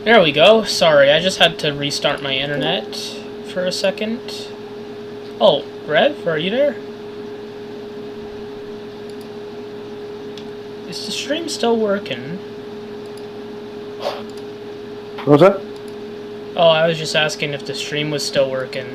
There we go. Sorry, I just had to restart my internet for a second. Oh, Rev, are you there? Is the stream still working? What was that? Oh, I was just asking if the stream was still working.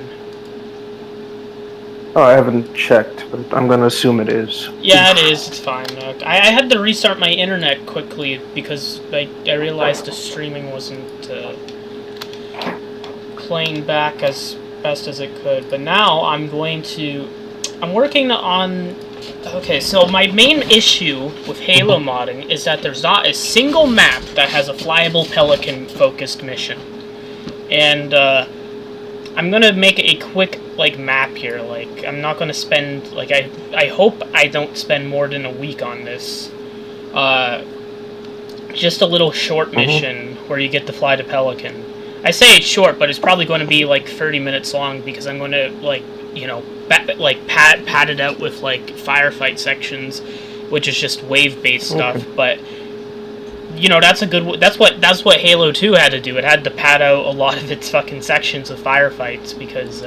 Oh, I haven't checked, but I'm gonna assume it is. Yeah, it is. It's fine. I had to restart my internet quickly because I realized the streaming wasn't playing back as best as it could. But now I'm working on... Okay, so my main issue with Halo modding is that there's not a single map that has a flyable pelican-focused mission. And, I'm gonna make a quick, map here. I'm not gonna spend, I hope I don't spend more than a week on this. Just a little short mission where you get to fly the pelican. I say it's short, but it's probably going to be, 30 minutes long because I'm going to, pad it out with, firefight sections, which is just wave-based stuff, but... that's what Halo 2 had to do. It had to pad out a lot of its fucking sections of firefights because,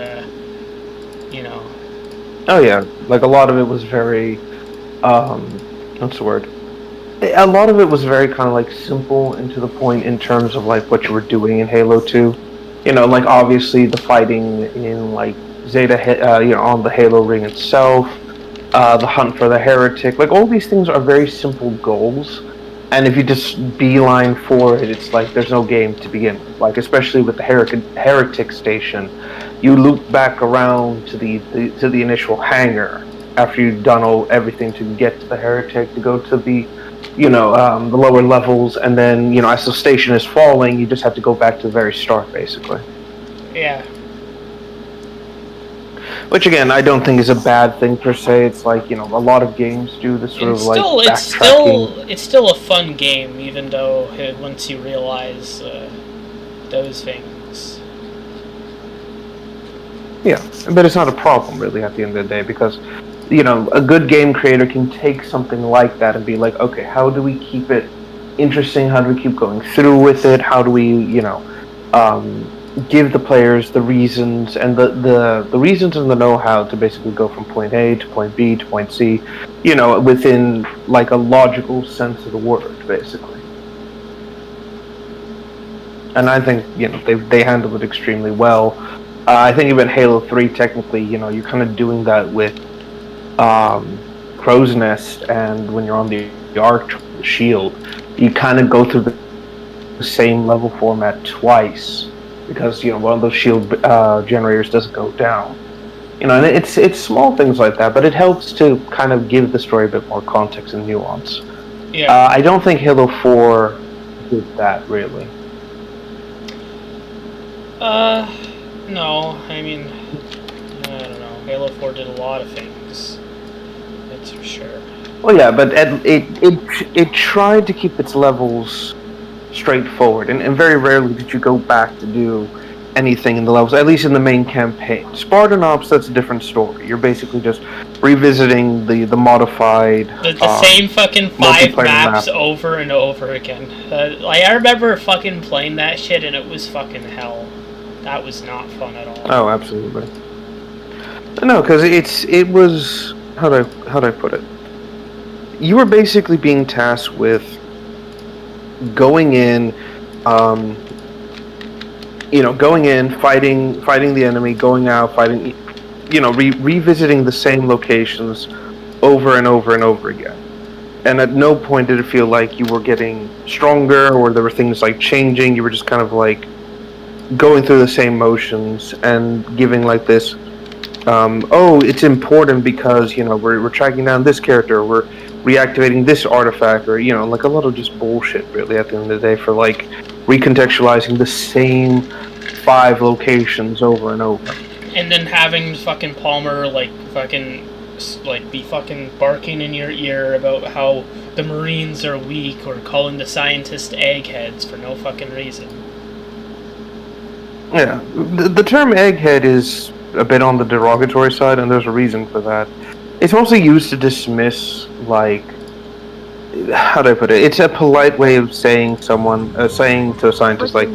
Oh yeah, a lot of it was very, what's the word? A lot of it was very kind of simple and to the point in terms of what you were doing in Halo 2. Obviously the fighting in Zeta, on the Halo ring itself, the hunt for the heretic. All these things are very simple goals. And if you just beeline for it, it's there's no game to begin with. Especially with the heretic station, you loop back around to the initial hangar after you've done everything to get to the heretic, to go to the the lower levels, and then as the station is falling, you just have to go back to the very start, basically. Yeah. Which again, I don't think is a bad thing per se. It's a lot of games do this sort of backtracking. It's still a fun game, even though once you realize those things. Yeah, but it's not a problem really at the end of the day because a good game creator can take something like that and be like, okay, how do we keep it interesting? How do we keep going through with it? How do we give the players the reasons and the reasons and the know-how to basically go from point A to point B to point C, within a logical sense of the word, basically. And I think they handled it extremely well. I think even Halo 3, technically, you're kind of doing that with Crow's Nest, and when you're on the Arc, the Shield, you kind of go through the same level format twice. Because one of those shield generators doesn't go down, and it's small things like that, but it helps to kind of give the story a bit more context and nuance. Yeah. I don't think Halo 4 did that really. No, I mean, I don't know. Halo 4 did a lot of things. That's for sure. Well, yeah, but it tried to keep its levels straightforward, and very rarely did you go back to do anything in the levels, at least in the main campaign. Spartan Ops, that's a different story. You're basically just revisiting the modified... The same fucking 5 maps over and over again. I remember fucking playing that shit and it was fucking hell. That was not fun at all. Oh, absolutely. No, because it was... How do I put it? You were basically being tasked with going in, fighting the enemy, going out, fighting, revisiting the same locations over and over and over again. And at no point did it feel like you were getting stronger or there were things changing. You were just kind of going through the same motions and giving this, it's important because, we're tracking down this character, we're reactivating this artifact, or a lot of just bullshit really at the end of the day for recontextualizing the same 5 locations over and over. And then having fucking Palmer be fucking barking in your ear about how the Marines are weak, or calling the scientists eggheads for no fucking reason. Yeah, the term egghead is a bit on the derogatory side, and there's a reason for that. It's mostly used to dismiss how do I put it? It's a polite way of saying saying to a scientist like,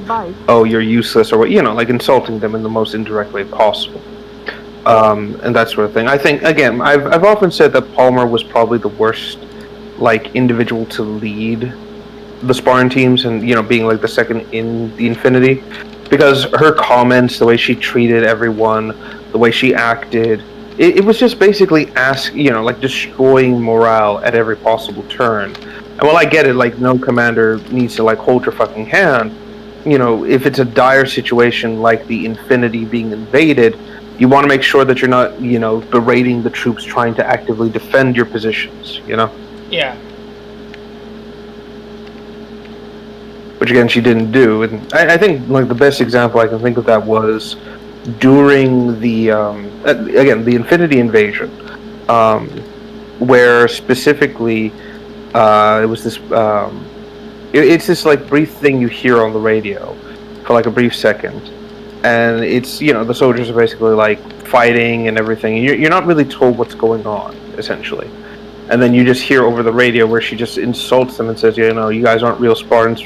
"Oh, you're useless," or what, like insulting them in the most indirect way possible. And that sort of thing. I think again, I've often said that Palmer was probably the worst, like, individual to lead the Spartan teams, and being like the second in the Infinity, because her comments, the way she treated everyone, the way she acted, it was just basically like destroying morale at every possible turn. And while I get it, like no commander needs to like hold your fucking hand, if it's a dire situation like the Infinity being invaded, you want to make sure that you're not, berating the troops trying to actively defend your positions, Yeah. Which again she didn't do, and I think like the best example I can think of that was during the again the Infinity invasion, where specifically it was this it's this like brief thing you hear on the radio for like a brief second, and it's the soldiers are basically like fighting and everything. You're not really told what's going on essentially. And then you just hear over the radio where she just insults them and says, you guys aren't real Spartans,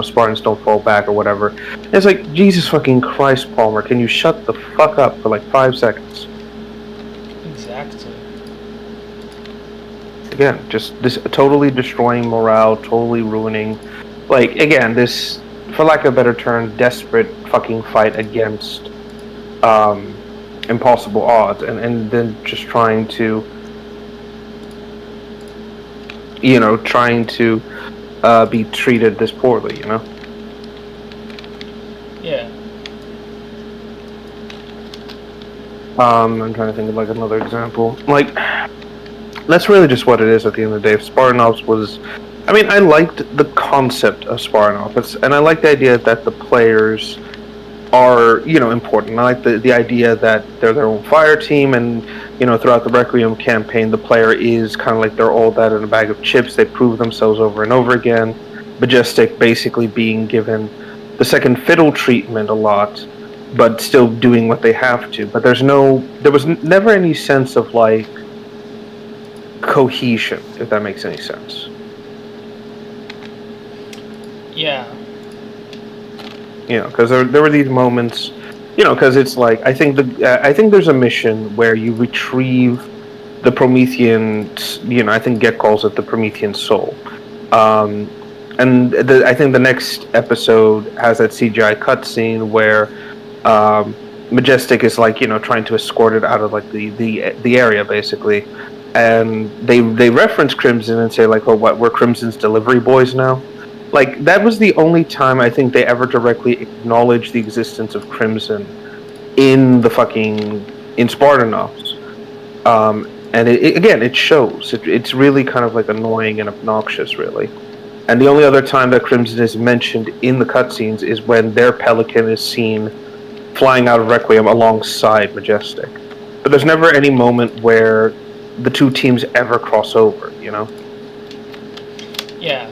Spartans don't fall back or whatever. And it's like, Jesus fucking Christ, Palmer, can you shut the fuck up for like 5 seconds? Exactly. Again, just this totally destroying morale, totally ruining, like, again, this, for lack of a better term, desperate fucking fight against impossible odds, and then just trying to be treated this poorly, Yeah. I'm trying to think of like another example. Like, that's really just what it is at the end of the day. Spartanops was, I liked the concept of Spartanops, and I like the idea that the players are, important. I like the idea that they're their own fire team, and throughout the Requiem campaign, the player is kind of like they're all that in a bag of chips. They prove themselves over and over again. Majestic basically being given the second fiddle treatment a lot, but still doing what they have to. But there was never any sense of like cohesion, if that makes any sense. Yeah. Because there were these moments, because it's like I think there's a mission where you retrieve the Promethean, I think Get calls it the Promethean soul, and I think the next episode has that CGI cutscene where Majestic is like trying to escort it out of like the area basically, and they reference Crimson and say like, oh, what, we're Crimson's delivery boys now. Like, that was the only time I think they ever directly acknowledged the existence of Crimson in Spartanops. And it shows. It's really kind of like annoying and obnoxious, really. And the only other time that Crimson is mentioned in the cutscenes is when their Pelican is seen flying out of Requiem alongside Majestic. But there's never any moment where the two teams ever cross over, Yeah.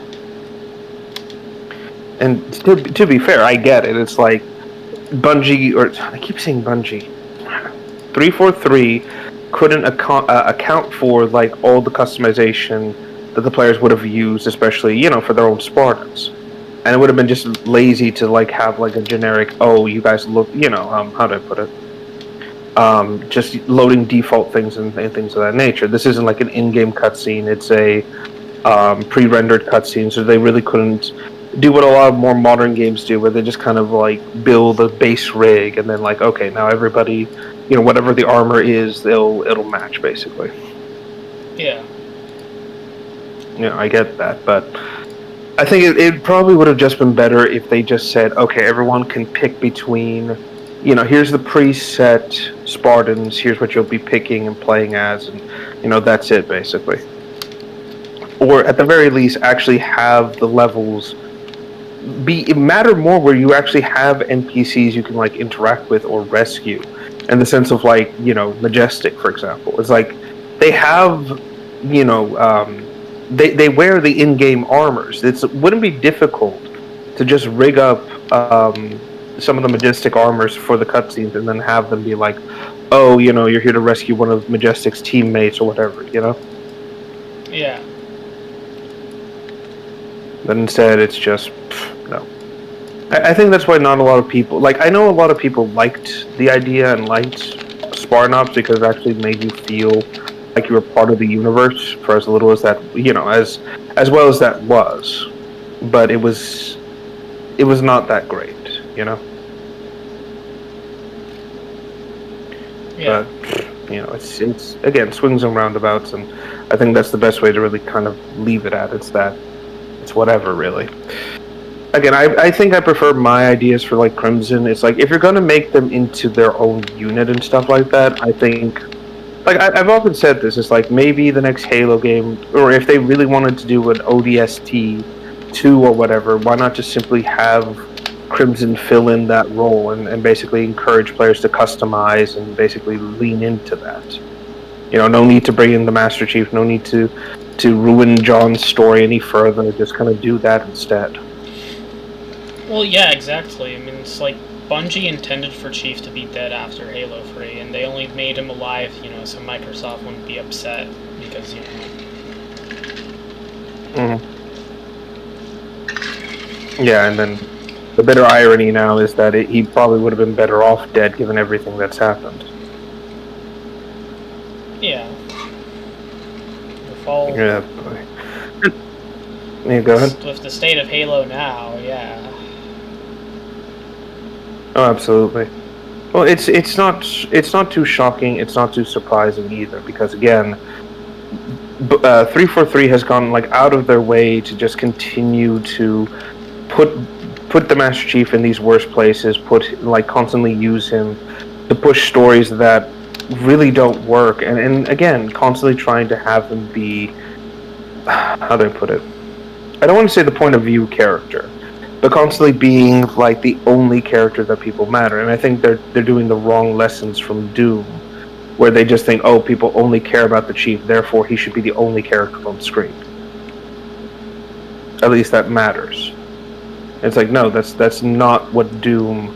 And to be fair, I get it. It's like Bungie, or I keep saying Bungie, 343 couldn't account for like all the customization that the players would have used, especially for their own Spartans, and it would have been just lazy to like have like a generic, oh, you guys look, how do I put it? Just loading default things and things of that nature. This isn't like an in-game cutscene; it's a pre-rendered cutscene, so they really couldn't do what a lot of more modern games do, where they just kind of like build a base rig and then like, okay, now everybody, whatever the armor is, it'll match basically. Yeah. I get that, but I think it probably would have just been better if they just said, okay, everyone can pick between, here's the preset Spartans, here's what you'll be picking and playing as, and that's it basically. Or at the very least, actually have the levels matter more, where you actually have NPCs you can like interact with or rescue, in the sense of like Majestic, for example. It's like they have they wear the in-game armors. It wouldn't be difficult to just rig up some of the Majestic armors for the cutscenes and then have them be like, oh, you're here to rescue one of Majestic's teammates or whatever, Yeah. But instead, it's just no. I think that's why not a lot of people like. I know a lot of people liked the idea and liked Spartan Ops because it actually made you feel like you were part of the universe for as little as that, as well as that was. But it was not that great, you know. Yeah. But it's again swings and roundabouts, and I think that's the best way to really kind of leave it at. It's whatever, really. Again, I think I prefer my ideas for like Crimson. It's like if you're gonna make them into their own unit and stuff like that, I think like I've often said this. It's like maybe the next Halo game, or if they really wanted to do an ODST 2 or whatever, why not just simply have Crimson fill in that role and basically encourage players to customize and basically lean into that. No need to bring in the Master Chief. No need to ruin John's story any further. Just kind of do that instead. Well, yeah, exactly. I mean, it's like Bungie intended for Chief to be dead after Halo 3, and they only made him alive, so Microsoft wouldn't be upset, because, Yeah, and then the bitter irony now is that he probably would have been better off dead given everything that's happened. Yeah. Yeah. Yeah, go ahead. With the state of Halo now, yeah. Oh, absolutely. Well, it's not too shocking. It's not too surprising either, because again, 343 has gone like out of their way to just continue to put the Master Chief in these worst places. Constantly use him to push stories that really don't work, and again, constantly trying to have them be, how do I put it? I don't want to say the point of view character, but constantly being like the only character that people matter. And I think they're doing the wrong lessons from Doom, where they just think, oh, people only care about the Chief, therefore he should be the only character on screen. At least that matters. It's like, no, that's not what Doom.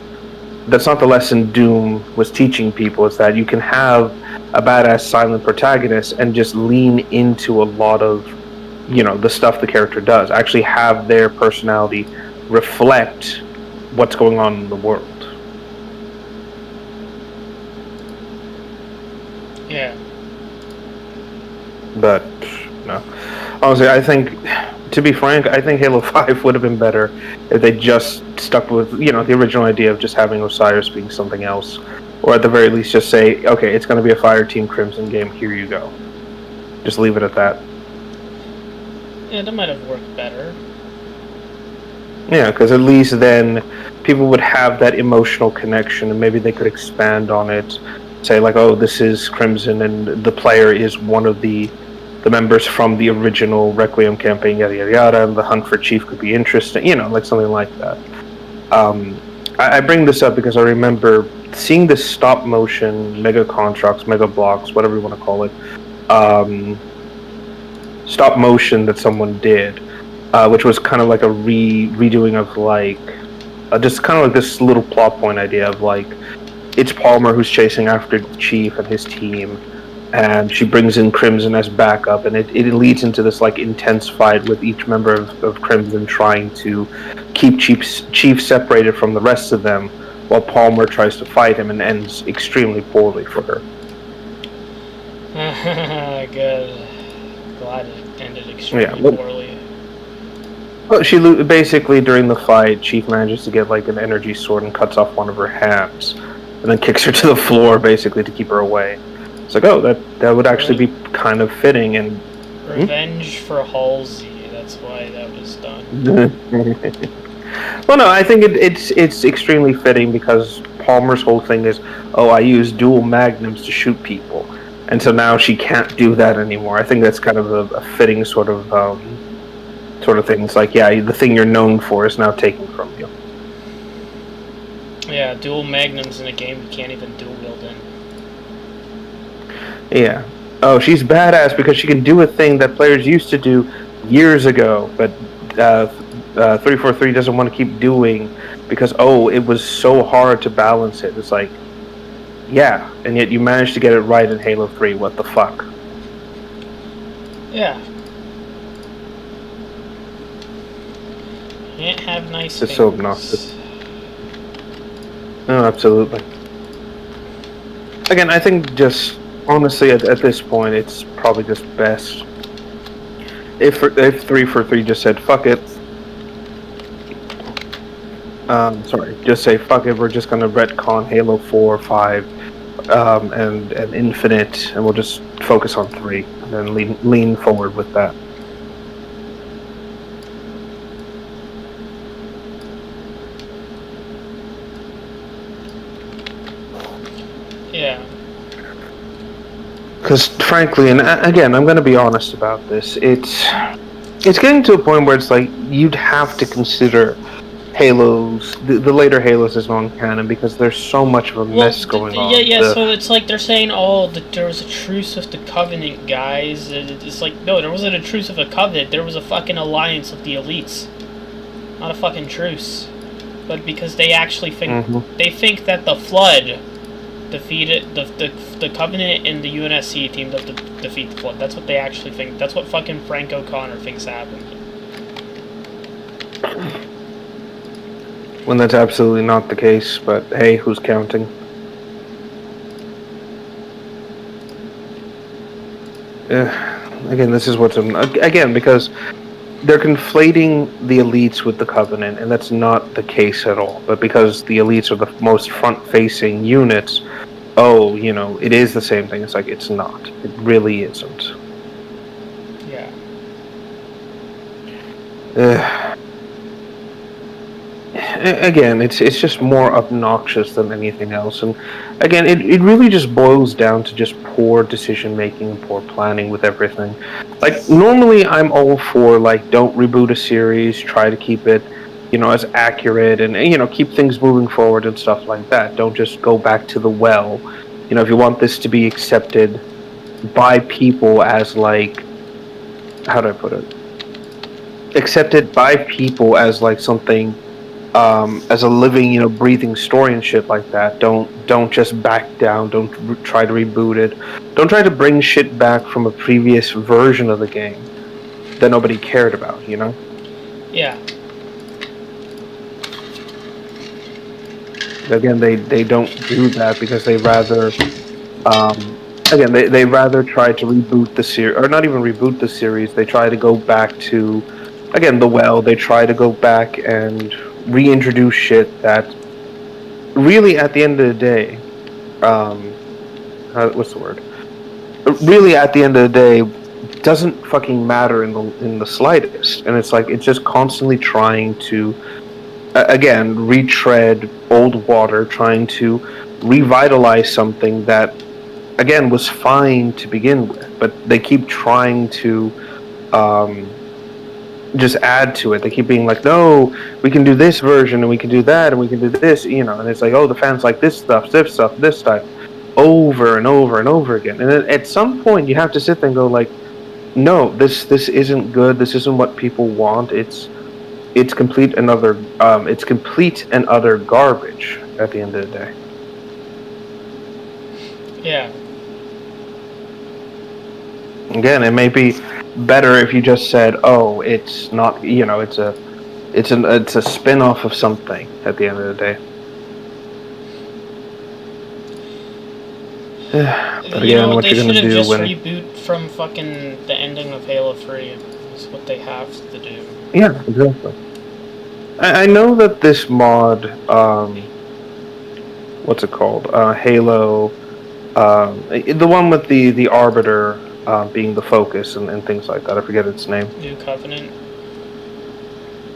That's not the lesson Doom was teaching people. Is that you can have a badass silent protagonist and just lean into a lot of, the stuff the character does. Actually have their personality reflect what's going on in the world. Yeah. But no, honestly, I think, to be frank, I think Halo 5 would have been better if they just stuck with the original idea of just having Osiris being something else, or at the very least just say, okay, it's going to be a Fireteam Crimson game. Here you go. Just leave it at that. Yeah, that might have worked better. Yeah, because at least then people would have that emotional connection, and maybe they could expand on it. Say like, oh, this is Crimson, and the player is one of the members from the original Requiem campaign, yada yada yada, and the hunt for Chief could be interesting, like something like that. I bring this up because I remember seeing this stop motion mega constructs, mega blocks, whatever you want to call it, stop motion that someone did, which was kind of like a redoing of like just kind of like this little plot point idea of like it's Palmer who's chasing after the Chief and his team, and she brings in Crimson as backup, and it leads into this like intense fight with each member of Crimson trying to keep Chief separated from the rest of them, while Palmer tries to fight him and ends extremely poorly for her. Good. Glad it ended extremely poorly. Well, she basically during the fight, Chief manages to get like an energy sword and cuts off one of her hands, and then kicks her to the floor basically to keep her away. It's like, oh, that would actually be kind of fitting and revenge for Halsey. That's why that was done. Well, no, I think it's extremely fitting because Palmer's whole thing is, oh, I use dual magnums to shoot people, and so now she can't do that anymore. I think that's kind of a fitting sort of thing. It's like, yeah, the thing you're known for is now taken from you. Yeah, dual magnums in a game you can't even dual wield in. Yeah. Oh, she's badass because she can do a thing that players used to do years ago, but 343 doesn't want to keep doing because, oh, it was so hard to balance it. It's like, yeah, and yet you managed to get it right in Halo 3. What the fuck? Yeah. Can't have nice It's things. so obnoxious. No, absolutely. Again, I think just honestly at this point, it's probably just best if 343 just said fuck it. Sorry, just say fuck it. We're just gonna retcon Halo 4, 5, and Infinite, and we'll just focus on 3, and then lean forward with that. Yeah. Because frankly, and again, I'm gonna be honest about this. It's getting to a point where it's like you'd have to consider Halos, the later Halos as non-canon because there's so much of a mess going on. Yeah. So it's like they're saying, oh, that there was a truce with the Covenant, guys. It's like, no, there wasn't a truce with the Covenant. There was a fucking alliance of the elites, not a fucking truce. But because they actually think they think that the Flood defeated the Covenant and the UNSC teamed up to defeat the Flood. That's what they actually think. That's what fucking Frank O'Connor thinks happened. When that's absolutely not the case, but hey, who's counting? Again, this is what's again because they're conflating the elites with the Covenant, and that's not the case at all. But because the elites are the most front-facing units, oh, you know, it is the same thing. It's like it's not. It really isn't. Yeah. Again, it's just more obnoxious than anything else, and again, it really just boils down to just poor decision making and poor planning with everything. Like normally, I'm all for like don't reboot a series, try to keep it, you know, as accurate and you know keep things moving forward and stuff like that. Don't just go back to the well. You know, if you want this to be accepted by people as like, how do I put it? Accepted by people as like something. As a living, you know, breathing story and shit like that. Don't just back down. Don't try to reboot it. Don't try to bring shit back from a previous version of the game that nobody cared about. You know? Yeah. Again, they don't do that because they rather, again, they rather try to reboot the series, or not even reboot the series. They try to go back to, again, the well. They try to go back and reintroduce shit that really at the end of the day what's the word really at the end of the day doesn't fucking matter in the slightest, and it's like it's just constantly trying to again retread old water, trying to revitalize something that again was fine to begin with, but they keep trying to just add to it. They keep being like, no, we can do this version and we can do that and we can do this, you know, and it's like, oh, the fans like this stuff, this type, over and over and over again. And then at some point you have to sit there and go like, no, this isn't good. This isn't what people want. It's complete and utter garbage at the end of the day. Yeah. Again, it may be better if you just said, "Oh, it's not," you know, it's a spin-off of something at the end of the day. But again, what they you're gonna should have do just when reboot from fucking the ending of Halo 3 is what they have to do. Yeah, exactly. I know that this mod, what's it called? Halo, the one with the Arbiter. Being the focus and things like that. I forget its name. New Covenant.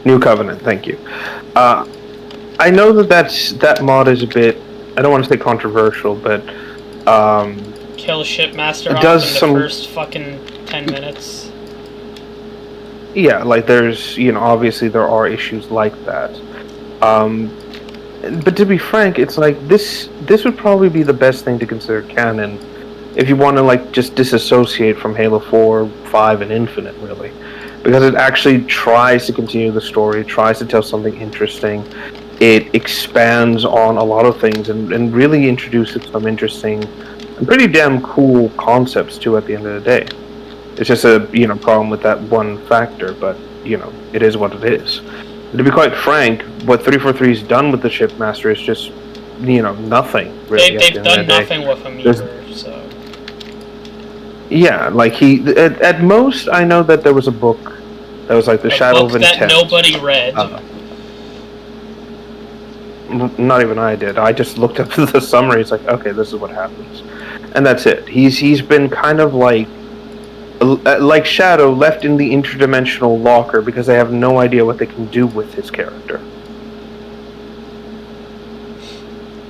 New Covenant, thank you. I know that mod is a bit, I don't want to say controversial, but kill Shipmaster it off does in the first fucking 10 minutes. Yeah, like there's, you know, obviously there are issues like that. But to be frank, it's like this would probably be the best thing to consider canon if you want to like just disassociate from Halo 4, 5, and Infinite, really. Because it actually tries to continue the story, tries to tell something interesting. It expands on a lot of things and really introduces some interesting and pretty damn cool concepts too at the end of the day. It's just a, you know, problem with that one factor, but, you know, it is what it is. To be quite frank, what 343's done with the Shipmaster is just, nothing, really. They've done nothing with him either, so... Yeah, like at most, I know that there was a book that was like the Shadow of Intent. That nobody read. Not even I did. I just looked up the summary. It's like, okay, this is what happens, and that's it. He's been kind of like Shadow, left in the interdimensional locker because they have no idea what they can do with his character.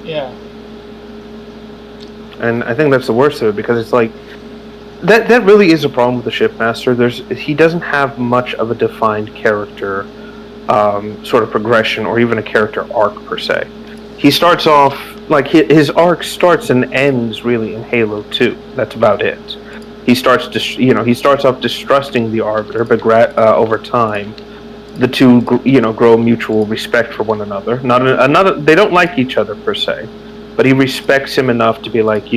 Yeah. And I think that's the worst of it, because it's like that really is a problem with the Shipmaster. He doesn't have much of a defined character sort of progression, or even a character arc per se. He starts off like his arc starts and ends really in Halo 2. That's about it. He starts off distrusting the Arbiter, but over time, the two grow mutual respect for one another. They don't like each other per se, but he respects him enough to be like,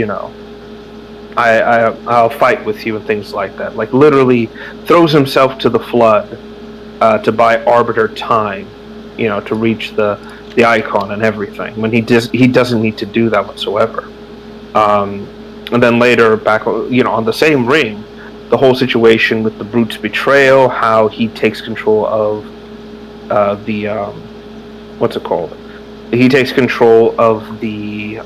I'll fight with you and things like that. Like literally throws himself to the flood to buy Arbiter time, to reach the icon and everything. When he doesn't need to do that whatsoever. And then later, back on the same ring, the whole situation with the Brute's betrayal, how he takes control of what's it called? He takes control of the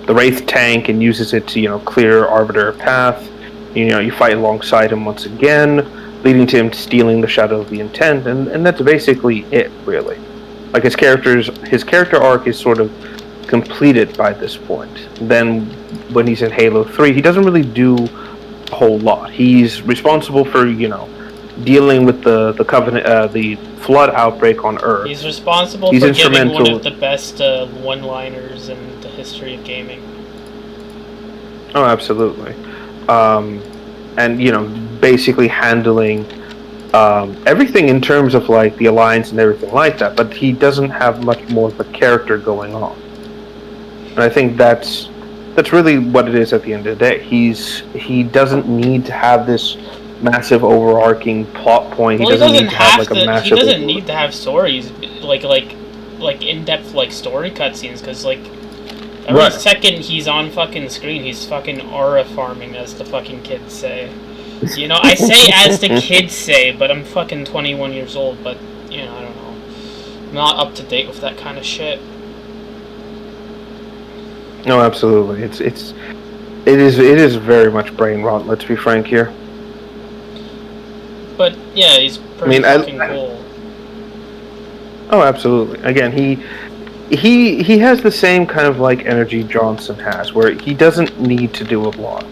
Wraith tank and uses it to clear Arbiter path. You fight alongside him once again, leading to him stealing the Shadow of the Intent, and that's basically it, really. Like his character arc is sort of completed by this point. Then when he's in Halo 3, he doesn't really do a whole lot. He's responsible for dealing with the Covenant, the flood outbreak on Earth. He's responsible for giving one of the best one-liners in the history of gaming. Oh, absolutely. And basically handling everything in terms of like the Alliance and everything like that, but he doesn't have much more of a character going on. And I think that's really what it is at the end of the day. He doesn't need to have this massive overarching plot point. Well, he doesn't need to have like a massive. He doesn't need to have stories like in-depth like story cutscenes, because like every second he's on fucking screen, he's fucking aura farming, as the fucking kids say. I say as the kids say, but I'm fucking 21 years old. But I don't know. I'm not up to date with that kind of shit. No, absolutely. It is very much brain rot. Let's be frank here. But yeah, he's pretty fucking cool. Oh, absolutely. Again, he has the same kind of like energy Johnson has, where he doesn't need to do a lot.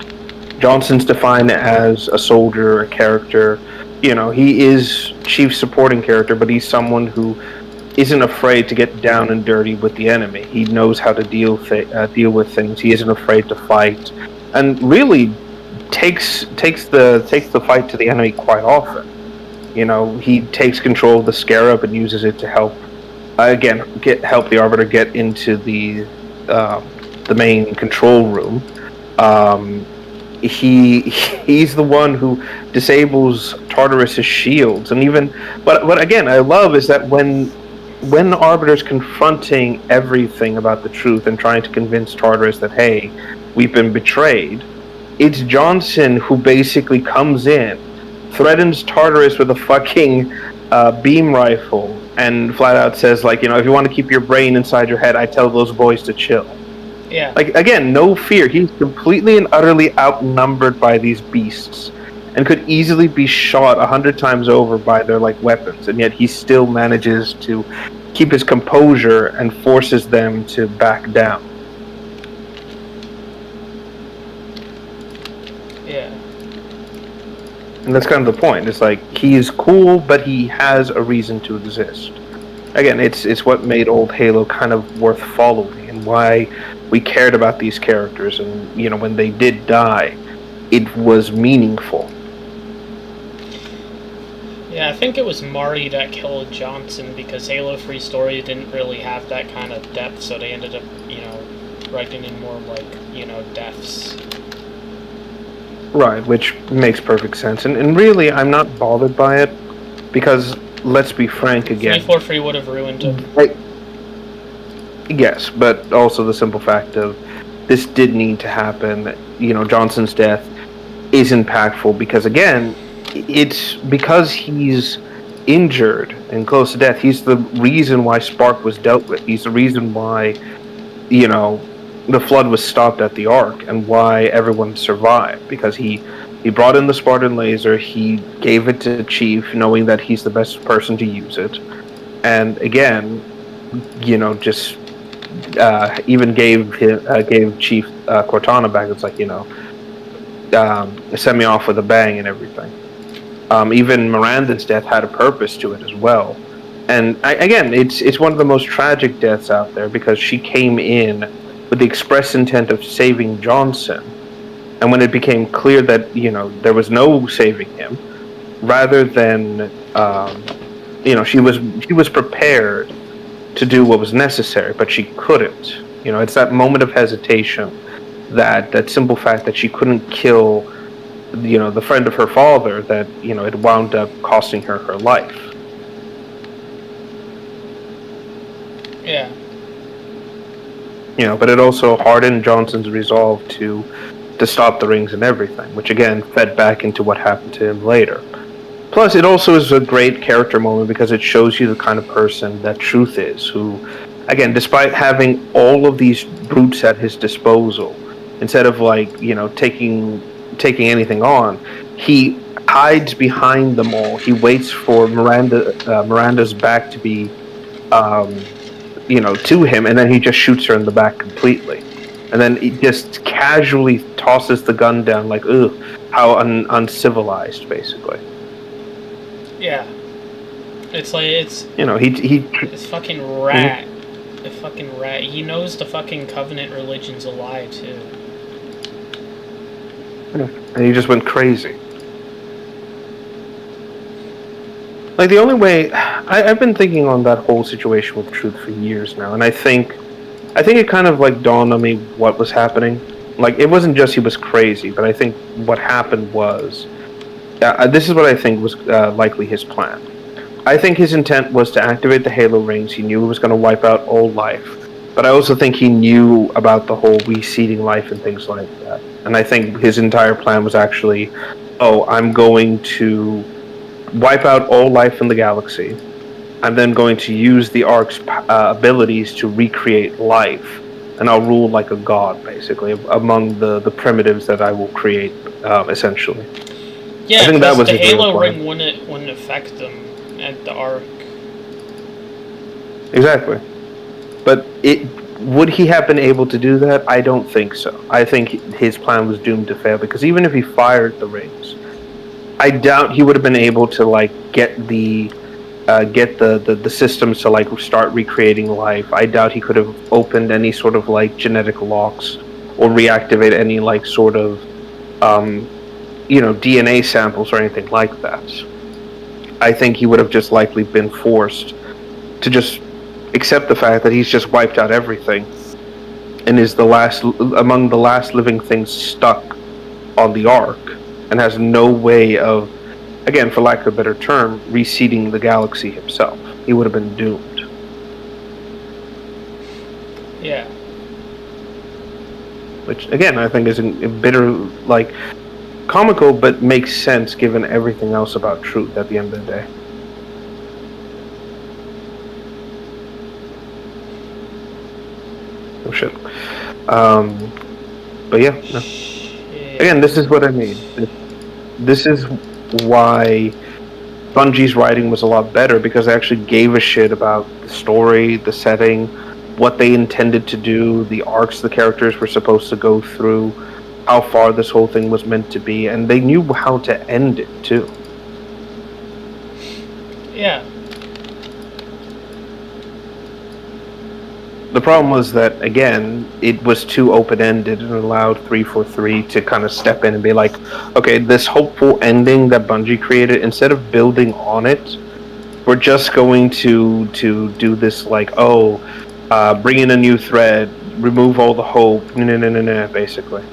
Johnson's defined as a soldier, a character. He is chief supporting character, but he's someone who isn't afraid to get down and dirty with the enemy. He knows how to deal with things. He isn't afraid to fight, and really takes the fight to the enemy quite often. He takes control of the Scarab and uses it to help the Arbiter get into the main control room. He's the one who disables Tartarus's shields, and what again I love is that when the Arbiter's confronting everything about the truth and trying to convince Tartarus that, hey, we've been betrayed, it's Johnson who basically comes in, threatens Tartarus with a fucking beam rifle, and flat out says, like, if you want to keep your brain inside your head, I tell those boys to chill. Yeah. Like, again, no fear. He's completely and utterly outnumbered by these beasts, and could easily be shot 100 times over by their weapons, and yet he still manages to keep his composure and forces them to back down. Yeah. And that's kind of the point. It's like, he is cool, but he has a reason to exist. Again, it's what made old Halo kind of worth following, and why we cared about these characters, and when they did die, it was meaningful. Yeah, I think it was Marty that killed Johnson, because Halo 3 story didn't really have that kind of depth, so they ended up, writing in more deaths. Right, which makes perfect sense. And really, I'm not bothered by it, because let's be frank again. 343 would have ruined him. Yes, but also the simple fact of this did need to happen. Johnson's death is impactful because, again, it's because he's injured and close to death. He's the reason why Spark was dealt with. He's the reason why, the flood was stopped at the Ark and why everyone survived. Because he brought in the Spartan laser, he gave it to Chief, knowing that he's the best person to use it. And again, just even gave Chief Cortana back. It's like, sent me off with a bang and everything. Even Miranda's death had a purpose to it as well. And again, it's one of the most tragic deaths out there because she came in with the express intent of saving Johnson. And when it became clear that, there was no saving him, rather than, she was prepared to do what was necessary, but she couldn't. It's that moment of hesitation, that simple fact that she couldn't kill, the friend of her father, that, it wound up costing her life. Yeah. But it also hardened Johnson's resolve to stop the rings and everything, which again fed back into what happened to him later. Plus, it also is a great character moment because it shows you the kind of person that Truth is, who, again, despite having all of these brutes at his disposal, instead of taking anything on, he hides behind them all. He waits for Miranda's back to be, to him, and then he just shoots her in the back completely. And then he just casually tosses the gun down, like, ugh, how uncivilized, basically. Yeah. It's like, it's fucking rat. The fucking rat. He knows the fucking Covenant religion's a lie, too. And he just went crazy. Like, the only way... I've been thinking on that whole situation with Truth for years now, and I think it kind of, dawned on me what was happening. Like, it wasn't just he was crazy, but I think what happened was... this is what I think was likely his plan. I think his intent was to activate the Halo rings. He knew it was going to wipe out all life. But I also think he knew about the whole reseeding life and things like that. And I think his entire plan was actually, I'm going to wipe out all life in the galaxy. I'm then going to use the Ark's abilities to recreate life. And I'll rule like a god, basically, among the primitives that I will create, essentially. Yeah, I think that was the Halo ring wouldn't affect them at the Ark. Exactly. But would he have been able to do that? I don't think so. I think his plan was doomed to fail, because even if he fired the rings, I doubt he would have been able to get the systems to start recreating life. I doubt he could have opened any sort of genetic locks or reactivate any sort of DNA samples or anything like that. I think he would have just likely been forced to just accept the fact that he's just wiped out everything and is among the last living things stuck on the Ark and has no way of, again, for lack of a better term, reseeding the galaxy himself. He would have been doomed. Yeah. Which, again, I think is a bitter, comical, but makes sense given everything else about Truth at the end of the day. Oh, shit. But yeah, no. Again, this is what I mean. This is why Bungie's writing was a lot better, because they actually gave a shit about the story, the setting, what they intended to do, the arcs the characters were supposed to go through, how far this whole thing was meant to be, and they knew how to end it, too. Yeah. The problem was that, again, it was too open-ended and allowed 343 to kind of step in and be like, okay, this hopeful ending that Bungie created, instead of building on it, we're just going to do this, bring in a new thread, remove all the hope, basically.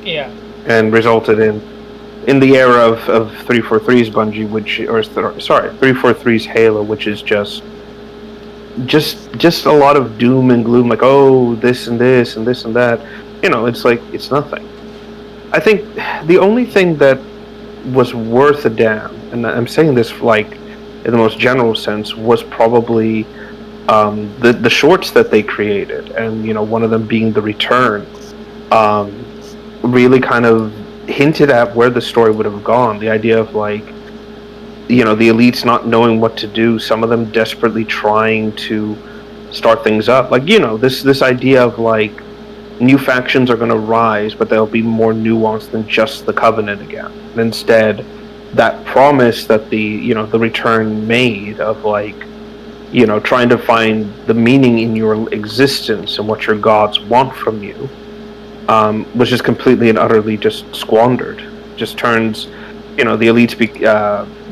Yeah. And resulted in in the era of 343's Bungie, which or sorry 343's Halo, which is just a lot of doom and gloom, like, oh, this and this and this and that. It's like, it's nothing. I think the only thing that was worth a damn, and I'm saying this like in the most general sense, was probably the shorts that they created, and one of them being The Return, really kind of hinted at where the story would have gone. The idea of, like, the elites not knowing what to do, some of them desperately trying to start things up, like, this idea of, like, new factions are going to rise, but they'll be more nuanced than just the Covenant again. And instead, that promise that the Return made of, like, trying to find the meaning in your existence and what your gods want from you, was just completely and utterly just squandered. Just turns, the elites,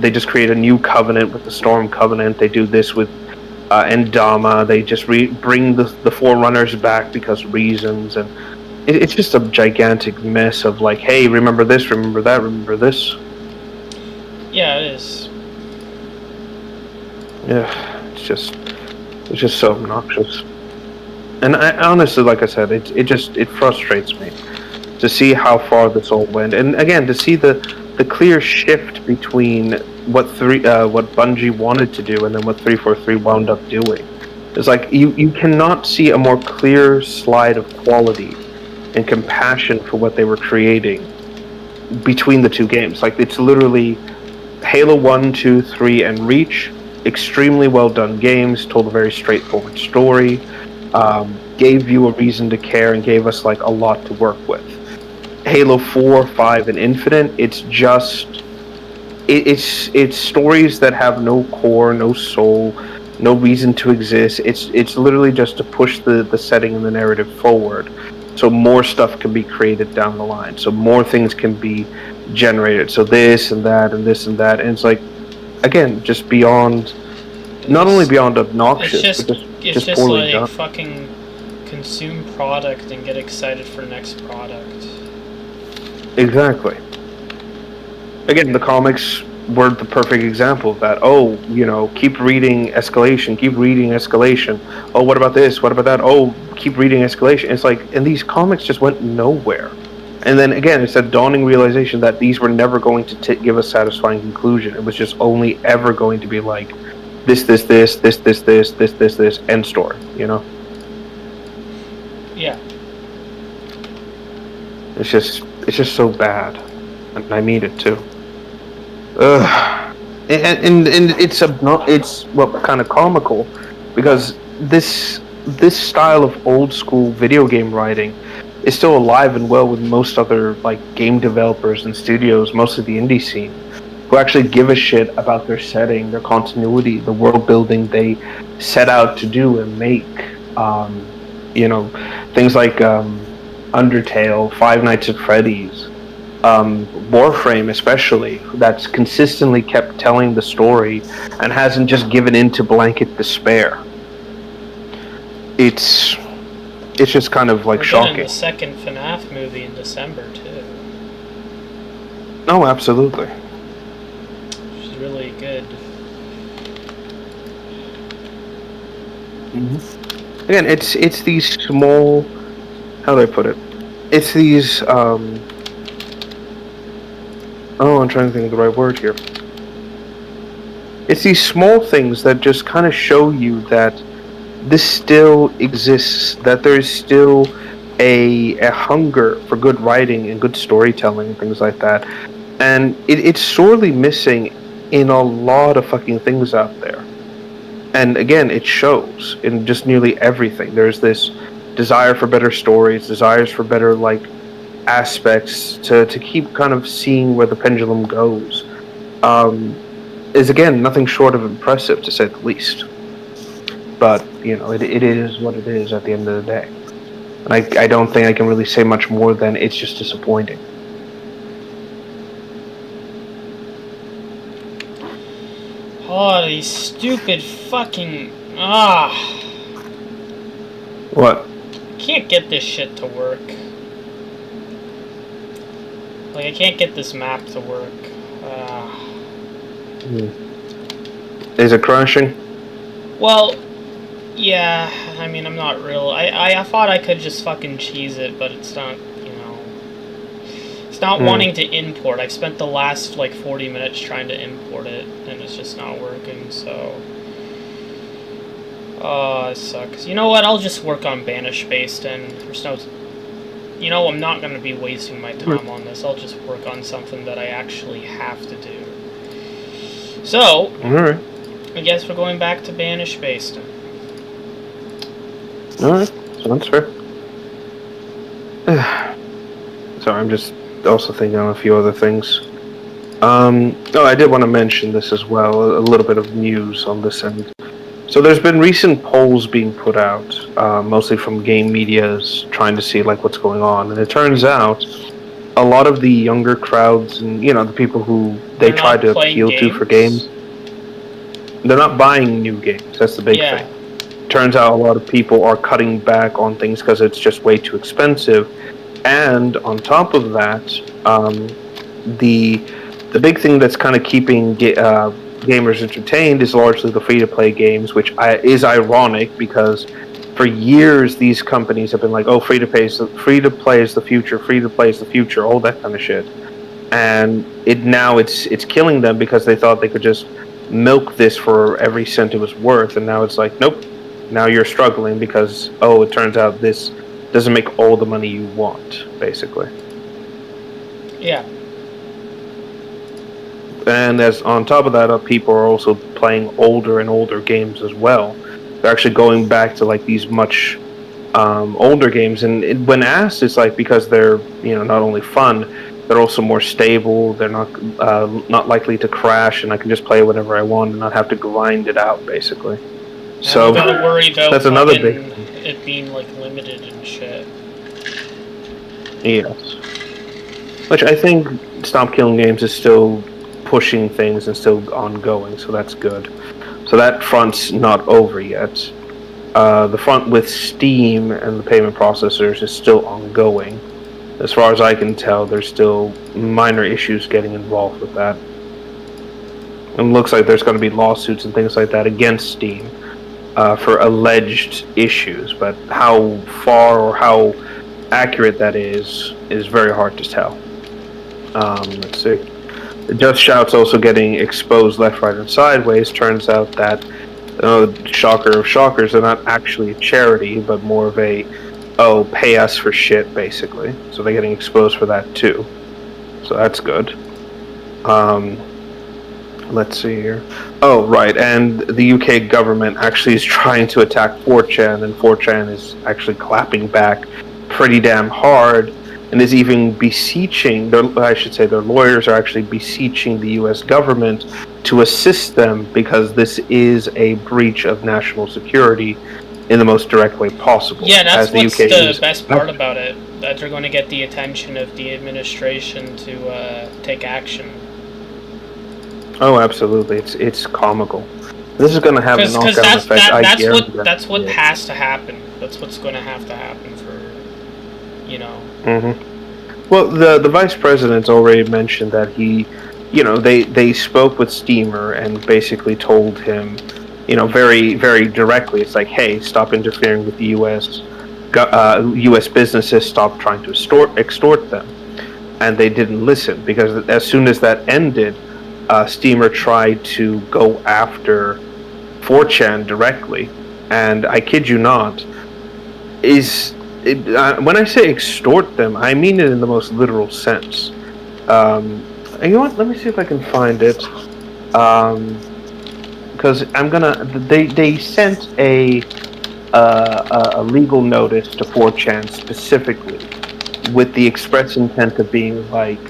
they just create a new covenant with the Storm Covenant. They do this with Endama. They just bring the Forerunners back because reasons, and it's just a gigantic mess of, like, hey, remember this, remember that, remember this. Yeah, it is. Yeah, it's just so obnoxious. And I honestly, like I said, it frustrates me to see how far this all went, and again, to see the clear shift between what Bungie wanted to do and then what 343 wound up doing. It's like you cannot see a more clear slide of quality and compassion for what they were creating between the two games. Like, it's literally Halo 1, 2, 3, and Reach. Extremely well done games, told a very straightforward story, gave you a reason to care, and gave us, like, a lot to work with. Halo 4, 5, and Infinite, it's stories that have no core, no soul, no reason to exist. It's literally just to push the setting and the narrative forward, so more stuff can be created down the line, so more things can be generated, so this and that and this and that, and it's like, again, just beyond, not only beyond obnoxious, but just poorly like done. Fucking consume product and get excited for next product. Exactly. Again, the comics were the perfect example of that. Oh, keep reading Escalation, keep reading Escalation. Oh, what about this? What about that? Oh, keep reading Escalation. It's like, and these comics just went nowhere. And then again, it's that dawning realization that these were never going to give a satisfying conclusion. It was just only ever going to be like this, end story. Yeah. It's just so bad, and I mean it too. Ugh. And it's kind of comical, because this style of old school video game writing is still alive and well with most other, like, game developers and studios, mostly the indie scene, who actually give a shit about their setting, their continuity, the world building they set out to do and make. Things like Undertale, Five Nights at Freddy's, Warframe especially, that's consistently kept telling the story and hasn't just given in to blanket despair. It's just kind of, like, We're shocking. Getting the second FNAF movie in December too. Oh, absolutely. Which is really good. Mm-hmm. Again, it's these small, how do I put it? It's these I'm trying to think of the right word here. It's these small things that just kind of show you that this still exists, that there's still a hunger for good writing and good storytelling and things like that. And it's sorely missing in a lot of fucking things out there. And again, it shows in just nearly everything. There's this desire for better stories, desires for better, like, aspects to keep kind of seeing where the pendulum goes. Is, again, nothing short of impressive, to say the least. But, it is what it is at the end of the day. And I don't think I can really say much more than it's just disappointing. Oh, these stupid fucking... What? Can't get this shit to work. Like, I can't get this map to work. Is it crashing? Well, yeah, I mean, I'm not real. I thought I could just fucking cheese it, but it's not, you know. It's not wanting to import. I've spent the last, like, 40 minutes trying to import it, and it's just not working, so. Oh, it sucks. You know what? I'll just work on Banish Based, and there's no. You know, I'm not going to be wasting my time on this. I'll just work on something that I actually have to do. So, Alright. I guess we're going back to Banish Based. Alright, sounds fair. Sorry, I'm just also thinking on a few other things. Oh, I did want to mention this as well, a little bit of news on this end. So there's been recent polls being put out, mostly from game medias, trying to see like what's going on, and it turns out a lot of the younger crowds and the people who they try to appeal to for games, they're not buying new games. That's the big thing. Turns out a lot of people are cutting back on things because it's just way too expensive, and on top of that, the big thing that's kind of keeping gamers entertained is largely the free-to-play games, which is ironic because for years these companies have been like, oh, free-to-play is the future, all that kind of shit. And now it's killing them because they thought they could just milk this for every cent it was worth, and now it's like, nope, now you're struggling because, oh, it turns out this doesn't make all the money you want, basically. Yeah. And as on top of that, people are also playing older and older games as well. They're actually going back to like these much older games, and when asked, it's like because they're not only fun, they're also more stable. They're not likely to crash, and I can just play whenever I want and not have to grind it out, basically. And so you gotta worry about that's another big it being like limited and shit. Yes, which I think Stop Killing Games is still pushing things and still ongoing, so that's good. So that front's not over yet. The front with Steam and the payment processors is still ongoing. As far as I can tell, there's still minor issues getting involved with that. It looks like there's going to be lawsuits and things like that against Steam for alleged issues, but how far or how accurate that is very hard to tell. Let's see. Just Shout's also getting exposed left, right, and sideways. Turns out that, shocker of shockers, they're not actually a charity, but more of a, pay us for shit, basically. So they're getting exposed for that too. So that's good. Let's see here. Oh, right, and the UK government actually is trying to attack 4chan, and 4chan is actually clapping back pretty damn hard. And is even beseeching, their lawyers are actually beseeching the U.S. government to assist them because this is a breach of national security in the most direct way possible. Yeah, that's what's the best part about it, that they're going to get the attention of the administration to take action. Oh, absolutely. It's comical. This is going to have a knock-on effect. That's what has to happen. That's what's going to have to happen for, Mm-hmm. Well, the vice president's already mentioned that they spoke with Steamer and basically told him, very, very directly, it's like, hey, stop interfering with the U.S. U.S. businesses, stop trying to extort them. And they didn't listen, because as soon as that ended, Steamer tried to go after 4chan directly, and I kid you not, when I say extort them, I mean it in the most literal sense. You know what? Let me see if I can find it. Because they sent a legal notice to 4chan specifically, with the express intent of being like,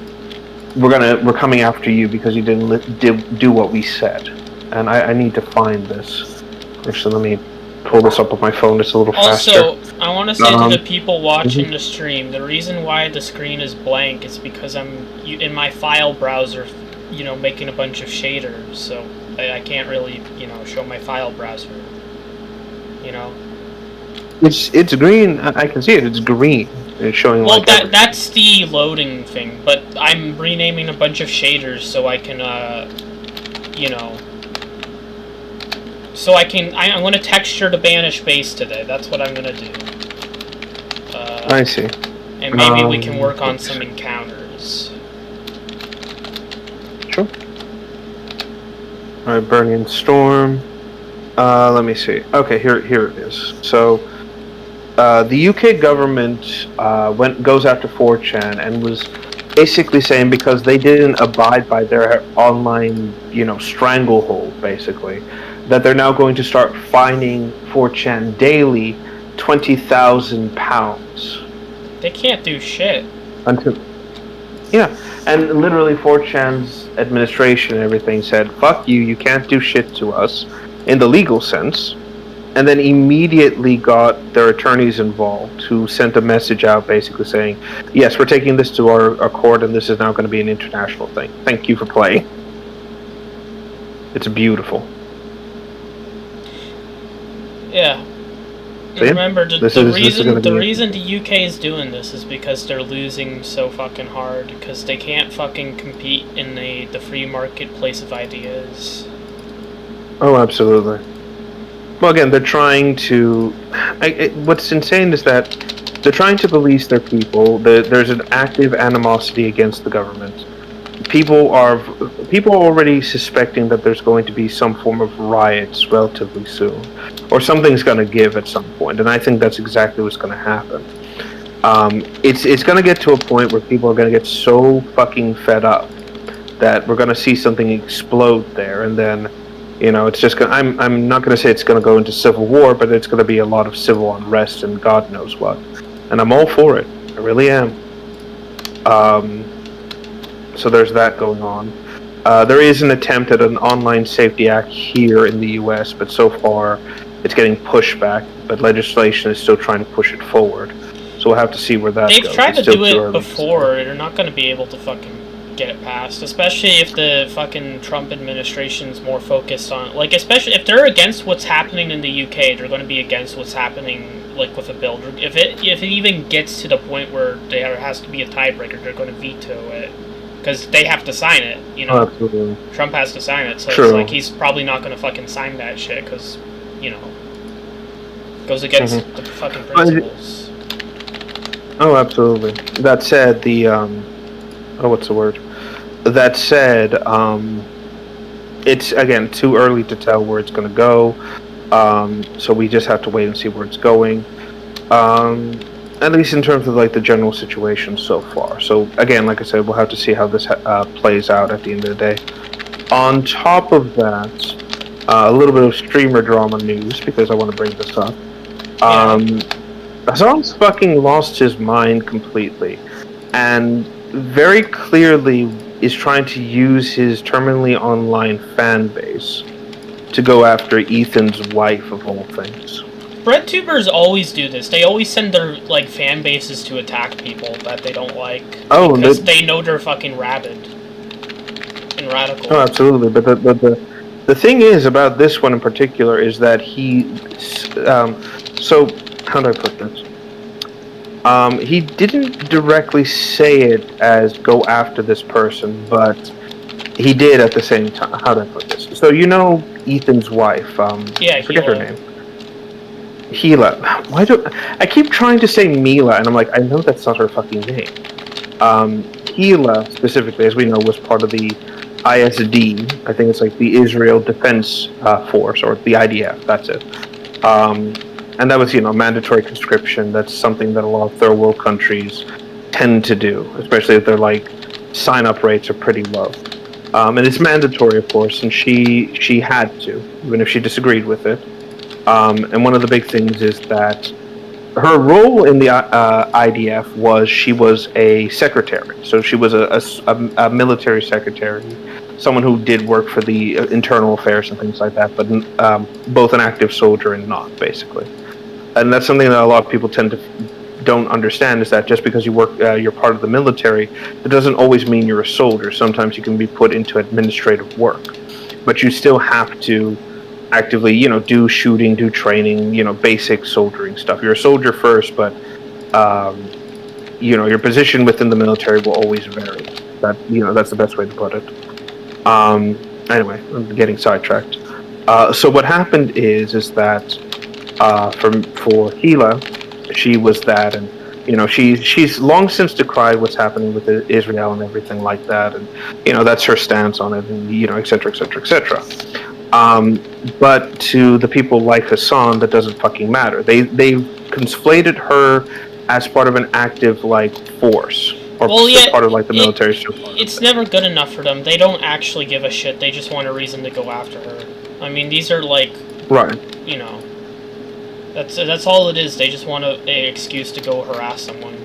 we're coming after you because you didn't do what we said. And I need to find this. Actually, let me pull this up on my phone. It's a little faster. Also, I want to say to the people watching the stream, the reason why the screen is blank is because I'm in my file browser, making a bunch of shaders, so I can't really, show my file browser. It's green. I can see it. It's green. It's showing Well, like everything. that's the loading thing, but I'm renaming a bunch of shaders so I can, you know... So I'm going to texture the banished base today. That's what I'm going to do. I see. And maybe we can work on some encounters. Sure. Alright, Burning Storm. Let me see. Okay, here it is. So, the UK government goes after 4chan and was basically saying because they didn't abide by their online, stranglehold, basically, that they're now going to start fining 4chan daily £20,000. They can't do shit. Yeah, and literally 4chan's administration and everything said, fuck you, you can't do shit to us, in the legal sense, and then immediately got their attorneys involved, who sent a message out basically saying, yes, we're taking this to our court, and this is now going to be an international thing. Thank you for playing. It's beautiful. Yeah. So, yeah, remember, the reason the UK is doing this is because they're losing so fucking hard, because they can't fucking compete in the free marketplace of ideas. Oh, absolutely. Well, again, they're trying to... what's insane is that they're trying to police their people. There's an active animosity against the government. People are already suspecting that there's going to be some form of riots relatively soon, or something's going to give at some point, and I think that's exactly what's going to happen. It's going to get to a point where people are going to get so fucking fed up that we're going to see something explode there, and then, it's just going. I'm not going to say it's going to go into civil war, but it's going to be a lot of civil unrest and God knows what, and I'm all for it. I really am. So there's that going on. There is an attempt at an online safety act here in the U.S., but so far it's getting pushed back. But legislation is still trying to push it forward. So we'll have to see where that goes. They've tried to do it before. They're not going to be able to fucking get it passed, especially if the fucking Trump administration's more focused on... especially if they're against what's happening in the UK, they're going to be against what's happening, with a bill. If it even gets to the point where there has to be a tiebreaker, they're going to veto it. Because they have to sign it, Oh, absolutely. Trump has to sign it, so True. It's he's probably not going to fucking sign that shit, because, goes against the fucking principles. Oh, absolutely. That said, what's the word? That said, it's, again, too early to tell where it's going to go, so we just have to wait and see where it's going. At least in terms of the general situation so far. So again, like I said, we'll have to see how this plays out at the end of the day. On top of that, a little bit of streamer drama news, because I want to bring this up. Hassan's fucking lost his mind completely, and very clearly is trying to use his terminally online fan base to go after Ethan's wife, of all things. BreadTubers always do this. They always send their fan bases to attack people that they don't like. Oh, because they know they're fucking rabid and radical. Oh, absolutely. But the thing is about this one in particular is that he... so, how do I put this? He didn't directly say it as go after this person, but he did at the same time. How do I put this? So, Ethan's wife. I forget her name. Gila. I keep trying to say Mila, and I'm like, I know that's not her fucking name. Gila, specifically, as we know, was part of the ISD. I think it's the Israel Defense Force, or the IDF, that's it. And that was, mandatory conscription. That's something that a lot of third world countries tend to do, especially if their, sign-up rates are pretty low. And it's mandatory, of course, and she had to, even if she disagreed with it. And one of the big things is that her role in the IDF was she was a secretary. So she was a military secretary, someone who did work for the internal affairs and things like that, but both an active soldier and not, basically. And that's something that a lot of people don't understand, is that just because you're part of the military, it doesn't always mean you're a soldier. Sometimes you can be put into administrative work, but you still have to actively, do shooting, do training, basic soldiering stuff. You're a soldier first, but your position within the military will always vary. That's the best way to put it. Anyway, I'm getting sidetracked. So what happened is that for Gila, she was that, and she's long since decried what's happening with Israel and everything like that, and that's her stance on it, and et cetera, et cetera, et cetera. But to the people like Hassan, that doesn't fucking matter. They've conflated her as part of an active force, or part of the military. It's never good enough for them. They don't actually give a shit. They just want a reason to go after her. I mean, these are right. That's all it is. They just want an excuse to go harass someone.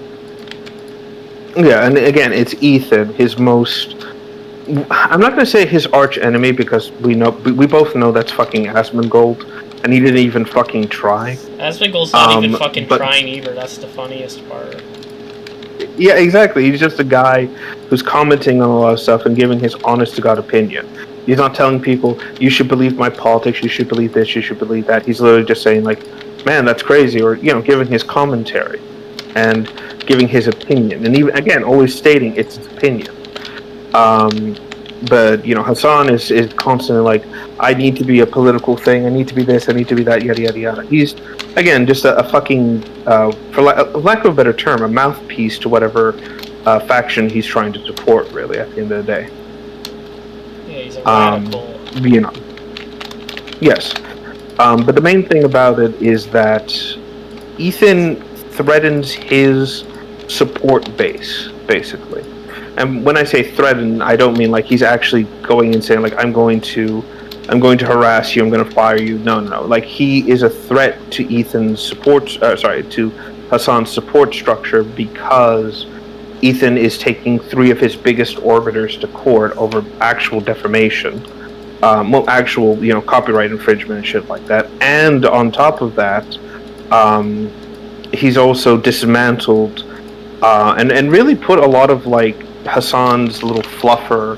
Yeah, and again, it's Ethan, his most... I'm not going to say his arch enemy, because we both know that's fucking Asmongold, and he didn't even fucking try. Asmongold's not even fucking trying either. That's the funniest part. Yeah, exactly. He's just a guy who's commenting on a lot of stuff and giving his honest-to-God opinion. He's not telling people, you should believe my politics, you should believe this, you should believe that. He's literally just saying, man, that's crazy, or, giving his commentary and giving his opinion. And even, again, always stating it's his opinion. But, Hassan is constantly I need to be a political thing, I need to be this, I need to be that, yada, yada, yada. He's, again, just a fucking, for lack of a better term, a mouthpiece to whatever faction he's trying to support, really, at the end of the day. Yeah, he's a radical. Yes. But the main thing about it is that Ethan threatens his support base, basically. And when I say threaten, I don't mean he's actually going and saying I'm going to harass you, I'm going to fire you. No. He is a threat to Ethan's to Hassan's support structure, because Ethan is taking 3 of his biggest orbiters to court over actual defamation. Actual, copyright infringement and shit like that. And on top of that, he's also dismantled and really put a lot of Hassan's little fluffer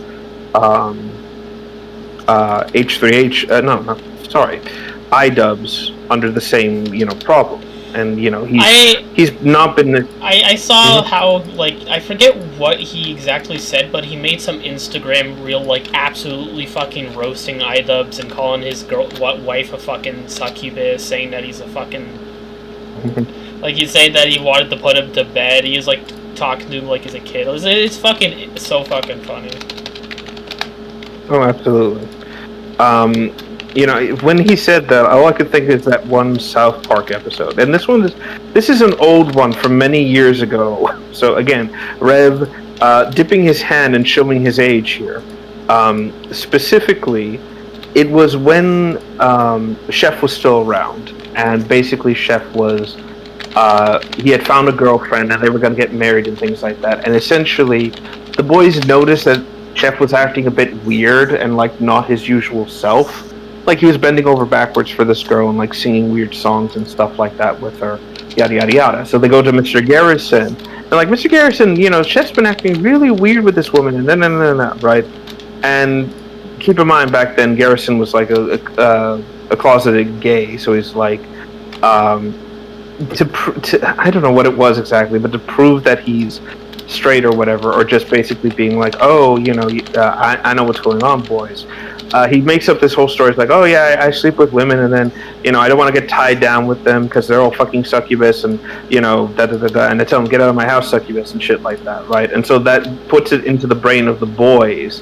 H3H iDubbbz under the same problem. And he's not been. I saw how I forget what he exactly said, but he made some Instagram reel absolutely fucking roasting iDubbbz and calling his wife a fucking succubus, saying that he's a fucking he's saying that he wanted to put him to bed. He was talking to him as a kid. It's so fucking funny. Oh, absolutely. When he said that, all I could think is that one South Park episode. And this is an old one from many years ago. So again, Rev dipping his hand and showing his age here. Specifically, it was when Chef was still around. And basically Chef was... he had found a girlfriend and they were going to get married and things like that. And essentially, the boys noticed that Chef was acting a bit weird and not his usual self. He was bending over backwards for this girl and singing weird songs and stuff like that with her, yada yada yada. So they go to Mr. Garrison. They're Mr. Garrison, Chef's been acting really weird with this woman, and then right? And keep in mind, back then Garrison was a closeted gay, so he's I don't know what it was exactly, but to prove that he's straight or whatever, or just basically being I know what's going on, boys. He makes up this whole story. It's oh yeah, I sleep with women, and then I don't want to get tied down with them because they're all fucking succubus, and da da da da. And I tell them, get out of my house, succubus, and shit like that, right? And so that puts it into the brain of the boys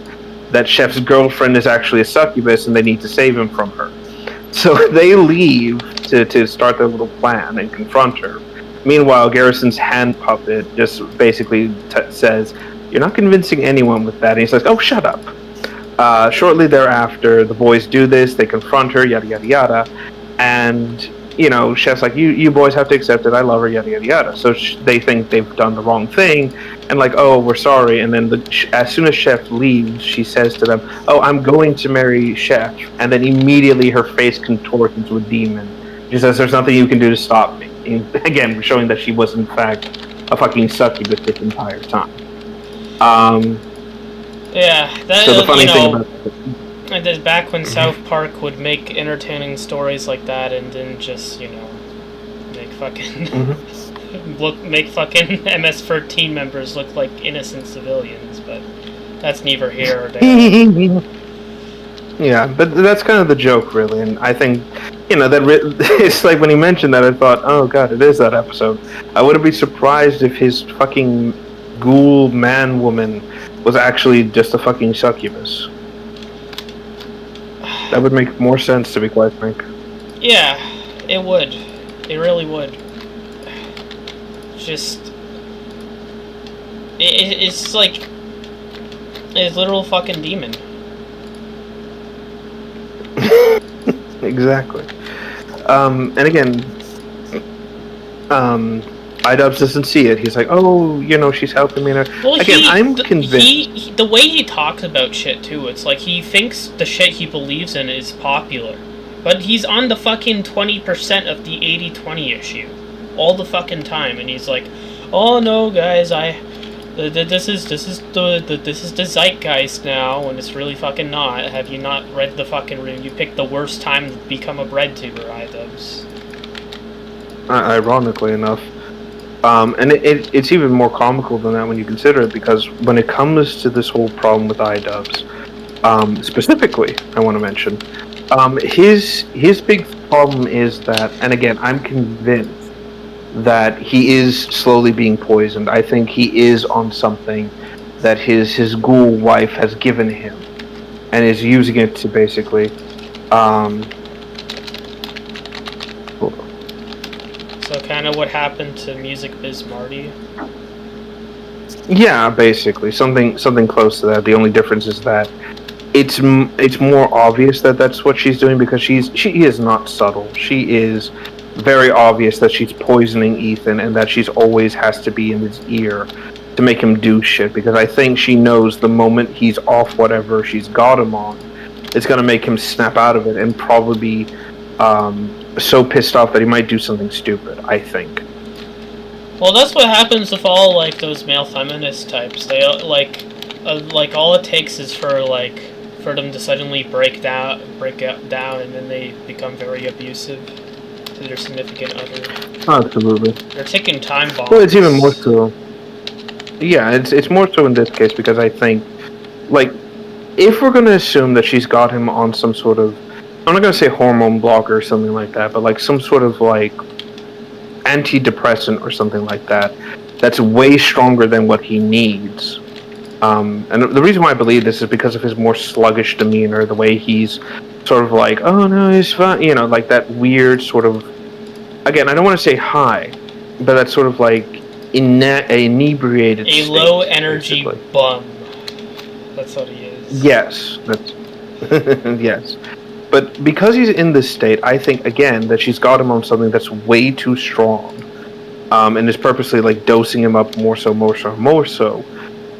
that Chef's girlfriend is actually a succubus, and they need to save him from her. So they leave to start their little plan and confront her. Meanwhile, Garrison's hand puppet just basically says, "You're not convincing anyone with that." And he's like, "Oh, shut up." Shortly thereafter, the boys do this. They confront her, yada yada yada, and Chef's you boys have to accept it. I love her, yada yada yada. So they think they've done the wrong thing, and oh, we're sorry. And then as soon as Chef leaves, she says to them, "Oh, I'm going to marry Chef," and then immediately her face contorts into a demon. She says, "There's nothing you can do to stop me." And again, showing that she was in fact a fucking succubus this entire time. Yeah, that so the funny thing about and then back when South Park would make entertaining stories like that and didn't just, make fucking make fucking MS-13 members look like innocent civilians, but that's neither here or there. Yeah, but that's kind of the joke, really, and I think, it's like when he mentioned that, I thought, oh god, it is that episode. I wouldn't be surprised if his fucking ghoul man-woman was actually just a fucking succubus. That would make more sense, to be quite frank. Yeah, it would. It really would. Just... It's like... a literal fucking demon. Exactly. And again, iDubbbz doesn't see it. He's like, oh, she's helping me. Well, again, I'm convinced. The way he talks about shit, too, it's like he thinks the shit he believes in is popular. But he's on the fucking 20% of the 80-20 issue. All the fucking time. And he's like, oh no, guys, this is the zeitgeist now, when it's really fucking not. Have you not read the fucking room? You picked the worst time to become a bread tuber, iDubbbz. Ironically enough. And it's even more comical than that when you consider it, because when it comes to this whole problem with iDubbbz, specifically, I want to mention, his big problem is that, and again, I'm convinced that he is slowly being poisoned. I think he is on something that his ghoul wife has given him, and is using it to basically, So kind of what happened to Music Biz Marty? Yeah, basically something close to that. The only difference is that it's more obvious that that's what she's doing, because she is not subtle. She is very obvious that she's poisoning Ethan, and that she's always has to be in his ear to make him do shit, because I think she knows the moment he's off whatever she's got him on, it's going to make him snap out of it and probably be so pissed off that he might do something stupid, I think. Well, that's what happens with all, like, those male feminist types. They, like all it takes is for them to suddenly break down, and then they become very abusive to their significant other. Absolutely. They're ticking time bombs. Well, it's even more so. Yeah, it's more so in this case, because I think, like, if we're going to assume that she's got him on some sort of, I'm not going to say hormone blocker or something like that, but like some sort of like antidepressant or something like that, that's way stronger than what he needs. And the reason why I believe this is because of his more sluggish demeanor, the way he's sort of like, oh no, he's fine, like that weird sort of, again, I don't want to say high, but that sort of like inebriated a state, low energy basically. bum. That's what he is. Yes, that's yes. But because he's in this state, I think, again, that she's got him on something that's way too strong, and is purposely, like, dosing him up more so,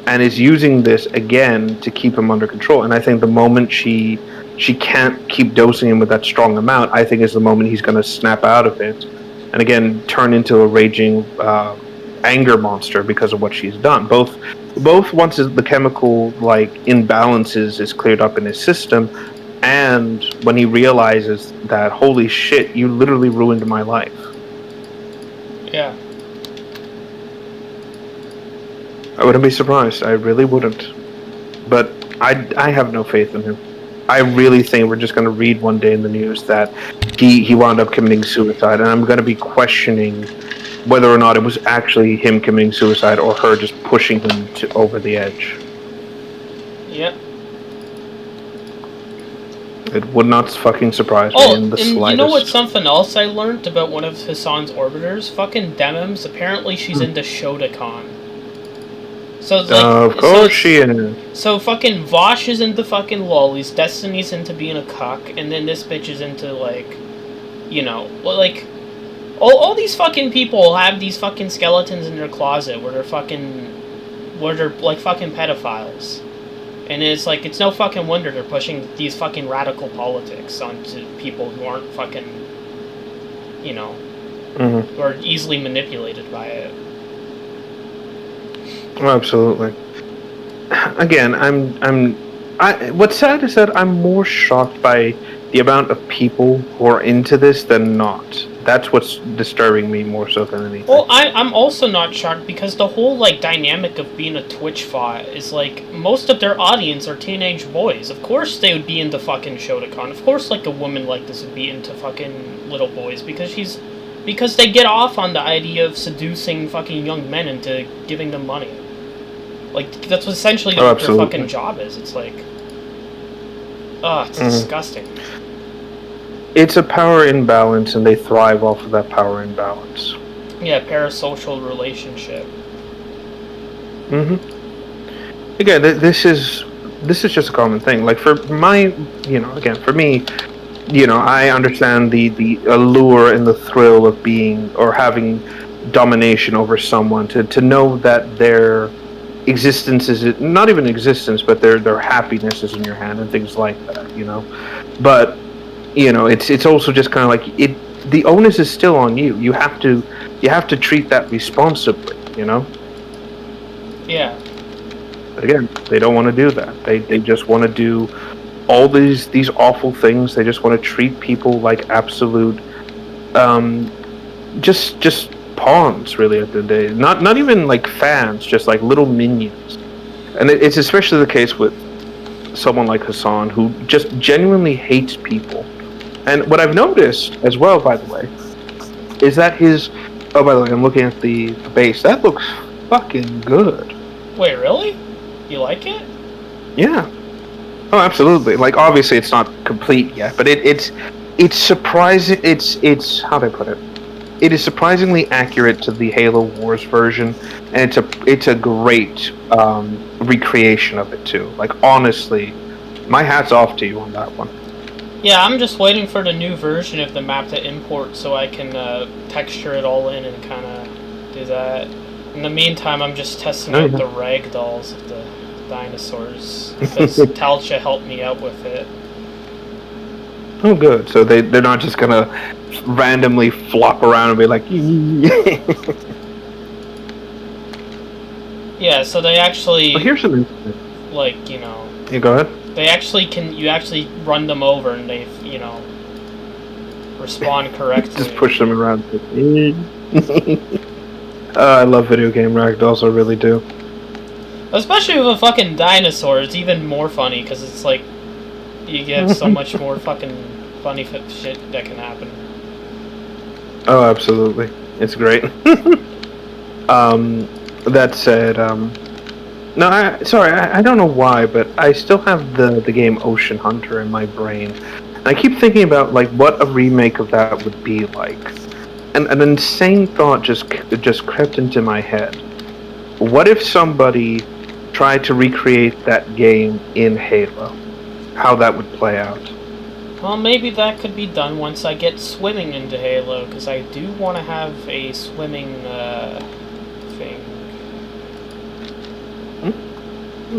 and is using this, again, to keep him under control. And I think the moment she can't keep dosing him with that strong amount, I think is the moment he's going to snap out of it, and, again, turn into a raging anger monster because of what she's done. Both once the chemical, like, imbalances is cleared up in his system, and when he realizes that, holy shit, you literally ruined my life. Yeah. I wouldn't be surprised. I really wouldn't. But I have no faith in him. I really think we're just going to read one day in the news that he wound up committing suicide, and I'm going to be questioning whether or not it was actually him committing suicide or her just pushing him over the edge. Yep. It would not fucking surprise me in the slightest. You know what's something else I learned about one of Hassan's orbiters? Fucking Demims, apparently she's into Shotokan. So, like, of course she is. So fucking Vosh is into fucking lollies, Destiny's into being a cuck, and then this bitch is into, like, like, all these fucking people have these fucking skeletons in their closet where they're like fucking pedophiles. And it's like, it's no fucking wonder they're pushing these fucking radical politics onto people who aren't fucking, who are easily manipulated by it. Absolutely. Again, What's sad is that I'm more shocked by the amount of people who are into this than not. That's what's disturbing me more so than anything. Well, I'm also not shocked because the whole like dynamic of being a Twitch bot is like most of their audience are teenage boys. Of course they would be into fucking Shotokan. Of course like a woman like this would be into fucking little boys because they get off on the idea of seducing fucking young men into giving them money. Like that's what essentially their fucking job is. It's like it's disgusting. It's a power imbalance, and they thrive off of that power imbalance. Yeah, parasocial relationship. Again, this is just a common thing. Like for my, for me, I understand the allure and the thrill of being or having domination over someone. To know that their existence is not even existence, but their happiness is in your hand and things like that. But it's also just kind of like the onus is still on you. You have to treat that responsibly. Yeah. But again, they don't want to do that. They just want to do all these awful things. They just want to treat people like absolute, just pawns. Really, at the end of the day, not even like fans, just like little minions. And it's especially the case with someone like Hassan, who just genuinely hates people. And what I've noticed as well, by the way, is that oh, by the way, I'm looking at the base. That looks fucking good. Wait, really? You like it? Yeah. Oh, absolutely. Like, obviously, it's not complete yet, but it's surprising. It's how do I put it? It is surprisingly accurate to the Halo Wars version, and it's a great recreation of it too. Like, honestly, my hat's off to you on that one. Yeah, I'm just waiting for the new version of the map to import so I can texture it all in and kind of do that. In the meantime, I'm just testing out the ragdolls of the dinosaurs because Talcha helped me out with it. Oh, good. So they're not just gonna randomly flop around and be like, yeah. So they actually. Well, here's something. Like You go ahead. They actually you actually run them over and they respond correctly. Just push them around. I love video game ragdolls. I really do. Especially with a fucking dinosaur, it's even more funny because it's like you get so much more fucking funny shit that can happen. Oh, absolutely, it's great. That said, no, I don't know why, but I still have the game Ocean Hunter in my brain. And I keep thinking about like what a remake of that would be like. And an insane thought just crept into my head. What if somebody tried to recreate that game in Halo? How that would play out? Well, maybe that could be done once I get swimming into Halo, because I do want to have a swimming thing.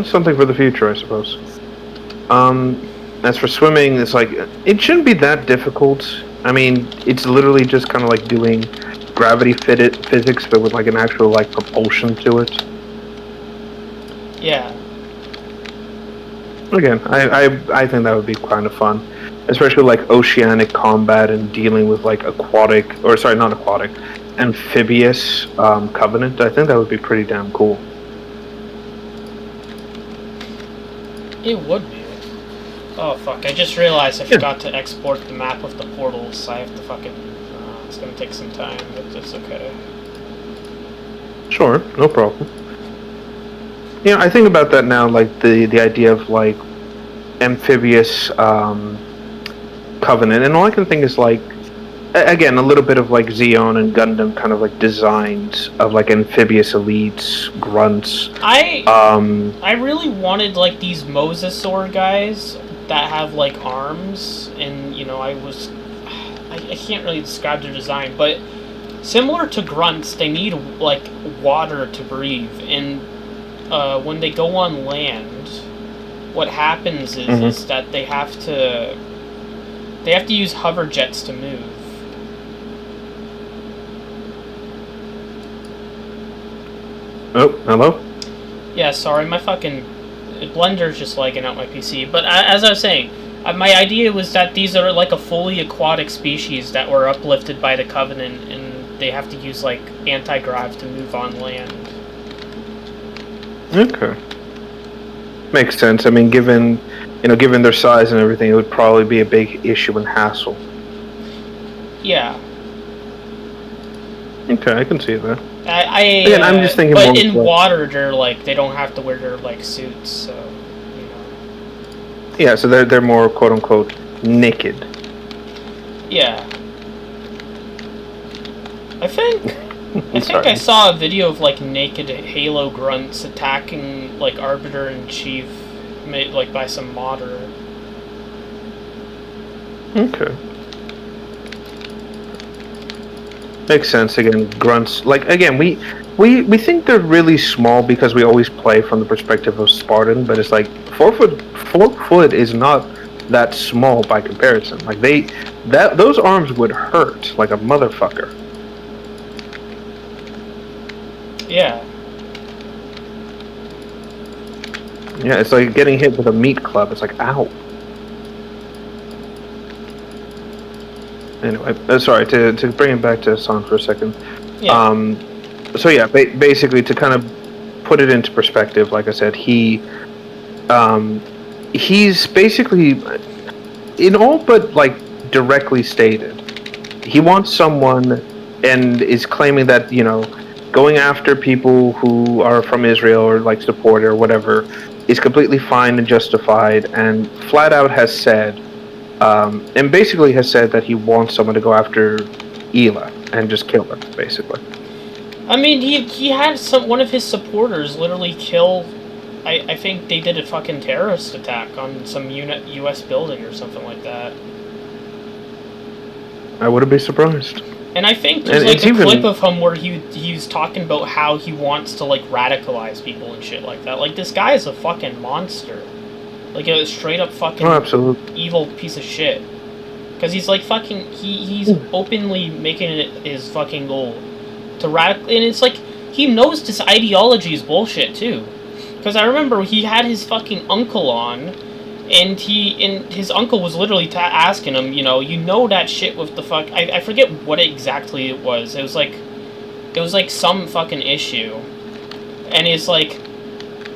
Something for the future, I suppose. As for swimming, it's like it shouldn't be that difficult. I mean, it's literally just kind of like doing gravity-fitted physics, but with like an actual like propulsion to it. Yeah. Again, I think that would be kind of fun, especially like oceanic combat and dealing with like amphibious Covenant. I think that would be pretty damn cool. It would be. Oh fuck, I just realized I forgot to export the map with the portals, so I have to fucking... it's gonna take some time, but it's okay. Sure, no problem. You know, I think about that now, like the idea of like amphibious Covenant, and all I can think is like, again, a little bit of like Xeon and Gundam kind of like designs of like amphibious elites, grunts. I really wanted like these mosasaur guys that have like arms, and I can't really describe their design, but similar to grunts, they need like water to breathe, and when they go on land, what happens is that they have to use hover jets to move. Oh, hello? Yeah, sorry, my fucking Blender's just lagging out my PC. But as I was saying, my idea was that these are like a fully aquatic species that were uplifted by the Covenant, and they have to use like anti-grav to move on land. Okay. Makes sense. I mean, given their size and everything, it would probably be a big issue and hassle. Yeah. Okay, I can see that. Again, I'm just thinking. But in water, they don't have to wear their like suits, so you know. Yeah, so they're more quote unquote naked. Yeah. I think I saw a video of like naked Halo grunts attacking like Arbiter in Chief, made like by some modder. Okay. Makes sense. Again, grunts. Like again, we think they're really small because we always play from the perspective of Spartan, but it's like 4 foot is not that small by comparison. Like those arms would hurt like a motherfucker. Yeah. Yeah, it's like getting hit with a meat club. It's like, ow. Anyway, sorry, to bring it back to Hassan for a second. Yeah. So yeah, basically to kind of put it into perspective, like I said, he's basically, in all but like directly stated, he wants someone and is claiming that, you know, going after people who are from Israel or like support or whatever is completely fine and justified, and flat out has said, and basically has said that he wants someone to go after Ela and just kill her, basically. I mean, he had one of his supporters literally kill. I think they did a fucking terrorist attack on some U.S. building or something like that. I wouldn't be surprised. And I think there's like a clip of him where he's talking about how he wants to like radicalize people and shit like that. Like, this guy is a fucking monster. Like a straight up fucking evil piece of shit. Because he's like fucking he's openly making it his fucking goal to and it's like he knows this ideology is bullshit too. Because I remember he had his fucking uncle on, and his uncle was literally asking him, you know that shit with the fuck. I forget what exactly it was. It was like some fucking issue, and it's like,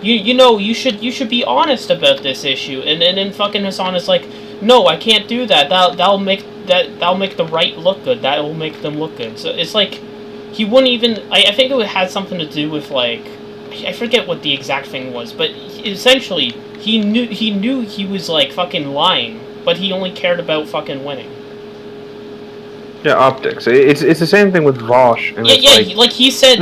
you should be honest about this issue, and then fucking Hassan is like, no, I can't do that. That'll make the right look good. That will make them look good. So it's like he wouldn't even. I think it had something to do with like. I forget what the exact thing was, but essentially, he knew he was, like, fucking lying, but he only cared about fucking winning. Yeah, optics. It's the same thing with Vosh. And like he said,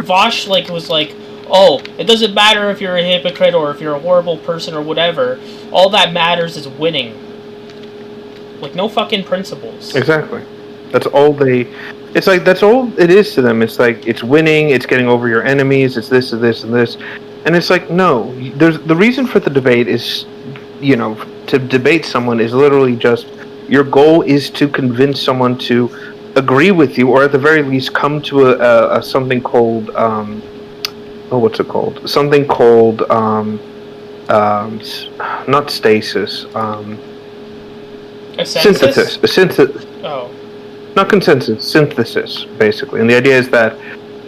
Vosh, like, was like, oh, it doesn't matter if you're a hypocrite or if you're a horrible person or whatever, all that matters is winning. Like, no fucking principles. Exactly. That's all it's like, that's all it is to them. It's like, it's winning, it's getting over your enemies, it's this and this and this. And it's like, no, the reason for the debate is, you know, to debate someone is literally just, your goal is to convince someone to agree with you, or at the very least come to a something called, what's it called? Something called, not stasis, a synthesis? Synthesis. Oh. Not consensus, synthesis, basically. And the idea is that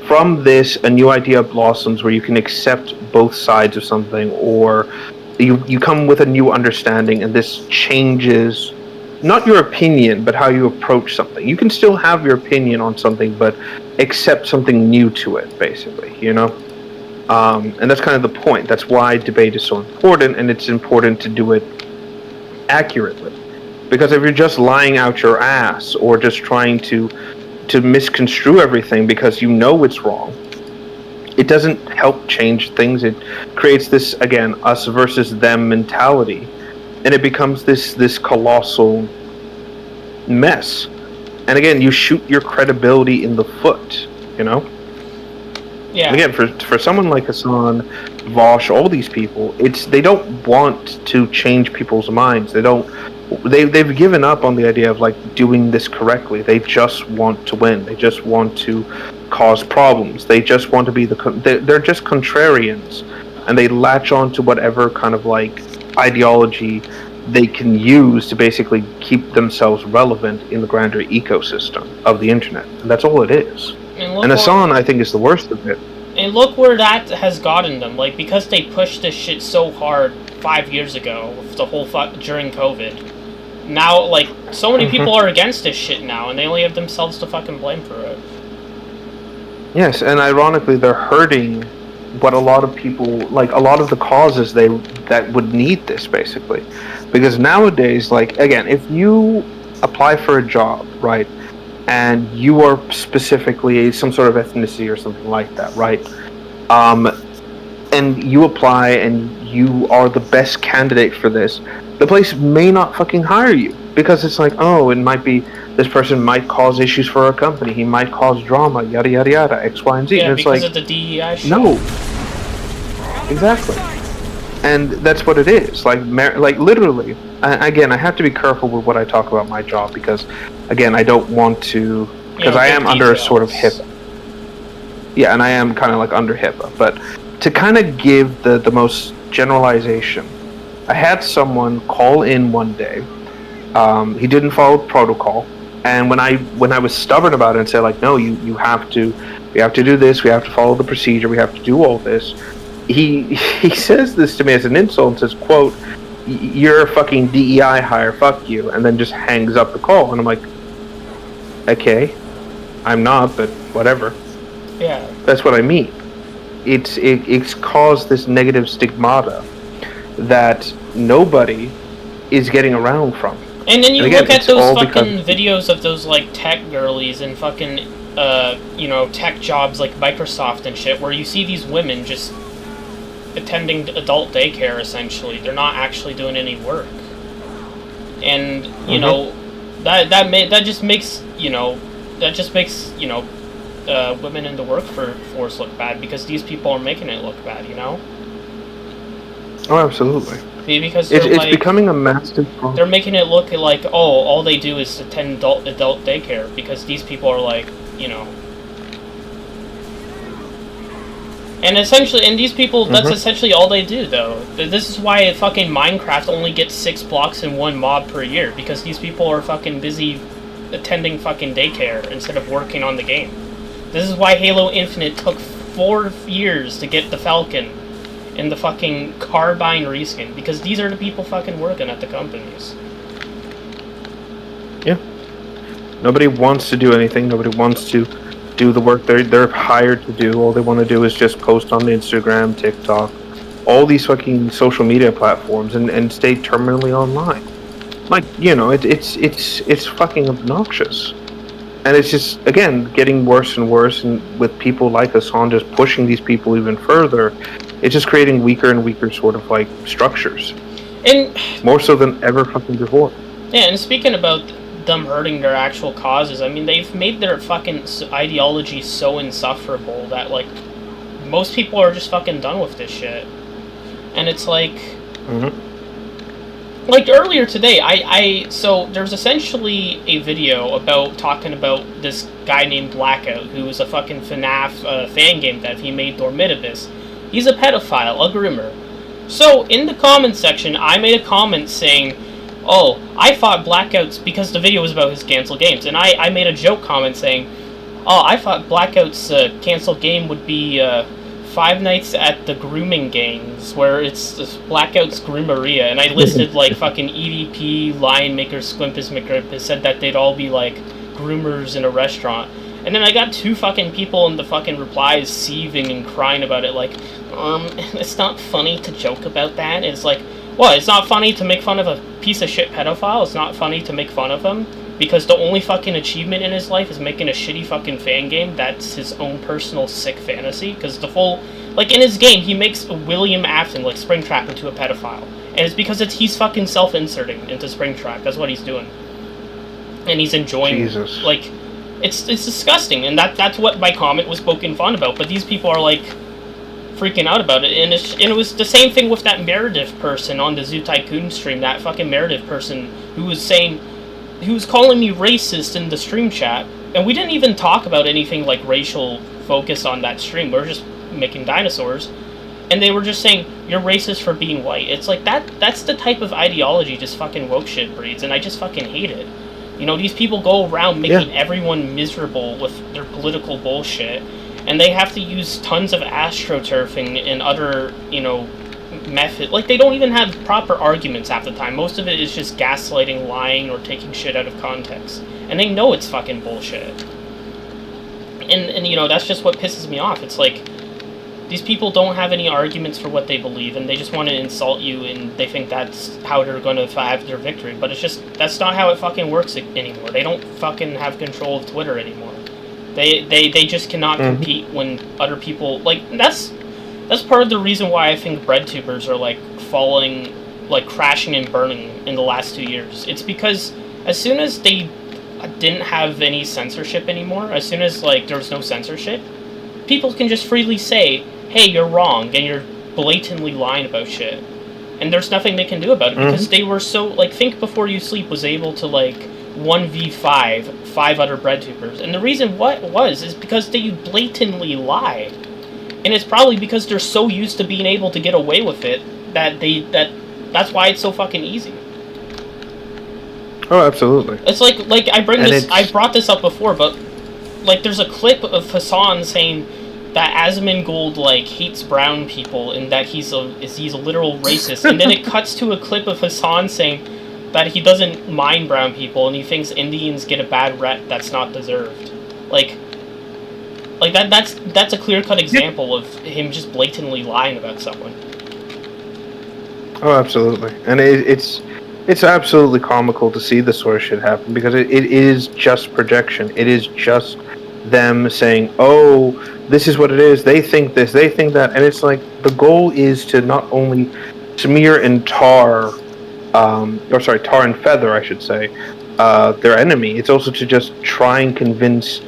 from this, a new idea blossoms where you can accept both sides of something, or you come with a new understanding, and this changes not your opinion, but how you approach something. You can still have your opinion on something, but accept something new to it, basically, you know? And that's kind of the point. That's why debate is so important, and it's important to do it accurately. Because if you're just lying out your ass, or just trying to misconstrue everything because you know it's wrong, it doesn't help change things. It creates this, again, us versus them mentality, and it becomes this colossal mess. And again, you shoot your credibility in the foot, you know? Yeah. And again, for someone like Hassan, Vosh, all these people, they don't want to change people's minds. They've given up on the idea of like doing this correctly. They just want to win. They just want to cause problems. They just want to be they're just contrarians. and they latch on to whatever kind of like ideology they can use to basically keep themselves relevant in the grander ecosystem of the internet, and that's all it is. And Hassan, I think, is the worst of it. And look where that has gotten them. Like, because they pushed this shit so hard 5 years ago, the whole during COVID. Now, like, so many people are against this shit now, and they only have themselves to fucking blame for it. Yes, and ironically, they're hurting what a lot of people, like, a lot of the causes that would need this, basically. Because nowadays, like, again, if you apply for a job, right, and you are specifically some sort of ethnicity or something like that, right? And you apply and you are the best candidate for this, the place may not fucking hire you because it's like, oh, it might be this person might cause issues for our company, he might cause drama, yada yada yada, X, Y, and Z. Yeah, and it's because like, of the DEI shit. No, exactly. And that's what it is. Like literally. Again, I have to be careful with what I talk about my job because, again, I don't want to, because I am under a sort of HIPAA. Yeah, and I am kind of like under HIPAA. But to kind of give the most generalization, I had someone call in one day. He didn't follow protocol, and when I was stubborn about it and said like, no, we have to do this, we have to follow the procedure, we have to do all this. He says this to me as an insult and says, quote, "You're a fucking DEI hire, fuck you," and then just hangs up the call. And I'm like, okay, I'm not, but whatever. Yeah. That's what I mean. It's caused this negative stigmata that nobody is getting around from. And then you look at those fucking videos of those, like, tech girlies and fucking, tech jobs like Microsoft and shit, where you see these women just attending adult daycare, essentially. They're not actually doing any work. And, you know, that just makes women in the workforce look bad, because these people are making it look bad, you know? Oh, absolutely. Because it's becoming a massive problem. They're making it look like, oh, all they do is attend adult daycare, because these people are like, you know. And these people, that's essentially all they do, though. This is why fucking Minecraft only gets 6 blocks in one mob per year, because these people are fucking busy attending fucking daycare instead of working on the game. This is why Halo Infinite took 4 years to get the Falcon and the fucking Carbine reskin, because these are the people fucking working at the companies. Yeah. Nobody wants to do anything. Nobody wants to do the work they're hired to do. All they want to do is just post on Instagram, TikTok, all these fucking social media platforms, and stay terminally online. Like, you know, it's fucking obnoxious. And it's just, again, getting worse and worse, and with people like Hassan just pushing these people even further, it's just creating weaker and weaker sort of, like, structures. And more so than ever fucking before. Yeah, and speaking about them hurting their actual causes, I mean, they've made their fucking ideology so insufferable that, like, most people are just fucking done with this shit. And it's like... Like, earlier today, so there's essentially a video talking about this guy named Blackout, who is a fucking FNAF fan game dev. He made Dormidibus. He's a pedophile, a groomer. So, in the comments section, I made a comment saying, oh, I thought Blackout's, because the video was about his canceled games, and I made a joke comment saying, oh, I thought Blackout's canceled game would be 5 Nights at the Grooming Gangs, where it's Blackout's Groomeria, and I listed, like, fucking EDP, Lion Maker, Squimpus McGrimpus, said that they'd all be, like, groomers in a restaurant. And then I got 2 fucking people in the fucking replies seething and crying about it, like, it's not funny to joke about that. And it's like, what, it's not funny to make fun of a piece of shit pedophile? It's not funny to make fun of him? Because the only fucking achievement in his life is making a shitty fucking fan game that's his own personal sick fantasy? Because the full... Like, in his game, he makes William Afton, like, Springtrap, into a pedophile. And it's because he's fucking self-inserting into Springtrap. That's what he's doing. And he's enjoying... Jesus. Like, it's disgusting. And that's what my comment was poking fun about. But these people are, like, freaking out about it. And it was the same thing with that Meredith person on the Zoo Tycoon stream. That fucking Meredith person who was saying... He was calling me racist in the stream chat, and we didn't even talk about anything like racial focus on that stream. We're just making dinosaurs. and they were just saying, you're racist for being white. It's like, that's the type of ideology just fucking woke shit breeds, and I just fucking hate it. You know, these people go around making everyone miserable with their political bullshit, and they have to use tons of astroturfing and other, you know, method. Like, they don't even have proper arguments half the time. Most of it is just gaslighting, lying, or taking shit out of context. And they know it's fucking bullshit. And you know, that's just what pisses me off. It's like, these people don't have any arguments for what they believe, and they just want to insult you, and they think that's how they're going to have their victory. But it's just, that's not how it fucking works anymore. They don't fucking have control of Twitter anymore. They just cannot compete when other people, like, that's part of the reason why I think breadtubers are, like, falling, like, crashing and burning in the last 2 years. It's because as soon as they didn't have any censorship anymore, as soon as, like, there was no censorship, people can just freely say, hey, you're wrong, and you're blatantly lying about shit. And there's nothing they can do about it, because they were so, like, Think Before You Sleep was able to, like, 1v5 5 other breadtubers. And the reason is because they blatantly lie. And it's probably because they're so used to being able to get away with it that's why it's so fucking easy. Oh, absolutely. It's like I brought this up before, but, like, there's a clip of Hassan saying that Asmongold, like, hates brown people and that he's a literal racist, and then it cuts to a clip of Hassan saying that he doesn't mind brown people and he thinks Indians get a bad rep that's not deserved. Like that's a clear-cut example of him just blatantly lying about someone. Oh, absolutely. And it's absolutely comical to see this sort of shit happen, because it is just projection. It is just them saying, oh, this is what it is, they think this, they think that, and it's like, the goal is to not only smear and tar and feather, I should say, their enemy. It's also to just try and convince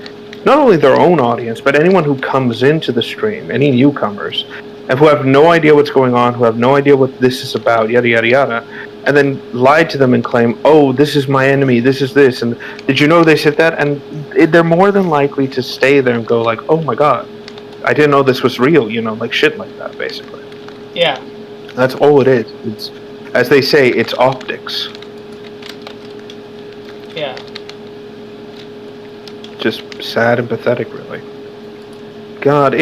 not only their own audience, but anyone who comes into the stream, any newcomers, and who have no idea what's going on, who have no idea what this is about, yada yada yada, and then lie to them and claim, oh, this is my enemy, this is this, and did you know they said that? And they're more than likely to stay there and go like, oh my god, I didn't know this was real, you know, like shit like that, basically. Yeah. That's all it is. It's, as they say, it's optics. Yeah. Just sad and pathetic, really. God,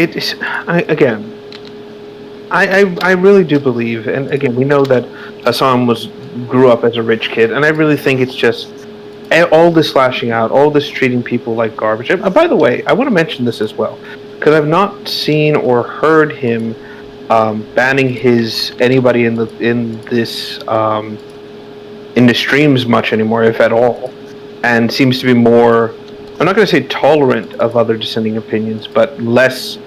I really do believe, and again, we know that Hassan grew up as a rich kid, and I really think it's just all this lashing out, all this treating people like garbage. And, by the way, I want to mention this as well, because I've not seen or heard him banning anybody in the streams much anymore, if at all, and seems to be more, I'm not going to say tolerant of other dissenting opinions, but less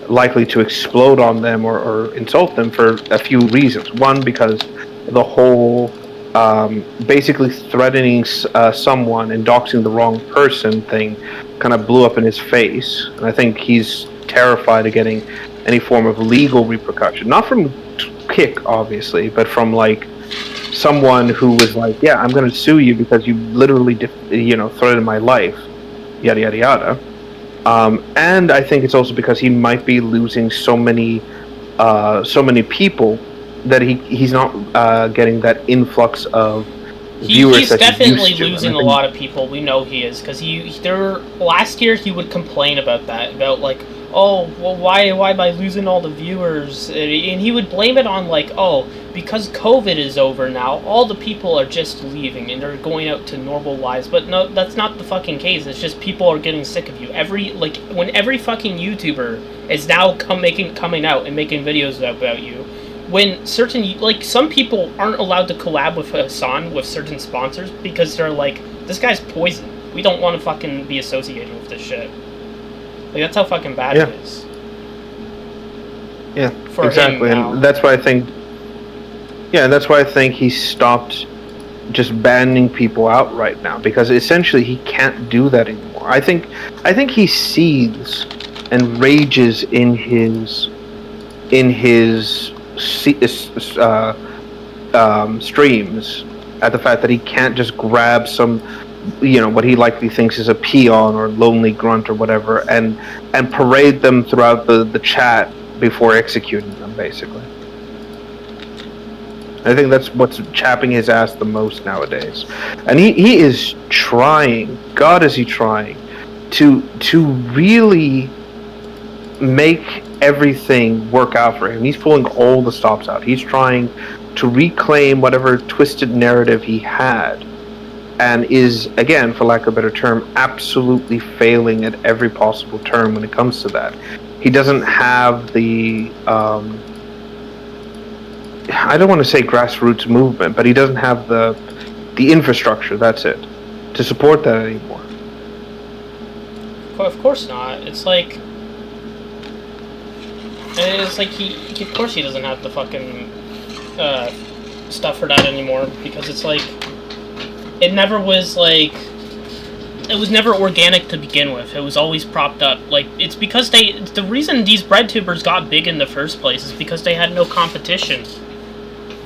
likely to explode on them or insult them for a few reasons. One, because the whole basically threatening someone and doxing the wrong person thing kind of blew up in his face, and I think he's terrified of getting any form of legal repercussion, not from Kick obviously, but from like someone who was like, yeah, I'm going to sue you because you literally threatened my life, yada yada yada. And I think it's also because he might be losing so many people that he's not getting that influx of viewers. He's definitely losing a lot of people. We know he is, because last year he would complain about that, about like, oh, well, why am I losing all the viewers? And he would blame it on like, oh, because COVID is over now, all the people are just leaving and they're going out to normal lives. But no, that's not the fucking case. It's just people are getting sick of you. When every fucking YouTuber is now coming out and making videos about you, when some people aren't allowed to collab with Hassan with certain sponsors because they're like, this guy's poison. We don't want to fucking be associated with this shit. Like, that's how fucking bad it is. Yeah, exactly, and that's why I think. Yeah, and that's why I think he stopped just banning people outright now, because essentially he can't do that anymore. I think he seethes and rages in his streams at the fact that he can't just grab some, what he likely thinks is a peon or lonely grunt or whatever, and parade them throughout the chat before executing them, basically. I think that's what's chapping his ass the most nowadays. And he is trying, God is he trying, to really make everything work out for him. He's pulling all the stops out. He's trying to reclaim whatever twisted narrative he had, and is, again, for lack of a better term, absolutely failing at every possible turn when it comes to that. He doesn't have the I don't want to say grassroots movement, but he doesn't have the infrastructure, that's it, to support that anymore. Of course not. It's like he of course he doesn't have the fucking stuff for that anymore, because it's like it never was like it was never organic to begin with. It was always propped up. Like, it's because the reason these bread tubers got big in the first place is because they had no competition.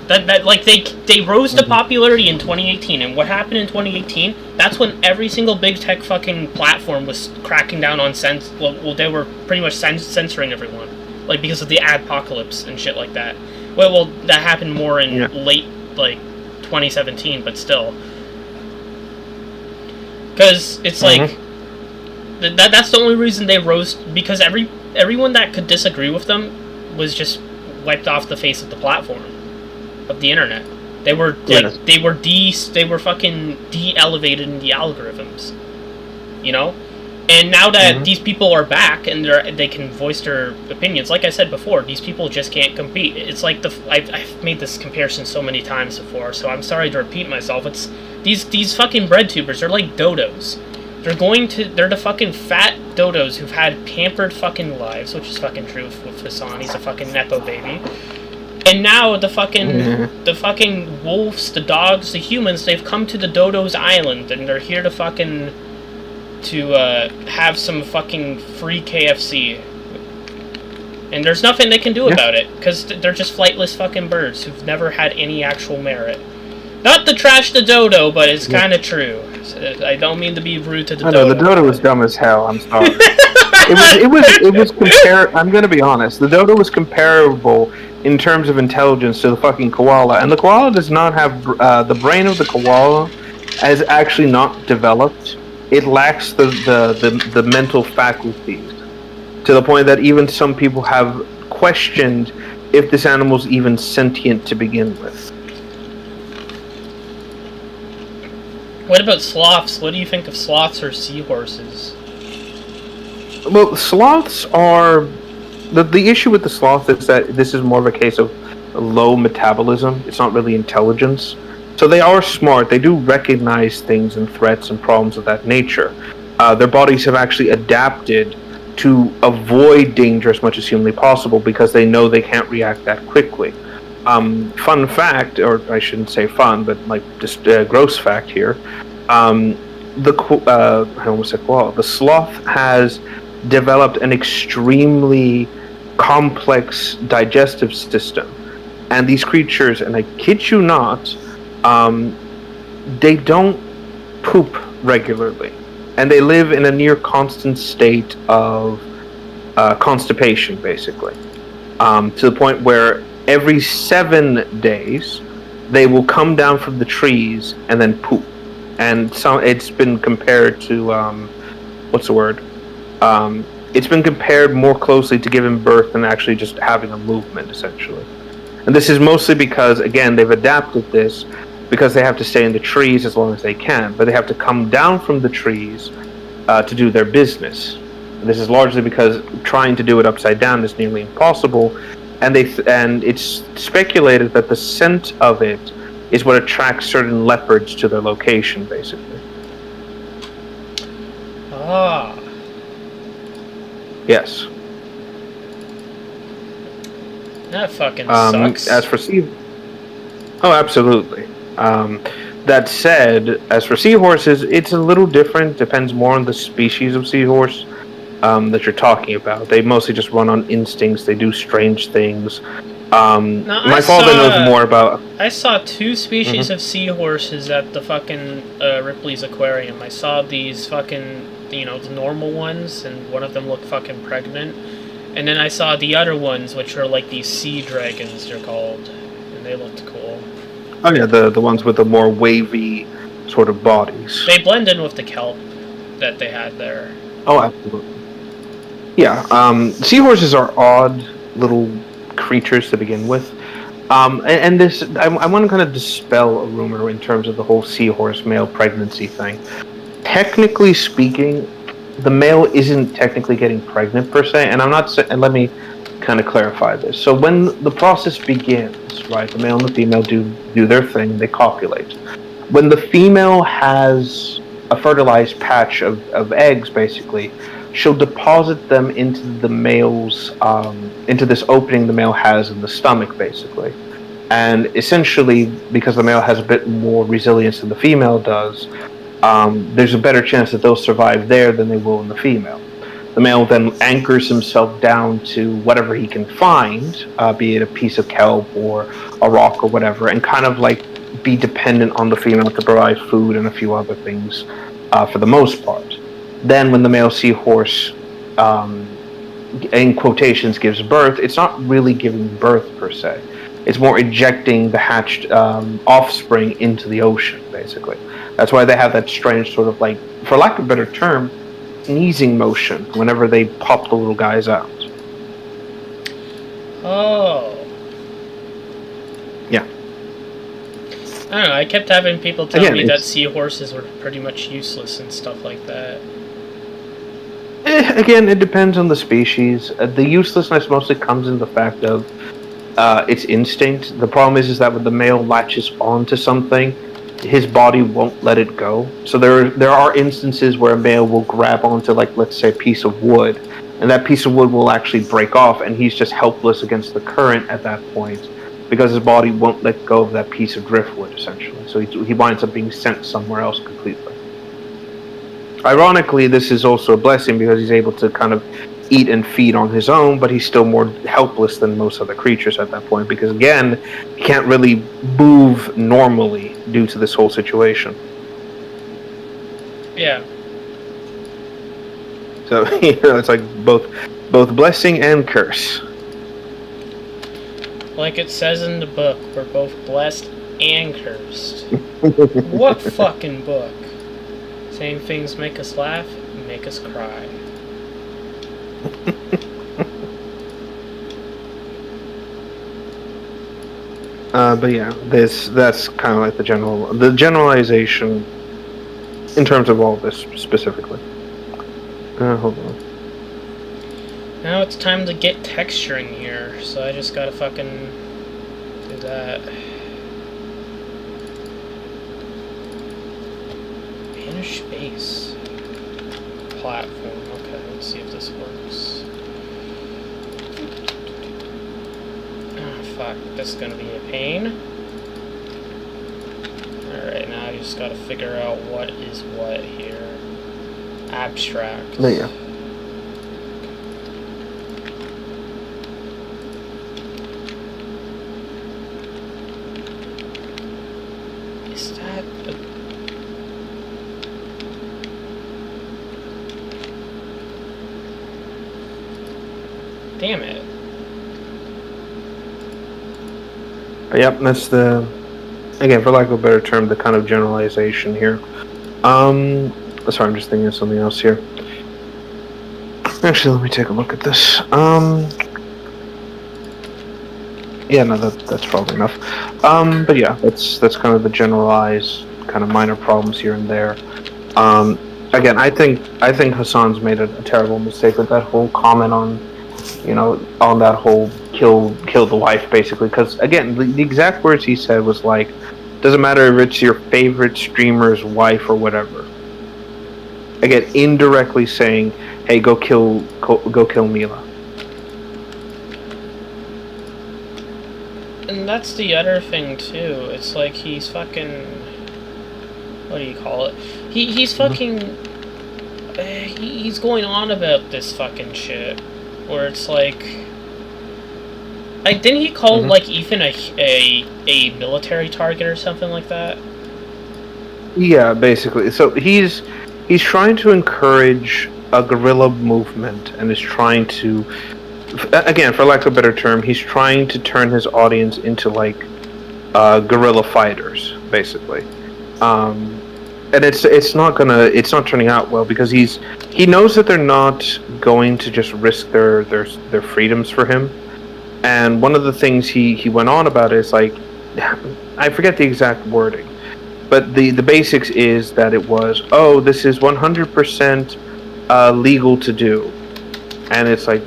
That like they rose to popularity in 2018, and what happened in 2018? That's when every single big tech fucking platform was cracking down on well, they were pretty much censoring everyone, like, because of the adpocalypse and shit like that. Well, that happened more in late, like, 2017, but still, because it's like that's the only reason they rose, because everyone that could disagree with them was just wiped off the face of the platform. Of the internet. They were like they were fucking de-elevated in the algorithms, you know. And now that these people are back and they can voice their opinions, like I said before, these people just can't compete. It's like I've made this comparison so many times before, so I'm sorry to repeat myself. It's these fucking bread tubers. They're like dodos. They're the fucking fat dodos who've had pampered fucking lives, which is fucking true with Hassan. He's a fucking nepo baby. And now the fucking wolves, the dogs, the humans, they've come to the Dodo's Island, and they're here to fucking have some fucking free KFC. And there's nothing they can do about it, because they're just flightless fucking birds who've never had any actual merit. Not to trash the dodo, but it's kind of true. I don't mean to be rude to the dodo. No, the dodo was dumb as hell. I'm sorry. it was I'm gonna be honest. The dodo was comparable in terms of intelligence to the fucking koala, and the koala does not have the brain of the koala is actually not developed. It lacks the mental faculties, to the point that even some people have questioned if this animal's even sentient to begin with. What about sloths? What do you think of sloths or seahorses? Well, sloths are... The issue with the sloth is that this is more of a case of low metabolism. It's not really intelligence. So they are smart. They do recognize things and threats and problems of that nature. Their bodies have actually adapted to avoid danger as much as humanly possible because they know they can't react that quickly. Fun fact, or I shouldn't say fun, but like just gross fact here. I almost said koala. The sloth has developed an extremely complex digestive system, and these creatures, and I kid you not, they don't poop regularly, and they live in a near constant state of constipation, basically, to the point where every 7 days they will come down from the trees and then poop. And it's been compared to it's been compared more closely to giving birth than actually just having a movement, essentially. And this is mostly because, again, they've adapted this because they have to stay in the trees as long as they can, but they have to come down from the trees to do their business. And this is largely because trying to do it upside down is nearly impossible, and it's speculated that the scent of it is what attracts certain leopards to their location, basically. Ah. Yes. That fucking sucks. As for oh, absolutely. That said, as for seahorses, it's a little different. Depends more on the species of seahorse that you're talking about. They mostly just run on instincts. They do strange things. My father knows more about... I saw 2 species of seahorses at the fucking Ripley's Aquarium. I saw these fucking, the normal ones, and one of them looked fucking pregnant. And then I saw the other ones, which are like these sea dragons, they're called, and they looked cool. Oh yeah, the ones with the more wavy sort of bodies. They blend in with the kelp that they had there. Oh, absolutely. Yeah, seahorses are odd little creatures to begin with. And this, I want to kind of dispel a rumor in terms of the whole seahorse male pregnancy thing. Technically speaking, the male isn't technically getting pregnant per se, and I'm not. And let me kind of clarify this. So when the process begins, right, the male and the female do their thing. They copulate. When the female has a fertilized patch of eggs, basically, she'll deposit them into the male's into this opening the male has in the stomach, basically. And essentially, because the male has a bit more resilience than the female does, there's a better chance that they'll survive there than they will in the female. The male then anchors himself down to whatever he can find, be it a piece of kelp or a rock or whatever, and kind of like be dependent on the female to provide food and a few other things for the most part. Then when the male seahorse, in quotations, gives birth, it's not really giving birth per se. It's more ejecting the hatched offspring into the ocean, basically. That's why they have that strange sort of like, for lack of a better term, sneezing motion whenever they pop the little guys out. Oh. Yeah. I don't know, I kept having people tell me that seahorses were pretty much useless and stuff like that. Again, it depends on the species. The uselessness mostly comes in the fact of its instinct. The problem is that when the male latches onto something, his body won't let it go. So there are instances where a male will grab onto, like, let's say, a piece of wood, and that piece of wood will actually break off, and he's just helpless against the current at that point because his body won't let go of that piece of driftwood, essentially. So he winds up being sent somewhere else completely. Ironically, this is also a blessing because he's able to kind of eat and feed on his own, but he's still more helpless than most other creatures at that point because, again, he can't really move normally due to this whole situation. Yeah. So, it's like both blessing and curse. Like it says in the book, we're both blessed and cursed. What fucking book? Same things make us laugh, make us cry. But yeah, that's kind of like the generalization in terms of all this specifically. Hold on. Now it's time to get texture in here, so I just gotta fucking do that. Manage space. Platform. Okay, let's see if this works. Ah, fuck. This is gonna be a pain. Alright, now I just gotta figure out what is what here. Abstract. There. Is that a... Damn it. Yep, that's the, again, for lack of a better term, the kind of generalization here. Sorry, I'm just thinking of something else here. Actually, let me take a look at this. Yeah, no, that's probably enough. But yeah, that's kind of the generalized kind of minor problems here and there. Again, I think Hassan's made a terrible mistake with that whole comment on, on that whole kill the wife, basically. Because again, the exact words he said was like, doesn't matter if it's your favorite streamer's wife or whatever. Again, indirectly saying, hey, go kill Mila. And that's the other thing too. It's like he's fucking, what do you call it? He's fucking, he's going on about this fucking shit, where it's like didn't he call like Ethan a military target or something like that? Yeah, basically. So he's trying to encourage a guerrilla movement and is trying to again, for lack of a better term, he's trying to turn his audience into like guerrilla fighters, basically. And it's not turning out well because he knows that they're not going to just risk their freedoms for him. And one of the things he went on about is like, I forget the exact wording, but the basics is that it was, oh, this is 100% legal to do, and it's like,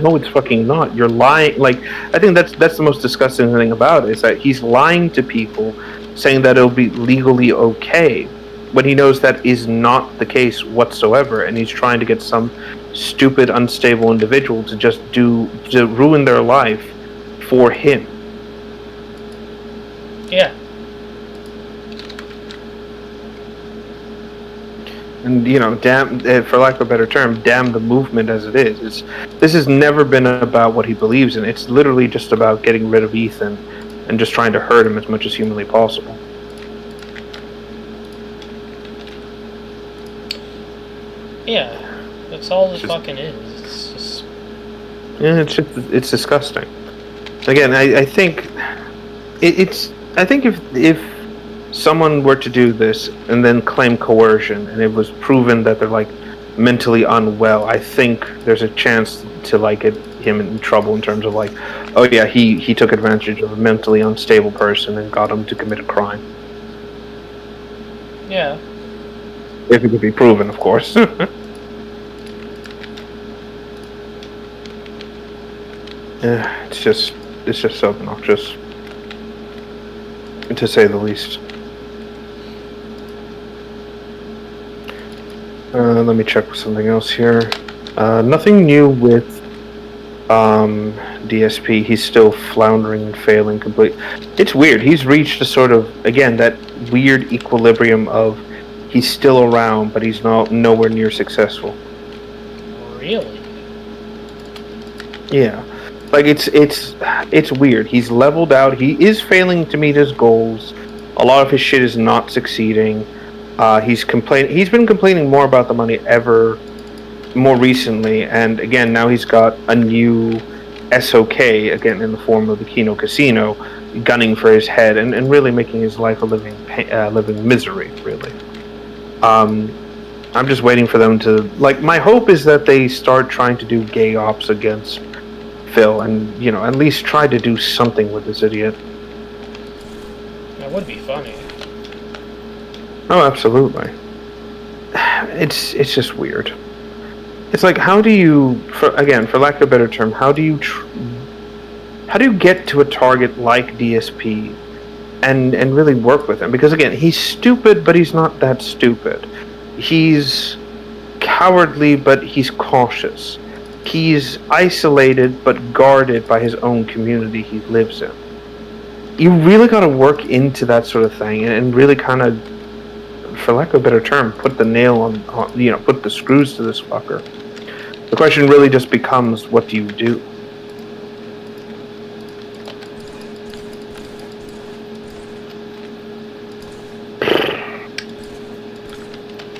no, it's fucking not. You're lying. Like, I think that's the most disgusting thing about it, is that he's lying to people, saying that it'll be legally okay, when he knows that is not the case whatsoever, and he's trying to get some stupid, unstable individual to ruin their life for him. Yeah. And damn, for lack of a better term, damn the movement as it is. This has never been about what he believes in. It's literally just about getting rid of Ethan and just trying to hurt him as much as humanly possible. Yeah, that's all this fucking is. It's just... Yeah, it's disgusting. Again, I think I think if someone were to do this and then claim coercion, and it was proven that they're like mentally unwell, I think there's a chance to like get him in trouble in terms of like, oh yeah, he took advantage of a mentally unstable person and got him to commit a crime. Yeah. If it could be proven, of course. Yeah, it's just so obnoxious, to say the least. Let me check something else here. Nothing new with DSP. He's still floundering and failing completely. It's weird. He's reached a sort of, again, that weird equilibrium of he's still around, but he's nowhere near successful. Really? Yeah. Like, it's weird. He's leveled out. He is failing to meet his goals. A lot of his shit is not succeeding. He's been complaining more about the money more recently, and again, now he's got a new SOK, again, in the form of the Kino Casino, gunning for his head, and really making his life a living misery, really. I'm just waiting for them to, like, my hope is that they start trying to do gay ops against Phil, and, at least try to do something with this idiot. That would be funny. Oh, absolutely. It's just weird. It's like, how do you, for lack of a better term, how do you get to a target like DSP and really work with him? Because again, he's stupid, but he's not that stupid. He's cowardly, but he's cautious. He's isolated, but guarded by his own community he lives in. You really got to work into that sort of thing and really kind of, for lack of a better term, put the nail on, put the screws to this fucker. The question really just becomes, what do you do?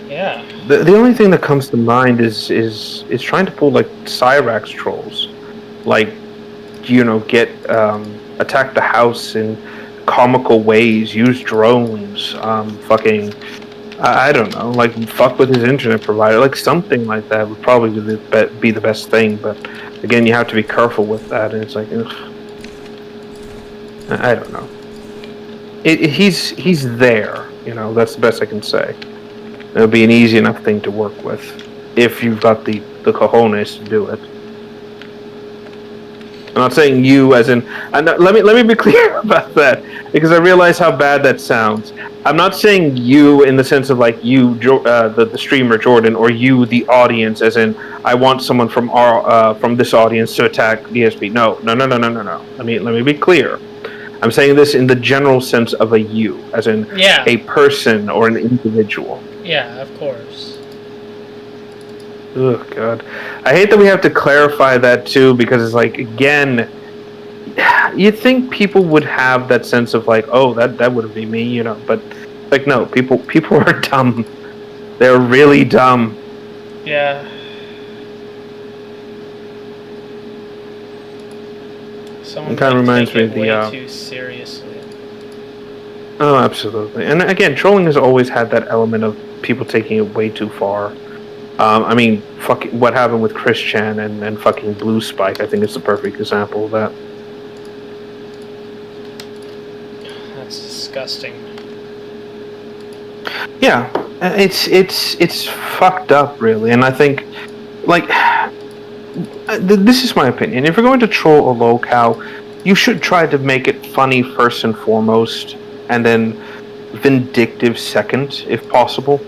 Yeah. The only thing that comes to mind is trying to pull like Cyrax trolls, like, get attack the house in comical ways, use drones, fucking, I don't know, like fuck with his internet provider, like something like that would probably be the best thing. But again, you have to be careful with that, and it's like, ugh. I don't know. He's there, that's the best I can say. It'll be an easy enough thing to work with if you've got the cojones to do it. I'm not saying you as in. Let me be clear about that, because I realize how bad that sounds. I'm not saying you in the sense of like you, the streamer Jordan, or you, the audience, as in I want someone from this audience to attack DSP. No. Let me be clear. I'm saying this in the general sense of a you, as in a person or an individual. Yeah, of course. Oh God, I hate that we have to clarify that too, because it's like, again, you'd think people would have that sense of like, oh, that wouldn't be me, but like, no, people are dumb. They're really dumb. Yeah. Someone It kind of reminds take me it of the. way too seriously. Oh, absolutely. And again, trolling has always had that element of people taking it way too far. I mean, fucking what happened with Chris Chan and fucking Blue Spike, I think is the perfect example of that. That's disgusting. Yeah, it's fucked up, really. And I think, like, this is my opinion. If you're going to troll a locale, you should try to make it funny first and foremost, and then vindictive second, if possible.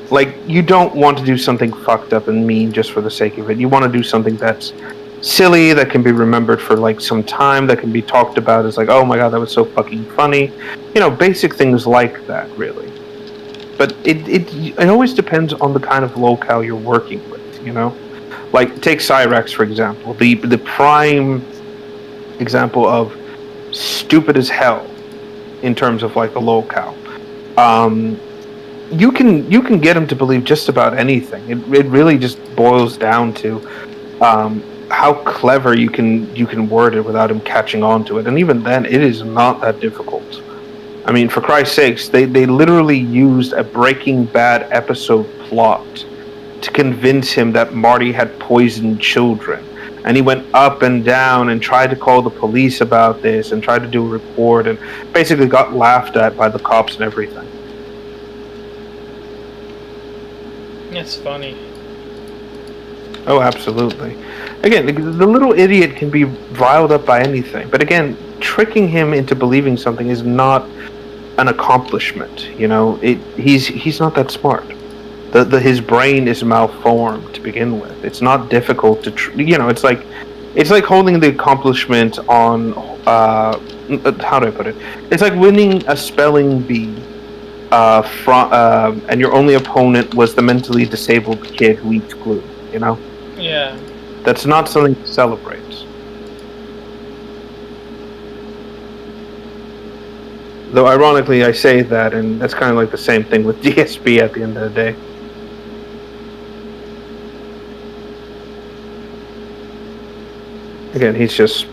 Like, you don't want to do something fucked up and mean just for the sake of it. You want to do something that's silly, that can be remembered for like some time, that can be talked about as like, oh my god, that was so fucking funny. You know, basic things like that, really. But it always depends on the kind of locale you're working with, you know? Like, take Cyrex, for example. The prime example of stupid as hell in terms of like a locale. You can get him to believe just about anything. It really just boils down to how clever you can word it without him catching on to it. And even then, it is not that difficult. I mean, for Christ's sakes, they literally used a Breaking Bad episode plot to convince him that Marty had poisoned children. And he went up and down and tried to call the police about this and tried to do a report and basically got laughed at by the cops and everything. It's funny. Oh, absolutely. Again, the little idiot can be riled up by anything. But again, tricking him into believing something is not an accomplishment. You know, he's not that smart. His brain is malformed to begin with. It's not difficult to it's like holding the accomplishment on how do I put it? It's like winning a spelling bee and your only opponent was the mentally disabled kid who eats glue. You know? Yeah. That's not something to celebrate. Though ironically, I say that, and that's kind of like the same thing with DSP at the end of the day. Again, he's just...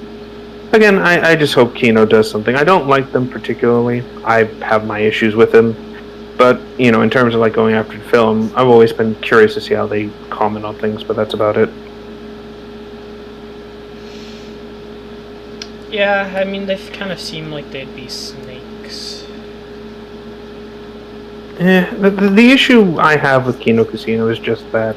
Again, I just hope Kino does something. I don't like them particularly. I have my issues with him. But, you know, in terms of like going after the film, I've always been curious to see how they comment on things, but that's about it. Yeah, I mean, they kind of seem like they'd be snakes. The issue I have with Kino Casino is just that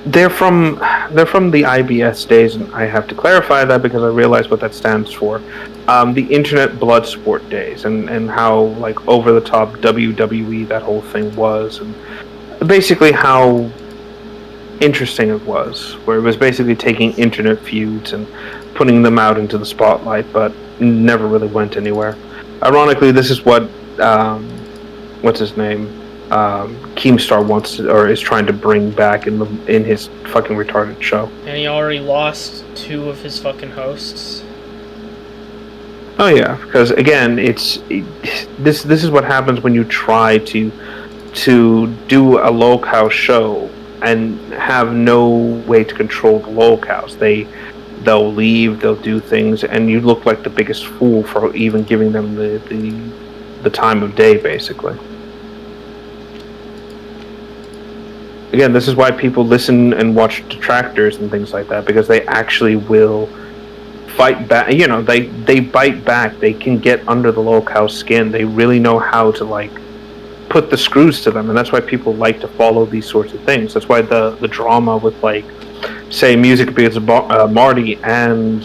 they're from the IBS days, and I have to clarify that because I realize what that stands for. The Internet Blood Sport days, and how like over the top WWE that whole thing was, and basically how interesting it was, where it was basically taking internet feuds and putting them out into the spotlight, but never really went anywhere. Ironically, this is what what's his name? Keemstar wants to, or is trying to bring back in his fucking retarded show. And he already lost 2 of his fucking hosts. Oh yeah, because again, this is what happens when you try to do a locale show and have no way to control the locales. They'll leave, they'll do things, and you look like the biggest fool for even giving them the time of day, basically. Again, this is why people listen and watch detractors and things like that, because they actually will fight back. You know, they bite back. They can get under the locale skin. They really know how to like put the screws to them, and that's why people like to follow these sorts of things. That's why the drama with like, say, Music Because Marty and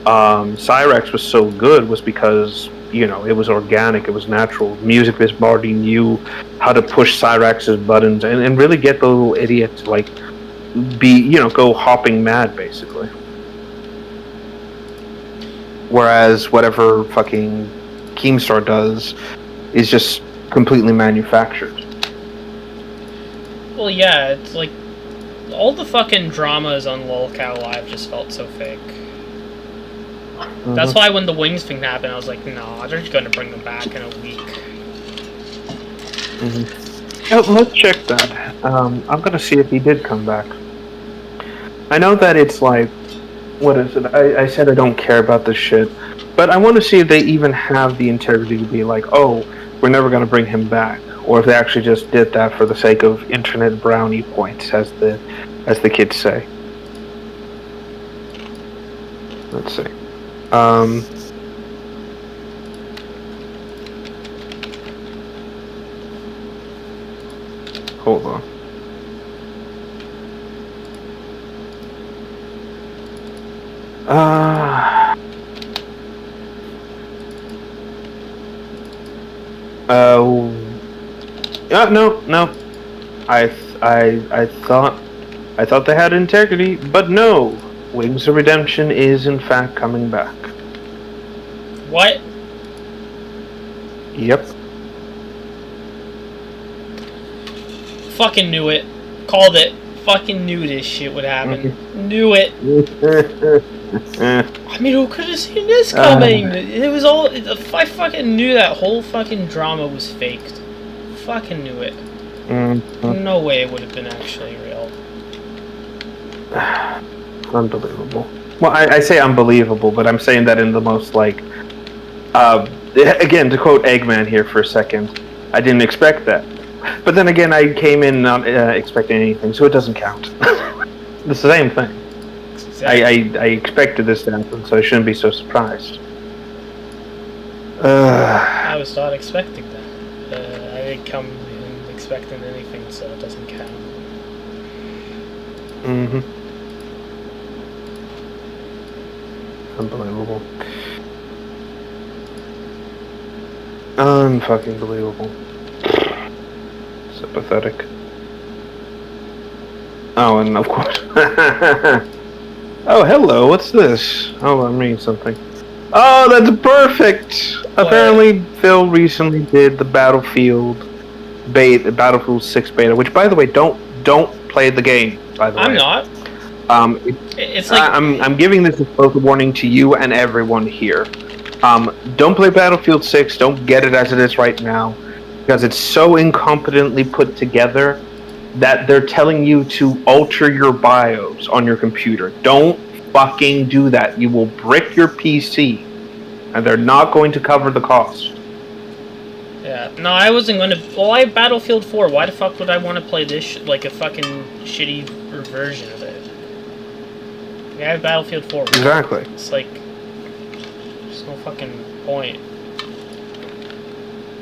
Cyrex was so good was because, you know, it was organic, it was natural. Music Because Marty knew how to push Cyrex's buttons and really get the little idiot to like go hopping mad, basically. Whereas whatever fucking Keemstar does is just completely manufactured. Well, yeah, it's like all the fucking dramas on LOLCal Live just felt so fake. Mm-hmm. That's why when the Wings thing happened, I was like, nah, they're just going to bring them back in a week. Mm-hmm. Oh, let's check that. I'm going to see if he did come back. I know that it's like what is it? I said I don't care about this shit, but I want to see if they even have the integrity to be like, oh, we're never going to bring him back, or if they actually just did that for the sake of internet brownie points, as the kids say. Let's see. Hold on. No. I thought they had integrity, but no. Wings of Redemption is in fact coming back. What? Yep. Fucking knew it. Called it. Fucking knew this shit would happen. Knew it. I mean, who could have seen this coming? It was all. I fucking knew that whole fucking drama was faked. Fucking knew it. No way it would have been actually real. Unbelievable. Well, I say unbelievable, but I'm saying that in the most, like... again, to quote Eggman here for a second, I didn't expect that. But then again, I came in not expecting anything, so it doesn't count. The same thing. Exactly. I expected this to happen, so I shouldn't be so surprised. I was not expecting that. I didn't come in expecting anything, so it doesn't count. Unbelievable. Unfucking believable. So pathetic. Oh, and of course. Oh, hello, what's this? Oh, I'm reading something. Oh, that's perfect! What? Apparently, Phil recently did the Battlefield 6 beta, which, by the way, don't play the game, by the way. I'm not. It's like... I'm giving this as both a warning to you and everyone here. Don't play Battlefield 6, don't get it as it is right now, because it's so incompetently put together that they're telling you to alter your BIOS on your computer. Don't fucking do that. You will brick your PC, and they're not going to cover the cost. Yeah, no, I wasn't gonna... Well, I have Battlefield 4. Why the fuck would I want to play this, like, a fucking shitty version of it? I have Battlefield 4. Exactly. It's like... There's no fucking point.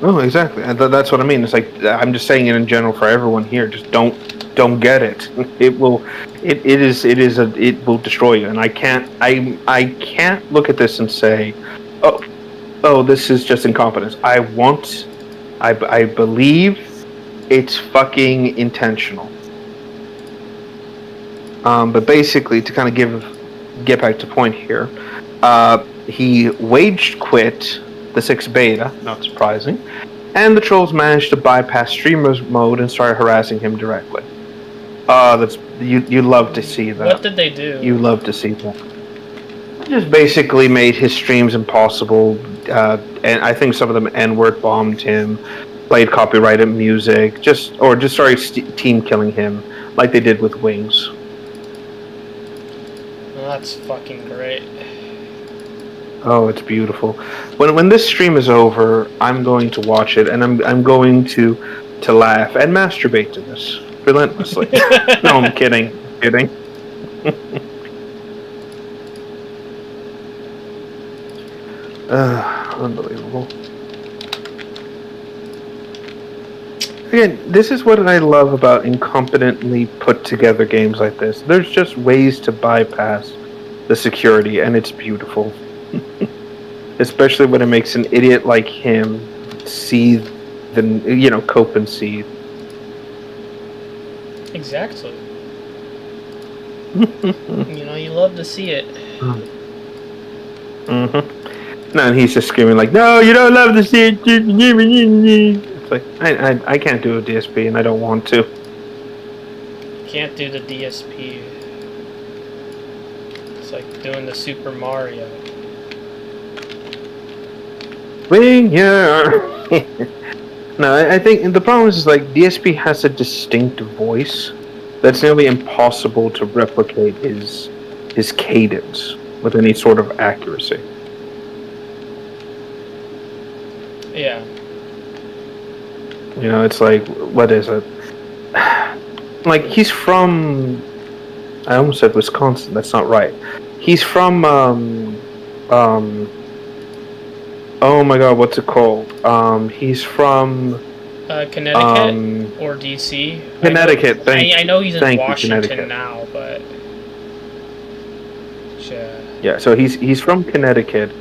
No, exactly. And that's what I mean. It's like, I'm just saying it in general for everyone here. Just don't get it. It will destroy you. And I can't look at this and say, oh, this is just incompetence. I believe it's fucking intentional. But basically, to kind of get back to point here, he waged quit the 6 beta, not surprising, and the trolls managed to bypass streamers mode and started harassing him directly. You love to see that. What did they do? You love to see that. Just basically made his streams impossible, and I think some of them N-word bombed him, played copyrighted music, or just started team killing him, like they did with Wings. Well, that's fucking great. Oh, it's beautiful. When this stream is over, I'm going to watch it, and I'm going to laugh and masturbate to this relentlessly. No, I'm kidding. Unbelievable. Again, this is what I love about incompetently put together games like this. There's just ways to bypass the security, and it's beautiful. Especially when it makes an idiot like him seethe, cope and seethe. Exactly. You love to see it. No, and he's just screaming like, "No, you don't love to see it." It's like, I can't do a DSP, and I don't want to. Can't do the DSP. It's like doing the Super Mario. No, I think the problem is like DSP has a distinct voice that's nearly impossible to replicate his his cadence with any sort of accuracy. Yeah. You know, it's like, what is it? Like, he's from, I almost said Wisconsin, that's not right. He's from, oh my god, what's it called? He's from... Connecticut or DC? Connecticut, I know he's in Washington Connecticut. now, but... Yeah, so he's from Connecticut.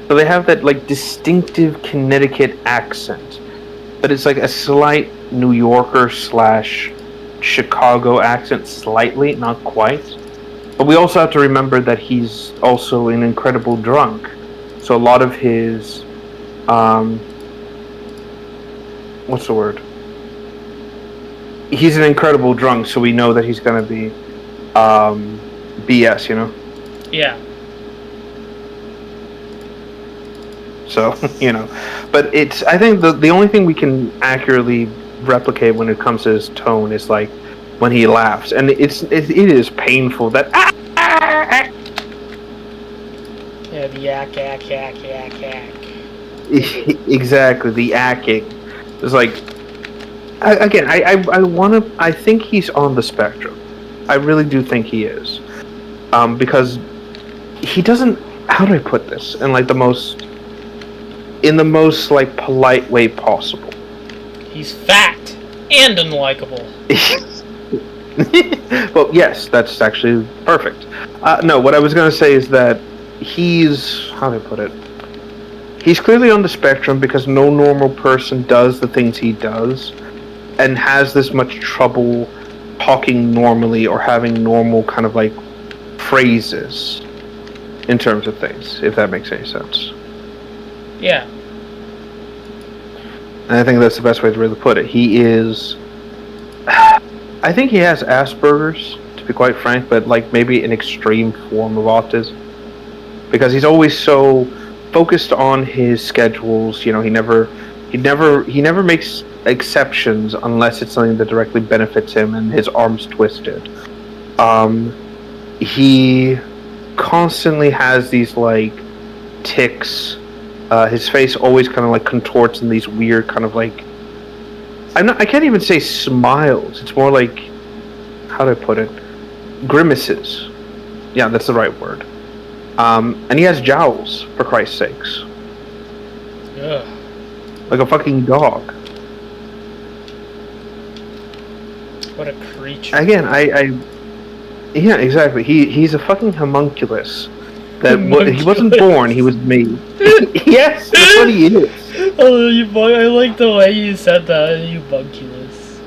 So they have that, like, distinctive Connecticut accent. But it's like a slight New Yorker / Chicago accent, slightly, not quite. But we also have to remember that he's also an incredible drunk. So a lot of his, what's the word? He's an incredible drunk, so we know that he's going to be, BS, you know? Yeah. So, you know, but I think the only thing we can accurately replicate when it comes to his tone is like when he laughs, and it is painful that Yeah, the yak. Exactly, the acting. It's like, I think he's on the spectrum. I really do think he is, because he doesn't. How do I put this in like the most like polite way possible? He's fat and unlikable. Well, yes, that's actually perfect. No, what I was going to say is that he's, how do I put it? He's clearly on the spectrum because no normal person does the things he does and has this much trouble talking normally or having normal kind of like phrases in terms of things, if that makes any sense. Yeah. And I think that's the best way to really put it. He is... I think he has Asperger's, to be quite frank, but like maybe an extreme form of autism. Because he's always so focused on his schedules. You know, he never makes exceptions unless it's something that directly benefits him and his arm's twisted. He constantly has these like tics. His face always kind of like contorts in these weird kind of like, I can't even say smiles. It's more like, how do I put it? Grimaces. Yeah, that's the right word. And he has jowls, for Christ's sakes. Ugh. Like a fucking dog. What a creature. Again, yeah, exactly. He's a fucking homunculus. He wasn't born, he was made. Yes, that's what he is. Oh, I like the way you said that, homunculus.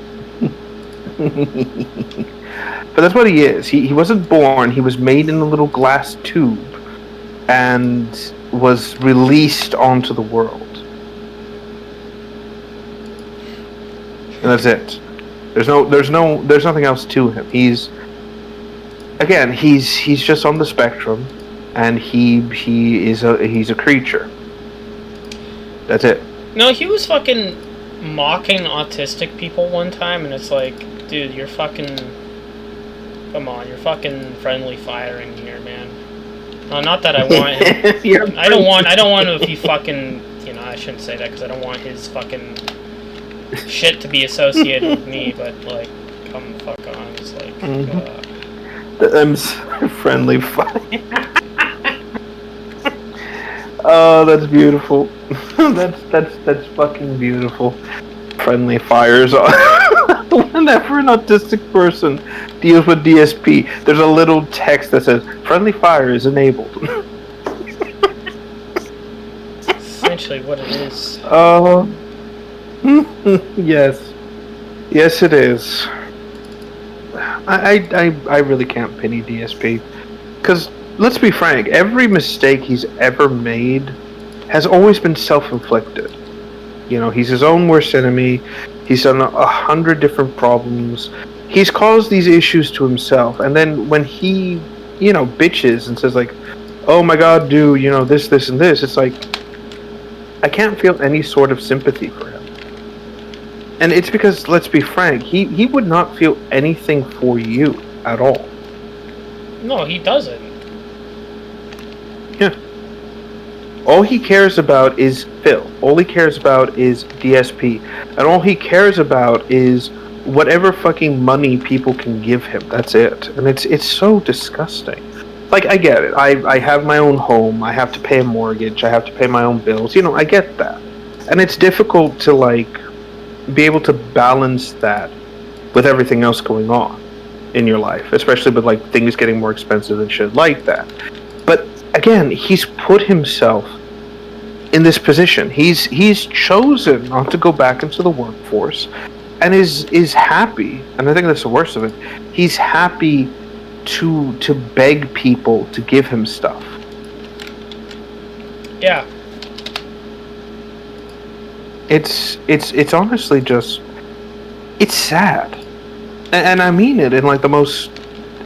But that's what he is. He wasn't born, he was made in a little glass tube and was released onto the world. And that's it. There's nothing else to him. He's just on the spectrum, and he's a creature. That's it. No, he was fucking mocking autistic people one time, and it's like, dude, you're fucking... Come on, you're fucking friendly firing here, man. Not that I want him... I don't want him if he fucking... You know, I shouldn't say that, because I don't want his fucking shit to be associated with me, but, like, come the fuck on. It's like... I'm friendly fire. Oh, that's beautiful. that's fucking beautiful. Friendly fires. Whenever an autistic person deals with DSP, there's a little text that says "friendly fire is enabled." Essentially, what it is. Yes, it is. I really can't pity DSP, because let's be frank, every mistake he's ever made has always been self-inflicted. You know, he's his own worst enemy. He's done 100 different problems. He's caused these issues to himself, and then when he, you know, bitches and says like, "Oh my God, dude, you know this, and this," it's like I can't feel any sort of sympathy for him. And it's because, let's be frank, he would not feel anything for you at all. No, he doesn't. All he cares about is Phil. All he cares about is DSP. And all he cares about is whatever fucking money people can give him. That's it. And it's so disgusting. Like, I get it. I have my own home. I have to pay a mortgage. I have to pay my own bills. You know, I get that. And it's difficult to, like, be able to balance that with everything else going on in your life. Especially with, like, things getting more expensive and shit like that. But, again, he's put himself in this position. He's chosen not to go back into the workforce, and is happy. And I think that's the worst of it. He's happy to beg people to give him stuff. Yeah. It's honestly just, it's sad, and I mean it in like the most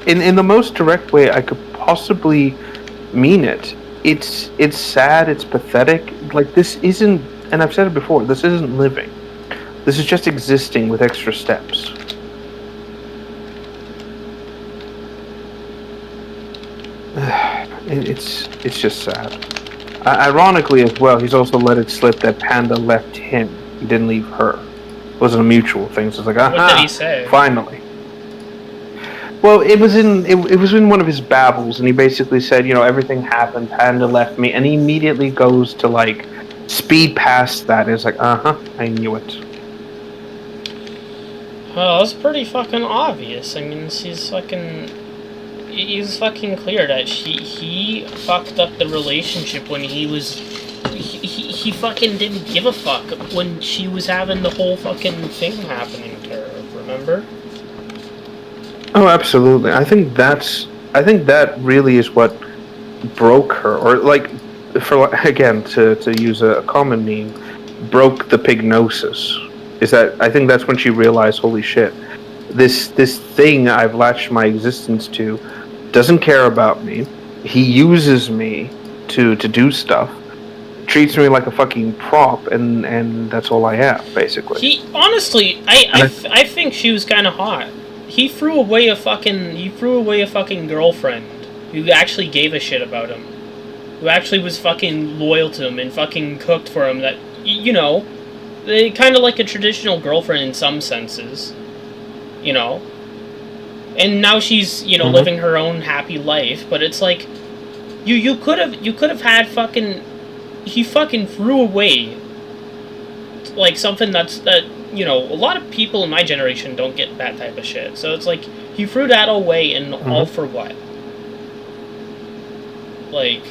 in the most direct way I could possibly mean it. It's sad. It's pathetic. Like, this isn't, and I've said it before, this isn't living. This is just existing with extra steps. It's just sad. Ironically as well, he's also let it slip that Panda left him. He didn't leave her. It wasn't a mutual thing. So it's like, aha, What did he say? Finally. Well, it was in one of his babbles, and he basically said, you know, everything happened, Panda left me, and he immediately goes to, like, speed past that. It's like, I knew it. Well, that's pretty fucking obvious. I mean, he's fucking clear that he fucked up the relationship when he was... He fucking didn't give a fuck when she was having the whole fucking thing happening to her, remember? Oh, absolutely. I think that really is what broke her, or like, for again to use a common meme, broke the pignosis. Is that I think that's when she realized, holy shit, this thing I've latched my existence to doesn't care about me. He uses me to do stuff, treats me like a fucking prop, and that's all I am, basically. He honestly, I think she was kind of hot. He threw away a fucking girlfriend who actually gave a shit about him, who actually was fucking loyal to him and fucking cooked for him. That, you know, kind of like a traditional girlfriend in some senses, you know. And now she's, you know, living her own happy life. But it's like, you could have had fucking, he fucking threw away, like, something that, you know, a lot of people in my generation don't get that type of shit. So it's like, he threw that away, and all for what? Like,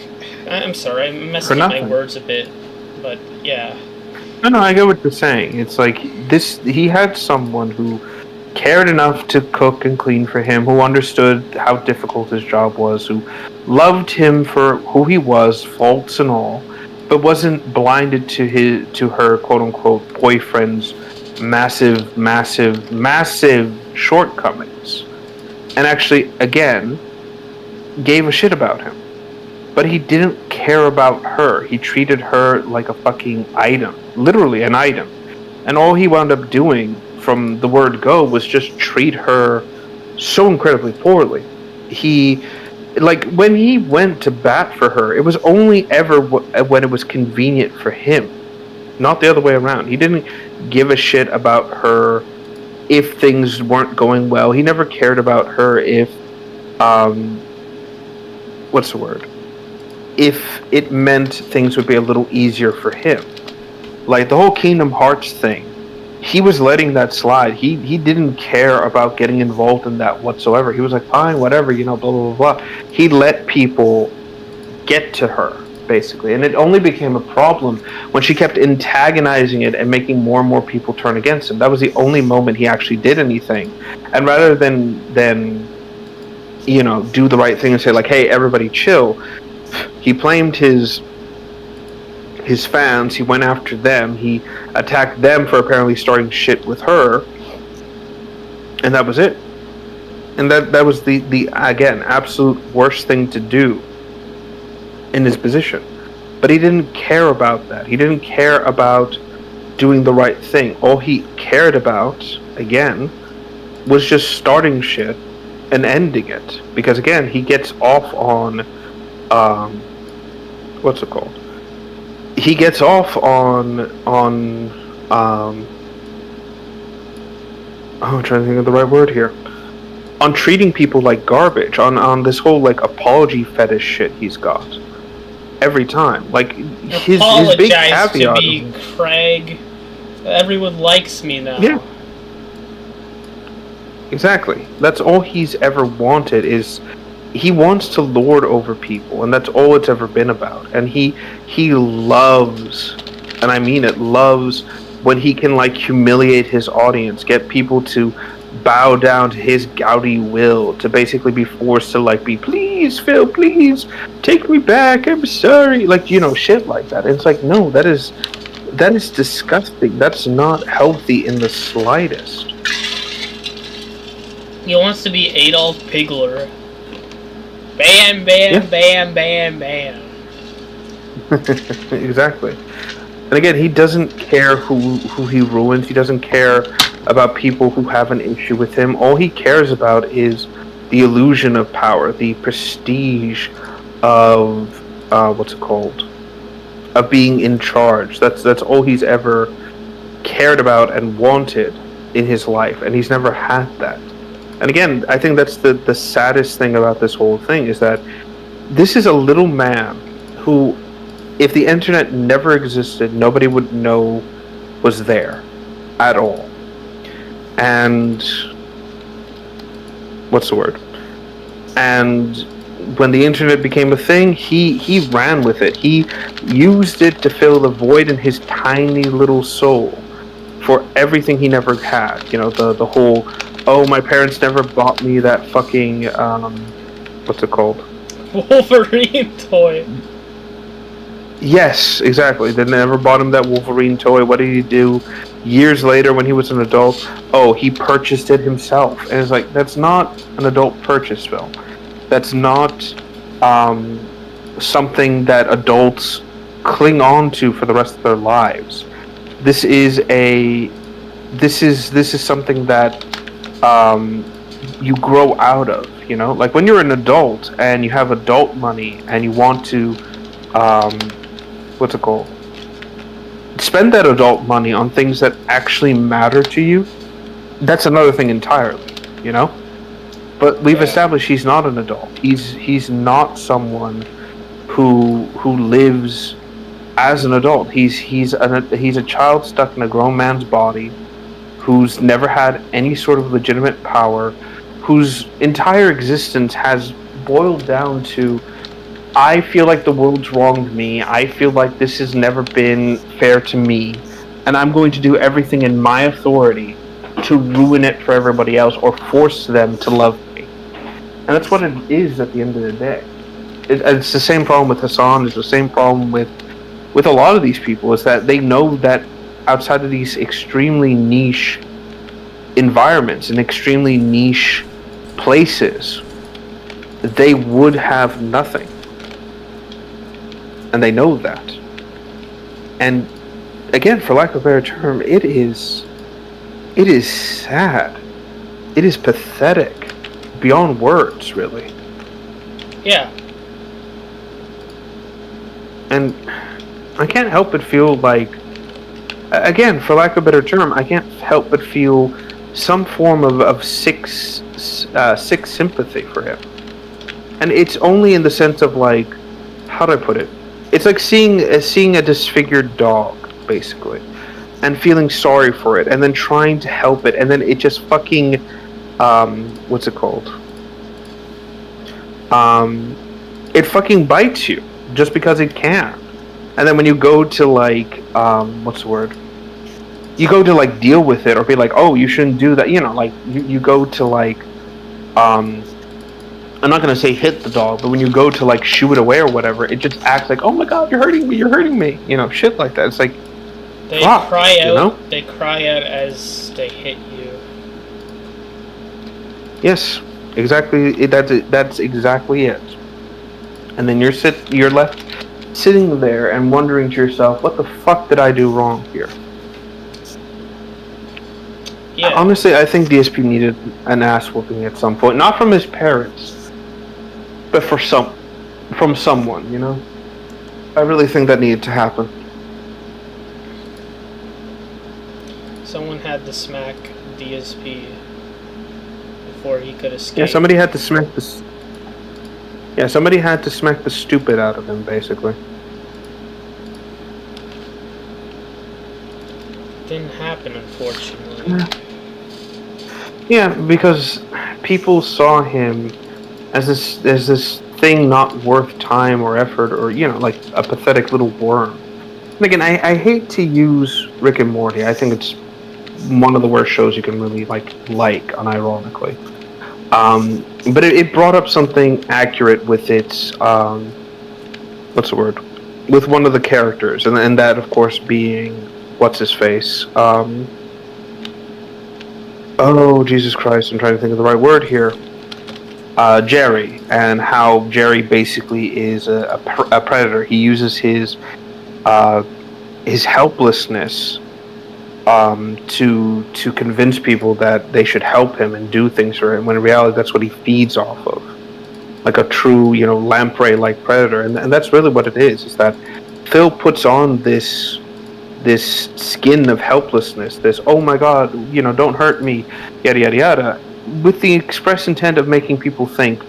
I'm sorry, I'm messing up my words a bit, but yeah. No, I get what you're saying. It's like, he had someone who cared enough to cook and clean for him, who understood how difficult his job was, who loved him for who he was, faults and all, but wasn't blinded to her quote-unquote boyfriend's massive shortcomings, and actually, again, gave a shit about him. But he didn't care about her. He treated her like a fucking item, literally an item, and all he wound up doing from the word go was just treat her so incredibly poorly. He, like, when he went to bat for her, it was only ever when it was convenient for him, not the other way around. He didn't give a shit about her if things weren't going well. He never cared about her if, what's the word? If it meant things would be a little easier for him. Like, the whole Kingdom Hearts thing, he was letting that slide. He didn't care about getting involved in that whatsoever. He was like, fine, whatever, you know, blah, blah, blah, blah. He let people get to her, basically. And it only became a problem when she kept antagonizing it and making more and more people turn against him. That was the only moment he actually did anything. And rather than you know, do the right thing and say, like, hey, everybody chill, he blamed his fans. He went after them. He attacked them for apparently starting shit with her, and that was it. And that was the again, absolute worst thing to do in his position. But he didn't care about that. He didn't care about doing the right thing. All he cared about, again, was just starting shit and ending it. Because again, he gets off on what's it called? he gets off on I'm trying to think of the right word here. On treating people like garbage, on this whole like apology fetish shit he's got every time. Like his big Apologize to caveat. me, Craig. Everyone likes me now. Yeah. Exactly. That's all he's ever wanted is he wants to lord over people, and that's all it's ever been about. And he loves, and I mean it, loves when he can like humiliate his audience, get people to bow down to his gouty will, to basically be forced to like be, please Phil, please take me back, I'm sorry, like, you know, shit like that. And it's like, no, that is disgusting. That's not healthy in the slightest. He wants to be Adolf Hitler. Bam, bam, Yeah. bam, bam, bam. Exactly. And again, he doesn't care who he ruins. He doesn't care about people who have an issue with him. All he cares about is the illusion of power, the prestige of what's it called? Of being in charge. That's all he's ever cared about and wanted in his life, and he's never had that. And again, I think that's the saddest thing about this whole thing is that this is a little man who, if the internet never existed, nobody would know was there at all. And what's the word? And when the internet became a thing, he ran with it. He used it to fill the void in his tiny little soul for everything he never had. You know, the whole, oh, my parents never bought me that fucking what's it called? Wolverine toy. Yes, exactly. They never bought him that Wolverine toy. What did he do? Years later, when he was an adult, oh, he purchased it himself. And it's like, that's not an adult purchase, Phil. That's not something that adults cling on to for the rest of their lives. This is something that you grow out of. You know, like when you're an adult and you have adult money and you want to what's it called? Spend that adult money on things that actually matter to you. That's another thing entirely, you know. But we've established he's not an adult. He's not someone who lives as an adult. He's a child stuck in a grown man's body, who's never had any sort of legitimate power, whose entire existence has boiled down to, I feel like the world's wronged me. I feel like this has never been fair to me, and I'm going to do everything in my authority to ruin it for everybody else or force them to love me. And that's what it is at the end of the day. It's the same problem with Hassan. It's the same problem with a lot of these people, is that they know that outside of these extremely niche environments and extremely niche places, they would have nothing. And they know that. And again, for lack of a better term, it is sad. It is pathetic. Beyond words, really. Yeah. And I can't help but feel like, again, for lack of a better term, I can't help but feel some form of sick sympathy for him. And it's only in the sense of like, how do I put it? It's like seeing a disfigured dog, basically, and feeling sorry for it, and then trying to help it, and then it just fucking, what's it called? It fucking bites you just because it can. And then when you go to like, what's the word? You go to like deal with it or be like, oh, you shouldn't do that. You know, like you go to like, I'm not going to say hit the dog, but when you go to like shoo it away or whatever, it just acts like, oh my god, you're hurting me, you know, shit like that. It's like, They fuck, cry out. you know? They cry out as they hit you. Yes, exactly. That's exactly it. And then you're left sitting there and wondering to yourself, what the fuck did I do wrong here? Yeah. Honestly, I think DSP needed an ass whooping at some point, not from his parents, but from someone, you know. I really think that needed to happen. Someone had to smack DSP before he could escape. Yeah, somebody had to smack this. Yeah, somebody had to smack the stupid out of him, basically. Didn't happen, unfortunately. Yeah, because people saw him as this thing not worth time or effort, or like a pathetic little worm. And again, I hate to use Rick and Morty. I think it's one of the worst shows you can really like unironically. But it brought up something accurate with its what's the word? With one of the characters, and that of course being what's his face. Oh Jesus Christ! I'm trying to think of the right word here. Jerry, and how Jerry basically is a predator. He uses his helplessness to convince people that they should help him and do things for him, when in reality that's what he feeds off of, like a true lamprey-like predator. And that's really what it is that Phil puts on this skin of helplessness, this oh my god, don't hurt me, yada yada yada, with the express intent of making people think,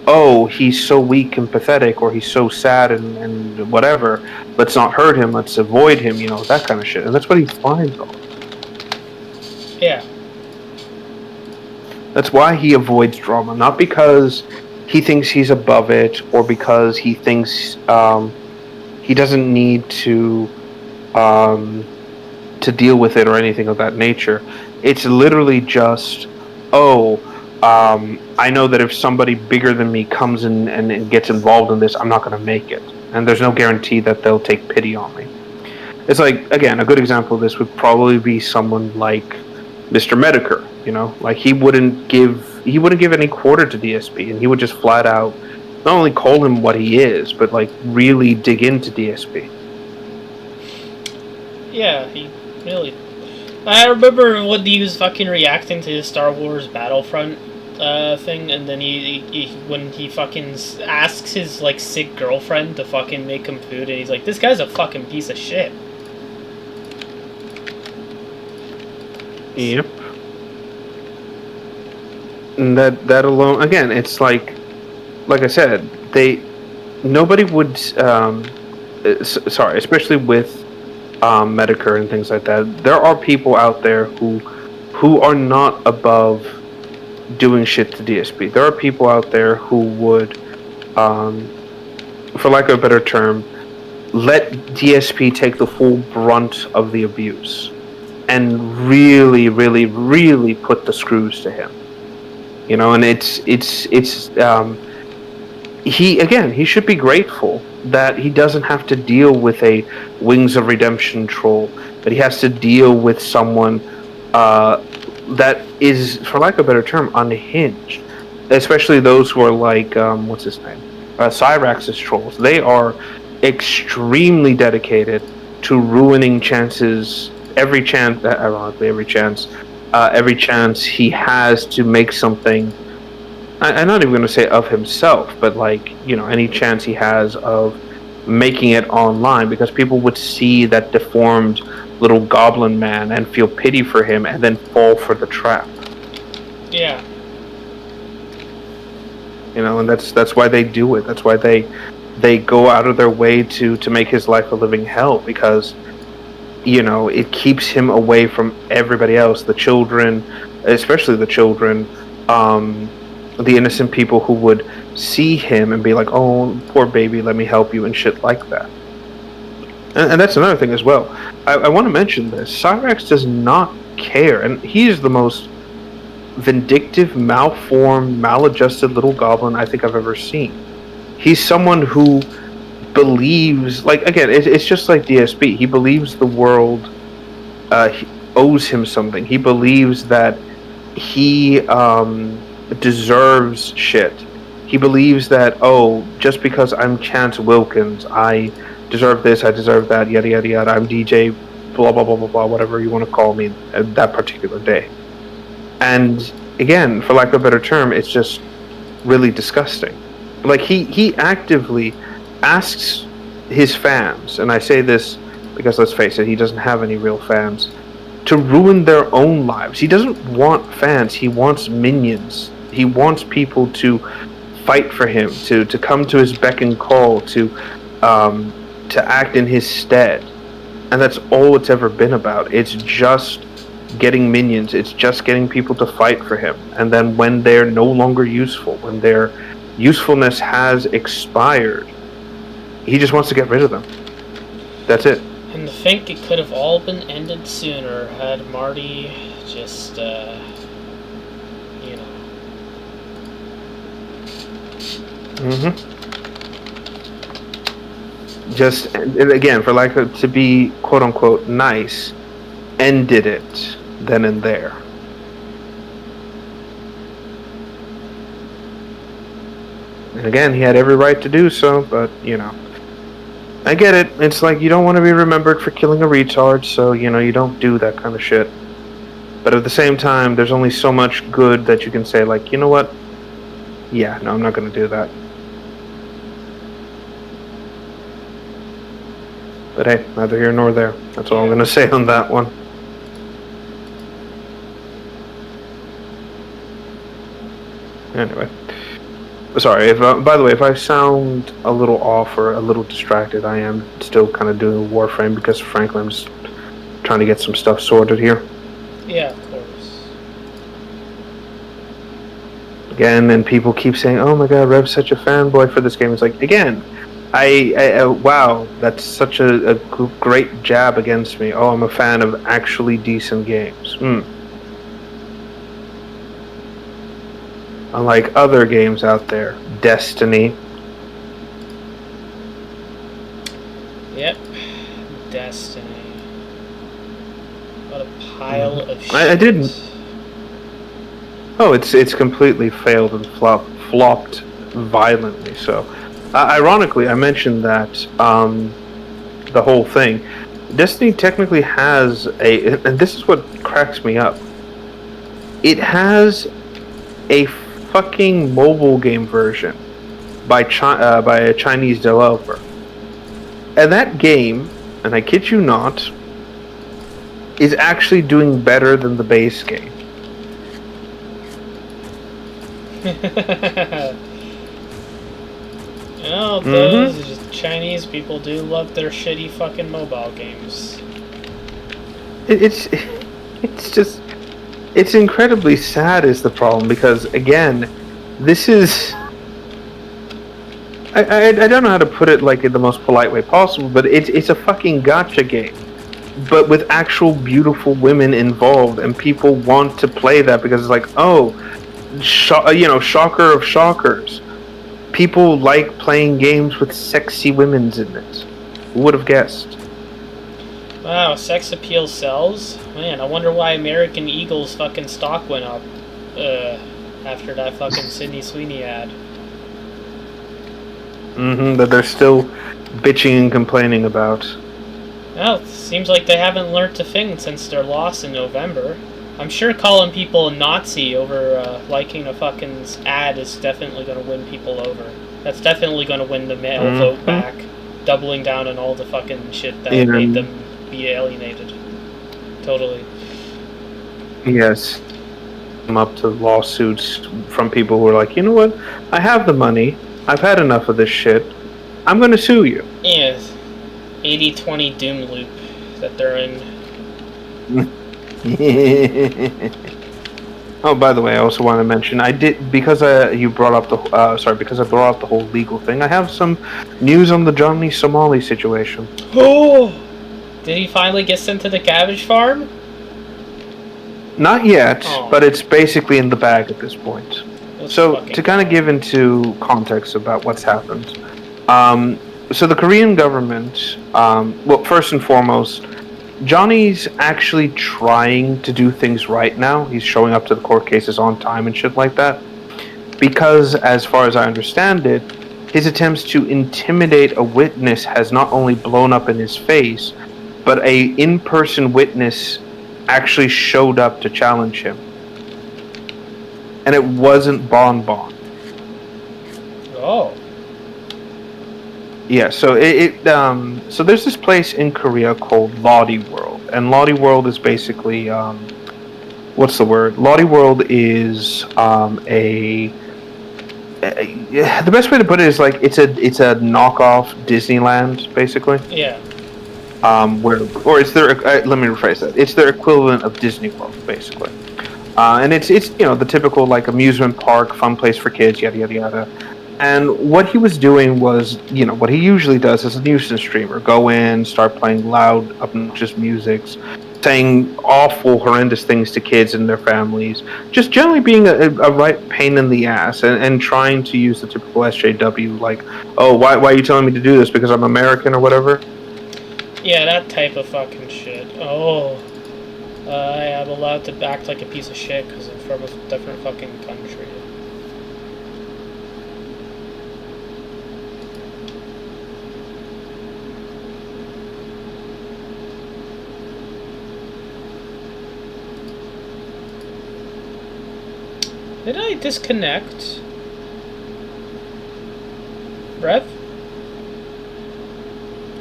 oh, he's so weak and pathetic, or he's so sad and whatever, let's not hurt him, let's avoid him, that kind of shit. And that's what he thrives on. Yeah. That's why he avoids drama, not because he thinks he's above it, or because he thinks he doesn't need to deal with it or anything of that nature. It's literally just, I know that if somebody bigger than me comes in and gets involved in this, I'm not going to make it. And there's no guarantee that they'll take pity on me. It's like, again, a good example of this would probably be someone like Mr. Medicare. Like he wouldn't give any quarter to DSP, and he would just flat out not only call him what he is, but like really dig into DSP. Yeah, he really. I remember when he was fucking reacting to his Star Wars Battlefront thing, and then when he fucking asks his like sick girlfriend to fucking make him food, and he's like, "This guy's a fucking piece of shit." Yep. And that alone, again, it's like I said, nobody would, sorry, especially with Medicare and things like that. There are people out there who are not above doing shit to DSP. There are people out there who would, for lack of a better term, let DSP take the full brunt of the abuse and really, really, really put the screws to him. And he should be grateful that he doesn't have to deal with a Wings of Redemption troll, that he has to deal with someone that is, for lack of a better term, unhinged. Especially those who are like, what's his name? Cyrax's trolls. They are extremely dedicated to ruining chances, every chance he has to make something. I'm not even going to say of himself, but like, any chance he has of making it online, because people would see that deformed little goblin man and feel pity for him and then fall for the trap. Yeah. And that's why they do it. That's why they go out of their way to make his life a living hell, because it keeps him away from everybody else, the children, especially the children, the innocent people who would see him and be like, oh, poor baby, let me help you, and shit like that. And that's another thing as well. I want to mention this. Cyrax does not care, and he is the most vindictive, malformed, maladjusted little goblin I think I've ever seen. He's someone who believes, like, again, it's just like DSP. He believes the world owes him something. He believes that he deserves shit. He believes that, oh, just because I'm Chance Wilkins, I deserve this, I deserve that, yada yada yada, I'm DJ, blah blah blah blah blah, whatever you want to call me that particular day. And again, for lack of a better term, it's just really disgusting. Like, he actively asks his fans, and I say this because, let's face it, he doesn't have any real fans, to ruin their own lives. He doesn't want fans. He wants minions. He wants people to fight for him, to come to his beck and call, to act in his stead. And that's all it's ever been about. It's just getting minions. It's just getting people to fight for him. And then when they're no longer useful, when their usefulness has expired, he just wants to get rid of them. That's it. And to think it could have all been ended sooner had Marty just, you know. Just, again, for like to be quote unquote nice, ended it then and there. And again, he had every right to do so, but, you know. I get it. It's like you don't want to be remembered for killing a retard, so, you know, you don't do that kind of shit. But at the same time, there's only so much good that you can say, like, you know what? Yeah, no, I'm not going to do that. But hey, neither here nor there. That's all I'm going to say on that one. Anyway. Sorry, by the way, if I sound a little off or a little distracted, I am still kind of doing Warframe because, frankly, I'm just trying to get some stuff sorted here. Yeah, of course. Again, and people keep saying, oh my god, Rev's such a fanboy for this game. It's like, again, I wow, that's such a great jab against me. Oh, I'm a fan of actually decent games. Unlike other games out there, Destiny. Yep, Destiny. What a pile of shit. I didn't. Oh, it's completely failed and flopped violently. So, ironically, I mentioned that the whole thing. Destiny technically has and this is what cracks me up. It has a fucking mobile game version by a Chinese developer, and that game, and I kid you not, is actually doing better than the base game. You know, those Chinese people do love their shitty fucking mobile games. It's incredibly sad is the problem, because again, this is I don't know how to put it like in the most polite way possible, but it's a fucking gacha game, but with actual beautiful women involved, and people want to play that because it's like, oh, shocker of shockers, people like playing games with sexy women in it. Who would have guessed? Wow, sex appeal sells? Man, I wonder why American Eagle's fucking stock went up after that fucking Sydney Sweeney ad. That they're still bitching and complaining about. Well, it seems like they haven't learnt a thing since their loss in November. I'm sure calling people a Nazi over liking a fucking ad is definitely going to win people over. That's definitely going to win the male vote back. Doubling down on all the fucking shit that made them be alienated. Totally. Yes. I'm up to lawsuits from people who are like, you know what? I have the money. I've had enough of this shit. I'm going to sue you. Yeah. 80-20 doom loop that they're in. Oh, by the way, I also want to mention, I did, because you brought up because I brought up the whole legal thing, I have some news on the Johnny Somali situation. Oh! Did he finally get sent to the cabbage farm? Not yet, but it's basically in the bag at this point. So, to kind of give into context about what's happened. So the Korean government, well, first and foremost, Johnny's actually trying to do things right now. He's showing up to the court cases on time and shit like that. Because, as far as I understand it, his attempts to intimidate a witness has not only blown up in his face, but a in-person witness actually showed up to challenge him. And it wasn't Bon Bon. Oh. Yeah, so so there's this place in Korea called Lottie World. World, and Lottie World is basically what's the word? Lottie World is the best way to put it is like it's a knockoff Disneyland, basically. Yeah. Or it's their let me rephrase that. It's their equivalent of Disney World, basically. And it's the typical like amusement park, fun place for kids, yada yada yada. And what he was doing was, what he usually does as a nuisance streamer: go in, start playing loud, obnoxious music, saying awful, horrendous things to kids and their families, just generally being a right pain in the ass, and trying to use the typical SJW, like, oh, why are you telling me to do this because I'm American or whatever? Yeah, that type of fucking shit. Oh, I am allowed to act like a piece of shit because I'm from a different fucking country. Did I disconnect? Rev?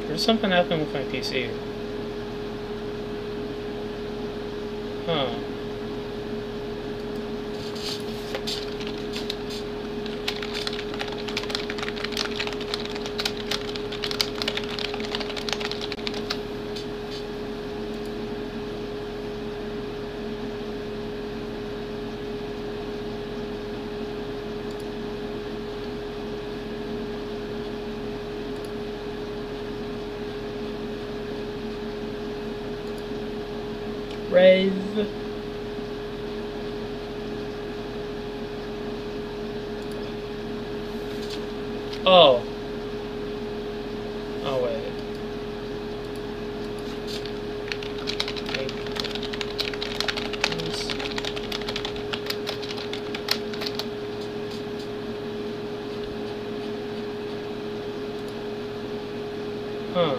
There's something happening with my PC. Huh. Rave. Oh. Oh, wait. Huh.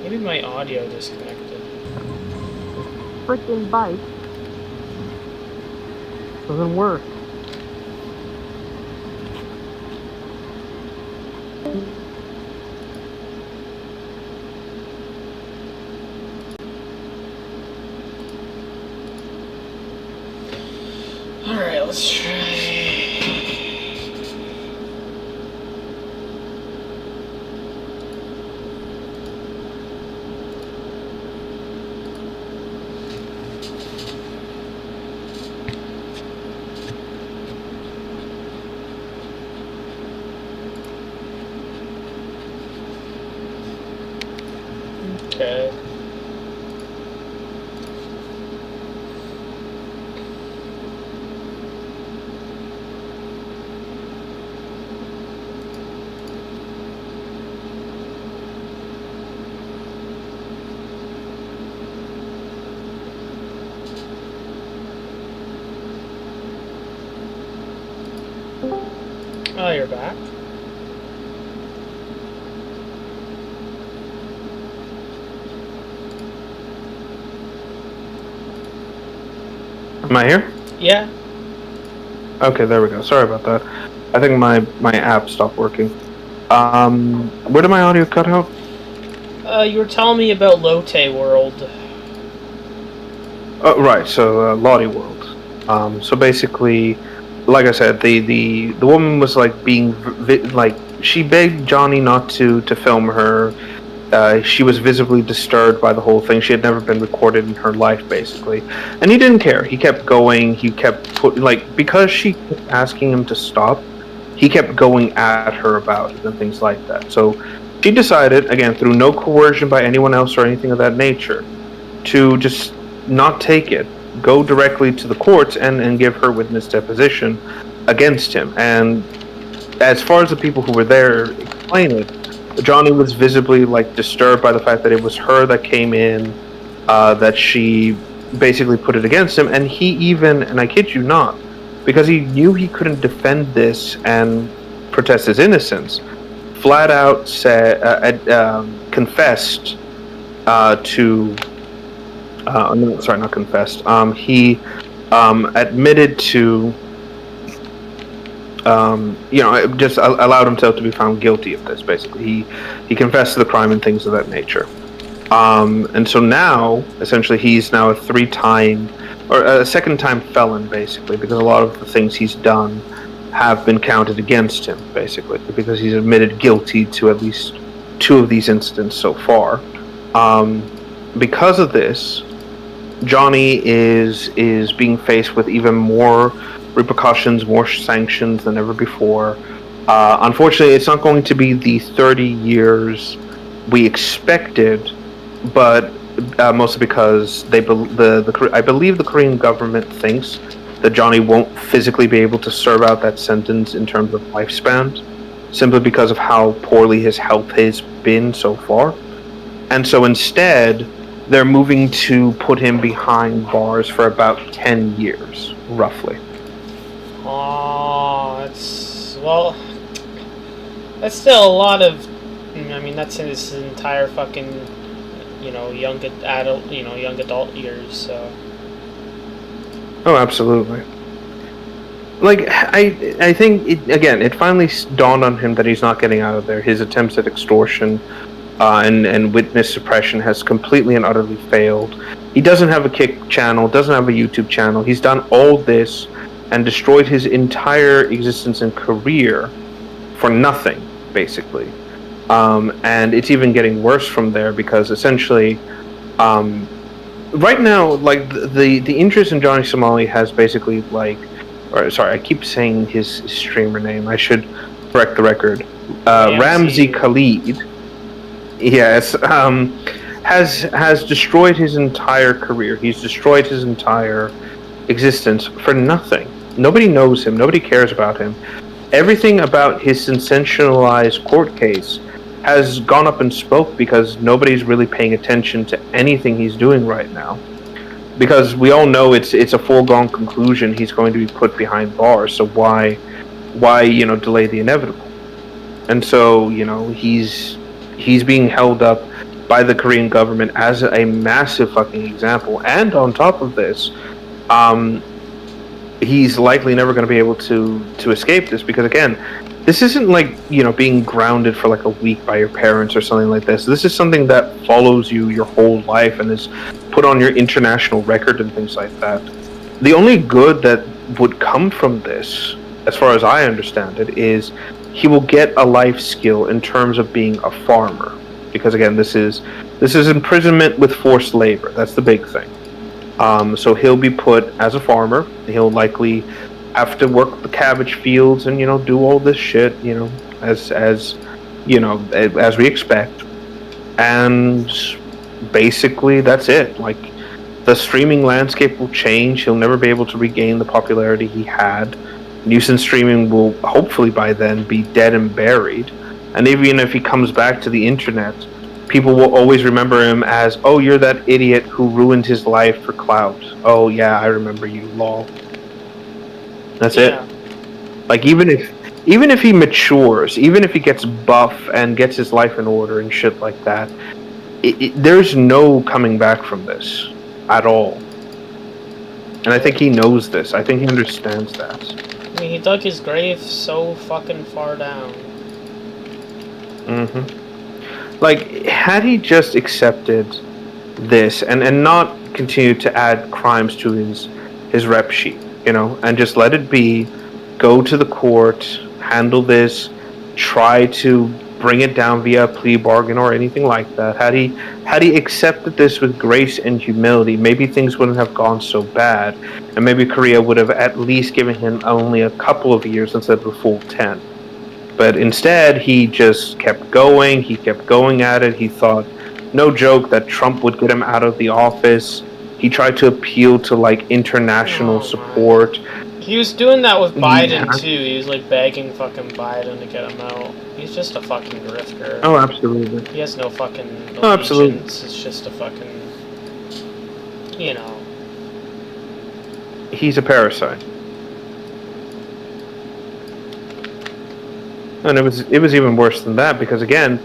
Maybe my audio disconnected. Freaking bike doesn't work. Alright, let's try. Okay. Oh, you're back? Am I here? Yeah. Okay, there we go. Sorry about that. I think my app stopped working. Where did my audio cut out? You were telling me about Lotte World. Oh, right. So Lottie World. So basically, like I said, the woman was like being like she begged Johnny not to film her. She was visibly disturbed by the whole thing. She had never been recorded in her life, basically, and he didn't care. He kept going. He kept because she kept asking him to stop. He kept going at her about it and things like that. So she decided, again, through no coercion by anyone else or anything of that nature, to just not take it, go directly to the courts and give her witness deposition against him. And as far as the people who were there explain it, Johnny was visibly disturbed by the fact that it was her that came in, that she basically put it against him, and he even, and I kid you not, because he knew he couldn't defend this and protest his innocence, flat out said, confessed to. No, sorry, not confessed. He admitted to. Just allowed himself to be found guilty of this. Basically, he confessed to the crime and things of that nature. And so now, essentially, he's now a second-time felon, basically, because a lot of the things he's done have been counted against him, basically, because he's admitted guilty to at least 2 of these incidents so far. Because of this, Johnny is being faced with even more repercussions, more sanctions than ever before. Unfortunately, it's not going to be the 30 years we expected, but mostly because I believe the Korean government thinks that Johnny won't physically be able to serve out that sentence in terms of lifespan, simply because of how poorly his health has been so far. And so instead, they're moving to put him behind bars for about 10 years, roughly. Oh, that's still a lot of. I mean, that's in his entire fucking, young adult years. So. Oh, absolutely. Like, I think it finally dawned on him that he's not getting out of there. His attempts at extortion and witness suppression has completely and utterly failed. He doesn't have a Kick channel, doesn't have a YouTube channel. He's done all this and destroyed his entire existence and career for nothing, basically. And it's even getting worse from there because essentially, right now, like the interest in Johnny Somali has basically I keep saying his streamer name. I should correct the record. Ramsey Khalid. Yes, has destroyed his entire career. He's destroyed his entire existence for nothing. Nobody knows him. Nobody cares about him. Everything about his sensationalized court case has gone up in smoke because nobody's really paying attention to anything he's doing right now. Because we all know it's a foregone conclusion he's going to be put behind bars. So why delay the inevitable? And so he's being held up by the Korean government as a massive fucking example. And on top of this, he's likely never going to be able to escape this because, again, this isn't like being grounded for like a week by your parents or something like this. This is something that follows you your whole life and is put on your international record and things like that. The only good that would come from this, as far as I understand it, is he will get a life skill in terms of being a farmer. Because again, this is imprisonment with forced labor. That's the big thing. So he'll be put as a farmer. He'll likely have to work the cabbage fields and do all this shit, as we expect. And basically that's it. Like, the streaming landscape will change. He'll never be able to regain the popularity he had. Nuisance streaming will hopefully by then be dead and buried. And even if he comes back to the internet, people will always remember him as, oh, you're that idiot who ruined his life for clout. Oh yeah, I remember you, lol. That's it. Like, even if he matures, even if he gets buff and gets his life in order and shit like that, there's no coming back from this at all. And I think he knows this. I think he understands that. I mean, he dug his grave so fucking far down. Like, had he just accepted this and not continued to add crimes to his rep sheet, and just let it be, go to the court, handle this, try to bring it down via a plea bargain or anything like that. Had he accepted this with grace and humility, maybe things wouldn't have gone so bad, and maybe Korea would have at least given him only a couple of years instead of a full 10. But instead, he just kept going. He kept going at it. He thought, no joke, that Trump would get him out of the office. He tried to appeal to like international support. He was doing that with Biden too. He was like begging fucking Biden to get him out. He's just a fucking grifter. Oh, absolutely. He has no fucking allegiance. Oh, absolutely. It's just a fucking, He's a parasite. And it was even worse than that because, again,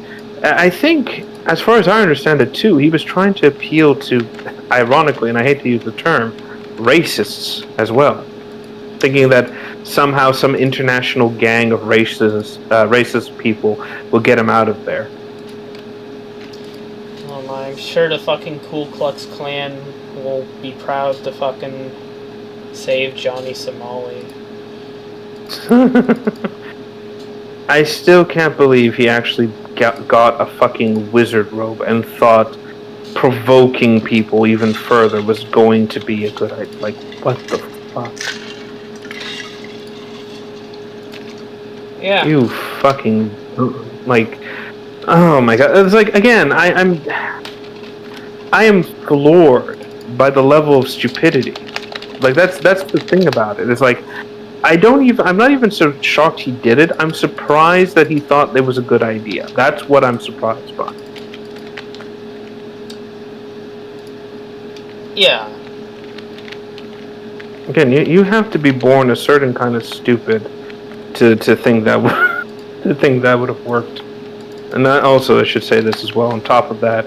I think, as far as I understand it too, he was trying to appeal to, ironically, and I hate to use the term, racists as well, thinking that somehow some international gang of racist people will get him out of there. Oh my! I'm sure the fucking Ku Klux Klan will be proud to fucking save Johnny Somali. I still can't believe he actually got a fucking wizard robe and thought provoking people even further was going to be a good idea. Like, what the fuck? Yeah. You fucking, like, oh my god. It's like, again, I am floored by the level of stupidity. Like, that's the thing about it. It's like, I'm not even so shocked he did it. I'm surprised that he thought it was a good idea. That's what I'm surprised by. Yeah. Again, you have to be born a certain kind of stupid to think that would have worked. And that also, I should say this as well. On top of that,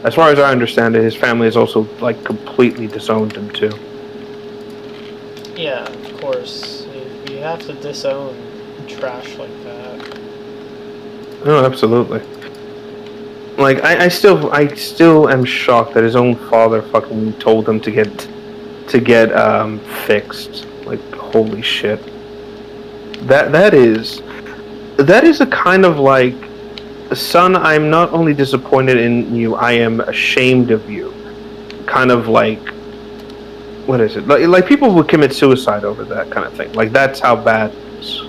as far as I understand it, his family has also like completely disowned him too. Yeah, of course. You have to disown trash like that. Oh, absolutely. Like I still am shocked that his own father fucking told him to get fixed. Like, holy shit. That is a kind of like, son, I'm not only disappointed in you, I am ashamed of you. Kind of like, what is it? Like people would commit suicide over that kind of thing. Like, that's how bad it is.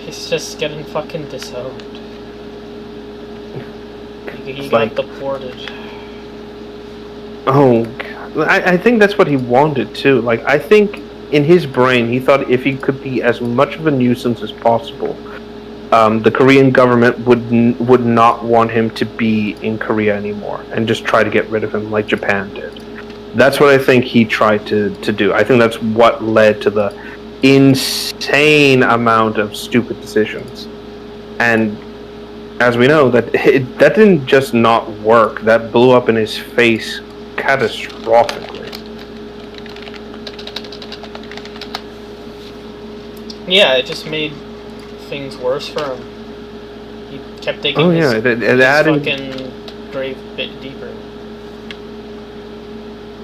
He's just getting fucking disowned. He got like, deported. Oh, God. I think that's what he wanted too. Like, I think in his brain, he thought if he could be as much of a nuisance as possible, the Korean government would not want him to be in Korea anymore and just try to get rid of him like Japan did. That's what I think he tried to do. I think that's what led to the insane amount of stupid decisions. And as we know, that didn't just not work. That blew up in his face catastrophically. Yeah, it just made things worse for him. He kept digging it added, fucking grave a bit deeper.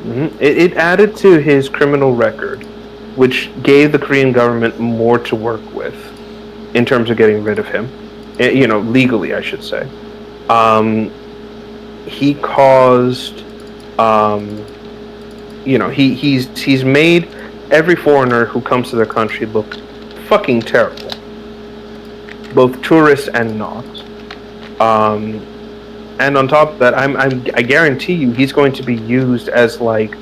Mm-hmm. It added to his criminal record, which gave the Korean government more to work with in terms of getting rid of him. Legally, I should say. He caused, he's made every foreigner who comes to their country look fucking terrible, both tourists and not. And on top of that, I guarantee you, he's going to be used as like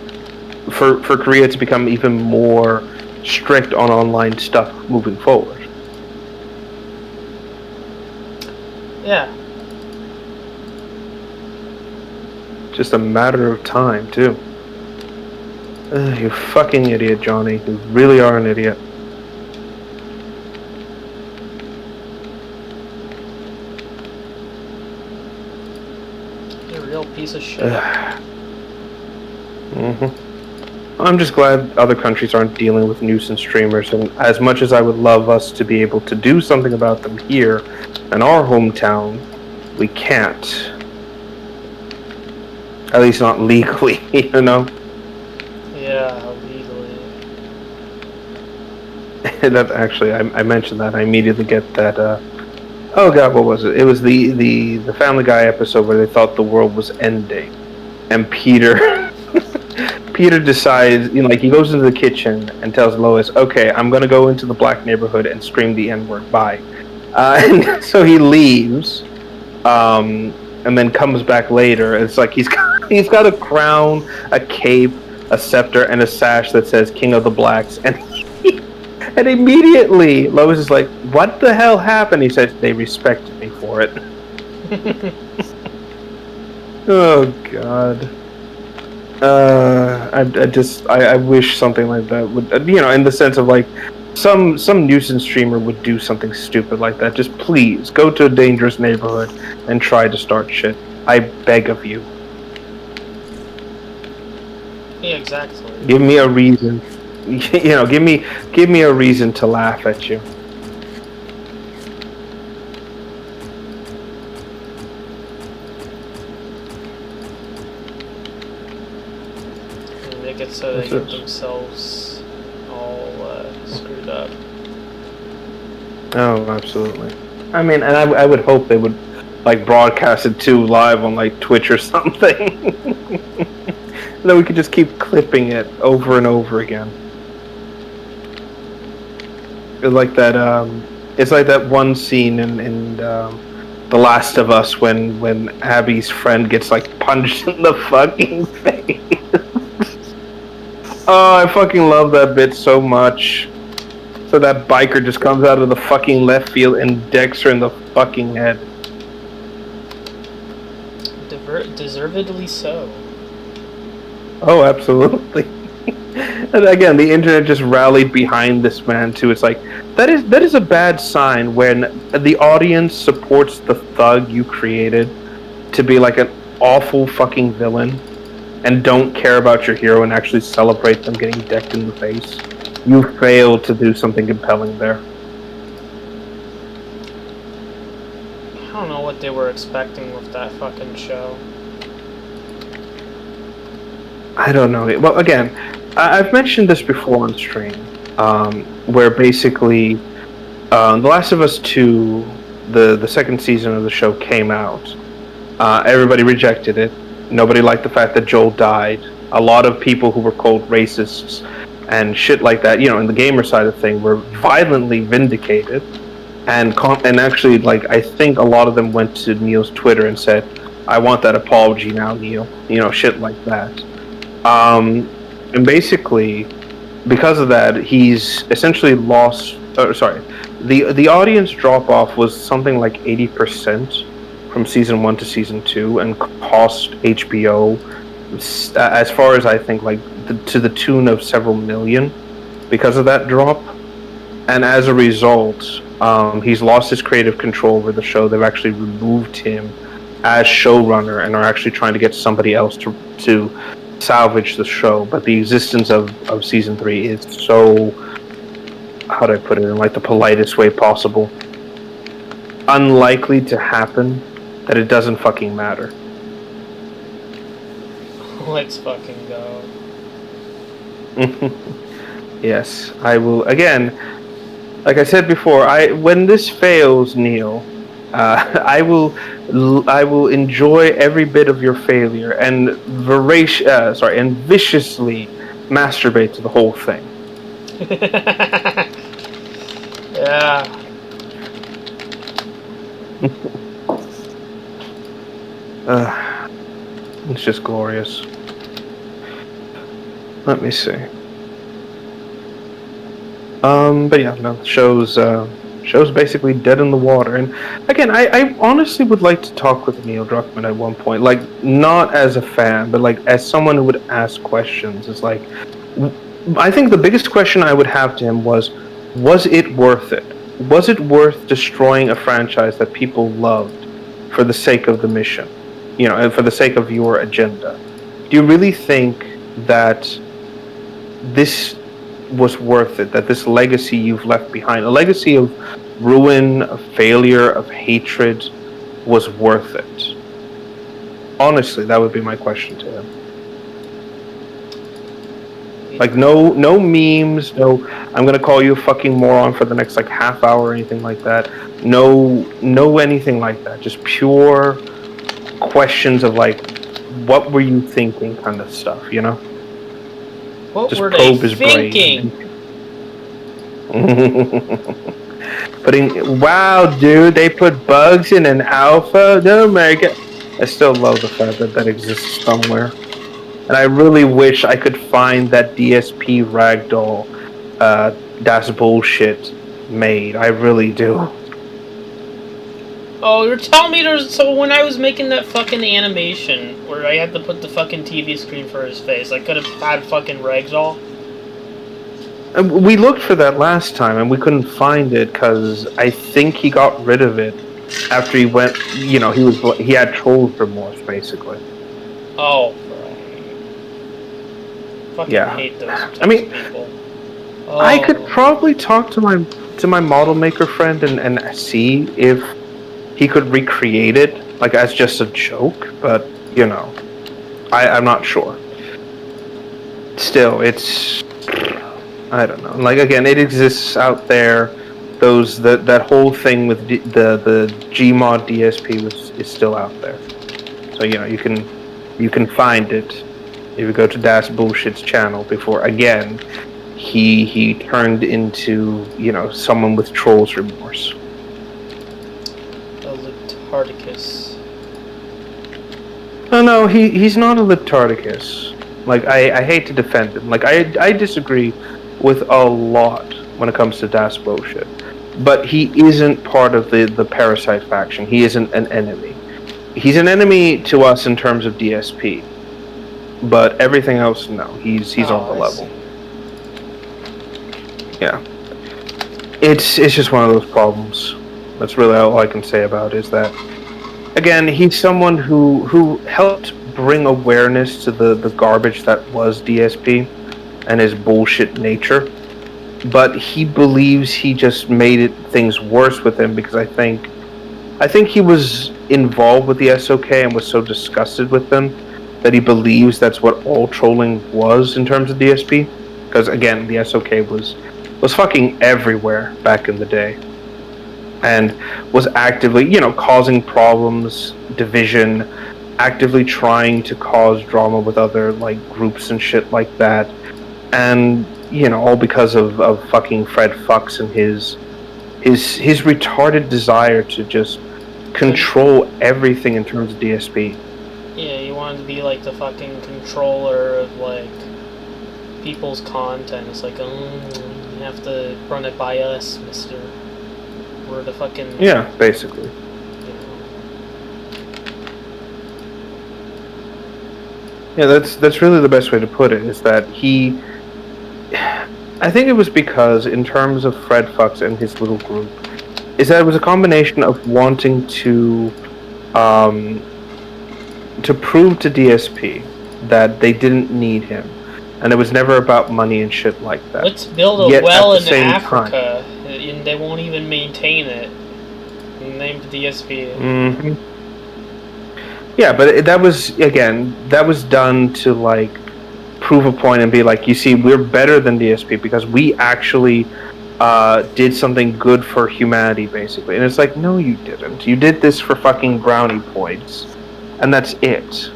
for Korea to become even more strict on online stuff moving forward. Yeah. Just a matter of time, too. You fucking idiot, Johnny. You really are an idiot. You're a real piece of shit. Mm-hmm. I'm just glad other countries aren't dealing with nuisance streamers, and as much as I would love us to be able to do something about them here in our hometown, we can't. At least not legally, you know? Yeah, legally. That actually, I mentioned that, I immediately get that, oh god, what was it? It was the Family Guy episode where they thought the world was ending. And Peter decides, he goes into the kitchen and tells Lois, okay, I'm going to go into the black neighborhood and scream the N-word, bye. And so he leaves, and then comes back later. It's like he's got a crown, a cape, a scepter, and a sash that says King of the Blacks. And immediately Lois is like, what the hell happened? He says, they respected me for it. Oh, God. I wish something like that would, in the sense of like, some nuisance streamer would do something stupid like that. Just please go to a dangerous neighborhood and try to start shit. I beg of you. Yeah, exactly. Give me a reason. Give me a reason to laugh at you. Like, it's so they get themselves all screwed up. Oh, absolutely. I mean, and I would hope they would, like, broadcast it too live on, like, Twitch or something. Then we could just keep clipping it over and over again. It's like that one scene in The Last of Us when Abby's friend gets, like, punched in the fucking face. Oh, I fucking love that bit so much. So that biker just comes out of the fucking left field and decks her in the fucking head. Deservedly so. Oh, absolutely. And again, the internet just rallied behind this man too. It's like that is a bad sign when the audience supports the thug you created to be like an awful fucking villain and don't care about your hero and actually celebrate them getting decked in the face. You failed to do something compelling there. I don't know what they were expecting with that fucking show. I don't know. Well, again, I've mentioned this before on stream, where basically The Last of Us 2, the second season of the show came out. Everybody rejected it. Nobody liked the fact that Joel died. A lot of people who were called racists and shit like that, you know, in the gamer side of thing, were violently vindicated. And actually, like, I think a lot of them went to Neil's Twitter and said, "I want that apology now, Neil." You know, shit like that. And basically, because of that, he's essentially lost. The audience drop off was something like 80% from season 1 to season 2, and cost HBO, as far as I think, like to the tune of several million, because of that drop. And as a result, he's lost his creative control over the show. They've actually removed him as showrunner and are actually trying to get somebody else to salvage the show. But the existence of season 3 is so, how do I put it in like the politest way possible, unlikely to happen that it doesn't fucking matter. Let's fucking go. Yes, I will. Again, like I said before, when this fails, Neil, I will enjoy every bit of your failure and viciously masturbate to the whole thing. Yeah. It's just glorious. Let me see. But yeah, no, show's basically dead in the water. And again, I honestly would like to talk with Neil Druckmann at one point, like not as a fan, but like as someone who would ask questions. It's like, I think the biggest question I would have to him was it worth it? Was it worth destroying a franchise that people loved for the sake of the mission? You know, and for the sake of your agenda? Do you really think that this was worth it, that this legacy you've left behind, a legacy of ruin, of failure, of hatred, was worth it? Honestly, that would be my question to him. Like, no memes, no, I'm gonna call you a fucking moron for the next, like, half hour or anything like that. No anything like that. Just pure questions of, like, what were you thinking kind of stuff, you know? What just were probe they his thinking? Wow, dude, they put bugs in an alpha? No, my God. I still love the fact that exists somewhere. And I really wish I could find that DSP ragdoll Das Bullshit made. I really do. Oh, you're telling me so when I was making that fucking animation where I had to put the fucking TV screen for his face, I could have had fucking ragdoll? We looked for that last time and we couldn't find it because I think he got rid of it after he went, you know, he had trolls remorse basically. Oh, fucking hate those types of people. Oh. I could probably talk to my model maker friend and see if he could recreate it, like, as just a joke, but, you know, I'm not sure. still, it's, I don't know. Like, again, it exists out there. That whole thing with the Gmod DSP is still out there. So you can find it if you go to Das Bullshit's channel. Before, again, he turned into someone with troll's remorse. A Liptardicus. No, he's not a Liptardicus. Like, I hate to defend him. Like, I disagree with a lot when it comes to Das Bullshit. But he isn't part of the Parasite faction. He isn't an enemy. He's an enemy to us in terms of DSP. But everything else, no. He's on the level. Yeah. It's just one of those problems. That's really all I can say about it, is that, again, he's someone who helped bring awareness to the garbage that was DSP and his bullshit nature. But he believes he just made things worse with him, because I think he was involved with the SOK and was so disgusted with them that he believes that's what all trolling was in terms of DSP. Because, again, the SOK was fucking everywhere back in the day, and was actively, causing problems, division, actively trying to cause drama with other groups and shit like that, and all because of fucking Fred Fucks and his retarded desire to just control everything in terms of DSP. Yeah, he wanted to be like the fucking controller of people's content. It's like, you have to run it by us, mister. We're the fucking... Yeah, basically. Yeah, that's really the best way to put it, is that he... I think it was because, in terms of Fred Fucks and his little group, is that it was a combination of wanting to prove to DSP that they didn't need him, and it was never about money and shit like that. Let's build a well in Africa, and they won't even maintain it. Named DSP. Mm-hmm. Yeah, but that was done to prove a point and be like, you see, we're better than DSP because we actually did something good for humanity, basically. And it's like, no, you didn't. You did this for fucking brownie points, and that's it.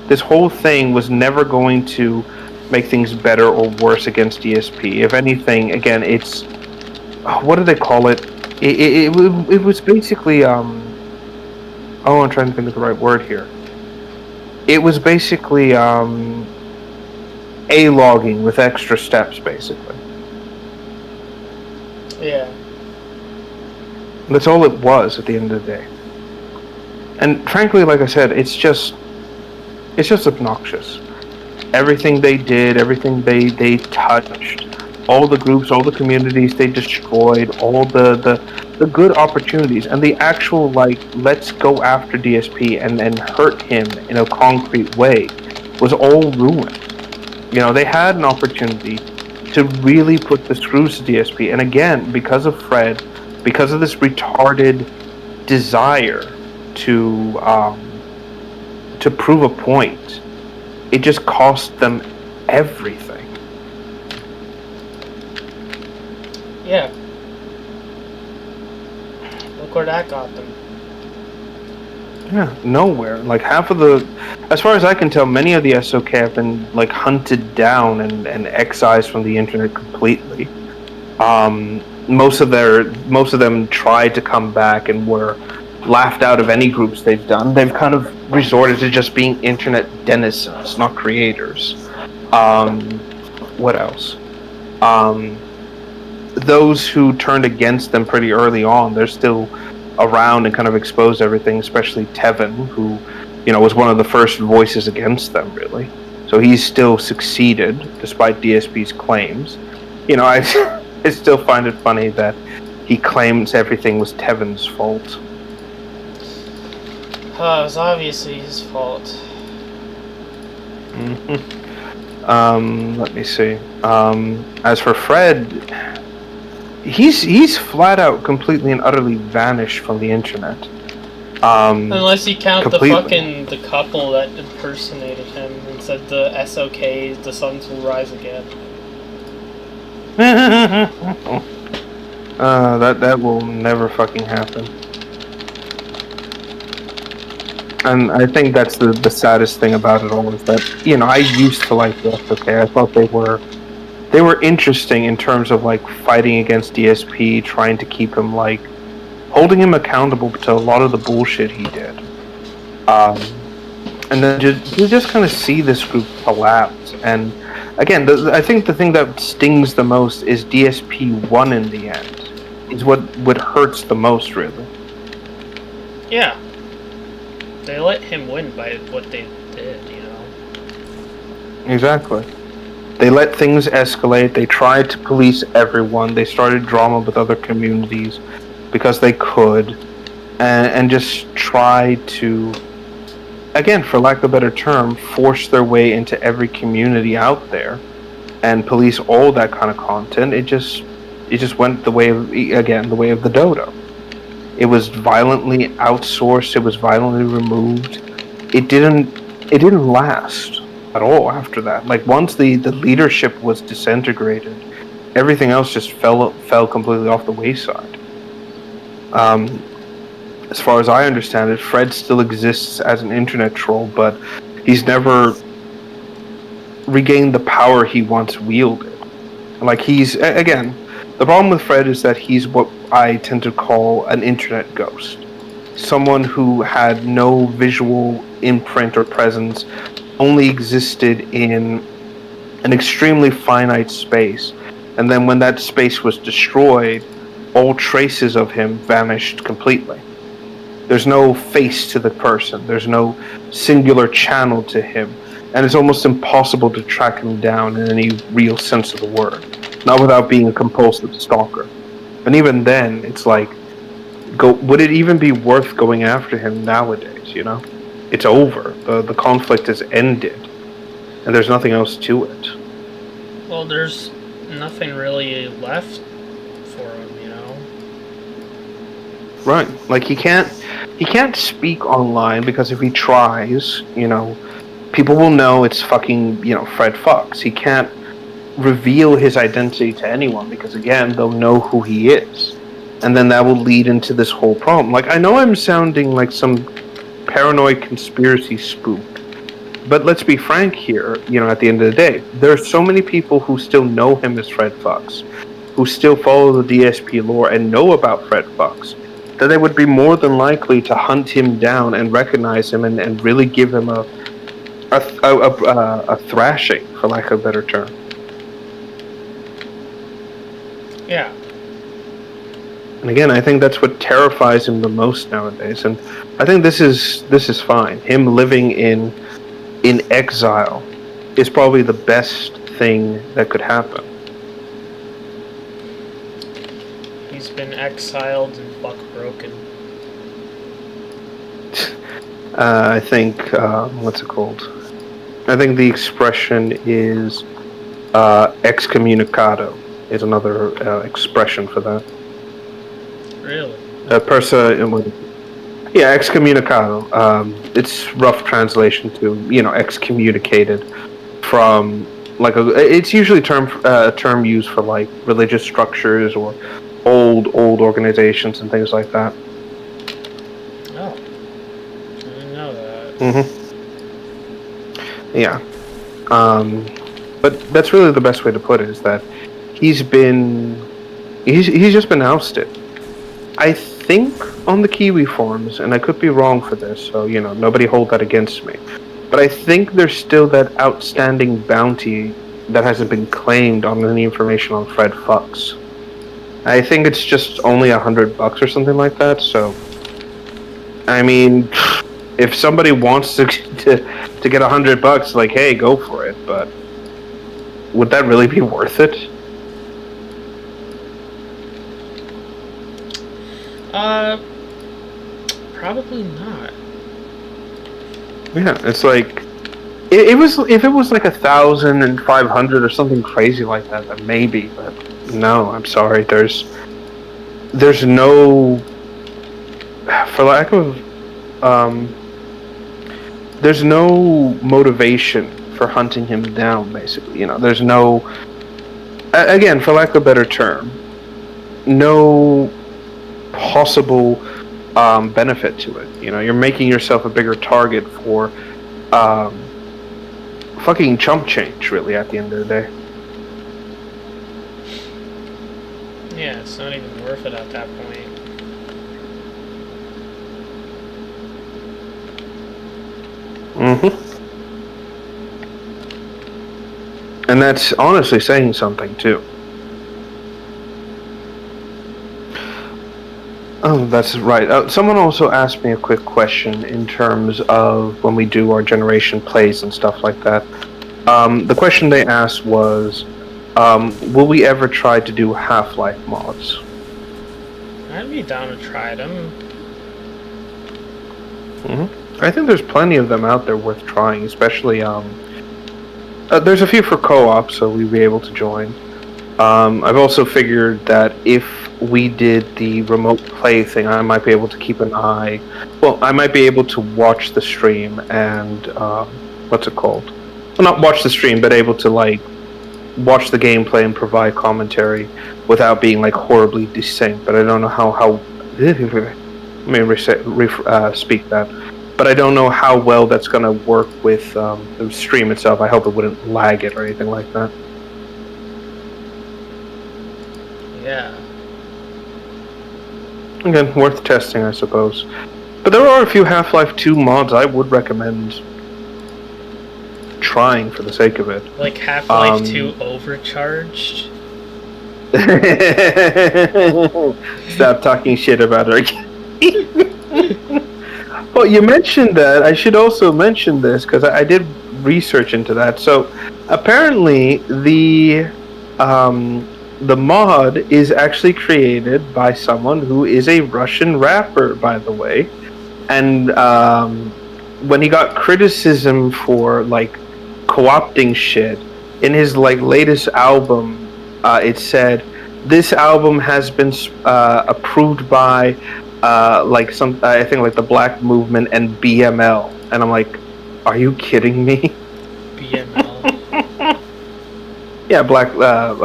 This whole thing was never going to make things better or worse against DSP. If anything, again, it's what do they call it? It was basically I'm trying to think of the right word here. It was basically A-logging with extra steps, basically. Yeah. That's all it was at the end of the day. And frankly, like I said, it's just obnoxious. Everything they did, everything they touched, all the groups, all the communities they destroyed, all the good opportunities, and the actual let's go after DSP and hurt him in a concrete way was all ruined. They had an opportunity to really put the screws to DSP, and again, because of Fred, because of this retarded desire to prove a point, it just cost them everything. Yeah. Look where that got them. Yeah, nowhere. Half of as far as I can tell, many of the SOK have been hunted down and excised from the internet completely. Most of them tried to come back and were laughed out of any groups they've done. They've kind of resorted to just being internet denizens, not creators. What else? Those who turned against them pretty early on, they're still around and kind of exposed everything, especially Tevin, who, was one of the first voices against them, really. So he's still succeeded, despite DSP's claims. I still find it funny that he claims everything was Tevin's fault. It was obviously his fault. Mm-hmm. Let me see. As for Fred, he's flat out completely and utterly vanished from the internet. Unless you count completely. the couple that impersonated him and said the SOKs, the suns will rise again. That will never fucking happen. And I think that's the saddest thing about it all is that, you know, I used to like the SOK. I thought they were interesting in terms of like fighting against DSP, trying to keep him like holding him accountable to a lot of the bullshit he did. And then you just kind of see this group collapse. And again, I think the thing that stings the most is DSP won in the end. Is what hurts the most, really. Yeah. They let him win by what they did, you know? Exactly. They let things escalate. They tried to police everyone. They started drama with other communities because they could. And just tried to, again, for lack of a better term, force their way into every community out there and police all that kind of content. It just went the way of, again, the way of the dodo. It was violently outsourced. It was violently removed. It didn't last at all after that. Like once the leadership was disintegrated, everything else just fell completely off the wayside. As far as I understand it, Fred still exists as an internet troll, but he's never regained the power he once wielded. Like he's, again, the problem with Fred is that he's what I tend to call an internet ghost. Someone who had no visual imprint or presence, only existed in an extremely finite space. And then when that space was destroyed, all traces of him vanished completely. There's no face to the person. There's no singular channel to him. And it's almost impossible to track him down in any real sense of the word. Not without being a compulsive stalker. And even then, it's like, would it even be worth going after him nowadays, you know? It's over. The conflict has ended. And there's nothing else to it. Well, there's nothing really left for him, you know? Right. Like, he can't speak online because if he tries, you know, people will know it's fucking, you know, Fred Fox. He can't reveal his identity to anyone because, again, they'll know who he is. And then that will lead into this whole problem. Like, I know I'm sounding like some paranoid conspiracy spook, but let's be frank here, you know, at the end of the day, there are so many people who still know him as Fred Fox, who still follow the DSP lore and know about Fred Fox, that they would be more than likely to hunt him down and recognize him and really give him a thrashing, for lack of a better term. Yeah. And again, I think that's what terrifies him the most nowadays. And I think this is fine. Him living in exile is probably the best thing that could happen. He's been exiled and buck broken. I think what's it called? I think the expression is excommunicado is another expression for that. Really? Yeah, excommunicado. It's rough translation to, you know, excommunicated from like it's usually a term used for like religious structures or old organizations and things like that. Oh, I didn't know that. Mm-hmm. Yeah. But that's really the best way to put it, is that he's just been ousted. I think on the Kiwi forums, and I could be wrong for this, so, you know, nobody hold that against me, but I think there's still that outstanding bounty that hasn't been claimed on any information on Fred Fox. I think it's just only $100 or something like that, so, I mean, if somebody wants to get $100, like, hey, go for it, but would that really be worth it? Probably not. Yeah, it's like it was, if it was like 1,500 or something crazy like that, then maybe. But no, I'm sorry. There's no, for lack of there's no motivation for hunting him down. Basically, there's no, again, for lack of a better term, no possible benefit to it. You're making yourself a bigger target for fucking chump change, really, at the end of the day. Yeah, it's not even worth it at that point. And that's honestly saying something, too. Oh, that's right. Someone also asked me a quick question in terms of when we do our generation plays and stuff like that. The question they asked was, will we ever try to do Half-Life mods? I'd be down to try them. I think there's plenty of them out there worth trying, especially, there's a few for co-op, so we'd be able to join. I've also figured that if we did the remote play thing, I might be able to keep an eye. Well, I might be able to watch the stream and, what's it called? Well, not watch the stream, but able to, watch the gameplay and provide commentary without being, horribly distinct. But I don't know how let me speak that. But I don't know how well that's going to work with the stream itself. I hope it wouldn't lag it or anything like that. Yeah. Again, worth testing, I suppose. But there are a few Half-Life 2 mods I would recommend trying for the sake of it. Like Half-Life 2 Overcharged? Stop talking shit about her. Well, you mentioned that. I should also mention this because I did research into that. So apparently the mod is actually created by someone who is a Russian rapper, by the way. And when he got criticism for co-opting shit in his latest album, it said this album has been approved by I think the Black Movement and BML, and I'm like, are you kidding me? BML. Yeah, BL.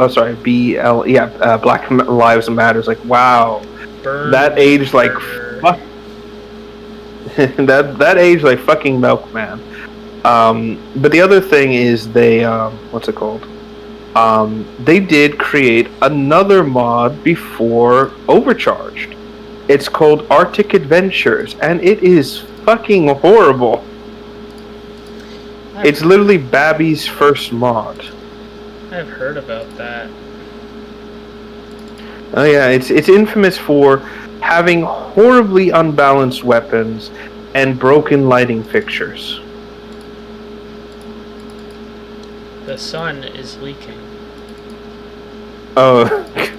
Yeah, Black Lives Matters. Wow, Burn that aged fuck. that aged like fucking milk, man. But the other thing is they what's it called? They did create another mod before Overcharged. It's called Arctic Adventures, and it is fucking horrible. It's literally Babby's first mod. I've heard about that. Oh yeah, it's infamous for having horribly unbalanced weapons and broken lighting fixtures. The sun is leaking. Oh,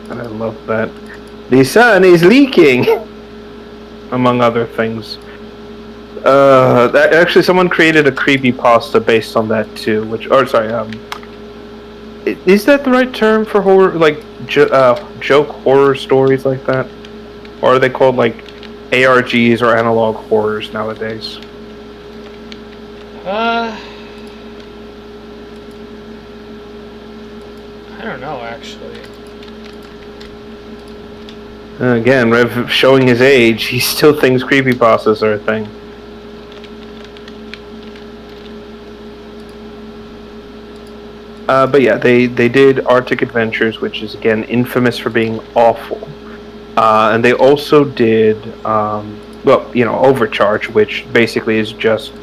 I love that. The sun is leaking, among other things. Actually, someone created a creepypasta based on that too. Is that the right term for horror? Joke horror stories like that, or are they called ARGs or analog horrors nowadays? I don't know, actually. Again, Rev showing his age, he still thinks creepypastas are a thing. But yeah, they did Arctic Adventures, which is again infamous for being awful. And they also did, Overcharge, which basically is just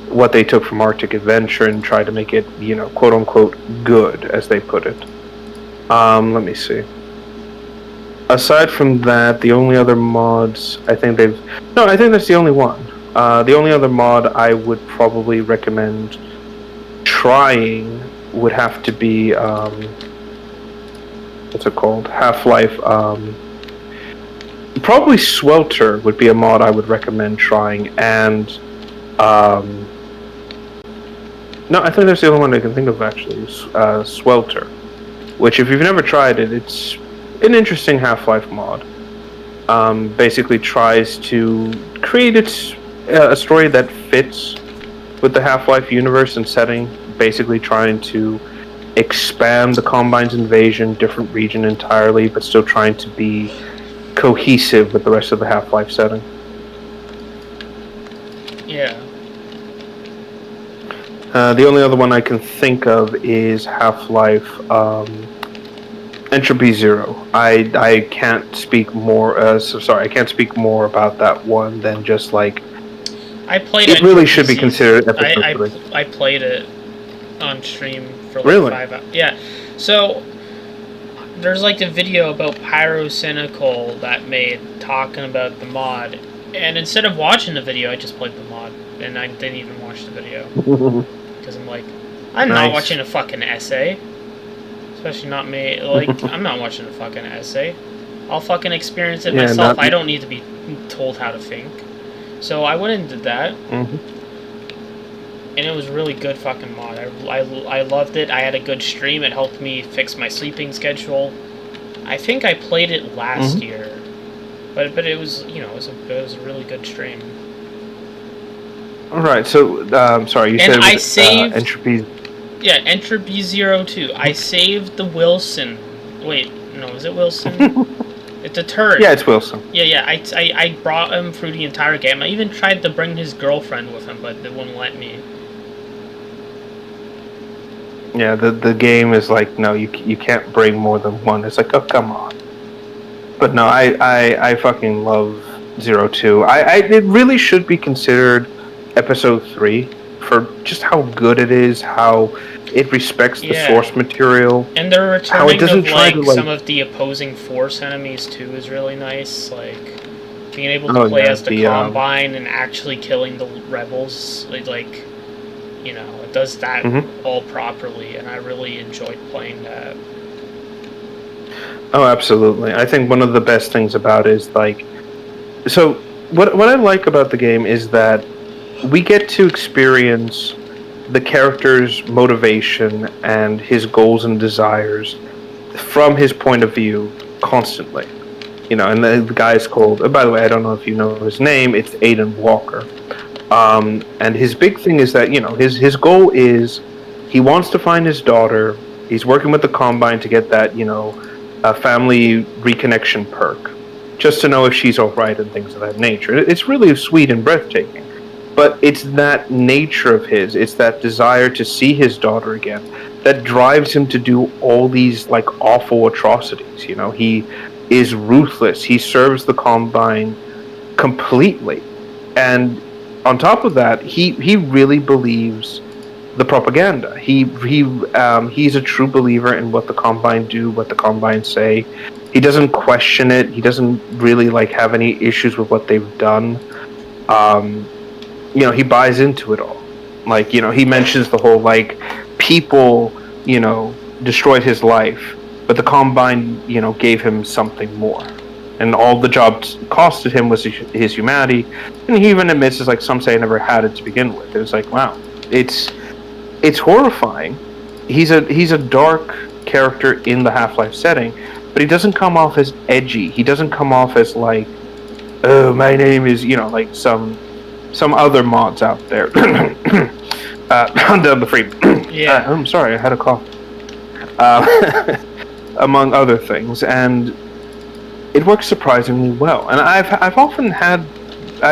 what they took from Arctic Adventure and tried to make it, quote unquote, good, as they put it. Let me see. Aside from that, the only other mods I think that's the only one. The only other mod I would probably recommend trying would have to be what's it called? Half-Life. Probably Swelter would be a mod I would recommend trying, and no, I think that's the only one I can think of actually. Swelter, which if you've never tried it, it's an interesting Half-Life mod. Basically tries to create its a story that fits with the Half-Life universe and setting, basically trying to expand the Combine's invasion, different region entirely, but still trying to be cohesive with the rest of the Half-Life setting. Yeah. The only other one I can think of is Half-Life Entropy Zero. I can't speak more. I can't speak more about that one than just like. I played it. Really should be considered episode 3. I played it on stream for like really? 5 hours. Yeah. So there's like a video about Pyrocynical that made talking about the mod, and instead of watching the video, I just played the mod, and I didn't even watch the video because I'm like, I'm not watching a fucking essay. Especially not me. Like, I'm not watching a fucking essay. I'll fucking experience it myself. I don't need to be told how to think. So I went and did that. And it was really good fucking mod. I loved it. I had a good stream. It helped me fix my sleeping schedule. I think I played it last year. But it was, you know, it was a really good stream. Alright, so, sorry, you said it was, I saved... Entropy... Yeah, Entropy 02. I saved the Wilson. Wait, no, is it Wilson? It's a turd. Yeah, it's Wilson. Yeah, I brought him through the entire game. I even tried to bring his girlfriend with him, but they wouldn't let me. Yeah, the game is like, no, you can't bring more than one. It's like, oh, come on. But no, I fucking love 02. It really should be considered episode 3 for just how good it is, how it respects the source material. And they're returning of some of the opposing force enemies too is really nice. Like being able to play as the Combine and actually killing the rebels. Like you know, it does that all properly, and I really enjoyed playing that. Oh, absolutely. I think one of the best things about it is like, so what I like about the game is that we get to experience the character's motivation and his goals and desires from his point of view constantly. You know, and the guy's called, by the way, I don't know if you know his name, it's Aiden Walker. And his big thing is that, you know, his goal is he wants to find his daughter. He's working with the Combine to get that, you know, family reconnection perk, just to know if she's all right and things of that nature. It's really sweet and breathtaking. But it's that nature of his, it's that desire to see his daughter again that drives him to do all these like awful atrocities. You know, he is ruthless. He serves the Combine completely. And on top of that, he really believes the propaganda. He's a true believer in what the Combine do, what the Combine say. He doesn't question it. He doesn't really like have any issues with what they've done. You know, he buys into it all. Like, you know, he mentions the whole, like, people, you know, destroyed his life, but the Combine, you know, gave him something more. And all the job costed him was his humanity. And he even admits, it's like, some say I never had it to begin with. It's like, wow. It's horrifying. He's a dark character in the Half-Life setting, but he doesn't come off as edgy. He doesn't come off as, like, oh, my name is, you know, like some other mods out there. Under the free. Yeah. I'm sorry, I had a cough. Among other things, and it works surprisingly well. And I've often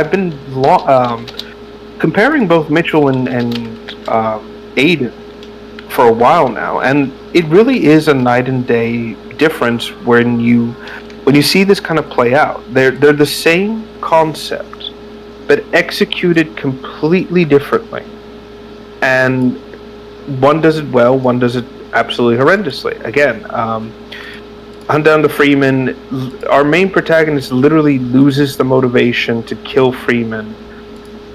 been comparing both Mitchell and Aiden for a while now, and it really is a night and day difference when you see this kind of play out. They're the same concept, but executed completely differently. And one does it well, one does it absolutely horrendously. Again, Hunt Down the Freeman, our main protagonist literally loses the motivation to kill Freeman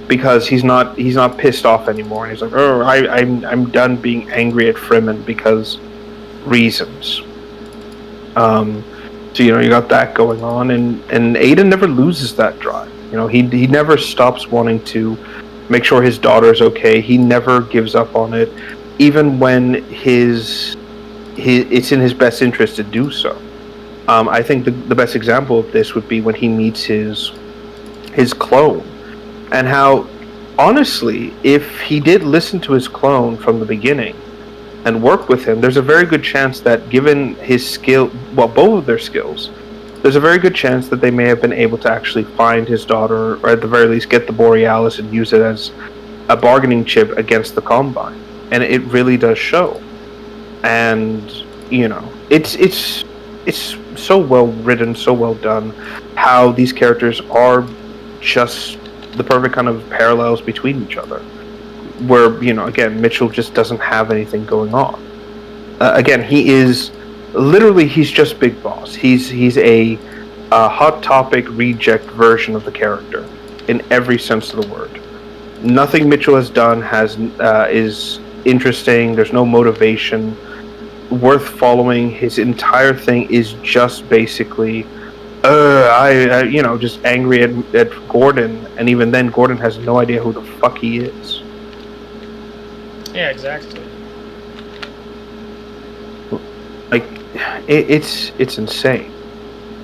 because he's not pissed off anymore. And he's like, oh, I'm done being angry at Freeman because reasons. So, you know, you got that going on, and Aiden never loses that drive. You know, he never stops wanting to make sure his daughter's okay. He never gives up on it, even when it's in his best interest to do so. I think the best example of this would be when he meets his clone, and how, honestly, if he did listen to his clone from the beginning and work with him, there's a very good chance that, given his skill, well, both of their skills, there's a very good chance that they may have been able to actually find his daughter, or at the very least get the Borealis and use it as a bargaining chip against the Combine. And it really does show. And, you know, it's so well written, so well done, how these characters are just the perfect kind of parallels between each other. Where, you know, again, Mitchell just doesn't have anything going on. Again, he's just Big Boss. He's a hot topic reject version of the character in every sense of the word. Nothing Mitchell has done is interesting. There's no motivation worth following. His entire thing is just basically, just angry at Gordon, and even then, Gordon has no idea who the fuck he is. Yeah, exactly. Like, it's insane.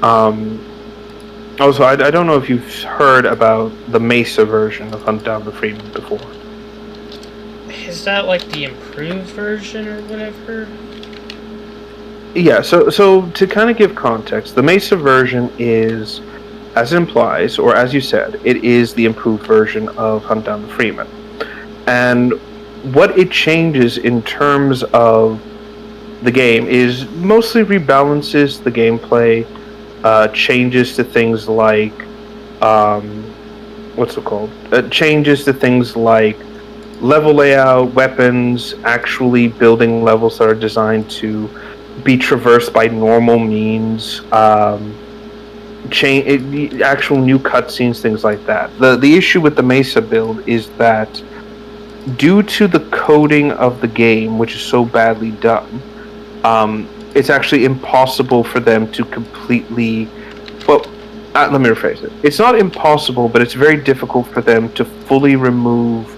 Also, I don't know if you've heard about the Mesa version of Hunt Down the Freeman before. Is that like the improved version or whatever? Yeah, so to kind of give context, the Mesa version is, as it implies, or as you said, it is the improved version of Hunt Down the Freeman. And what it changes in terms of the game is mostly rebalances the gameplay, changes to things like, changes to things like level layout, weapons, actually building levels that are designed to be traversed by normal means, actual new cutscenes, things like that. The issue with the Mesa build is that due to the coding of the game, which is so badly done, it's actually impossible for them to completely... Well, let me rephrase it. It's not impossible, but it's very difficult for them to fully remove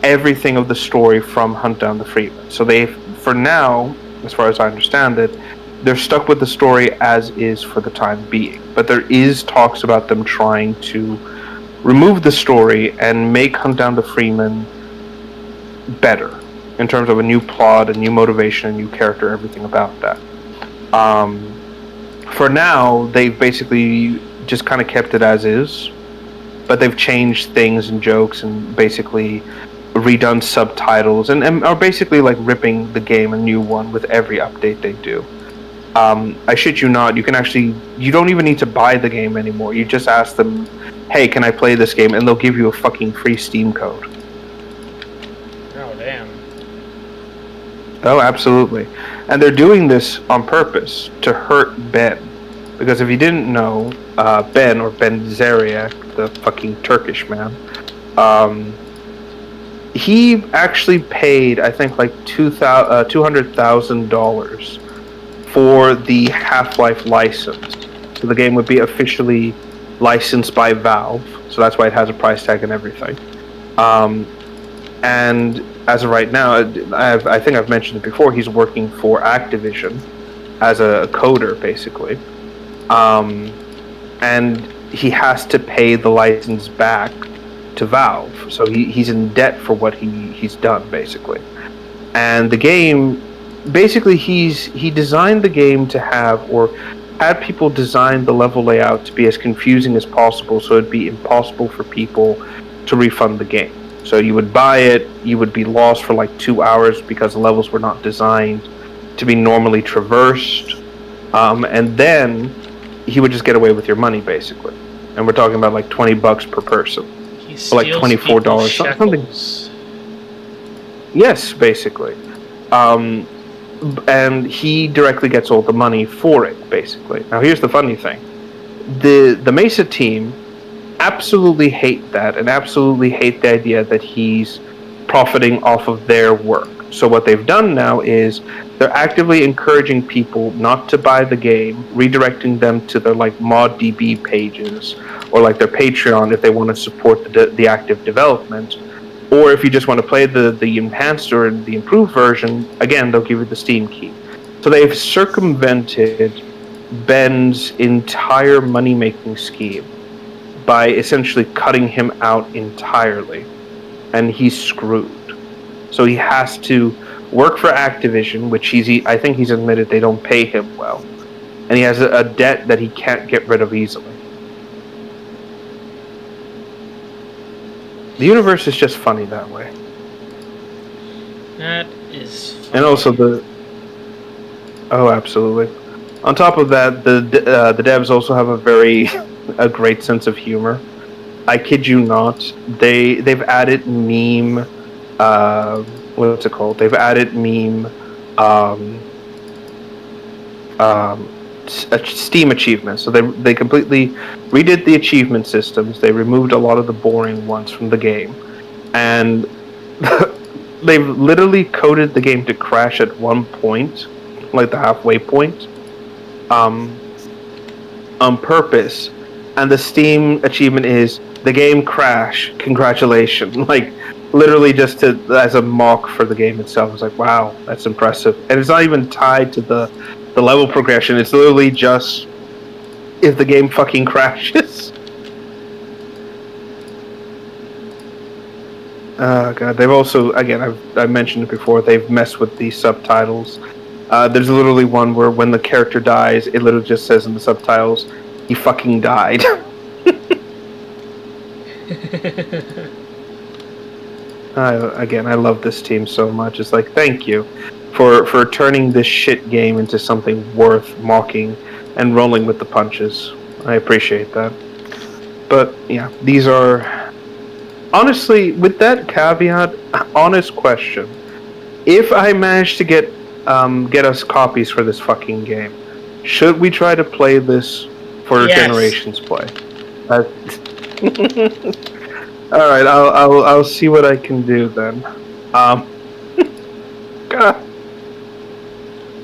everything of the story from Hunt Down the Freeman. So they, for now, as far as I understand it, they're stuck with the story as is for the time being. But there is talks about them trying to remove the story and make Hunt Down the Freeman better in terms of a new plot, a new motivation, a new character, everything about that. For now, they've basically just kind of kept it as is, but they've changed things and jokes and basically redone subtitles and are basically like ripping the game a new one with every update they do. I shit you not, you don't even need to buy the game anymore. You just ask them, hey, can I play this game? And they'll give you a fucking free Steam code. Oh, damn. Oh, absolutely. And they're doing this on purpose to hurt Ben. Because if you didn't know, Ben, or Ben Zariak, the fucking Turkish man, he actually paid, I think, like $200,000 for the Half-Life license. So the game would be officially licensed by Valve. So that's why it has a price tag and everything. And as of right now, I think I've mentioned it before, he's working for Activision as a coder, basically. And he has to pay the license back to Valve. So he's in debt for what he's done, basically. And the game, basically, he designed the game to have, or had people design the level layout to be as confusing as possible, so it'd be impossible for people to refund the game. So you would buy it, you would be lost for like 2 hours because the levels were not designed to be normally traversed, and then he would just get away with your money, basically. And we're talking about like $20 per person, or like $24, something. Yes, basically. And he directly gets all the money for it, basically. Now, here's the funny thing: the Mesa team absolutely hate that, and absolutely hate the idea that he's profiting off of their work. So what they've done now is they're actively encouraging people not to buy the game, redirecting them to their like ModDB pages or like their Patreon if they want to support the active development. Or if you just want to play the enhanced or the improved version, again, they'll give you the Steam key. So they've circumvented Ben's entire money-making scheme by essentially cutting him out entirely, and he's screwed. So he has to work for Activision, which I think he's admitted they don't pay him well, and he has a debt that he can't get rid of easily. The universe is just funny that way. That is funny. And also oh, absolutely. On top of that, the devs also have a great sense of humor. I kid you not. They've added meme. What's it called? They've added meme. Steam achievements. So they completely redid the achievement systems. They removed a lot of the boring ones from the game, and they've literally coded the game to crash at one point, like the halfway point, on purpose. And the Steam achievement is the game crash. Congratulations! Like literally just as a mock for the game itself. It's like, wow, that's impressive. And it's not even tied to the level progression. It's literally just if the game fucking crashes. God, they've also, again, I've mentioned it before, they've messed with the subtitles. There's literally one where when the character dies, it literally just says in the subtitles, he fucking died. Again, I love this team so much. It's like, thank you for turning this shit game into something worth mocking and rolling with the punches. I appreciate that. But yeah, these are honestly, with that caveat, honest question. If I manage to get us copies for this fucking game, should we try to play this for Generations play? All right, I'll see what I can do then. God.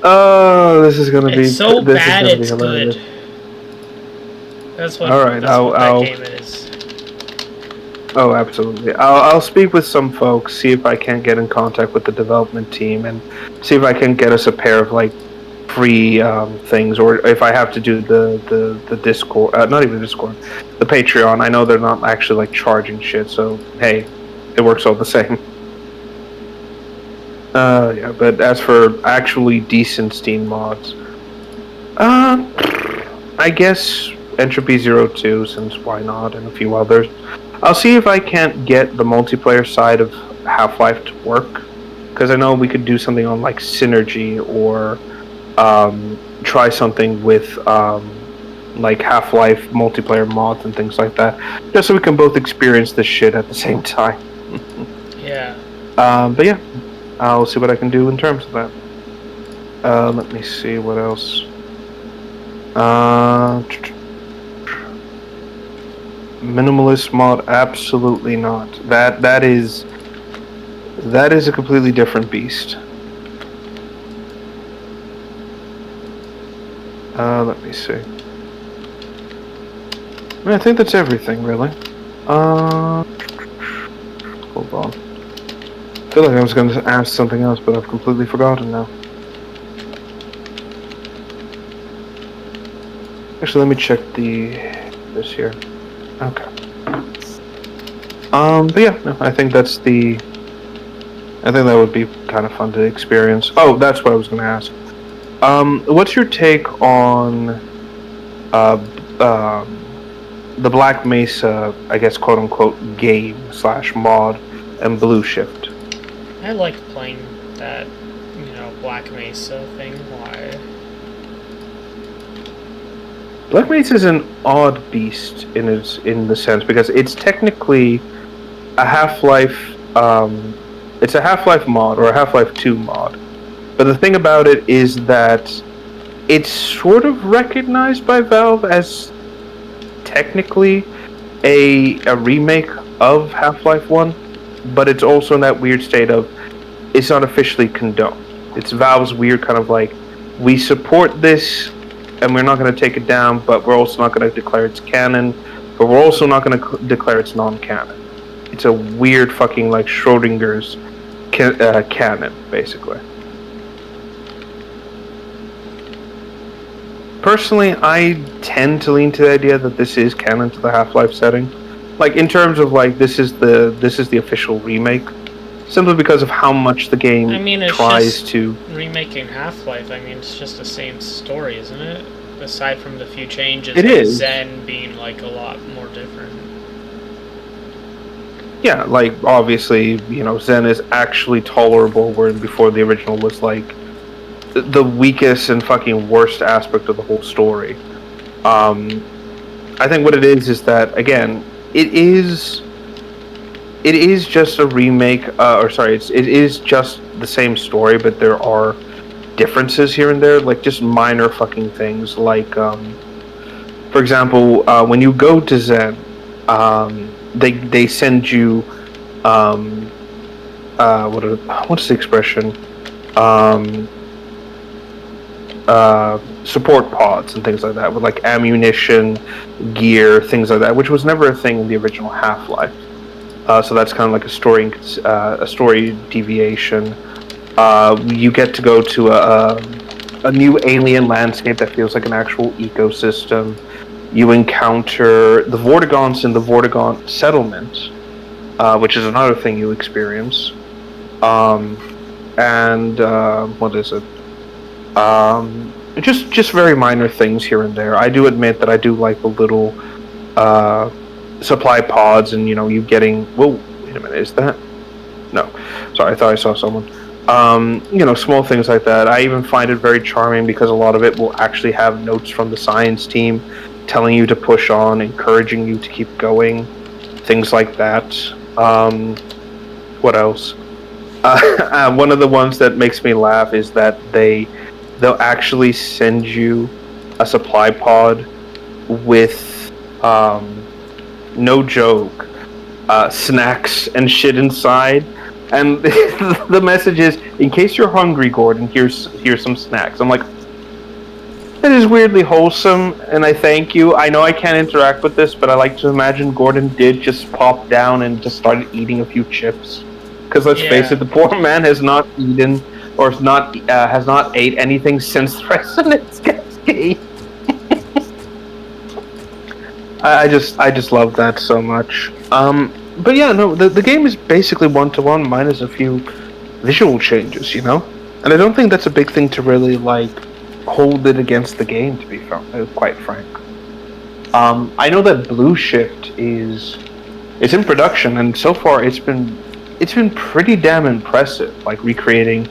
Oh, this is gonna be so bad it's good. That's what. All right, that game is. Oh, absolutely. I'll speak with some folks, see if I can get in contact with the development team, and see if I can get us a pair of like free things, or if I have to do the Discord, not even Discord, the Patreon. I know they're not actually like charging shit, so hey, it works all the same. Yeah, but as for actually decent Steam mods, I guess Entropy 02, since why not, and a few others. I'll see if I can't get the multiplayer side of Half-Life to work, because I know we could do something on like Synergy, or try something with like Half-Life multiplayer mods and things like that, just so we can both experience this shit at the same time. Yeah. But yeah, I'll see what I can do in terms of that. Let me see what else. Minimalist mod, absolutely not. That is a completely different beast. Let me see. I think that's everything, really. Hold on. I feel like I was going to ask something else, but I've completely forgotten now. Actually, let me check this here. Okay. But yeah, no, I think that would be kind of fun to experience. Oh, that's what I was going to ask. What's your take on the Black Mesa, I guess, quote-unquote, game/mod and Blue Shift? I like playing that, Black Mesa thing. Why? Black Mesa is an odd beast in the sense, because it's technically a Half-Life, it's a Half-Life mod, or a Half-Life 2 mod. But the thing about it is that it's sort of recognized by Valve as technically a remake of Half-Life 1, but it's also in that weird state of it's not officially condoned. It's Valve's weird kind of like, we support this and we're not going to take it down, but we're also not going to declare it's canon, but we're also not going to declare it's non-canon. It's a weird fucking like Schrodinger's canon, basically. personally, I tend to lean to the idea that this is canon to the Half-Life setting. Like in terms of like this is the official remake, simply because of how much the game it's tries just to remaking Half-Life. It's just the same story, isn't it? Aside from the few changes, It like is. Zen being like a lot more different. Yeah, like obviously, Zen is actually tolerable, where before the original was like the weakest and fucking worst aspect of the whole story. I think what it is that again, it is just a remake, or sorry, it is just the same story, but there are differences here and there, like just minor fucking things, like for example, when you go to Zen, they send you what's the expression? Support pods and things like that with like ammunition, gear, things like that, which was never a thing in the original Half-Life. So that's kind of like a story deviation. You get to go to a new alien landscape that feels like an actual ecosystem. You encounter the Vortigons in the Vortigon settlement, which is another thing you experience. And what is it? Just very minor things here and there. I do admit that I do like the little supply pods, and you getting. Whoa, wait a minute, is that? No, sorry, I thought I saw someone. Small things like that. I even find it very charming because a lot of it will actually have notes from the science team telling you to push on, encouraging you to keep going, things like that. What else? One of the ones that makes me laugh is that they'll actually send you a supply pod with, no joke, snacks and shit inside. And the message is, in case you're hungry, Gordon, here's some snacks. I'm like, that is weirdly wholesome, and I thank you. I know I can't interact with this, but I like to imagine Gordon did just pop down and just started eating a few chips. Because let's face it, the poor man has not eaten or has not ate anything since the Resonance Cascade. I just love that so much. But yeah, no, the game is basically 1-to-1 minus a few visual changes, and I don't think that's a big thing to really like hold it against the game, to be quite frank. I know that Blue Shift it's in production, and so far it's been pretty damn impressive, like recreating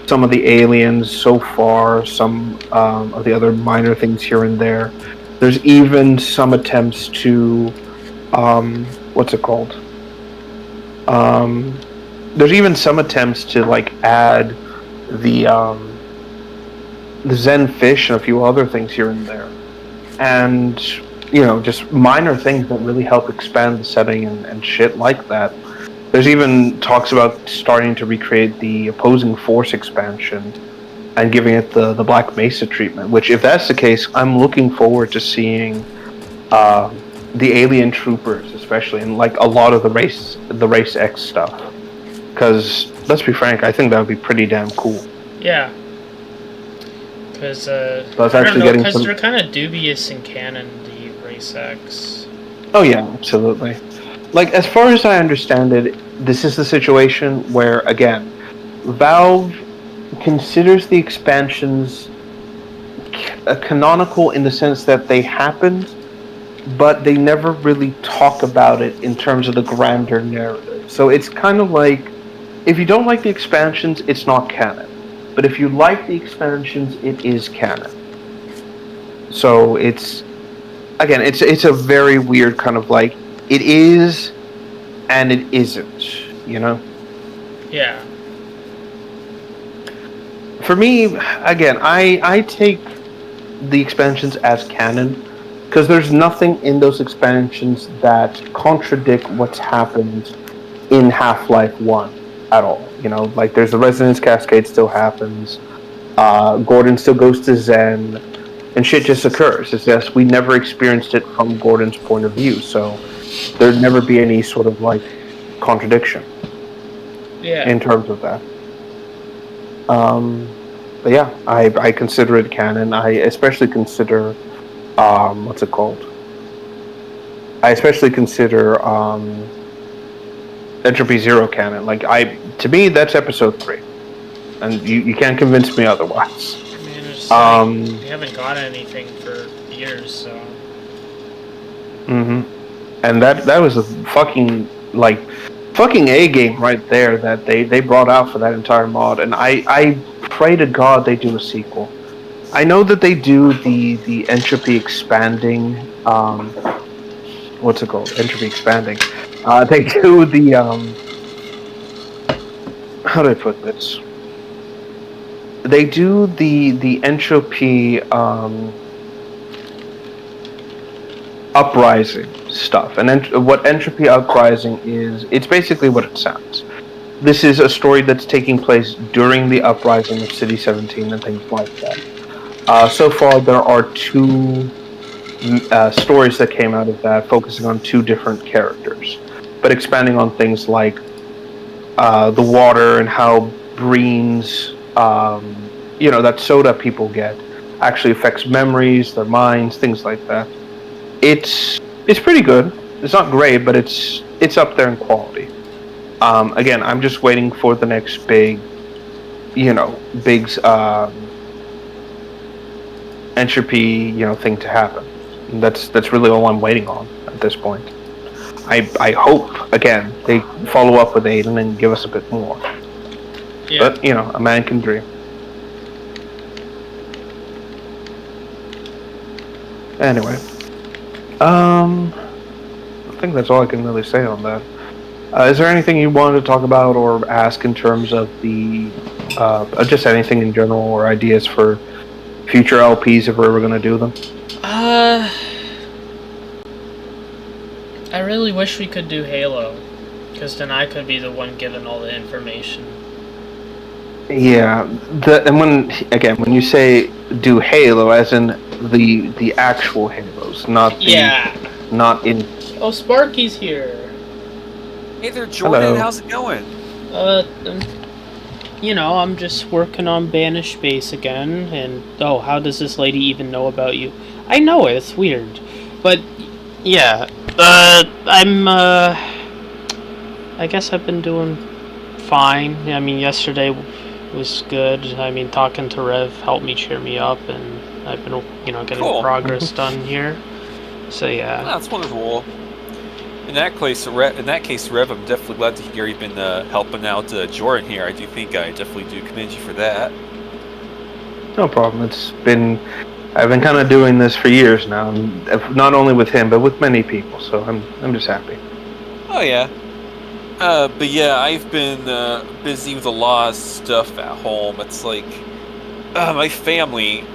some of the aliens so far, some of the other minor things here and there. There's even some attempts to what's it called? There's even some attempts to like add the Zen fish and a few other things here and there, and just minor things that really help expand the setting and shit like that. There's even talks about starting to recreate the Opposing Force expansion and giving it the Black Mesa treatment, which, if that's the case, I'm looking forward to seeing the alien troopers, especially, and like a lot of the Race X stuff. Because, let's be frank, I think that would be pretty damn cool. Yeah. Because, they're kind of dubious in canon, the Race X. Oh yeah, absolutely. Like, as far as I understand it, this is the situation where, again, Valve considers the expansions canonical in the sense that they happened, but they never really talk about it in terms of the grander narrative. So it's kind of like, if you don't like the expansions, it's not canon. But if you like the expansions, it is canon. So it's a very weird kind of like, it is and it isn't, Yeah. For me, again, I take the expansions as canon because there's nothing in those expansions that contradict what's happened in Half-Life 1 at all. Like there's the Resonance Cascade still happens, Gordon still goes to Zen, and shit just occurs. It's just we never experienced it from Gordon's point of view, so there'd never be any sort of like contradiction. Yeah. In terms of that. But yeah, I consider it canon. I especially consider what's it called? I especially consider Entropy Zero canon. Like to me, that's episode 3, and you can't convince me otherwise. Man, it's like we haven't got anything for years, so. And that was a fucking A game right there that they brought out for that entire mod, and I pray to God they do a sequel. I know that they do the entropy expanding. What's it called? Entropy expanding. They do the how do I put this? They do the entropy uprising stuff, and what entropy uprising is, it's basically what it sounds. This is a story that's taking place during the uprising of City 17 and things like that. So far, there are 2 stories that came out of that, focusing on 2 different characters, but expanding on things like the water and how greens, that soda people get, actually affects memories, their minds, things like that. It's pretty good. It's not great, but it's up there in quality. Again, I'm just waiting for the next big entropy, thing to happen. And that's really all I'm waiting on at this point. I hope again they follow up with Aiden and give us a bit more. Yeah. But a man can dream. Anyway, I think that's all I can really say on that. Is there anything you wanted to talk about or ask in terms of the just anything in general, or ideas for future LPs if we're ever going to do them? I really wish we could do Halo, because then I could be the one given all the information. Yeah, and when you say do Halo, as in the actual Halos, not in. Oh, Sparky's here. Hey there, Jordan. Hello. How's it going? I'm just working on Banished Base again, and how does this lady even know about you? I know it. It's weird, but yeah. I guess I've been doing fine. I mean, yesterday was good. I mean, talking to Rev helped me cheer me up, and I've been, getting progress done here. So yeah. Oh, that's wonderful. In that case, Rev, I'm definitely glad to hear you've been helping out Jordan here. I definitely do commend you for that. No problem. I've been kind of doing this for years now, not only with him, but with many people, so I'm just happy. Oh, yeah. But yeah, I've been busy with a lot of stuff at home. It's like, my family,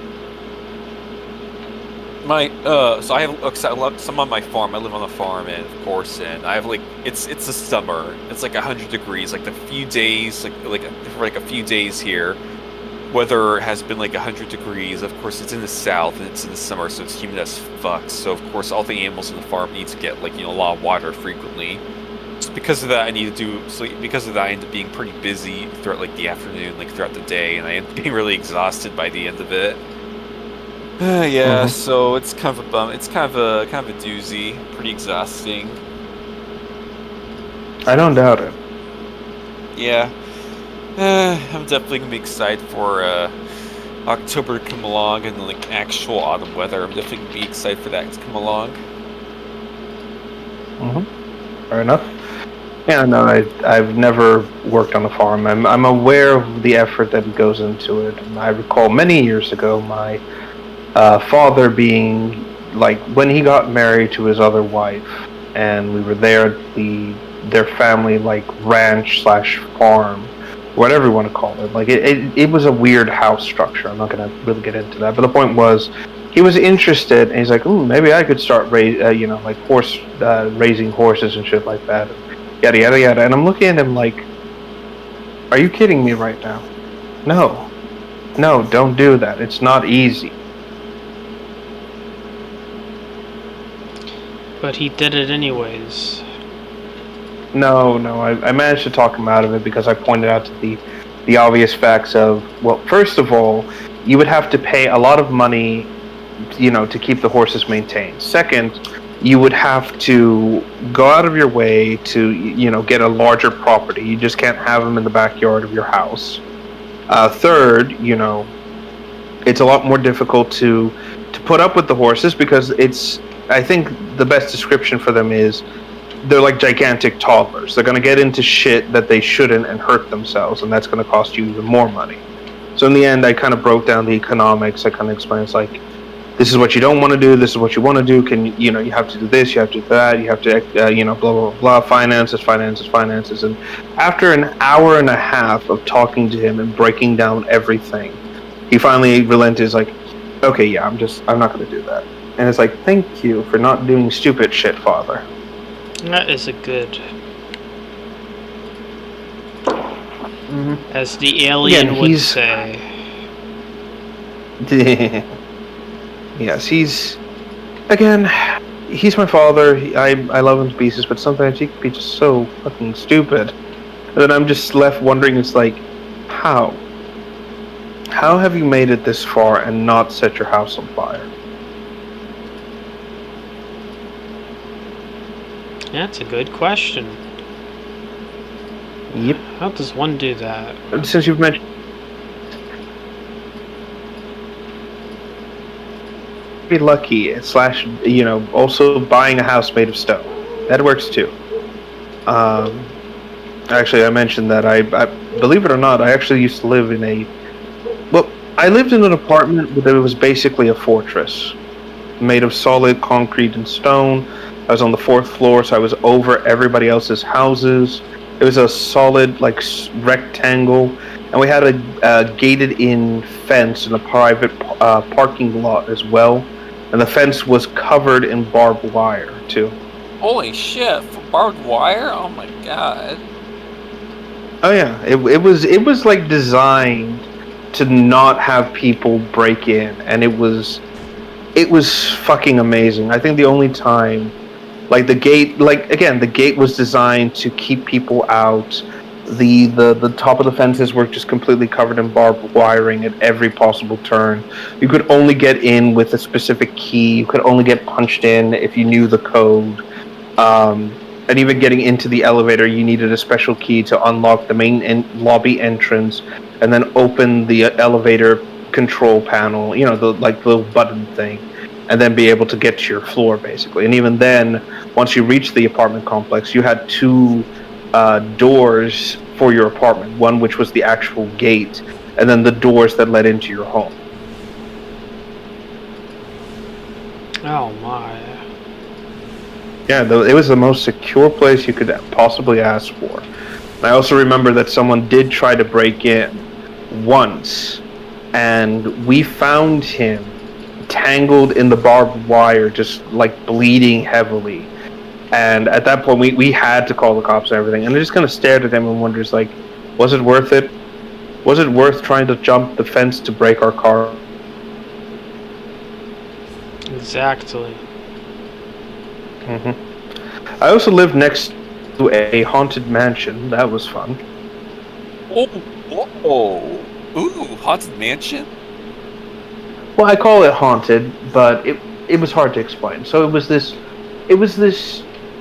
so I have some on my farm. I live on a farm, and of course, and I have it's the summer. It's 100 degrees, for a few days here. Weather has been 100 degrees. Of course, it's in the south and it's in the summer, so it's humid as fuck. So of course, all the animals in the farm need to get a lot of water frequently. So because of that, I end up being pretty busy throughout the afternoon, throughout the day, and I end up being really exhausted by the end of it. Yeah, so it's kind of a bum. It's kind of a doozy. Pretty exhausting. I don't doubt it. Yeah. I'm definitely gonna be excited for October to come along and actual autumn weather. I'm definitely gonna be excited for that to come along. Fair enough. Yeah, no, I've never worked on a farm. I'm aware of the effort that goes into it. And I recall many years ago my father being when he got married to his other wife, and we were there at their family ranch / farm. Whatever you want to call it. It was a weird house structure. I'm not going to really get into that. But the point was, he was interested, and he's like, "Ooh, maybe I could start raising horses and shit like that." Yada yada yada. And I'm looking at him like, "Are you kidding me right now? No, don't do that. It's not easy." But he did it anyways. No, I managed to talk him out of it because I pointed out to the the obvious facts of, well, first of all, you would have to pay a lot of money, to keep the horses maintained. Second, you would have to go out of your way to, get a larger property. You just can't have them in the backyard of your house. Third, it's a lot more difficult to put up with the horses because I think the best description for them is they're like gigantic toddlers. They're going to get into shit that they shouldn't and hurt themselves, and that's going to cost you even more money. So in the end, I kind of broke down the economics. I kind of explained, it's like, this is what you don't want to do, this is what you want to do, you have to do this, you have to do that, you have to, blah, blah, blah, finances. And after an hour and a half of talking to him and breaking down everything, he finally relented, is like, okay, yeah, I'm not going to do that. And it's like, thank you for not doing stupid shit, Father. That is a good. As the alien would say. Yes, he's my father. I love him to pieces, but sometimes he can be just so fucking stupid. And then I'm just left wondering, it's like, how? How have you made it this far and not set your house on fire? That's a good question. Yep. How does one do that? Since you've mentioned... be lucky / also buying a house made of stone. That works too. Actually, I mentioned that I believe it or not, I actually used to live in I lived in an apartment that was basically a fortress made of solid concrete and stone. I was on the 4th floor, so I was over everybody else's houses. It was a solid rectangle, and we had a gated-in fence and a private parking lot as well. And the fence was covered in barbed wire, too. Holy shit, for barbed wire? Oh my god. Oh yeah, it was designed to not have people break in, and it was fucking amazing. I think the only time, the gate was designed to keep people out. The top of the fences were just completely covered in barbed wiring at every possible turn. You could only get in with a specific key. You could only get punched in if you knew the code. And even getting into the elevator, you needed a special key to unlock the main lobby entrance and then open the elevator control panel, the little button thing, and then be able to get to your floor, basically. And even then, once you reached the apartment complex, you had 2 doors for your apartment. One which was the actual gate, and then the doors that led into your home. Oh my. Yeah, it was the most secure place you could possibly ask for. And I also remember that someone did try to break in once, and we found him tangled in the barbed wire, just bleeding heavily. And at that point, we had to call the cops and everything. And I just kind of stared at him and wonders, was it worth it? Was it worth trying to jump the fence to break our car? Exactly. I also lived next to a haunted mansion. That was fun. Ooh, haunted mansion? Well, I call it haunted, but it was hard to explain. So it was this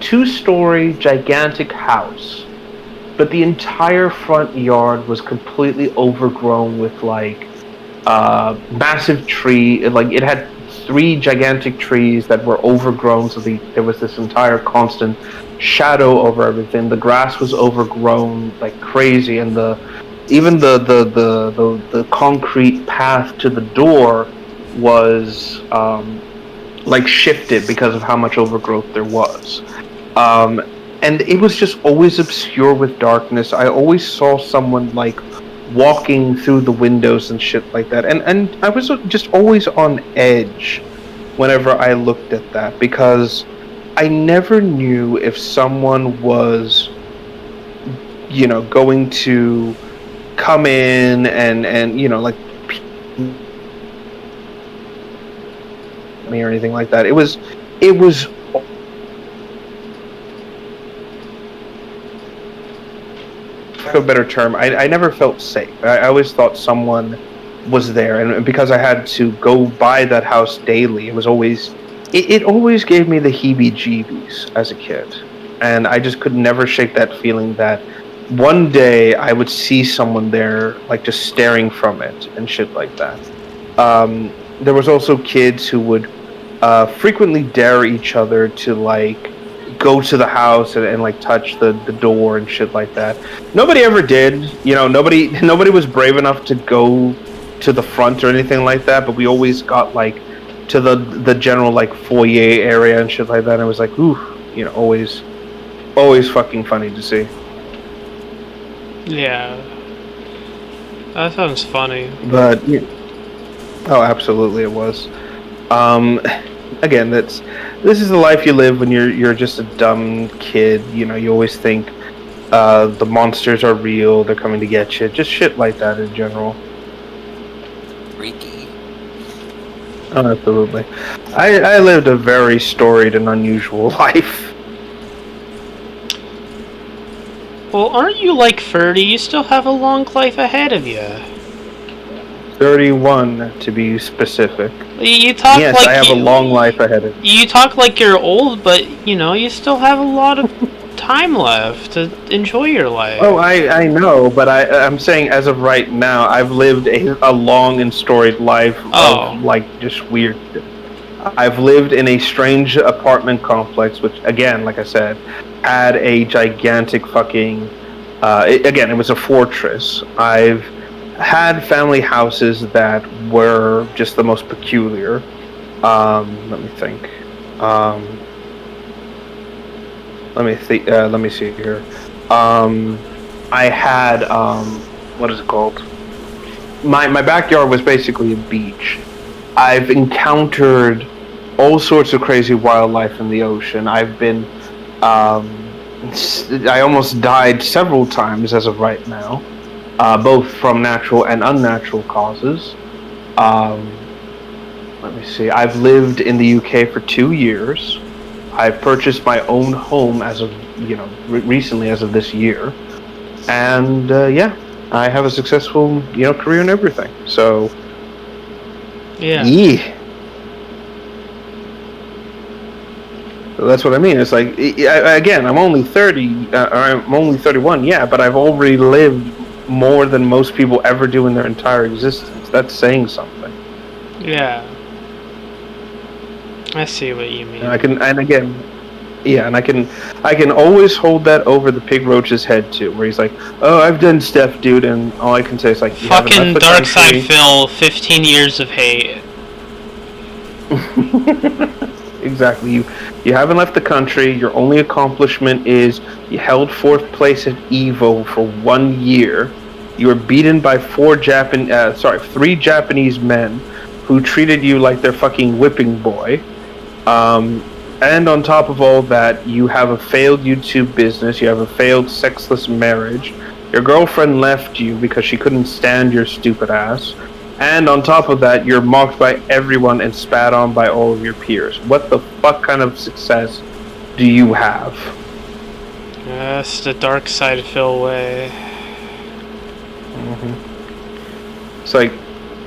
2-story gigantic house, but the entire front yard was completely overgrown with massive tree. It had 3 gigantic trees that were overgrown, so there was this entire constant shadow over everything. The grass was overgrown like crazy, and even the concrete path to the door was shifted because of how much overgrowth there was. And it was just always obscure with darkness. I always saw someone walking through the windows and shit like that. And I was just always on edge whenever I looked at that, because I never knew if someone was, going to come in and me or anything like that. It was of a better term, I never felt safe. I always thought someone was there, and because I had to go by that house daily, it always gave me the heebie-jeebies as a kid, and I just could never shake that feeling that one day I would see someone there, like just staring from it and shit like that. There was also kids who would frequently dare each other to like go to the house and like touch the door and shit like that. Nobody ever did, nobody was brave enough to go to the front or anything like that, but we always got like to the general like foyer area and shit like that, and it was like, ooh, always fucking funny to see. Yeah. That sounds funny. But yeah. Oh, absolutely it was. Again, this is the life you live when you're just a dumb kid. You always think the monsters are real, they're coming to get you. Just shit like that in general. Freaky. Oh, absolutely. I lived a very storied and unusual life. Well, aren't you like 30? You still have a long life ahead of you. 31 to be specific. You talk yes, like I have a long life ahead of me. You talk like you're old, but you still have a lot of time left to enjoy your life. Oh, I know, but I'm saying as of right now, I've lived a long and storied life of like just weird shit. I've lived in a strange apartment complex, which again, like I said, had a gigantic fucking. It was a fortress. I've had family houses that were just the most peculiar. Let me think. Let me see here. I had what is it called? My backyard was basically a beach. I've encountered all sorts of crazy wildlife in the ocean. I've been I almost died several times as of right now, both from natural and unnatural causes. Let me see. I've lived in the UK for 2 years. I've purchased my own home as of recently, as of this year, and I have a successful career and everything. So yeah. So that's what I mean. It's like, again, I'm only 30, or I'm only 31, yeah, but I've already lived more than most people ever do in their entire existence. That's saying something. Yeah. I see what you mean. And I can always hold that over the pig roach's head too, where he's like, "Oh, I've done stuff, dude," and all I can say is like, "Fucking dark side Phil, 15 years of hate." Exactly. You haven't left the country. Your only accomplishment is you held 4th place at Evo for 1 year. You were beaten by 3 Japanese men who treated you like their fucking whipping boy. And on top of all that, you have a failed YouTube business. You have a failed sexless marriage. Your girlfriend left you because she couldn't stand your stupid ass. And on top of that, you're mocked by everyone and spat on by all of your peers. What the fuck kind of success do you have? That's the dark side Phil way. Mm-hmm. It's like,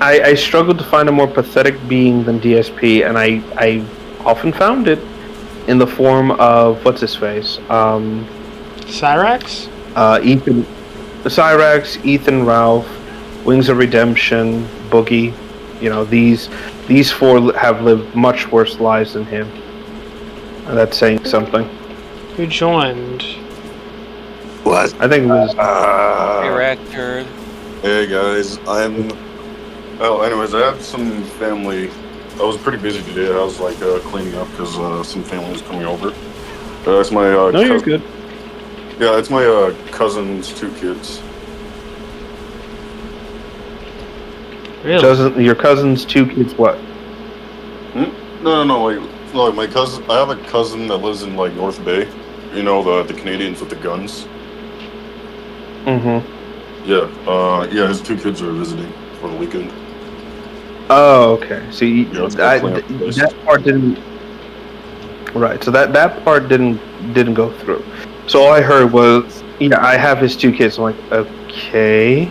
I struggled to find a more pathetic being than DSP, and I often found it in the form of, what's his face? Cyrax? Cyrax, Ethan Ralph, Wings of Redemption, Boogie. These 4 have lived much worse lives than him. And that's saying something. Who joined? What? I think it was... Director. Hey guys, anyways, I had some family. I was pretty busy today. I was like cleaning up because some family was coming over. It's my no, you're good. Yeah, it's my cousin's 2 kids. Really? Your cousin's 2 kids what? No, like my cousin. I have a cousin that lives in like North Bay. The Canadians with the guns. Mm-hmm. Yeah, his 2 kids are visiting for the weekend. Oh, okay. See, that part didn't. Right. So that part didn't go through. So all I heard was, yeah, I have his 2 kids. I'm like, okay.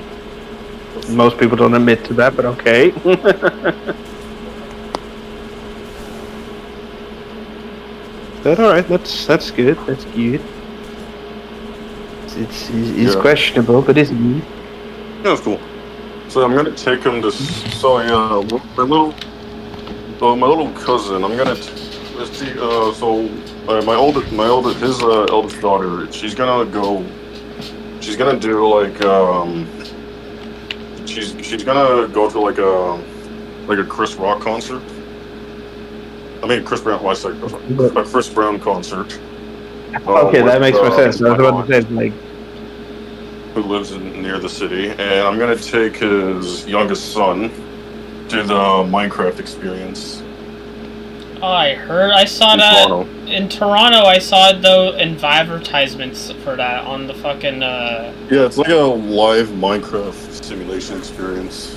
Most people don't admit to that, but okay. But all right, that's good. That's good. It's Yeah. questionable, but it's good. Yeah, that's cool. So I'm gonna take him to. So yeah, my little cousin. I'm gonna let's see. His eldest daughter. She's gonna go. She's gonna do she's gonna go to like a Chris Rock concert. I mean Chris Brown. Why say a Chris Brown concert? Okay, that makes more sense. I was about to say, like, who lives near the city, and I'm gonna take his youngest son to the Minecraft experience. Oh, I saw In that Toronto. in Toronto. I saw it though in advertisements for that on the fucking. Yeah, it's like a live Minecraft simulation experience.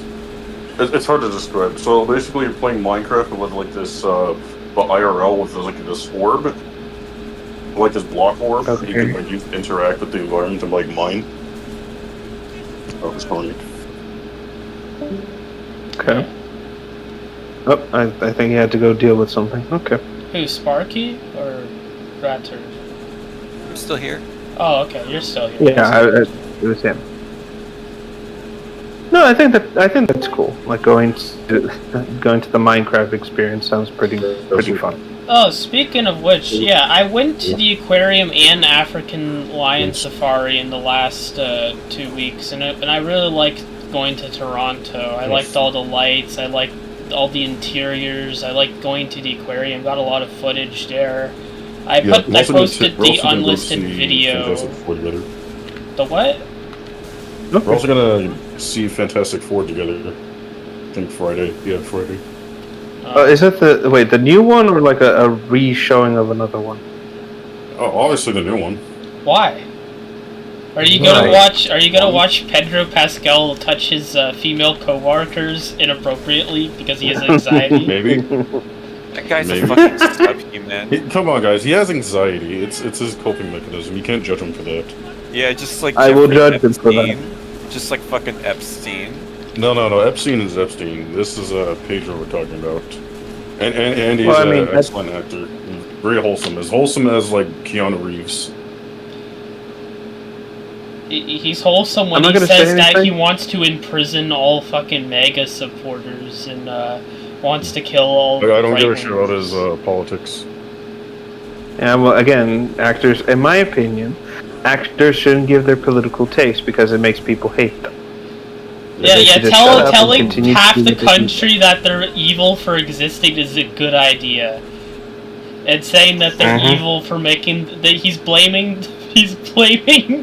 It's hard to describe. So basically, you're playing Minecraft with like this, but IRL with like this orb, like this block orb. Okay. You can like interact with the environment and like mine. Oh, it's funny. okay. Oh, I think he had to go deal with something. Okay. Who, Sparky or Ratter? I'm still here. Oh, okay, you're still here. Yeah, it was him. No, I think that's cool. Like going to the Minecraft experience sounds pretty fun. Oh, speaking of which, yeah, I went to the aquarium and African lion safari in the last 2 weeks, and I really liked going to Toronto. I liked all the lights. I liked all the interiors. I liked going to the aquarium. Got a lot of footage there. I posted the unlisted video. The what? We're also gonna see Fantastic Four together. I think Friday. Yeah, Friday. Is that the new one or like a re-showing of another one? Oh, obviously the new one. Why? Are you gonna watch Pedro Pascal touch his female coworkers inappropriately because he has anxiety? Maybe. That guy's a fucking subhuman. Come on, guys. He has anxiety. It's his coping mechanism. You can't judge him for that. Yeah, just like I will Jeffrey judge him for that. Epstein. Just like fucking Epstein. No. Epstein is Epstein. This is Pedro we're talking about. And he's Well, I mean, an excellent actor. Very wholesome. As wholesome as like Keanu Reeves. He's wholesome when he says that he wants to imprison all fucking MAGA supporters and wants to kill all. I don't give a shit about his politics. Yeah, well, again, actors, in my opinion, actors shouldn't give their political taste because it makes people hate them. Telling half the country that they're evil for existing is a good idea. And saying that they're evil for making that he's blaming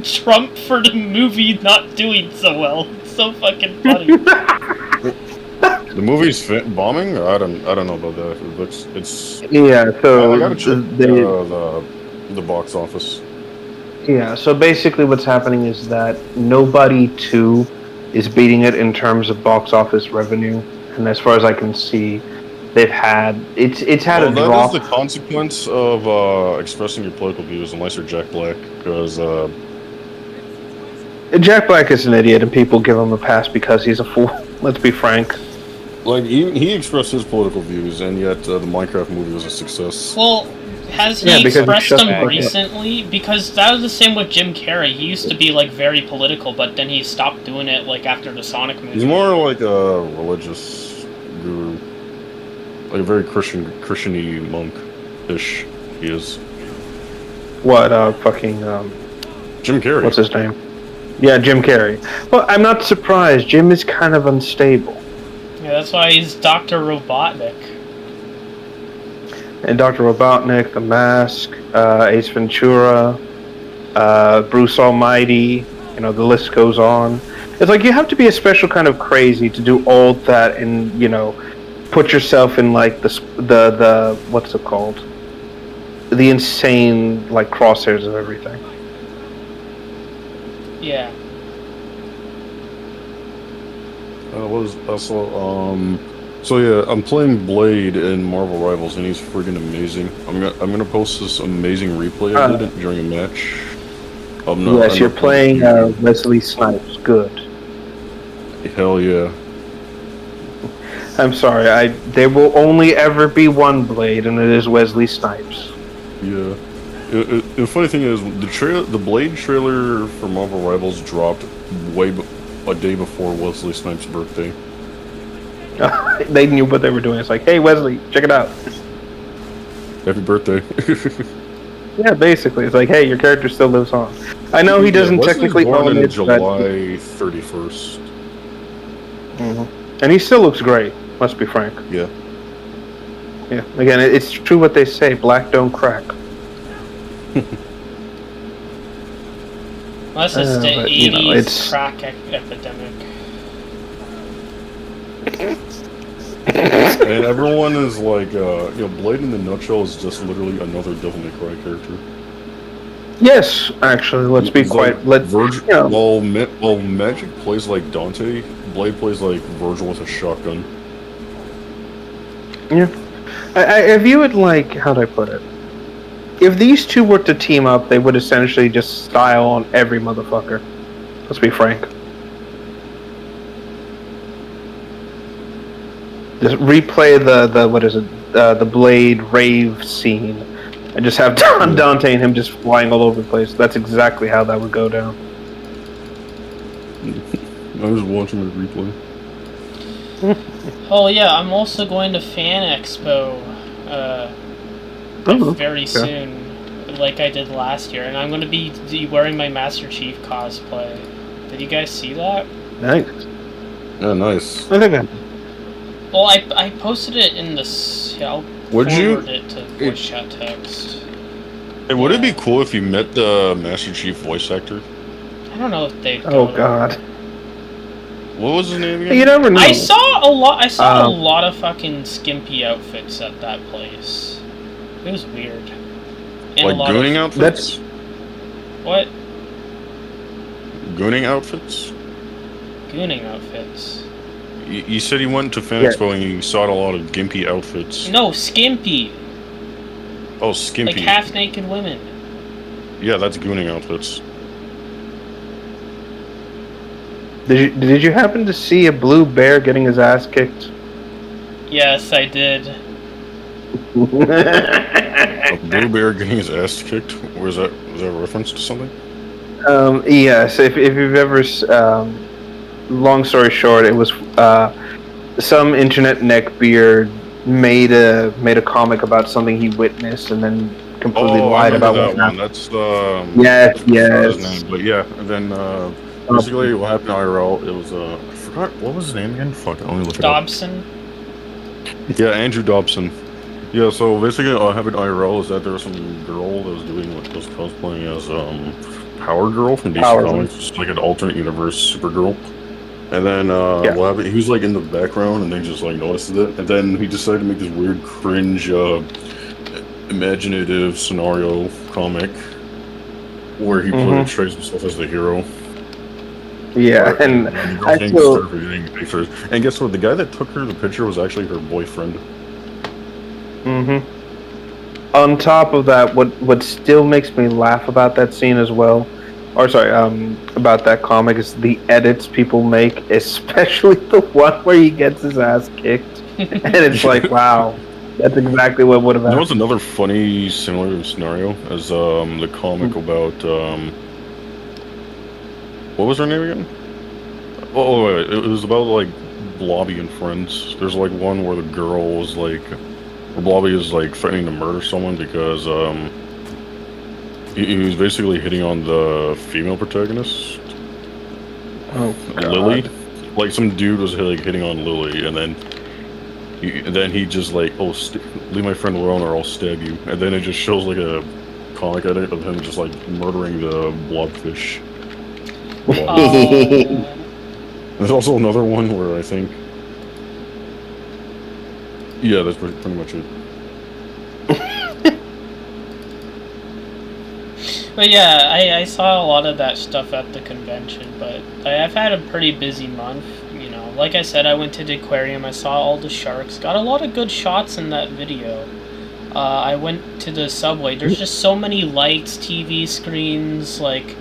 Trump for the movie not doing so well. It's so fucking funny. The movie's bombing? I don't know about that. It's yeah. So I gotta check the box office. Yeah. So basically, what's happening is that Nobody 2 is beating it in terms of box office revenue, and as far as I can see, they've had it's had a drop. That is the consequence of expressing your political views, unless you're Jack Black, because Jack Black is an idiot, and people give him a pass because he's a fool. Let's be frank. Like he expressed his political views, and yet the Minecraft movie was a success. Well, has he expressed them recently? Because that was the same with Jim Carrey. He used to be like very political, but then he stopped doing it like after the Sonic movie. He's more like a religious guru, like a very Christian-y monk-ish. He is. What Jim Carrey. What's his name? Yeah, Jim Carrey. Well, I'm not surprised. Jim is kind of unstable. Yeah, that's why he's Dr. Robotnik. And Dr. Robotnik, The Mask, Ace Ventura, Bruce Almighty, the list goes on. It's like you have to be a special kind of crazy to do all that and, put yourself in like the what's it called? The insane like crosshairs of everything. Yeah. What was also so yeah, I'm playing Blade in Marvel Rivals, and he's friggin' amazing. I'm gonna post this amazing replay I did during a match. No, Yes, I'm you're not playing Wesley Snipes. Good. Hell yeah. I'm sorry. There will only ever be one Blade, and it is Wesley Snipes. Yeah. The funny thing is, the Blade trailer for Marvel Rivals dropped a day before Wesley Snipes' birthday. They knew what they were doing. It's like, hey, Wesley, check it out. Happy birthday. Yeah, basically, it's like, hey, your character still lives on. I know he doesn't Wesley's technically born own in it, July 31st. and he still looks great. Let's be frank. Yeah. Yeah. Again, it's true what they say: black don't crack. Unless it's the but, 80s it's crack epidemic. And everyone is like, Blade in the nutshell is just literally another Devil May Cry character. Yes, actually, let's be It's quite. like while Magic plays like Dante, Blade plays like Virgil with a shotgun. Yeah. I view it like, how do I put it? If these two were to team up, they would essentially just style on every motherfucker. Let's be frank. Just replay the what is it? The Blade rave scene, and just have Dante and him just flying all over the place. That's exactly how that would go down. I was watching the replay. Oh yeah, I'm also going to Fan Expo very soon, like I did last year, and I'm going to be wearing my Master Chief cosplay. Did you guys see that? Nice. Yeah, nice. I think Well, I posted it in the... I'll forward it to voice chat text. Hey, would it be cool if you met the Master Chief voice actor? I don't know if they'd Oh go god. What was his name again? You never know. I saw a lot of fucking skimpy outfits at that place. It was weird. And like gooning outfits? What? Gooning outfits? Gooning outfits. You said you went to Fan Expo and you saw a lot of gimpy outfits. No, skimpy. Oh, skimpy. Like half-naked women. Yeah, that's gooning outfits. Did you happen to see a blue bear getting his ass kicked? Yes, I did. A blue bear getting his ass kicked? Was that a reference to something? Yes, if you've ever... long story short, it was some internet neckbeard made a comic about something he witnessed and then completely lied about that what one. happened. That's Yes. his name. But yeah, and then basically what happened to IRL, it was I forgot what was his name again. Fuck, let me look it up. Dobson. Yeah, Andrew Dobson. Yeah, so basically what happened to IRL is that there was some girl that was doing was cosplaying as Power Girl from DC Comics, just like an alternate universe Supergirl. And then what happened? He was like in the background, and they just like noticed it. And then he decided to make this weird, cringe, imaginative scenario comic where he portrays himself as the hero. Yeah, and I feel... And guess what? The guy that took her the picture was actually her boyfriend. On top of that, what still makes me laugh about that scene as well, about that comic, is the edits people make, especially the one where he gets his ass kicked, and it's like, wow, that's exactly what would have happened. There was another funny similar scenario as the comic about what was her name again? Oh wait, it was about like Blobby and friends. There's like one where the girl was like, Blobby is like threatening to murder someone because he was basically hitting on the female protagonist. Oh, Lily. Like some dude was like hitting on Lily, and then he just like, oh, leave my friend alone or I'll stab you. And then it just shows like a comic edit of him just like murdering the blobfish. There's also another one where I think, yeah, that's pretty much it. But yeah, I saw a lot of that stuff at the convention, but I've had a pretty busy month, you know. Like I said, I went to the aquarium, I saw all the sharks, got a lot of good shots in that video. I went to the subway, there's just so many lights, TV screens, like,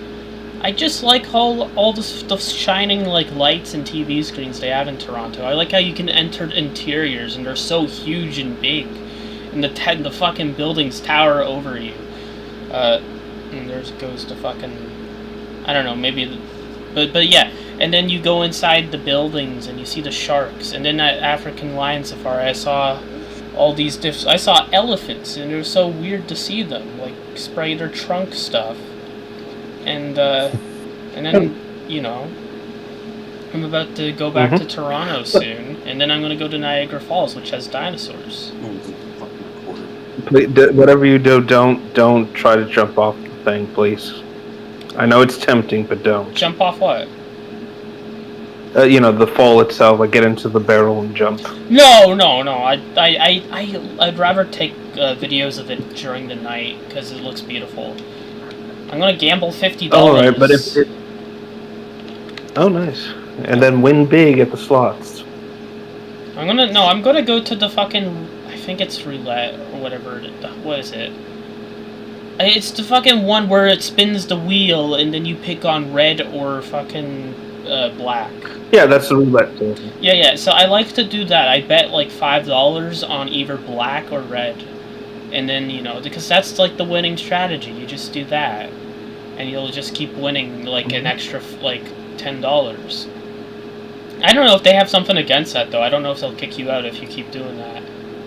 I just like all the shining like lights and TV screens they have in Toronto. I like how you can enter interiors and they're so huge and big, and the fucking buildings tower over you. And there's goes to fucking, I don't know, maybe, but yeah. And then you go inside the buildings and you see the sharks. And then at African Lion Safari, I saw all these I saw elephants, and it was so weird to see them like spray their trunk stuff. And then, you know, I'm about to go back to Toronto soon, and then I'm going to go to Niagara Falls, which has dinosaurs. Whatever you do, don't try to jump off the thing, please. I know it's tempting, but don't. Jump off what? You know, the fall itself, like get into the barrel and jump. No. I'd rather take videos of it during the night, because it looks beautiful. I'm gonna gamble $50. Oh, right, but if it... Oh, nice. And then win big at the slots. I'm gonna go to the fucking, I think it's roulette or whatever. What is it? It's the fucking one where it spins the wheel and then you pick on red or fucking black. Yeah, that's the roulette thing. Yeah. So I like to do that. I bet like $5 on either black or red. And then, you know, because that's like the winning strategy. You just do that, and you'll just keep winning like an extra like $10. I don't know if they have something against that though. I don't know if they'll kick you out if you keep doing that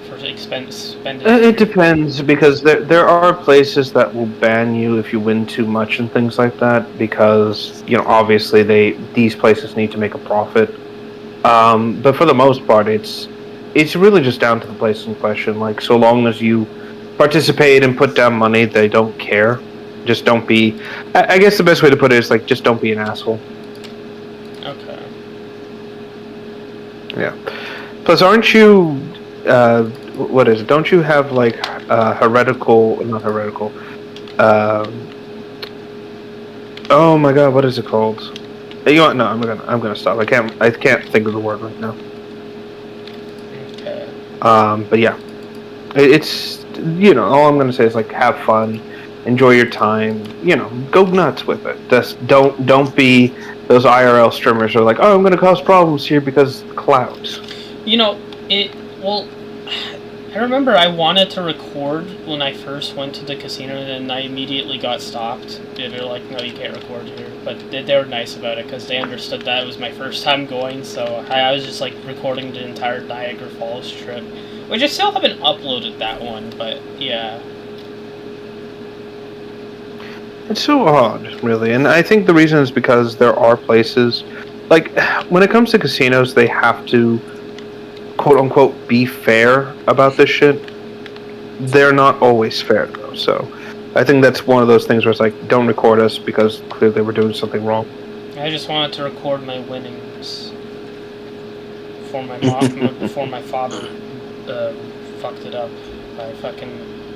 for spending. It depends, because there are places that will ban you if you win too much and things like that, because, you know, obviously these places need to make a profit. But for the most part, it's really just down to the place in question. Like, so long as you participate and put down money, they don't care. Just don't be... I guess the best way to put it is, like, just don't be an asshole. Okay. Yeah. Plus, aren't you... what is it? Don't you have, like, heretical... Not heretical. Oh my god, what is it called? You know what? No, I'm gonna stop. I can't think of the word right now. Okay. But yeah. It's, you know, all I'm going to say is, like, have fun, enjoy your time, you know, go nuts with it. Just don't be those IRL streamers who are like, oh, I'm going to cause problems here because clout. You know, I remember I wanted to record when I first went to the casino, and then I immediately got stopped. They're like, no, you can't record here. But they were nice about it, because they understood that it was my first time going, so I was just, like, recording the entire Niagara Falls trip. Which I still haven't uploaded that one, but yeah. It's so odd, really, and I think the reason is because there are places, like, when it comes to casinos, they have to, quote-unquote, be fair about this shit. They're not always fair, though, so I think that's one of those things where it's like, don't record us because clearly we're doing something wrong. I just wanted to record my winnings before my mom, before my father fucked it up by fucking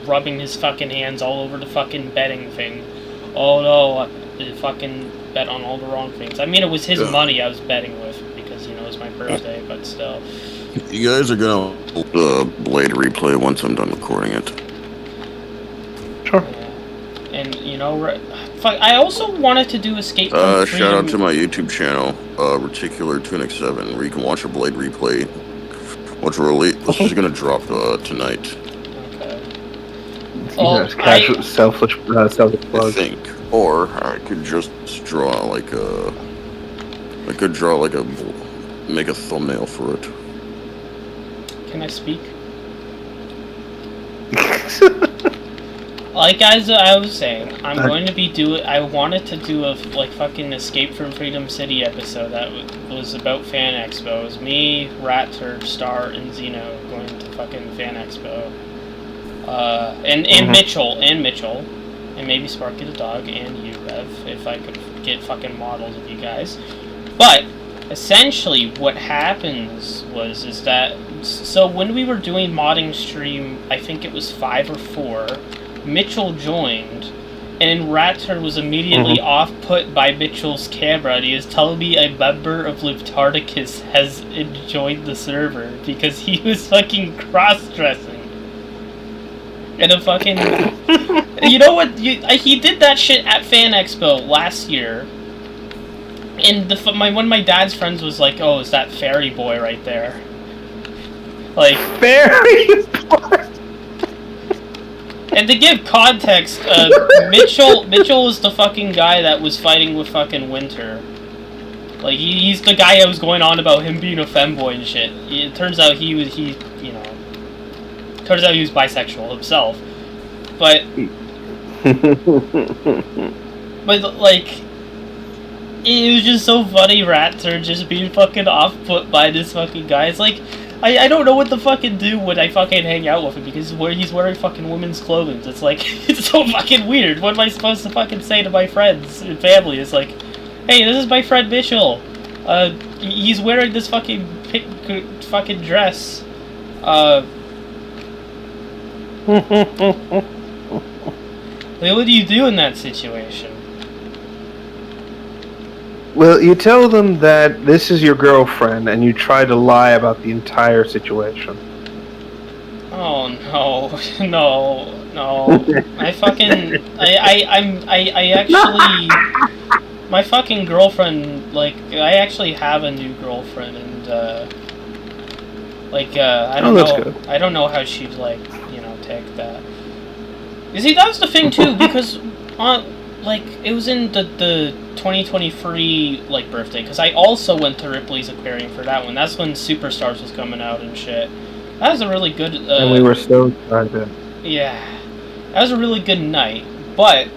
rubbing his fucking hands all over the fucking betting thing. Oh no, I fucking bet on all the wrong things. I mean, it was his money I was betting with, because, you know, it was my birthday, but still. You guys are gonna Blade replay once I'm done recording it. Sure. Yeah. And, you know, I also wanted to do Escape from Freedom. Shout out to my YouTube channel, Reticular Tunic 7, where you can watch a Blade replay. Which this is gonna drop tonight. Okay. Yes, casual, selfish plug. I think, or I could just draw like a. I could draw like a, make a thumbnail for it. Can I speak? Like, as I was saying, I'm going to be I wanted to do a, like, fucking Escape from Freedom City episode that was about Fan Expo. It was me, Ratturd, Star, and Zeno going to fucking Fan Expo. And Mitchell, and maybe Sparky the dog, and you, Rev, if I could get fucking models of you guys. But essentially, what happens is that, so when we were doing modding stream, I think it was 5 or 4. Mitchell joined, and Ratturd was immediately off-put by Mitchell's camera, and he is telling me a member of Liptardicus has joined the server because he was fucking cross-dressing. And a fucking... You know what? He did that shit at Fan Expo last year. And one of my dad's friends was like, "Oh, is that Fairy Boy right there?" Like... Fairy Boy! And to give context, Mitchell was the fucking guy that was fighting with fucking Winter. Like, he's the guy that was going on about him being a femboy and shit. It turns out he was bisexual himself. But like, it was just so funny, Raptor just being fucking off-put by this fucking guy. It's like, I don't know what to fucking do when I fucking hang out with him, because he's wearing fucking women's clothing. It's like, it's so fucking weird. What am I supposed to fucking say to my friends and family? It's like, hey, this is my friend Mitchell. He's wearing this fucking dress. Like, what do you do in that situation? Well, you tell them that this is your girlfriend, and you try to lie about the entire situation. Oh no, no. I actually, my fucking girlfriend, like, I actually have a new girlfriend, and I don't know. Good. I don't know how she'd, like, take that. You see, that was the thing too, because it was in the 2023 like birthday, because I also went to Ripley's Aquarium for that one. That's when Superstars was coming out and shit. That was a really good. And we were so excited. Yeah, that was a really good night. But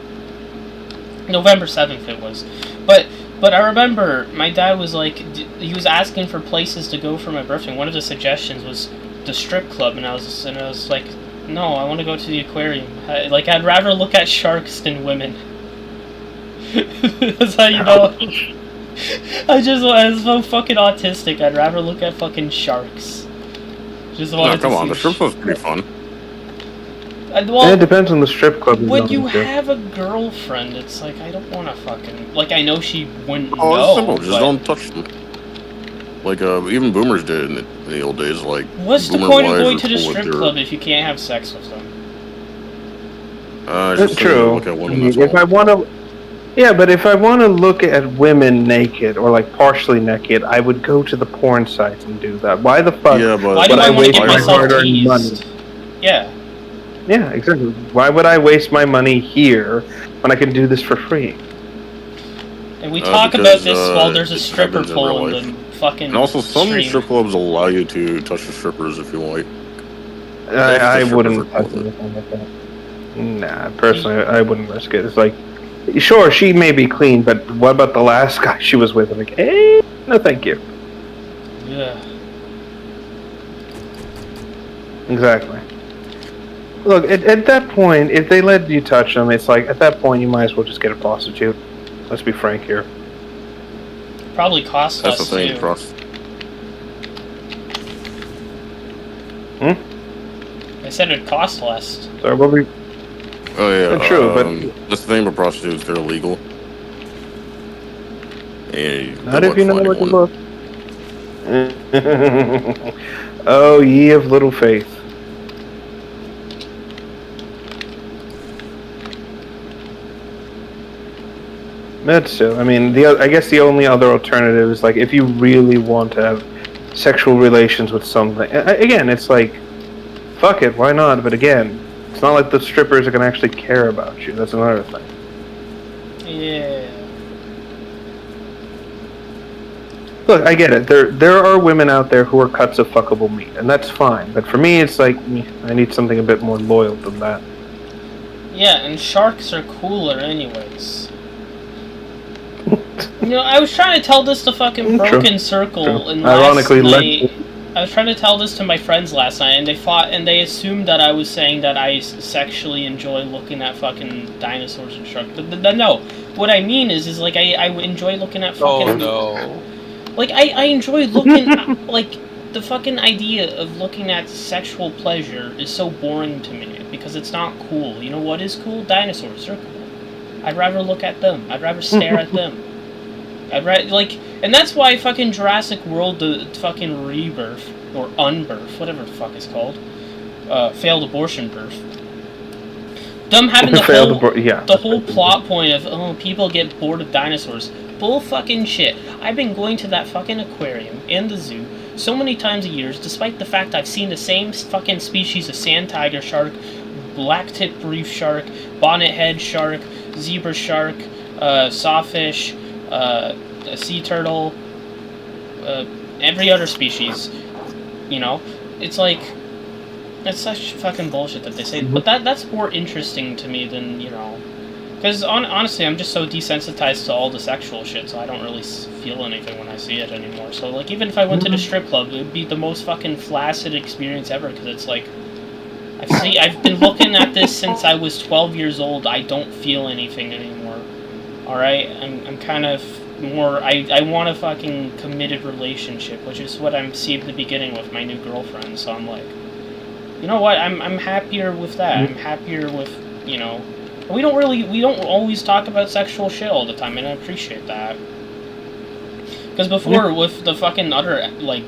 November 7th it was. But I remember my dad was like, he was asking for places to go for my birthday. One of the suggestions was the strip club, and I was like, no, I want to go to the aquarium. I'd rather look at sharks than women. That's how you know. I'm so fucking autistic. I'd rather look at fucking sharks. Just wanted come to on, see the strip club's pretty fun. Well, it depends on the strip club. When you have a girlfriend, it's like, I don't want to fucking... Like, I know she wouldn't know, it's simple. Just but... don't touch them. Like, even boomers did in the old days. Like, what's the boomer point of wives going are to the cool with strip their- club if you can't have sex with them? That's just true. Look at women, that's If all. I want to... Yeah, but if I want to look at women naked, or like partially naked, I would go to the porn sites and do that. Why the fuck Yeah, but Why do would I I want to waste get my myself hard-earned money? teased? Yeah. Yeah, exactly. Why would I waste my money here when I can do this for free? And we talk because, about this while there's a it stripper happens in pole real in the fucking And also, some stream. strip clubs allow you to touch the strippers if you want. I the wouldn't strippers are touch cool. anything like that. Nah, personally, I wouldn't risk it. It's like, sure, she may be clean, but what about the last guy she was with? I'm like, hey, no thank you. Yeah. Exactly. Look, at that point, if they let you touch them, it's like, at that point, you might as well just get a prostitute. Let's be frank here. Probably cost That's the less, thing. too. I said it'd cost less. So what we... Oh yeah, True, but- that's the thing about prostitutes. They're illegal. And Not if you know where to look. Oh, ye of little faith. That's so. I mean, I guess the only other alternative is like if you really want to have sexual relations with something. Again, it's like, fuck it, why not? But again, it's not like the strippers are gonna actually care about you. That's another thing. Yeah. Look, I get it. There are women out there who are cuts of fuckable meat, and that's fine. But for me, it's like I need something a bit more loyal than that. Yeah, and sharks are cooler anyways. I was trying to tell this to fucking Broken True. Circle, True. and Ironically, last night, I was trying to tell this to my friends last night, and they assumed that I was saying that I sexually enjoy looking at fucking dinosaurs and sharks. But no, what I mean is like I enjoy looking at fucking... Oh no. Like, I enjoy looking at, like, the fucking idea of looking at sexual pleasure is so boring to me, because it's not cool. You know what is cool? Dinosaurs are cool. I'd rather look at them. I'd rather stare at them. And that's why fucking Jurassic World, the fucking rebirth, or unbirth, whatever the fuck it's called, failed abortion birth, Them having the Failed whole, yeah. the whole plot point of, oh, people get bored of dinosaurs. Bull fucking shit. I've been going to that fucking aquarium and the zoo so many times a year, despite the fact I've seen the same fucking species of sand tiger shark, black-tipped reef shark, bonnet-head shark, zebra shark, sawfish, a sea turtle, every other species. You know? It's like... It's such fucking bullshit that they say, but that's more interesting to me than, you know... Because, honestly, I'm just so desensitized to all the sexual shit, so I don't really feel anything when I see it anymore. So, like, even if I went to the strip club, it would be the most fucking flaccid experience ever, because it's like... I've been looking at this since I was 12 years old. I don't feel anything anymore. Alright? I'm kind of more... I want a fucking committed relationship, which is what I'm seeing at the beginning with my new girlfriend, so I'm like... You know what? I'm happier with that. I'm happier with, you know... We don't always talk about sexual shit all the time, and I appreciate that. Because before, with the fucking other, like,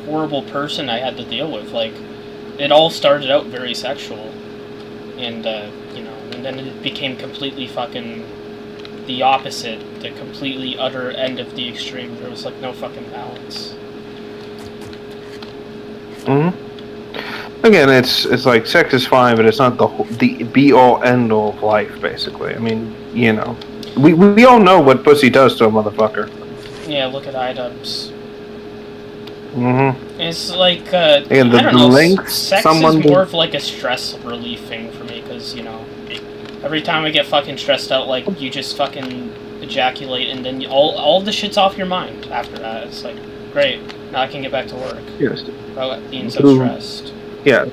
horrible person I had to deal with, like, it all started out very sexual. And, you know, and then it became completely fucking the opposite, the completely utter end of the extreme. There was, like, no fucking balance. Again, it's like sex is fine, but it's not the be all end all of life. Basically, I mean, you know, we all know what pussy does to a motherfucker. Yeah, look at iDubbbz. It's like Again, I don't know. length, Sex is more of like a stress relief thing for me, because you know, every time I get fucking stressed out, like you just fucking ejaculate, and then all the shit's off your mind after that. It's like great. Now I can get back to work. Yes. Without being so stressed. Yeah.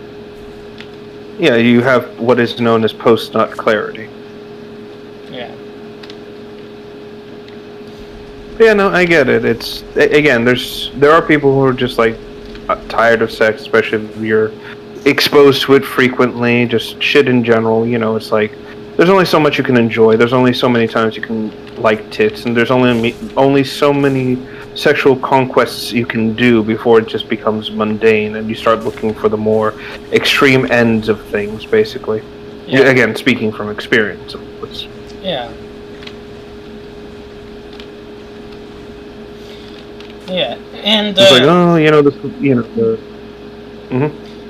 Yeah, you have what is known as post-nut clarity. Yeah. Yeah, no, I get it. It's again, there are people who are just like tired of sex, especially if you're exposed to it frequently, just shit in general. You know, it's like there's only so much you can enjoy. There's only so many times you can like tits, and there's only so many sexual conquests you can do before it just becomes mundane, and you start looking for the more extreme ends of things. Basically, again, speaking from experience, of course. Yeah. Yeah, and it's like, oh, you know,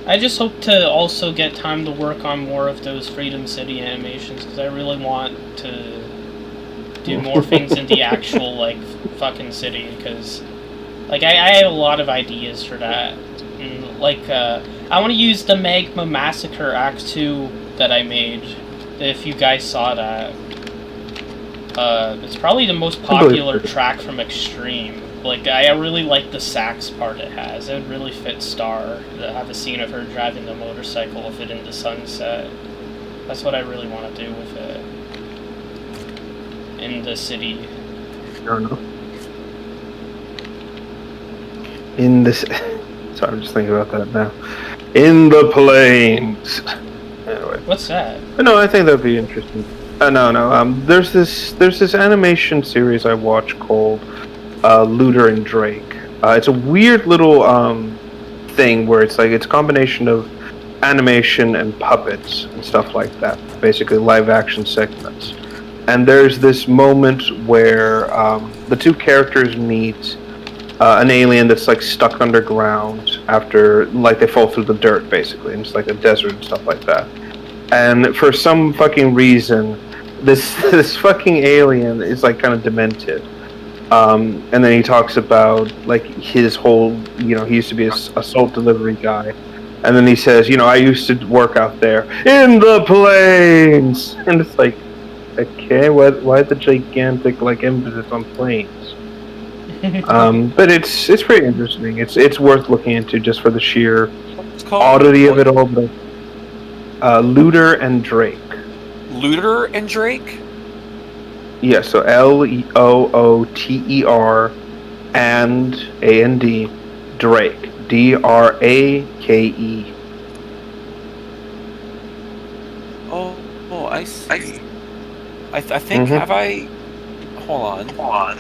I just hope to also get time to work on more of those Freedom City animations, because I really want to do more things in the actual, like, fucking city, because, like, I have a lot of ideas for that. And, like, I want to use the Magma Massacre Act 2 that I made, if you guys saw that. It's probably the most popular track from Extreme. Like, I really like the sax part it has. It would really fit Star, to have a scene of her driving the motorcycle with it in the sunset. That's what I really want to do with it. In the city. I don't know. In this... Sorry, I'm just thinking about that now. In the plains! Anyway. What's that? No, I think that'd be interesting. No. There's this animation series I watch called Looter and Drake. It's a weird little thing where it's like it's a combination of animation and puppets and stuff like that. Basically, live action segments. And there's this moment where the two characters meet an alien that's like stuck underground after like they fall through the dirt, basically, and it's like a desert and stuff like that. And for some fucking reason, this fucking alien is like kind of demented. And then he talks about like his whole, you know, he used to be a salt delivery guy, and then he says, you know, I used to work out there in the plains, and it's like, okay, why the gigantic like emphasis on planes? But it's pretty interesting. It's worth looking into just for the sheer oddity of it all. But Looter and Drake. Looter and Drake? Yeah, so Looter and A-N-D Drake. D-R-A-K-E. Oh, I see. I think, have I... Hold on.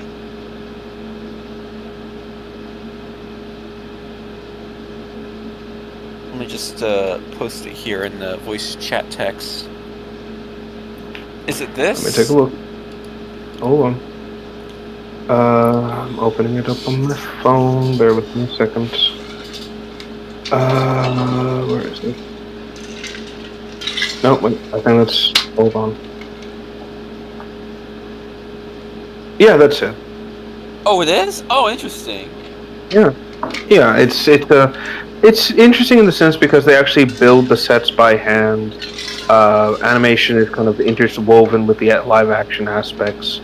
Let me just post it here in the voice chat text. Is it this? Let me take a look. Hold on. I'm opening it up on my phone. Bear with me a second. Where is it? No, wait. I think that's. Hold on. Yeah, that's it. Oh, it is? Oh, interesting. Yeah, it's interesting in the sense because they actually build the sets by hand. Animation is kind of interwoven with the live action aspects.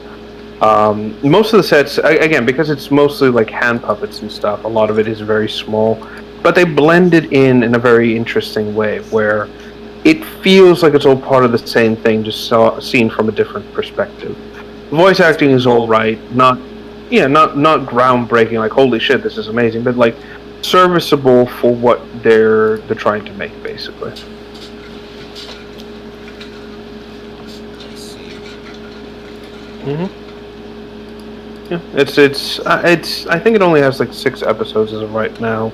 Most of the sets, again, because it's mostly like hand puppets and stuff, a lot of it is very small, but they blend it in a very interesting way where it feels like it's all part of the same thing, just seen from a different perspective. The voice acting is all right, not groundbreaking, like holy shit, this is amazing, but like serviceable for what they're trying to make, basically. Mm-hmm. Yeah, it's. I think it only has like 6 episodes as of right now.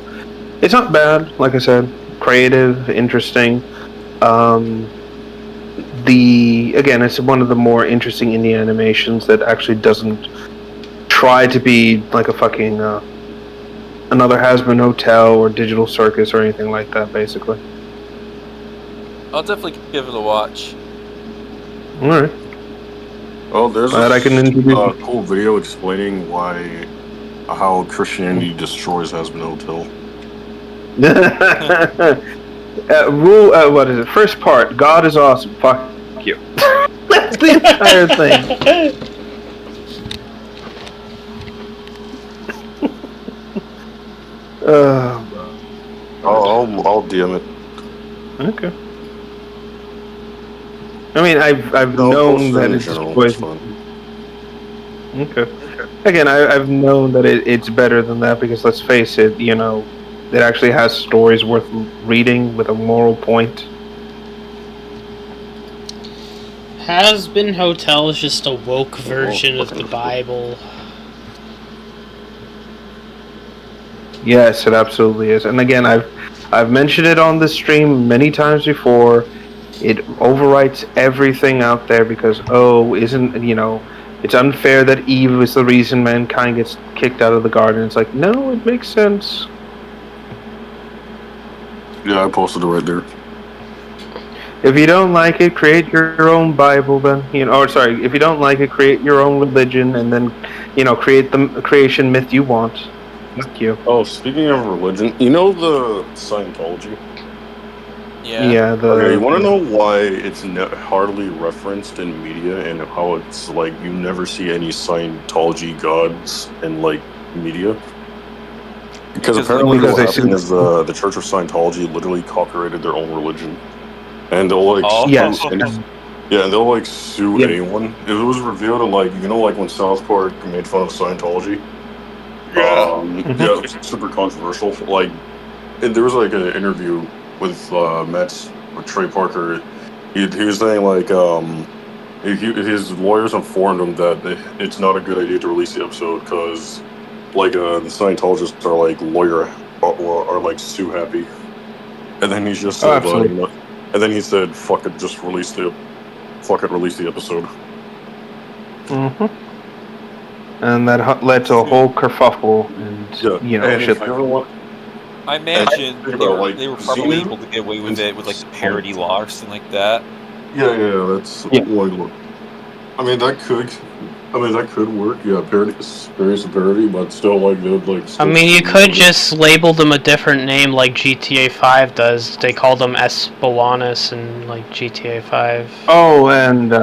It's not bad, like I said, creative, interesting. It's one of the more interesting indie animations that actually doesn't try to be like a fucking another Has-Been Hotel or Digital Circus or anything like that, basically. I'll definitely give it a watch. All right. Oh, there's I can introduce cool video explaining how Christianity destroys Has-Been Hotel. What is it? First part, God is awesome. Fuck you. That's the entire thing. I'll DM it. Okay. I mean, I've known that it's poison. Okay. Again, I've known that it's better than that because let's face it, it actually has stories worth reading with a moral point. Has-Been Hotel is just a woke version of the Bible. Yes, it absolutely is. And again, I've mentioned it on the stream many times before. It overwrites everything out there because it's unfair that Eve is the reason mankind gets kicked out of the garden. It's like, no, it makes sense. Yeah, I posted it right there. If you don't like it, create your own Bible then. If you don't like it, create your own religion and then, create the creation myth you want. Fuck you. Oh, speaking of religion, you know the Scientology? Yeah. Okay, you want to know why it's hardly referenced in media and how it's like you never see any Scientology gods in like media? Because apparently what happened is the Church of Scientology literally copyrighted their own religion, and they'll like they'll like sue anyone. It was revealed in like when South Park made fun of Scientology. It was super controversial. Like, there was like an interview with Trey Parker. He was saying like his lawyers informed him that it's not a good idea to release the episode because like the Scientologists are like sue happy, and then he's just said, and then he said, "Fuck it, just release the episode." Mm-hmm. And that led to a whole kerfuffle and shit. I imagine they were probably able to get away with it with like the parody law or something like that. Yeah, that's like. I mean that could work. Yeah, parody, but still like they would like. I mean, you could just label them a different name like GTA 5 does. They call them Espalanas in like GTA 5. Oh, and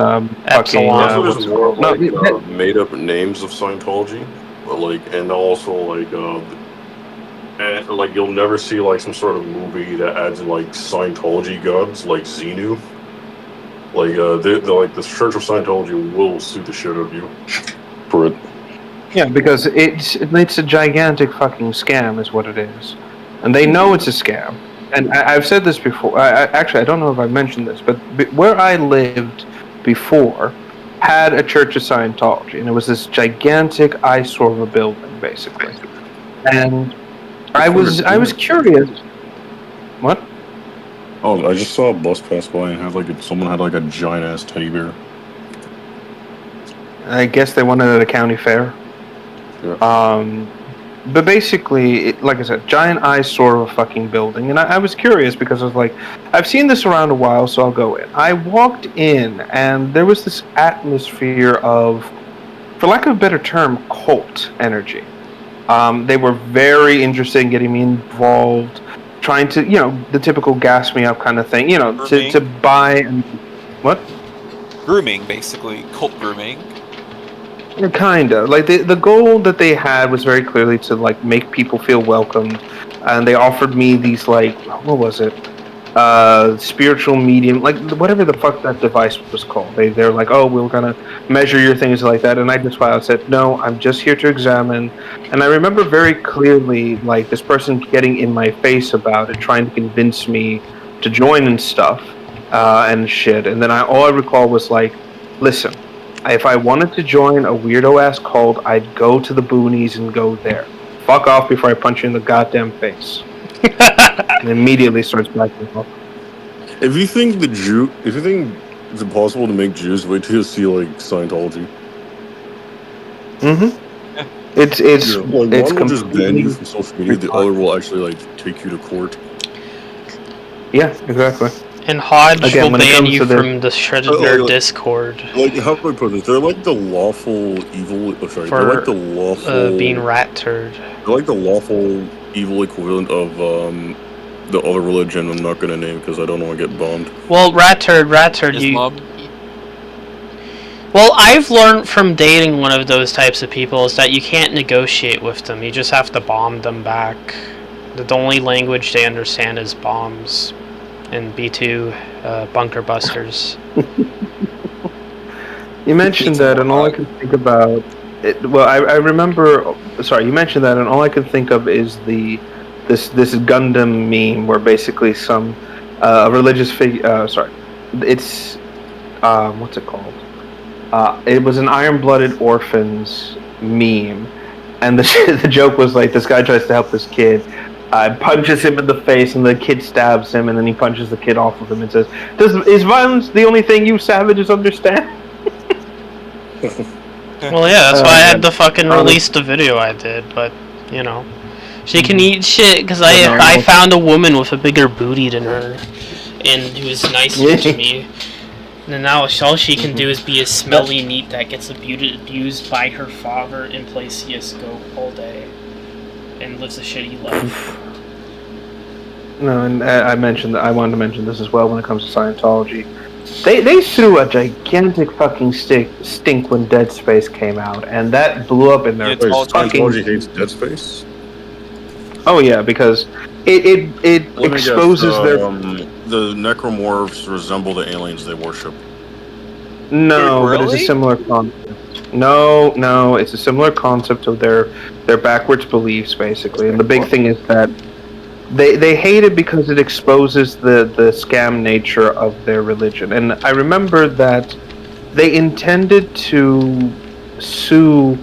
Epsilon. There's more made up names of Scientology, but and also and like you'll never see like some sort of movie that adds like Scientology gods like Xenu. Like the Church of Scientology will sue the shit out of you for it. Yeah, because it's a gigantic fucking scam, is what it is, and they know it's a scam. And I've said this before. I don't know if I mentioned this, but where I lived before had a Church of Scientology, and it was this gigantic eyesore of a building, basically. And I was curious. What? Oh, I just saw a bus pass by and someone had like a giant ass teddy bear. I guess they won it at a county fair. Yeah. But basically, like I said, giant eyesore of a fucking building. And I was curious because I was like, I've seen this around a while, so I'll go in. I walked in, and there was this atmosphere of, for lack of a better term, cult energy. They were very interested in getting me involved, trying to, the typical gas me up kind of thing, to buy. What? Grooming, basically. Cult grooming. Kinda. Like the goal that they had was very clearly to like make people feel welcomed, and they offered me these like, what was it? Spiritual medium, like whatever the fuck that device was called. They're like, oh, we're gonna measure your things like that, and I just flat out said, no, I'm just here to examine. And I remember very clearly like this person getting in my face about it, trying to convince me to join and stuff, and shit. And then all I recall was like, listen. If I wanted to join a weirdo-ass cult, I'd go to the boonies and go there. Fuck off before I punch you in the goddamn face. And immediately starts backing off. If you think it's impossible to make Jews, wait till you see like Scientology. Mm-hmm. It's one will just ban you from social media, the other will actually like take you to court. Yeah, exactly. And Hodge will ban you from the Shredded Nerd Discord. Like, how do I put this? They're like the lawful evil. They're like the lawful being rat turd. They're like the lawful evil equivalent of the other religion. I'm not gonna name because I don't want to get bombed. Well, rat turd. Islam. Well, I've learned from dating one of those types of people is that you can't negotiate with them. You just have to bomb them back. The only language they understand is bombs. And B2 bunker busters. You mentioned that, and all I can think about. I remember. Sorry, you mentioned that, and all I can think of is this Gundam meme where basically some religious figure. Sorry, it's what's it called? It was an Iron-Blooded Orphans meme, and the joke was like this guy tries to help this kid. Punches him in the face, and the kid stabs him, and then he punches the kid off of him and says, "Is violence the only thing you savages understand?" Well, yeah, that's why I had to fucking release the video I did, but, she can eat shit, because I found a woman with a bigger booty than her, and who was nicer to me. And now all she can do is be a smelly neat that gets abused by her father and plays CSGO all day. And lives a shitty life. No, and I wanted to mention this as well when it comes to Scientology. They threw a gigantic fucking stink when Dead Space came out, and that blew up in their fucking. Scientology hates Dead Space. Oh yeah, because it exposes their. The necromorphs resemble the aliens they worship. No, really? But it's a similar concept. No, it's a similar concept of their backwards beliefs, basically. And the big thing is that they hate it because it exposes the scam nature of their religion. And I remember that they intended to sue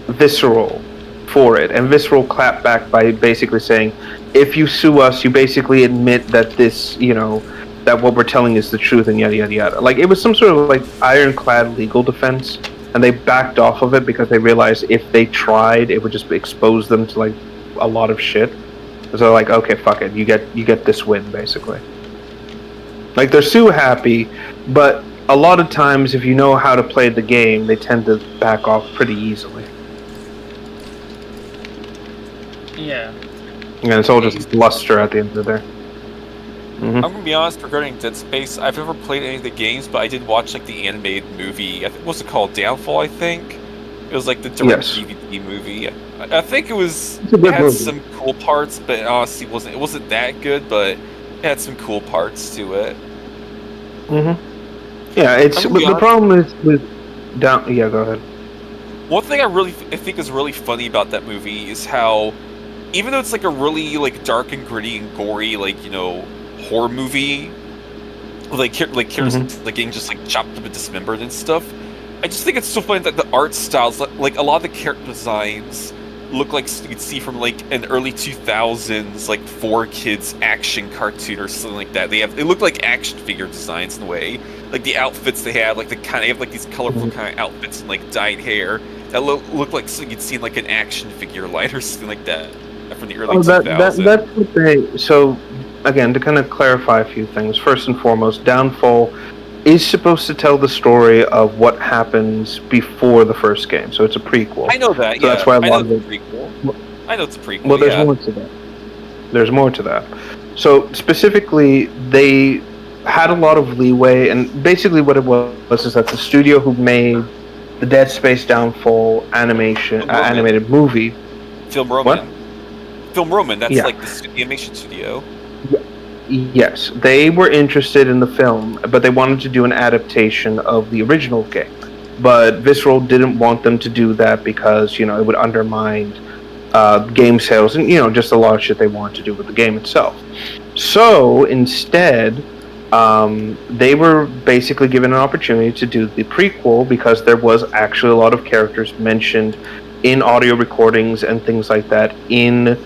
Visceral for it, and Visceral clapped back by basically saying, if you sue us, you basically admit that this, that what we're telling is the truth, and yada yada yada. Like, it was some sort of like ironclad legal defense. And they backed off of it because they realized if they tried, it would just expose them to like a lot of shit. So they're like, okay, fuck it, you get this win, basically. Like, they're sue happy, but a lot of times, if you know how to play the game, they tend to back off pretty easily. Yeah. And it's all just bluster at the end of the day. Mm-hmm. I'm gonna be honest regarding Dead Space. I've never played any of the games, but I did watch like the animated movie. What's it called? Downfall, I think. It was like the direct DVD movie. I think it had movie. some cool parts, but it honestly wasn't that good. But it had some cool parts to it. Mm-hmm. Yeah, the problem is with down. Yeah, go ahead. One thing I think is really funny about that movie is how, even though it's like a really like dark and gritty and gory, like horror movie, like characters like getting just like chopped up and dismembered and stuff. I just think it's so funny that the art styles, like a lot of the character designs, look like you'd see from like an early 2000s like 4Kids action cartoon or something like that. They look like action figure designs in a way. like the outfits they have, like they have like these colorful kind of outfits and like dyed hair that look like something you'd see in like an action figure line or something like that from the early 2000s. That's what they. So, again, to kind of clarify a few things. First and foremost, Downfall is supposed to tell the story of what happens before the first game. So it's a prequel. I know that. So yeah, that's why I know it's a prequel. I know it's a prequel. Well, there's more to that. There's more to that. So specifically, they had a lot of leeway, and basically what it was is that the studio who made the Dead Space Downfall animated movie, Film Roman. What? Film Roman. That's Yeah. like the animation studio. Yes, they were interested in the film, but they wanted to do an adaptation of the original game. But Visceral didn't want them to do that because, it would undermine game sales and, just a lot of shit they wanted to do with the game itself. So, instead, they were basically given an opportunity to do the prequel because there was actually a lot of characters mentioned in audio recordings and things like that in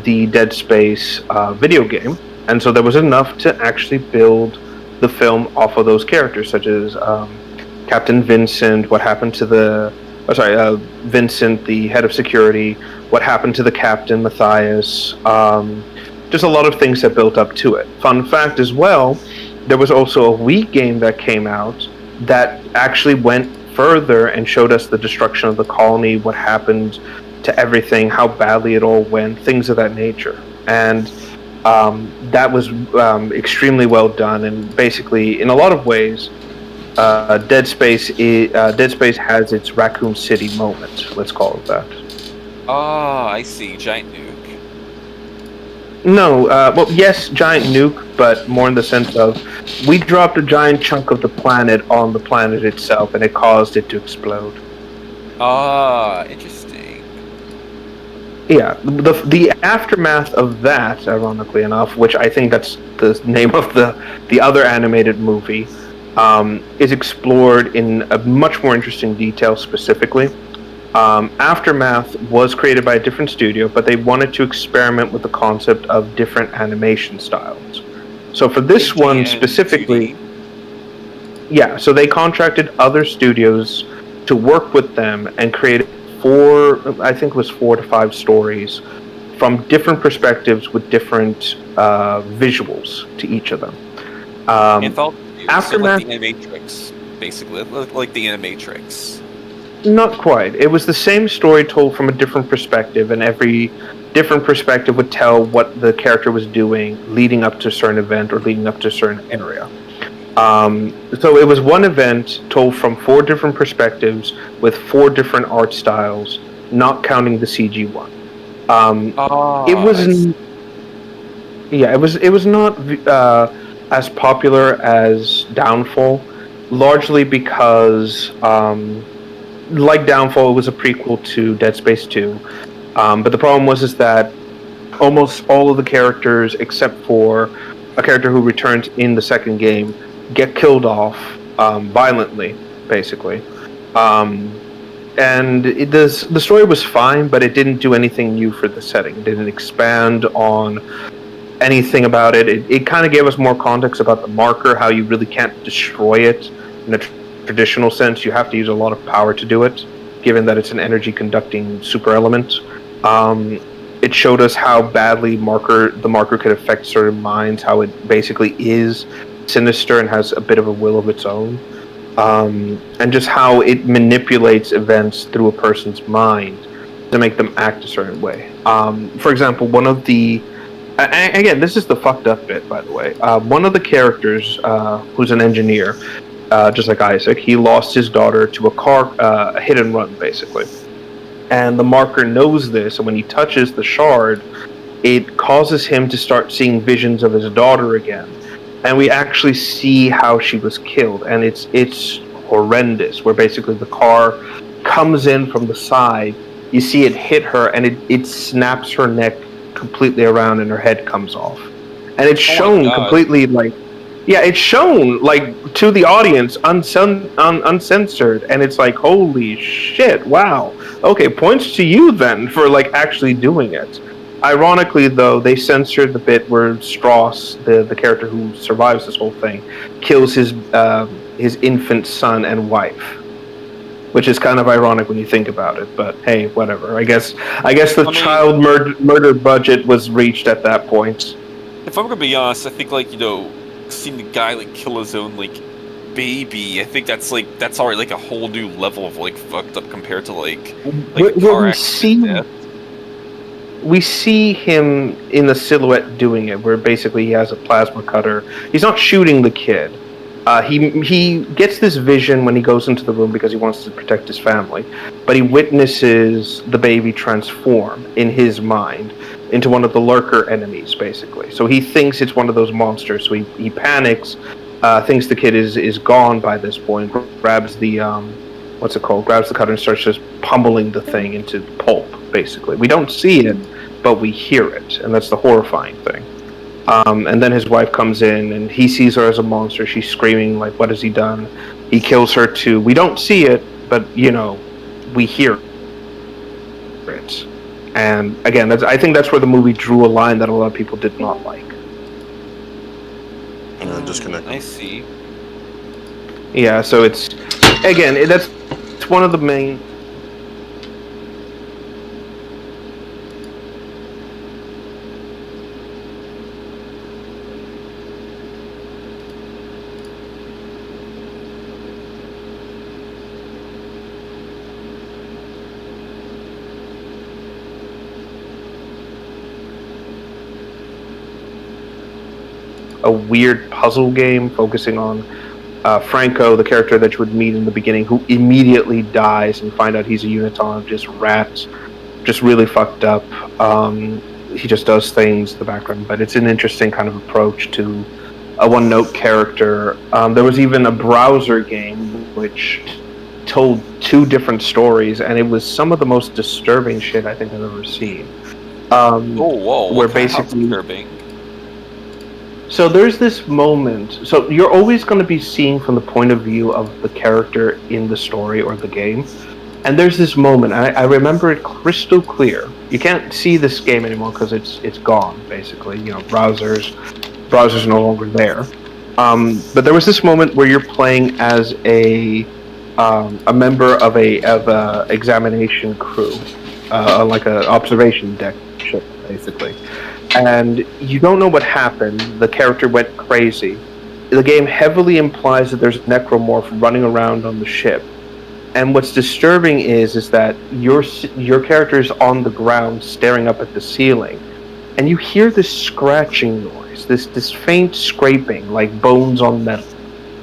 the Dead Space video game. And so there was enough to actually build the film off of those characters, such as Captain Vincent, what happened to Vincent, the head of security, what happened to the captain, Matthias, just a lot of things that built up to it. Fun fact as well, there was also a Wii game that came out that actually went further and showed us the destruction of the colony, what happened to everything, how badly it all went, things of that nature. And that was extremely well done, and basically, in a lot of ways, Dead Space has its Raccoon City moment. Let's call it that. Ah, I see. Giant nuke. No, well, yes, giant nuke, but more in the sense of we dropped a giant chunk of the planet on the planet itself, and it caused it to explode. Ah, interesting. Yeah, the aftermath of that, ironically enough, which I think that's the name of the other animated movie, is explored in a much more interesting detail specifically. Aftermath was created by a different studio, but they wanted to experiment with the concept of different animation styles. So for this one specifically, 2D. Yeah, so they contracted other studios to work with them and create 4 to 5 stories from different perspectives with different visuals to each of them. Aftermath, like the Animatrix, basically, like the Animatrix. Not quite. It was the same story told from a different perspective, and every different perspective would tell what the character was doing leading up to a certain event or leading up to a certain area. So it was one event told from 4 different perspectives with 4 different art styles, not counting the CG one. It was not as popular as Downfall, largely because, like Downfall, it was a prequel to Dead Space 2. But the problem was that almost all of the characters, except for a character who returns in the second game, get killed off violently, basically. And the story was fine, but it didn't do anything new for the setting. It didn't expand on anything about it. It kind of gave us more context about the marker, how you really can't destroy it in a traditional sense. You have to use a lot of power to do it, given that it's an energy-conducting super element. It showed us how badly the marker could affect certain minds, how it basically is sinister and has a bit of a will of its own, and just how it manipulates events through a person's mind to make them act a certain way. For example, one of the... Again, this is the fucked up bit, by the way. One of the characters, who's an engineer, just like Isaac, he lost his daughter to a hit and run, basically. And the marker knows this, and when he touches the shard, it causes him to start seeing visions of his daughter again. And we actually see how she was killed, and it's horrendous, where basically the car comes in from the side, you see it hit her, and it snaps her neck completely around, and her head comes off. And it's shown completely, it's shown, to the audience, uncensored, and it's like, holy shit, wow. Okay, points to you then for, actually doing it. Ironically, though, they censored the bit where Strauss, the character who survives this whole thing, kills his his infant son and wife, which is kind of ironic when you think about it. But hey, whatever. I guess the child murder budget was reached at that point. If I'm gonna be honest, I think like seeing the guy like kill his own like baby, I think that's already like a whole new level of like fucked up compared to like a car accident death. We see him in the silhouette doing it, where basically he has a plasma cutter. He's not shooting the kid. He gets this vision when he goes into the room because he wants to protect his family, but he witnesses the baby transform in his mind into one of the lurker enemies, basically. So he thinks it's one of those monsters, so he panics, thinks the kid is gone by this point, grabs the grabs the cutter and starts just pummeling the thing into pulp, basically. We don't see it, but we hear it, and that's the horrifying thing. And then his wife comes in, and he sees her as a monster. She's screaming, like, what has he done? He kills her too. We don't see it, but, we hear it. And, again, I think that's where the movie drew a line that a lot of people did not like. Disconnect. I see. Yeah, so it's one of the main... a weird puzzle game focusing on Franco, the character that you would meet in the beginning, who immediately dies, and find out he's a unitologist rat, just really fucked up. He just does things in the background, but it's an interesting kind of approach to a one-note character. There was even a browser game which told two different stories, and it was some of the most disturbing shit I think I've ever seen. Where basically disturbing. So there's this moment. So you're always going to be seeing from the point of view of the character in the story or the game. And there's this moment. I remember it crystal clear. You can't see this game anymore because it's gone, basically. Browsers no longer there. But there was this moment where you're playing as a member of a examination crew, like an observation deck ship, basically. And you don't know what happened. The character went crazy. The game heavily implies that there's a necromorph running around on the ship. And what's disturbing is that your character is on the ground staring up at the ceiling. And you hear this scratching noise, this faint scraping, like bones on metal.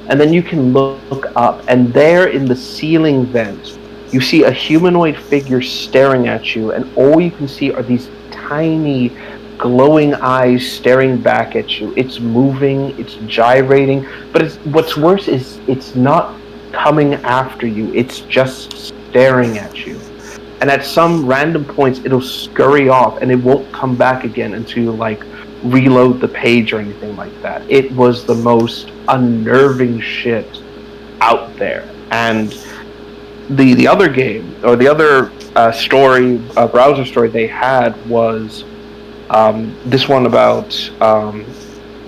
And then you can look up, and there in the ceiling vent, you see a humanoid figure staring at you, and all you can see are these tiny glowing eyes staring back at you. It's moving, it's gyrating, but what's worse is it's not coming after you, it's just staring at you. And at some random points it'll scurry off and it won't come back again until you reload the page or anything like that. It was the most unnerving shit out there. And the other game, or the other browser story they had was this one about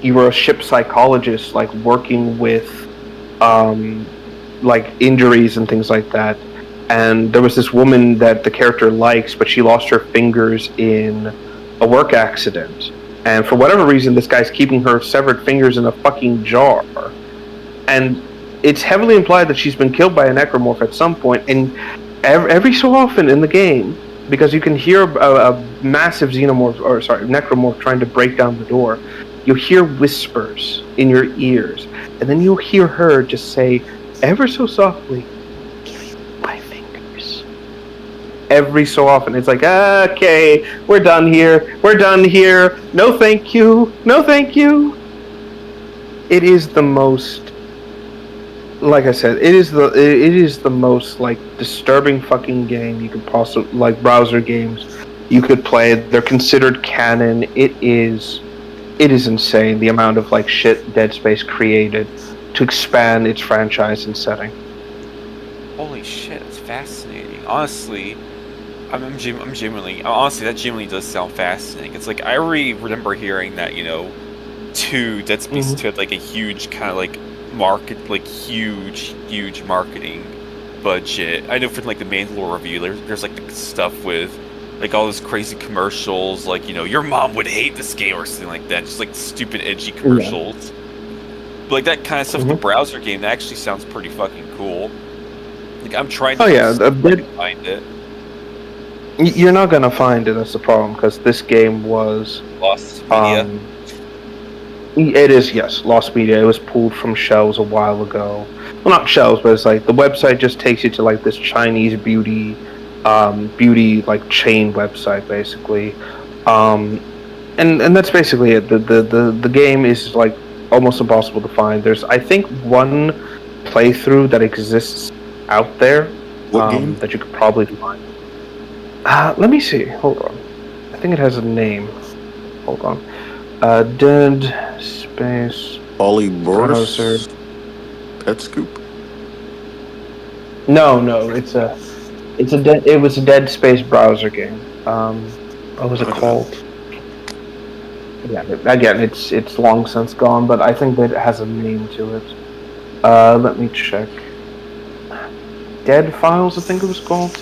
you were a ship psychologist, working with injuries and things like that. And there was this woman that the character likes, but she lost her fingers in a work accident. And for whatever reason, this guy's keeping her severed fingers in a fucking jar. And it's heavily implied that she's been killed by a necromorph at some point. And every so often in the game, because you can hear a massive necromorph trying to break down the door, you'll hear whispers in your ears. And then you'll hear her just say, ever so softly, "Give me my fingers." Every so often. It's like, okay, we're done here. No thank you. It is the most... Like I said, it is the most disturbing fucking game you could possibly, browser games you could play. They're considered canon. It is insane the amount of shit Dead Space created to expand its franchise and setting. Holy shit, it's fascinating. Honestly, honestly, that genuinely does sound fascinating. It's I already remember hearing that Dead Space 2 had a huge kind of huge marketing budget. I know for like the Mandalore review, there's like the stuff with like all those crazy commercials, like your mom would hate this game or something like that, just like stupid edgy commercials. But, like that kind of stuff. The browser game that actually sounds pretty fucking cool. Like I'm trying to find it. You're not gonna find it. That's the problem, because this game was Lost Media. It is, yes, Lost Media. It was pulled from shelves a while ago. Well, not shelves, but it's like the website just takes you to like this Chinese beauty like chain website, basically. And that's basically it. The game is like almost impossible to find. There's, I think, one playthrough that exists out there that you could probably find. Let me see. Hold on. I think it has a name. Hold on. Dead Space Polyboris Pet Scoop. No, it was a Dead Space browser game. What was it called? Yeah, again, it's long since gone, but I think that it has a name to it. Let me check. Dead Files, I think it was called.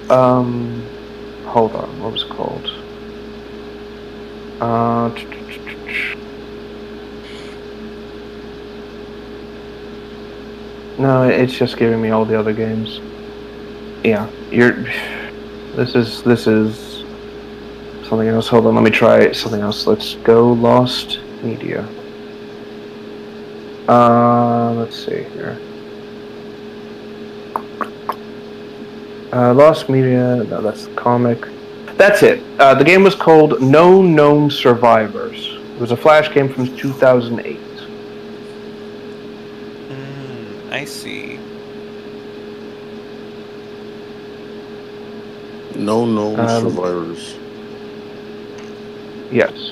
Hold on, what was it called? No, it's just giving me all the other games. Yeah, This is something else. Hold on, let me try something else. Let's go Lost Media. Let's see here. Lost Media. No, that's the comic. That's it. The game was called No Gnome Survivors. It was a Flash game from 2008. I see. No Gnome Survivors. Yes.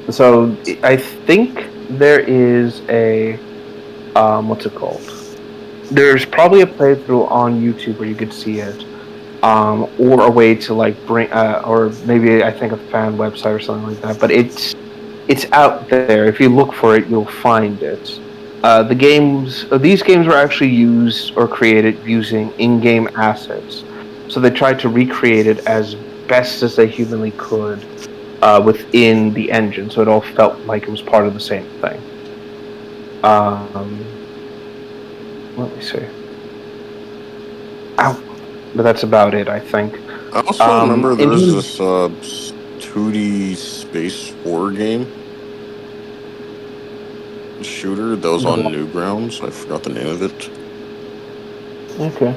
So I think there is a what's it called? There's probably a playthrough on YouTube where you could see it, or a way to like bring, or maybe I think a fan website or something like that. But it's out there. If you look for it, you'll find it. These games were actually used or created using in-game assets. So they tried to recreate it as best as they humanly could within the engine, so it all felt like it was part of the same thing. Let me see. Ow. But that's about it, I think. I also remember there was this 2D space horror game. Shooter that was on Newgrounds. I forgot the name of it. Okay.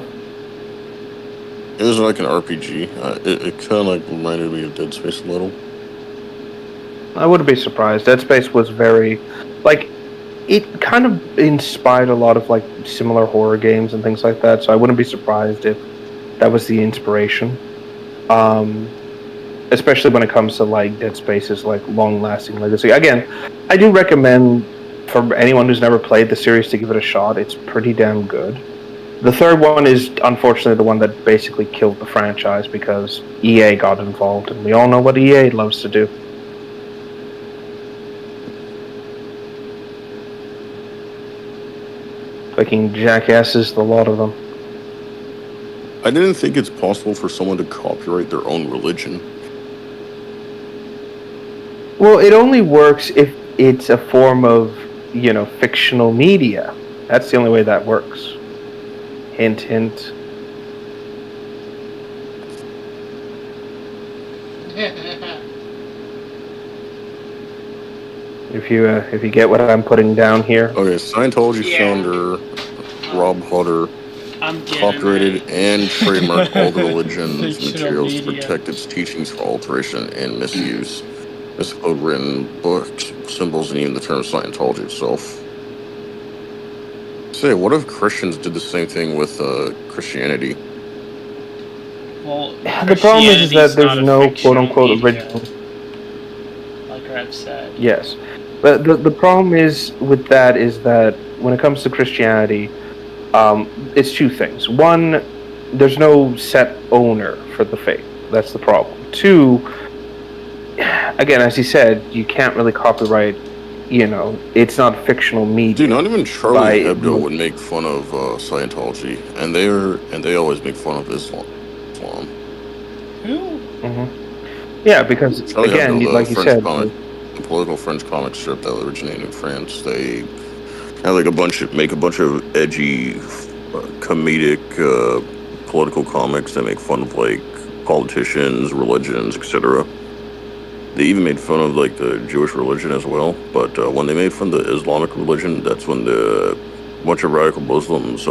It was like an RPG. It kind of like reminded me of Dead Space a little. I wouldn't be surprised. Dead Space was very, like, it kind of inspired a lot of like similar horror games and things like that. So I wouldn't be surprised if that was the inspiration. Especially when it comes to like Dead Space's like long-lasting legacy. Again, I do recommend for anyone who's never played the series to give it a shot. It's pretty damn good. The third one is unfortunately the one that basically killed the franchise because EA got involved, and we all know what EA loves to do. Fucking jackasses, the lot of them. I didn't think it's possible for someone to copyright their own religion. Well, it only works if it's a form of, fictional media. That's the only way that works. Hint, hint. If you get what I'm putting down here. Okay, Scientology founder Rob Hutter copyrighted and trademarked all the religion's materials to protect its teachings from alteration and misuse. This code written, books, symbols, and even the term Scientology itself. Say, what if Christians did the same thing with Christianity? Well, the problem is that there's no quote-unquote original. Like I've said. Yes. But the problem is with that is that when it comes to Christianity, it's two things. One, there's no set owner for the faith. That's the problem. Two, again, as he said, you can't really copyright it's not fictional media. Dude, not even Charlie Hebdo would make fun of Scientology, and they always make fun of Islam. Who? Yeah, because Charlie again, Hebdo, like you said, the political French comic strip that originated in France. They have like make a bunch of edgy, comedic political comics that make fun of like politicians, religions, etc. They even made fun of like the Jewish religion as well. But when they made fun of the Islamic religion, that's when the bunch of radical Muslims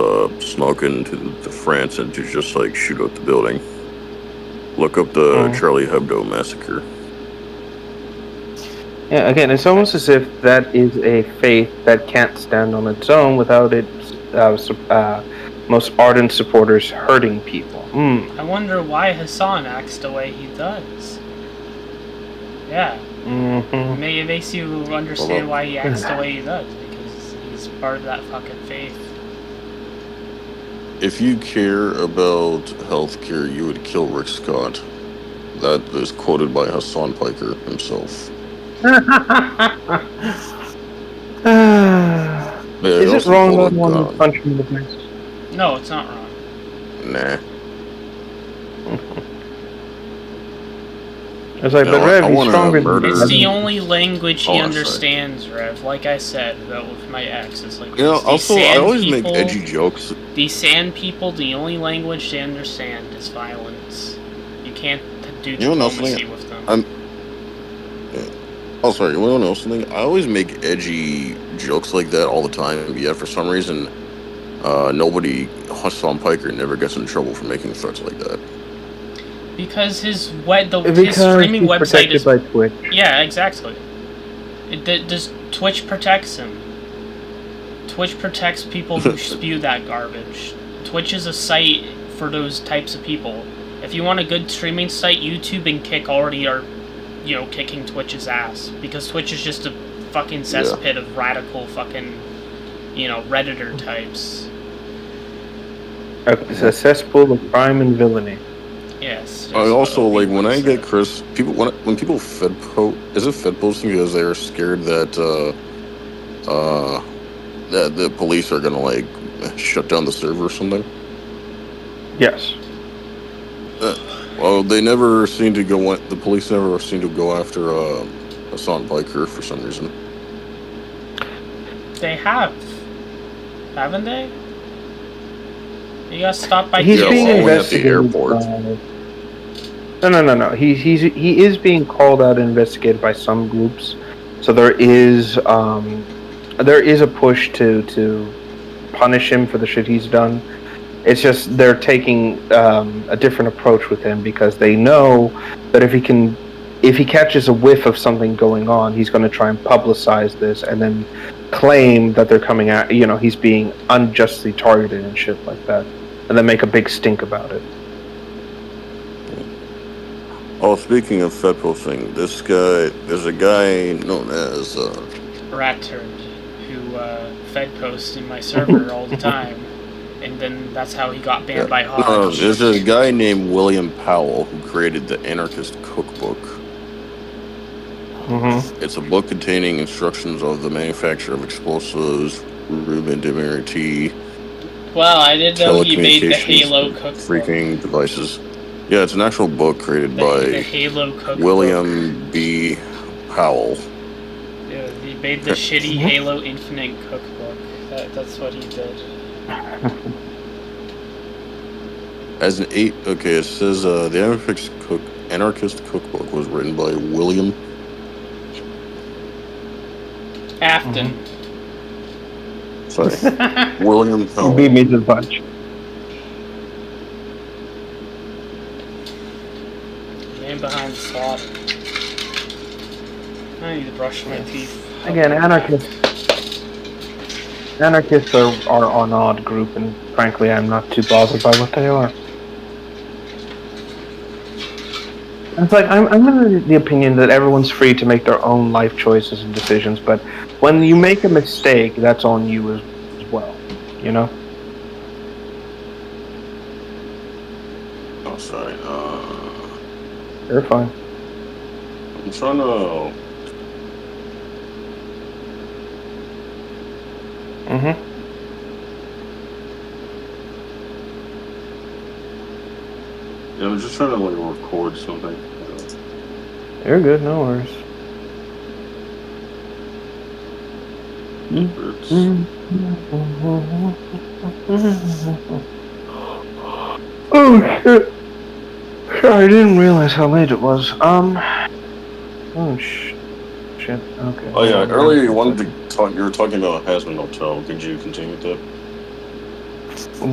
snuck into France and to just like shoot up the building. Look up the Charlie Hebdo massacre. Yeah, again, it's almost as if that is a faith that can't stand on its own without its most ardent supporters hurting people. I wonder why Hassan acts the way he does. Yeah. It makes you understand why he acts the way he does, because he's part of that fucking faith. If you care about healthcare, you would kill Rick Scott. That is quoted by Hassan Piker himself. Is it wrong that one punch him in the face? No, it's not wrong. Nah. I was like, but Rev, he's stronger than It's the only language he understands, Rev. Like I said, with my ex, it's like... also, I always make edgy jokes. These sand people, the only language they understand is violence. You can't do diplomacy with them. Oh, sorry, you want to know something? I always make edgy jokes like that all the time, yet for some reason, Hassan Piker never gets in trouble for making threats like that. Because his streaming website is by Twitch. Yeah, exactly. Twitch protects him. Twitch protects people who spew that garbage. Twitch is a site for those types of people. If you want a good streaming site, YouTube and Kick already are, kicking Twitch's ass, because Twitch is just a fucking cesspit of radical fucking, Redditor types. It's a cesspool of crime and villainy. Yes. I also like when I get when people fed posting because they're scared that that the police are gonna like shut down the server or something. Yes. Well, they never seem to go. The police never seem to go after Hassan Piker for some reason. They have, haven't they? You got stopped by. He's being investigated at the airport. No. He is being called out and investigated by some groups. So there is a push to punish him for the shit he's done. It's just they're taking a different approach with him, because they know that if he catches a whiff of something going on, he's going to try and publicize this and then claim that they're coming at, he's being unjustly targeted and shit like that, and then make a big stink about it. Oh, speaking of Fed posting, there's a guy known as Rat Turd, who Fed posts in my server all the time, and then that's how he got banned by Hodge. No, there's a guy named William Powell who created the Anarchist Cookbook. It's a book containing instructions of the manufacture of explosives, rudimentary Well, I didn't know he made the Halo Cookbook. Freaking devices. Yeah, it's an actual book created by the Halo Cookbook. William B. Powell. Yeah, he made the shitty Halo Infinite Cookbook. That's what he did. It says the Anarchist Cookbook was written by William Afton. Sorry. William Powell. Beat me to the punch. Man behind the slot. I need to brush my teeth. Again, anarchists are an odd group, and frankly, I'm not too bothered by what they are. It's like, I'm in the opinion that everyone's free to make their own life choices and decisions, but when you make a mistake, that's on you as well, Oh, sorry. They're fine. I'm trying to... Mm-hmm. Yeah, I'm just trying to like record something. You're good, no worries. It's... Oh shit! Sorry, I didn't realize how late it was. Oh shit. Okay. Oh yeah, earlier you wanted to talk. You were talking about Hasman Hotel. Could you continue with that?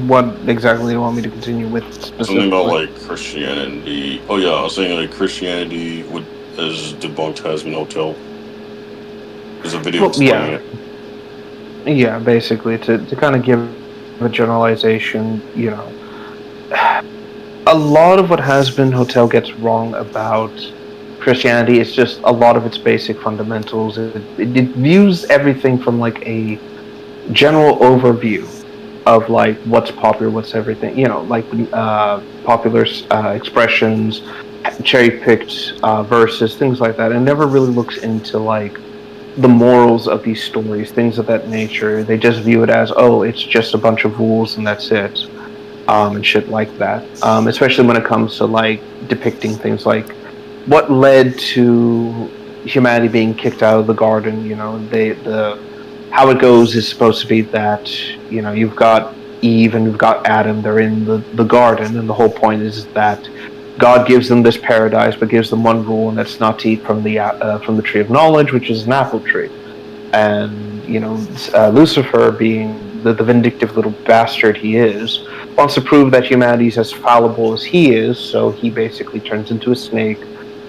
What exactly do you want me to continue with specifically? Something about like Christianity. Oh yeah, I was saying like Christianity has debunked Hasman Hotel. There's a video explaining it. Yeah, basically to kind of give a generalization, you know, a lot of what Hasman Hotel gets wrong about Christianity is just a lot of its basic fundamentals. It views everything from like a general overview of like what's popular, what's everything, you know, like popular expressions, cherry-picked verses, things like that. It never really looks into like the morals of these stories, things of that nature. They just view it as, oh, it's just a bunch of rules and that's it, and shit like that. Especially when it comes to like depicting things like what led to humanity being kicked out of the garden. You know, how it goes is supposed to be that, you know, you've got Eve and you've got Adam. They're in the garden, and the whole point is that God gives them this paradise, but gives them one rule, and that's not to eat from the tree of knowledge, which is an apple tree. And you know, Lucifer, being the vindictive little bastard he is, wants to prove that humanity's as fallible as he is. So he basically turns into a snake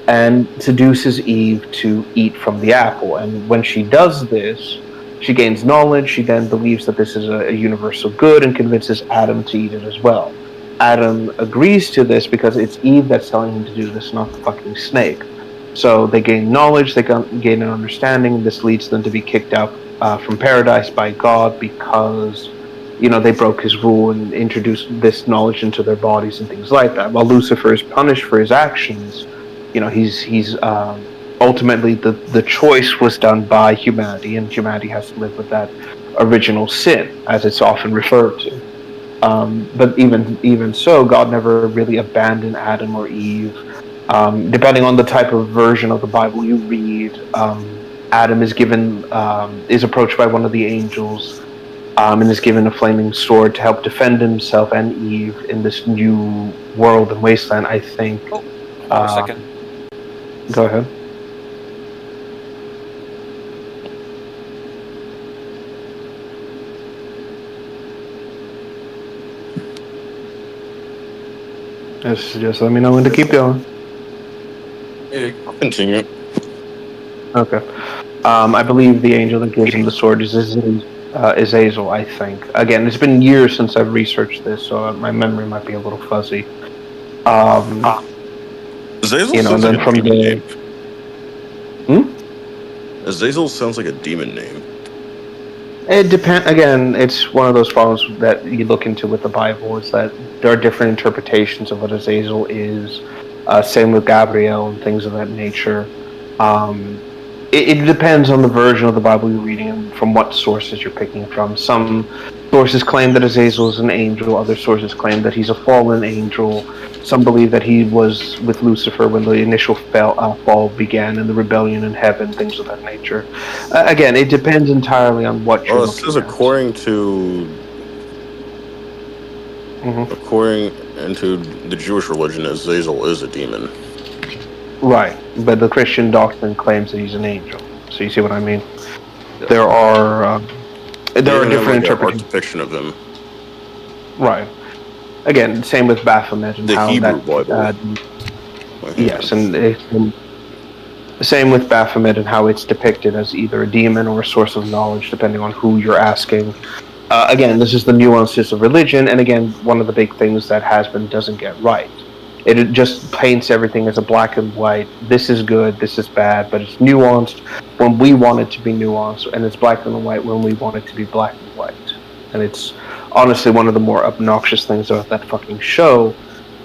and seduces Eve to eat from the apple. And when she does this, she gains knowledge. She then believes that this is a universal good and convinces Adam to eat it as well. Adam agrees to this because it's Eve that's telling him to do this, not the fucking snake. So they gain knowledge, they gain an understanding, and this leads them to be kicked out from paradise by God because, you know, they broke his rule and introduced this knowledge into their bodies and things like that. While Lucifer is punished for his actions, you know, he's ultimately the choice was done by humanity, and humanity has to live with that original sin, as it's often referred to. But even so, God never really abandoned Adam or Eve. Depending on the type of version of the Bible you read, Adam is approached by one of the angels, and is given a flaming sword to help defend himself and Eve in this new world and wasteland. I think. Oh, hold on a second. Go ahead. Just let me know when to keep going. I'll continue. Okay. I believe the angel that gives him the sword is Azazel, I think. Again, it's been years since I've researched this, so my memory might be a little fuzzy. Azazel, you know, and then from the... Azazel sounds like a demon name. It depends. Again, it's one of those problems that you look into with the Bible, is that there are different interpretations of what Azazel is. Same with Gabriel and things of that nature. It depends on the version of the Bible you're reading and from what sources you're picking from. Some sources claim that Azazel is an angel. Other sources claim that he's a fallen angel. Some believe that he was with Lucifer when the initial fall began and the rebellion in heaven, things of that nature. Again, it depends entirely on what you're looking at. Well, it says according to the Jewish religion, Azazel is a demon. Right, but the Christian doctrine claims that he's an angel. So you see what I mean? There are different interpretations. Depiction of him. Right. Again, same with Baphomet and the how Hebrew that. Bible. Yes, and same with Baphomet and how it's depicted as either a demon or a source of knowledge, depending on who you're asking. Again, this is the nuances of religion, and again, one of the big things that doesn't get right. It just paints everything as a black and white. This is good, this is bad, but it's nuanced when we want it to be nuanced, and it's black and white when we want it to be black and white. And it's honestly one of the more obnoxious things about that fucking show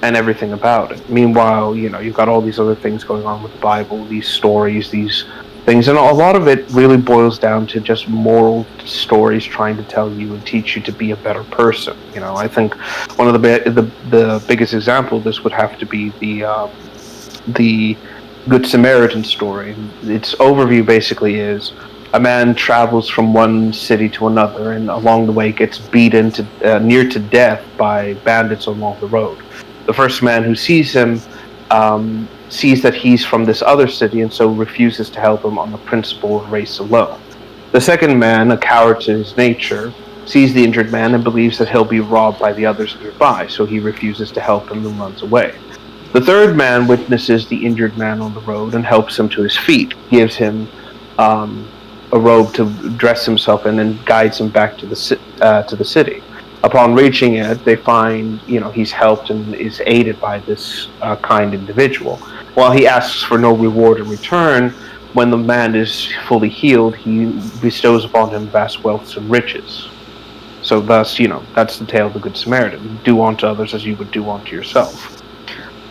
and everything about it. Meanwhile, you know, you've got all these other things going on with the Bible, these stories, these things, and a lot of it really boils down to just moral stories trying to tell you and teach you to be a better person. I think one of the biggest example of this would have to be the Good Samaritan story. Its overview basically is a man travels from one city to another, and along the way gets beaten to near to death by bandits along the road. The first man who sees him sees that he's from this other city, and so refuses to help him on the principle of race alone. The second man, a coward to his nature, sees the injured man and believes that he'll be robbed by the others nearby, so he refuses to help him and runs away. The third man witnesses the injured man on the road and helps him to his feet, gives him a robe to dress himself in, and guides him back to the city. Upon reaching it, they find he's helped and is aided by this kind individual. While he asks for no reward in return, when the man is fully healed, he bestows upon him vast wealth and riches. So thus, that's the tale of the Good Samaritan. Do unto others as you would do unto yourself.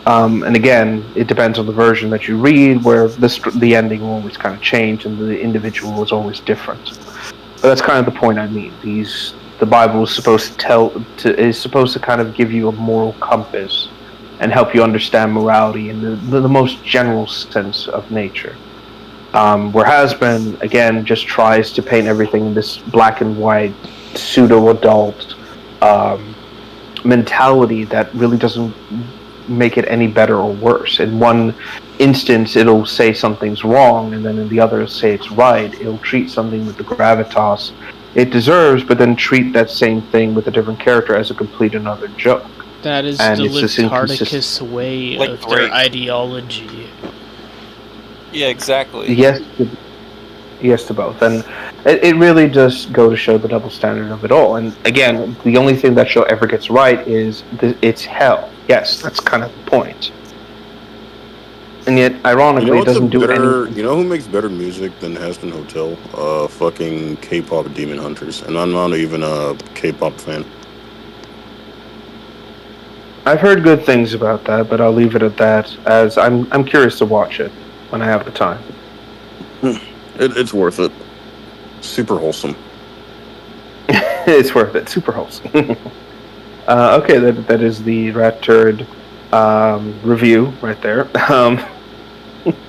And again, it depends on the version that you read, where the ending will always kind of change and the individual is always different. But that's kind of the point I mean. The Bible is supposed to kind of give you a moral compass and help you understand morality in the most general sense of nature. Where Has-Been, again, just tries to paint everything in this black and white, pseudo-adult mentality that really doesn't make it any better or worse. In one instance, it'll say something's wrong, and then in the other, it'll say it's right. It'll treat something with the gravitas it deserves, but then treat that same thing with a different character as a complete another joke. That is the Lizardicus way of their ideology. Yeah, exactly. Yes to both. And it really does go to show the double standard of it all. And again, the only thing that show ever gets right is it's hell. Yes, that's kind of the point. And yet, ironically, it doesn't do anything. You know who makes better music than Has-Been Hotel? Fucking K-pop Demon Hunters. And I'm not even a K-pop fan. I've heard good things about that, but I'll leave it at that, as I'm curious to watch it when I have the time. It's worth it. Super wholesome. It's worth it. Super wholesome. Okay, that is the Rat Turd review right there.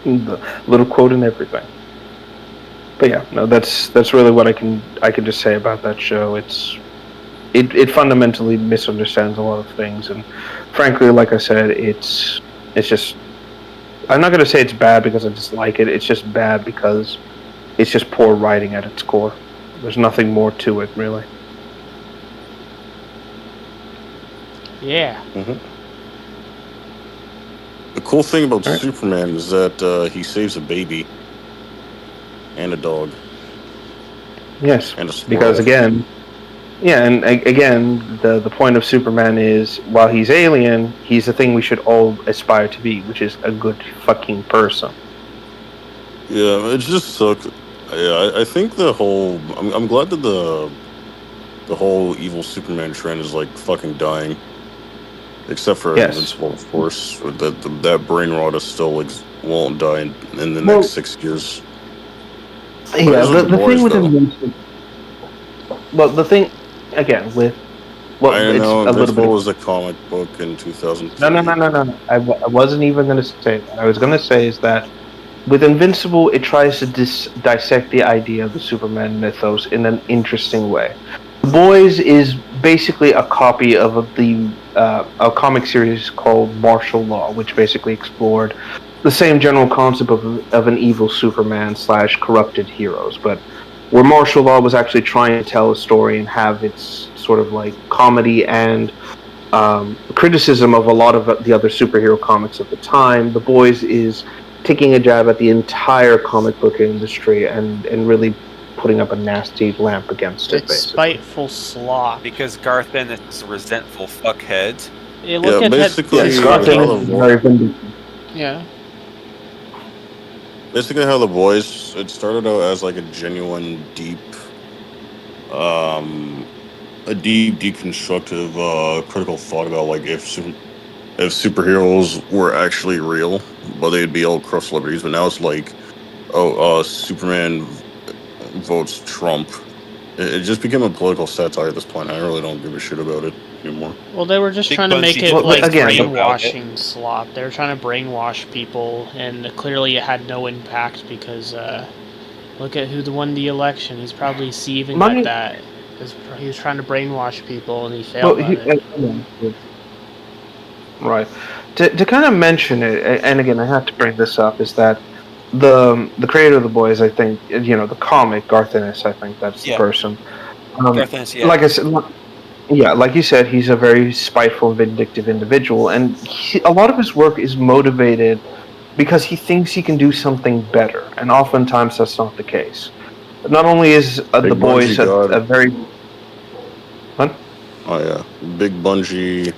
The little quote and everything. But yeah, no, that's really what I can just say about that show. It fundamentally misunderstands a lot of things, and frankly, like I said, it's just, I'm not gonna say it's bad because I dislike it. It's just bad because it's just poor writing at its core. There's nothing more to it, really. Yeah. Mm-hmm. The cool thing about Superman is that he saves a baby and a dog. Yes, and a because again, the point of Superman is, while he's alien, he's the thing we should all aspire to be, which is a good fucking person. Yeah, it just sucks. Yeah, I think the whole... I'm glad that the whole evil Superman trend is, like, fucking dying. Except for Invincible, of course. That brain rot is still, like, won't die in the next 6 years. Yeah, the thing with Invincible... Well, the thing, again, with... Well, I know, it's a little bit... was a comic book in 2003. No. I wasn't even going to say that. I was going to say is that with Invincible, it tries to dissect the idea of the Superman mythos in an interesting way. The Boys is basically a copy of a comic series called Martial Law, which basically explored the same general concept of an evil Superman / corrupted heroes, but where Martial Law was actually trying to tell a story and have its sort of like comedy and criticism of a lot of the other superhero comics at the time. The Boys is taking a jab at the entire comic book industry and really putting up a nasty lamp against it, basically. Spiteful sloth. Because Garth Ennis is a resentful fuckhead. Yeah, look at basically, Garth Ennis is very vindictive. Yeah. Basically, how The Boys, it started out as like a genuine, deep, deconstructive, critical thought about like if superheroes were actually real, but they'd be all corrupt celebrities. But now it's like Superman votes Trump. It just became a political satire at this point. I really don't give a shit about it anymore. Well, they were just trying to make it brainwashing slop. They were trying to brainwash people, and clearly it had no impact because look at who won the election. He's probably seething at that. He was trying to brainwash people, and he failed it. Right. To kind of mention it, and again, I have to bring this up, is that the creator of The Boys, I think, the comic, Garth Ennis, I think that's the person. Garth Ennis, yeah. Like I said, like you said, he's a very spiteful and vindictive individual, and a lot of his work is motivated because he thinks he can do something better, and oftentimes that's not the case. Not only is The Boys a very... What? Oh, yeah. Big Bungie...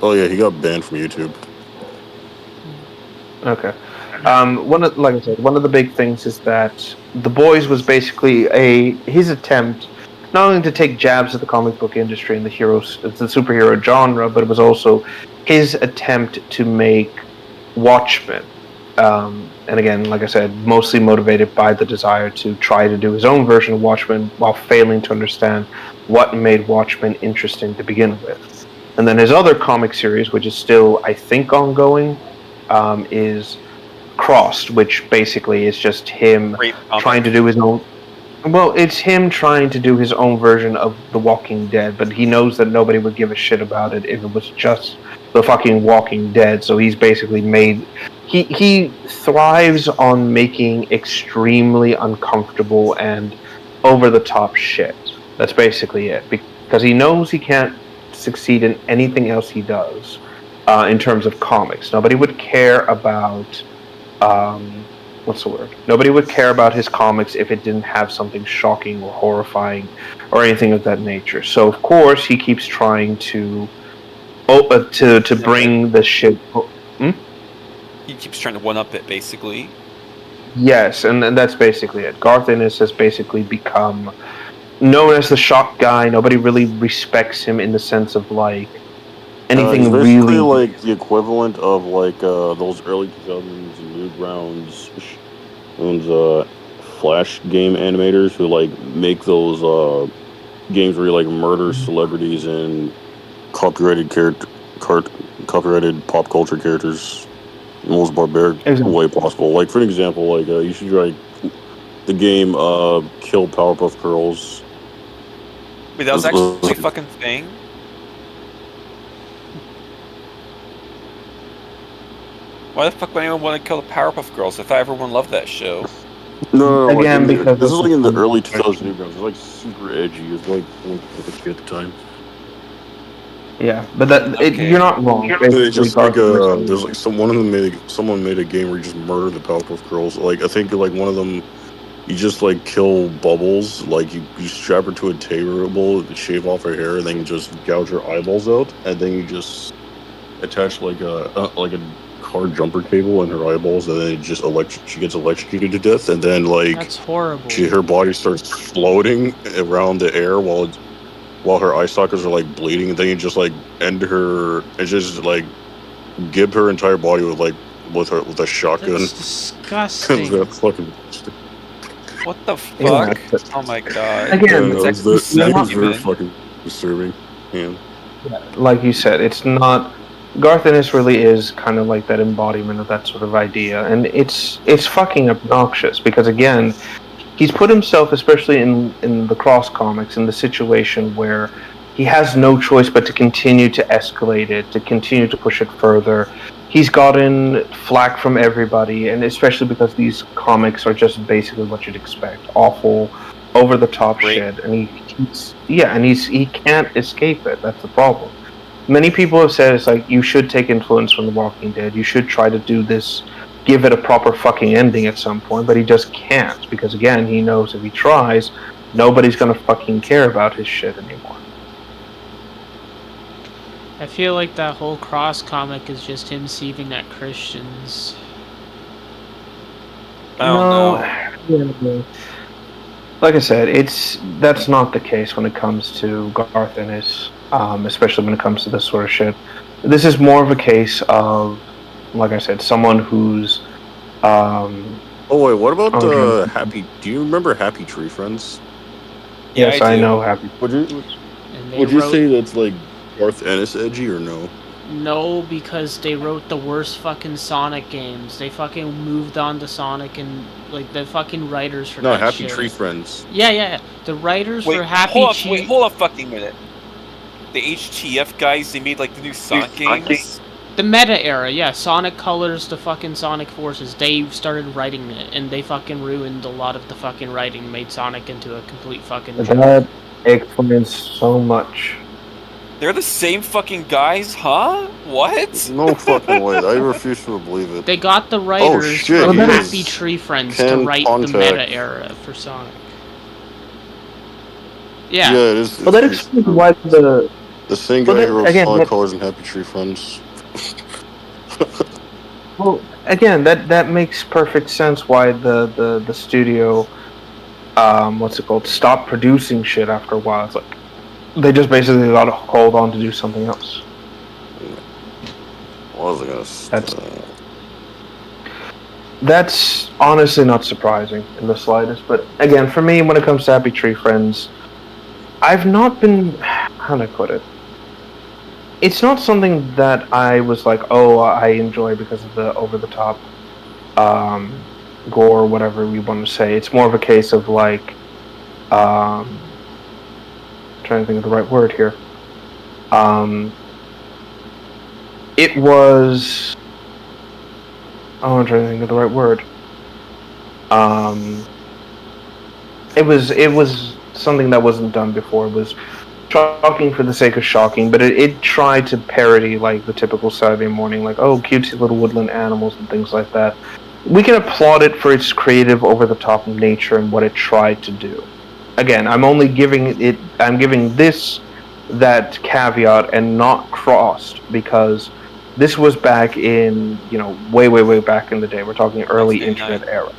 Oh, yeah, he got banned from YouTube. Okay. Like I said, one of the big things is that The Boys was basically his attempt not only to take jabs at the comic book industry and the superhero genre, but it was also his attempt to make Watchmen. And again, like I said, mostly motivated by the desire to try to do his own version of Watchmen while failing to understand what made Watchmen interesting to begin with. And then his other comic series, which is still, I think, ongoing, is Crossed, which basically is just him trying to do his own... Well, it's him trying to do his own version of The Walking Dead, but he knows that nobody would give a shit about it if it was just the fucking Walking Dead, so he's basically made... He thrives on making extremely uncomfortable and over-the-top shit. That's basically it. Because he knows he can't succeed in anything else he does in terms of comics. Nobody would care about... what's the word? Nobody would care about his comics if it didn't have something shocking or horrifying or anything of that nature. So, of course, he keeps trying to bring the shit... He keeps trying to one-up it, basically. Yes, and that's basically it. Garth Ennis has basically become known as the shock guy. Nobody really respects him in the sense of, like, anything he's really... like the equivalent of, like, those early 2000s Newgrounds, Flash game animators who, like, make those games where you, like, murder celebrities and copyrighted pop culture characters in the most barbaric way possible. Like, for an example, like, you should try the game Kill Powerpuff Girls. Wait, that was actually a fucking thing? Why the fuck would anyone want to kill the Powerpuff Girls? I thought everyone loved that show. No, again, like, because this is like in the early 2000s Newgrounds. It was like super edgy. It was like at the time. Yeah, but you're not wrong. It's just like there's like someone made a game where you just murder the Powerpuff Girls. Like I think like one of them, you just like kill Bubbles. Like you strap her to a table, shave off her hair, and then you just gouge her eyeballs out, and then you just attach like a car jumper cable in her eyeballs, and then it just she gets electrocuted to death, and then like that's horrible. Her body starts floating around the air while her eye sockets are like bleeding, and then you just like end her and just like give her entire body with a shotgun. That's disgusting. That's fucking. What the fuck? Oh my god. Again, that was very fucking disturbing. Yeah. Like you said, it's not. Garth Ennis really is kind of like that embodiment of that sort of idea, and it's fucking obnoxious because again, he's put himself, especially in the Cross comics, in the situation where he has no choice but to continue to escalate it, to continue to push it further. He's gotten flack from everybody, and especially because these comics are just basically what you'd expect. Awful, over-the-top shit. And he can't escape it. That's the problem. Many people have said it's like, you should take influence from The Walking Dead. You should try to do this, give it a proper fucking ending at some point, but he just can't. Because again, he knows if he tries, nobody's gonna fucking care about his shit anymore. I feel like that whole Cross comic is just him seething at Christians. I don't know. Like I said, that's not the case when it comes to Garth Ennis, especially when it comes to this sort of shit. This is more of a case of, like I said, someone who's Oh wait, what about Happy? Do you remember Happy Tree Friends? Yes, I know Happy. Would you say that's like Garth Ennis edgy or no? No, because they wrote the worst fucking Sonic games. They fucking moved on to Sonic and like the fucking writers for that Happy shit. Tree Friends. Yeah. The writers for Happy Wait, hold on a fucking minute. The HTF guys, they made like the new Sonic games? The meta era, yeah. Sonic Colors, the fucking Sonic Forces. They started writing it, and they fucking ruined a lot of the fucking writing, made Sonic into a complete fucking joke. That explains so much. They're the same fucking guys, huh? What? No fucking way. I refuse to believe it. They got the writers from Happy Tree Friends to write the meta era for Sonic. Yeah. Yeah, it is. Well, that explains why the same guy who wrote Sonic Colors and Happy Tree Friends. Well, again, that makes perfect sense why the studio, what's it called, stopped producing shit after a while. It's like they just basically got called on to do something else. What was I gonna That's honestly not surprising in the slightest. But again, for me, when it comes to Happy Tree Friends, I've not been, how do I put it? It's not something that I was like, oh, I enjoy because of the over-the-top gore, whatever we want to say. It's more of a case of like, trying to think of the right word here. It was, I'm trying to think of the right word. It was something that wasn't done before. It was shocking for the sake of shocking, but it tried to parody like the typical Saturday morning, like, oh, cutesy little woodland animals and things like that. We can applaud it for its creative, over-the-top nature and what it tried to do. Again, I'm giving this that caveat and not crossed, because this was back in, way back in the day. We're talking early internet era.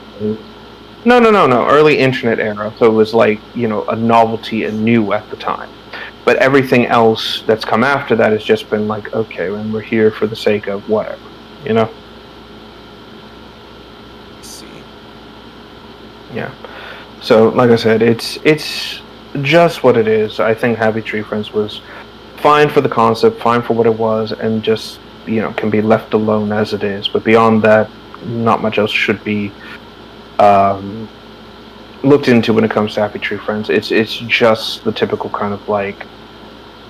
No, early internet era. So it was like, a novelty and new at the time. But everything else that's come after that has just been like, okay, and we're here for the sake of whatever, Let's see. Yeah. So, like I said, it's just what it is. I think Happy Tree Friends was fine for the concept, fine for what it was, and just, can be left alone as it is. But beyond that, not much else should be looked into when it comes to Happy Tree Friends. It's just the typical kind of like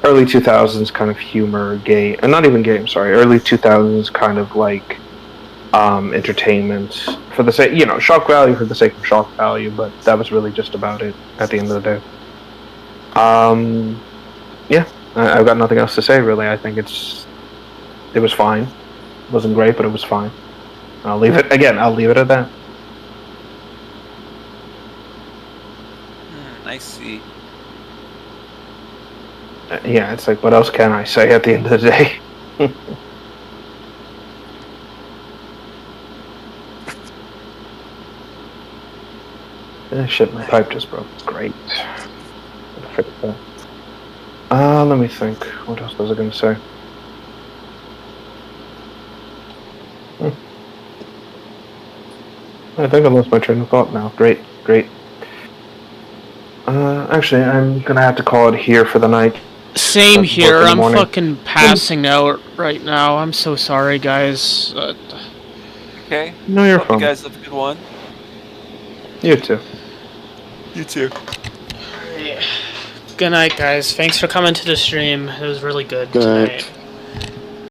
early 2000s kind of humor, not even game, sorry, early 2000s kind of like entertainment for the sake, shock value for the sake of shock value, but that was really just about it at the end of the day. Yeah, I've got nothing else to say really. I think it was fine. It wasn't great, but it was fine. I'll leave it at that. I see. Yeah, it's like, what else can I say at the end of the day? Shit, my pipe just broke. Great. Fix that. Let me think. What else was I going to say? I think I lost my train of thought now. Great. Actually, I'm going to have to call it here for the night. Same here. I'm fucking passing out right now. I'm so sorry, guys. Okay. No, you're fine. You guys have a good one. You too. You too. Good night, guys. Thanks for coming to the stream. It was really good Good tonight. night.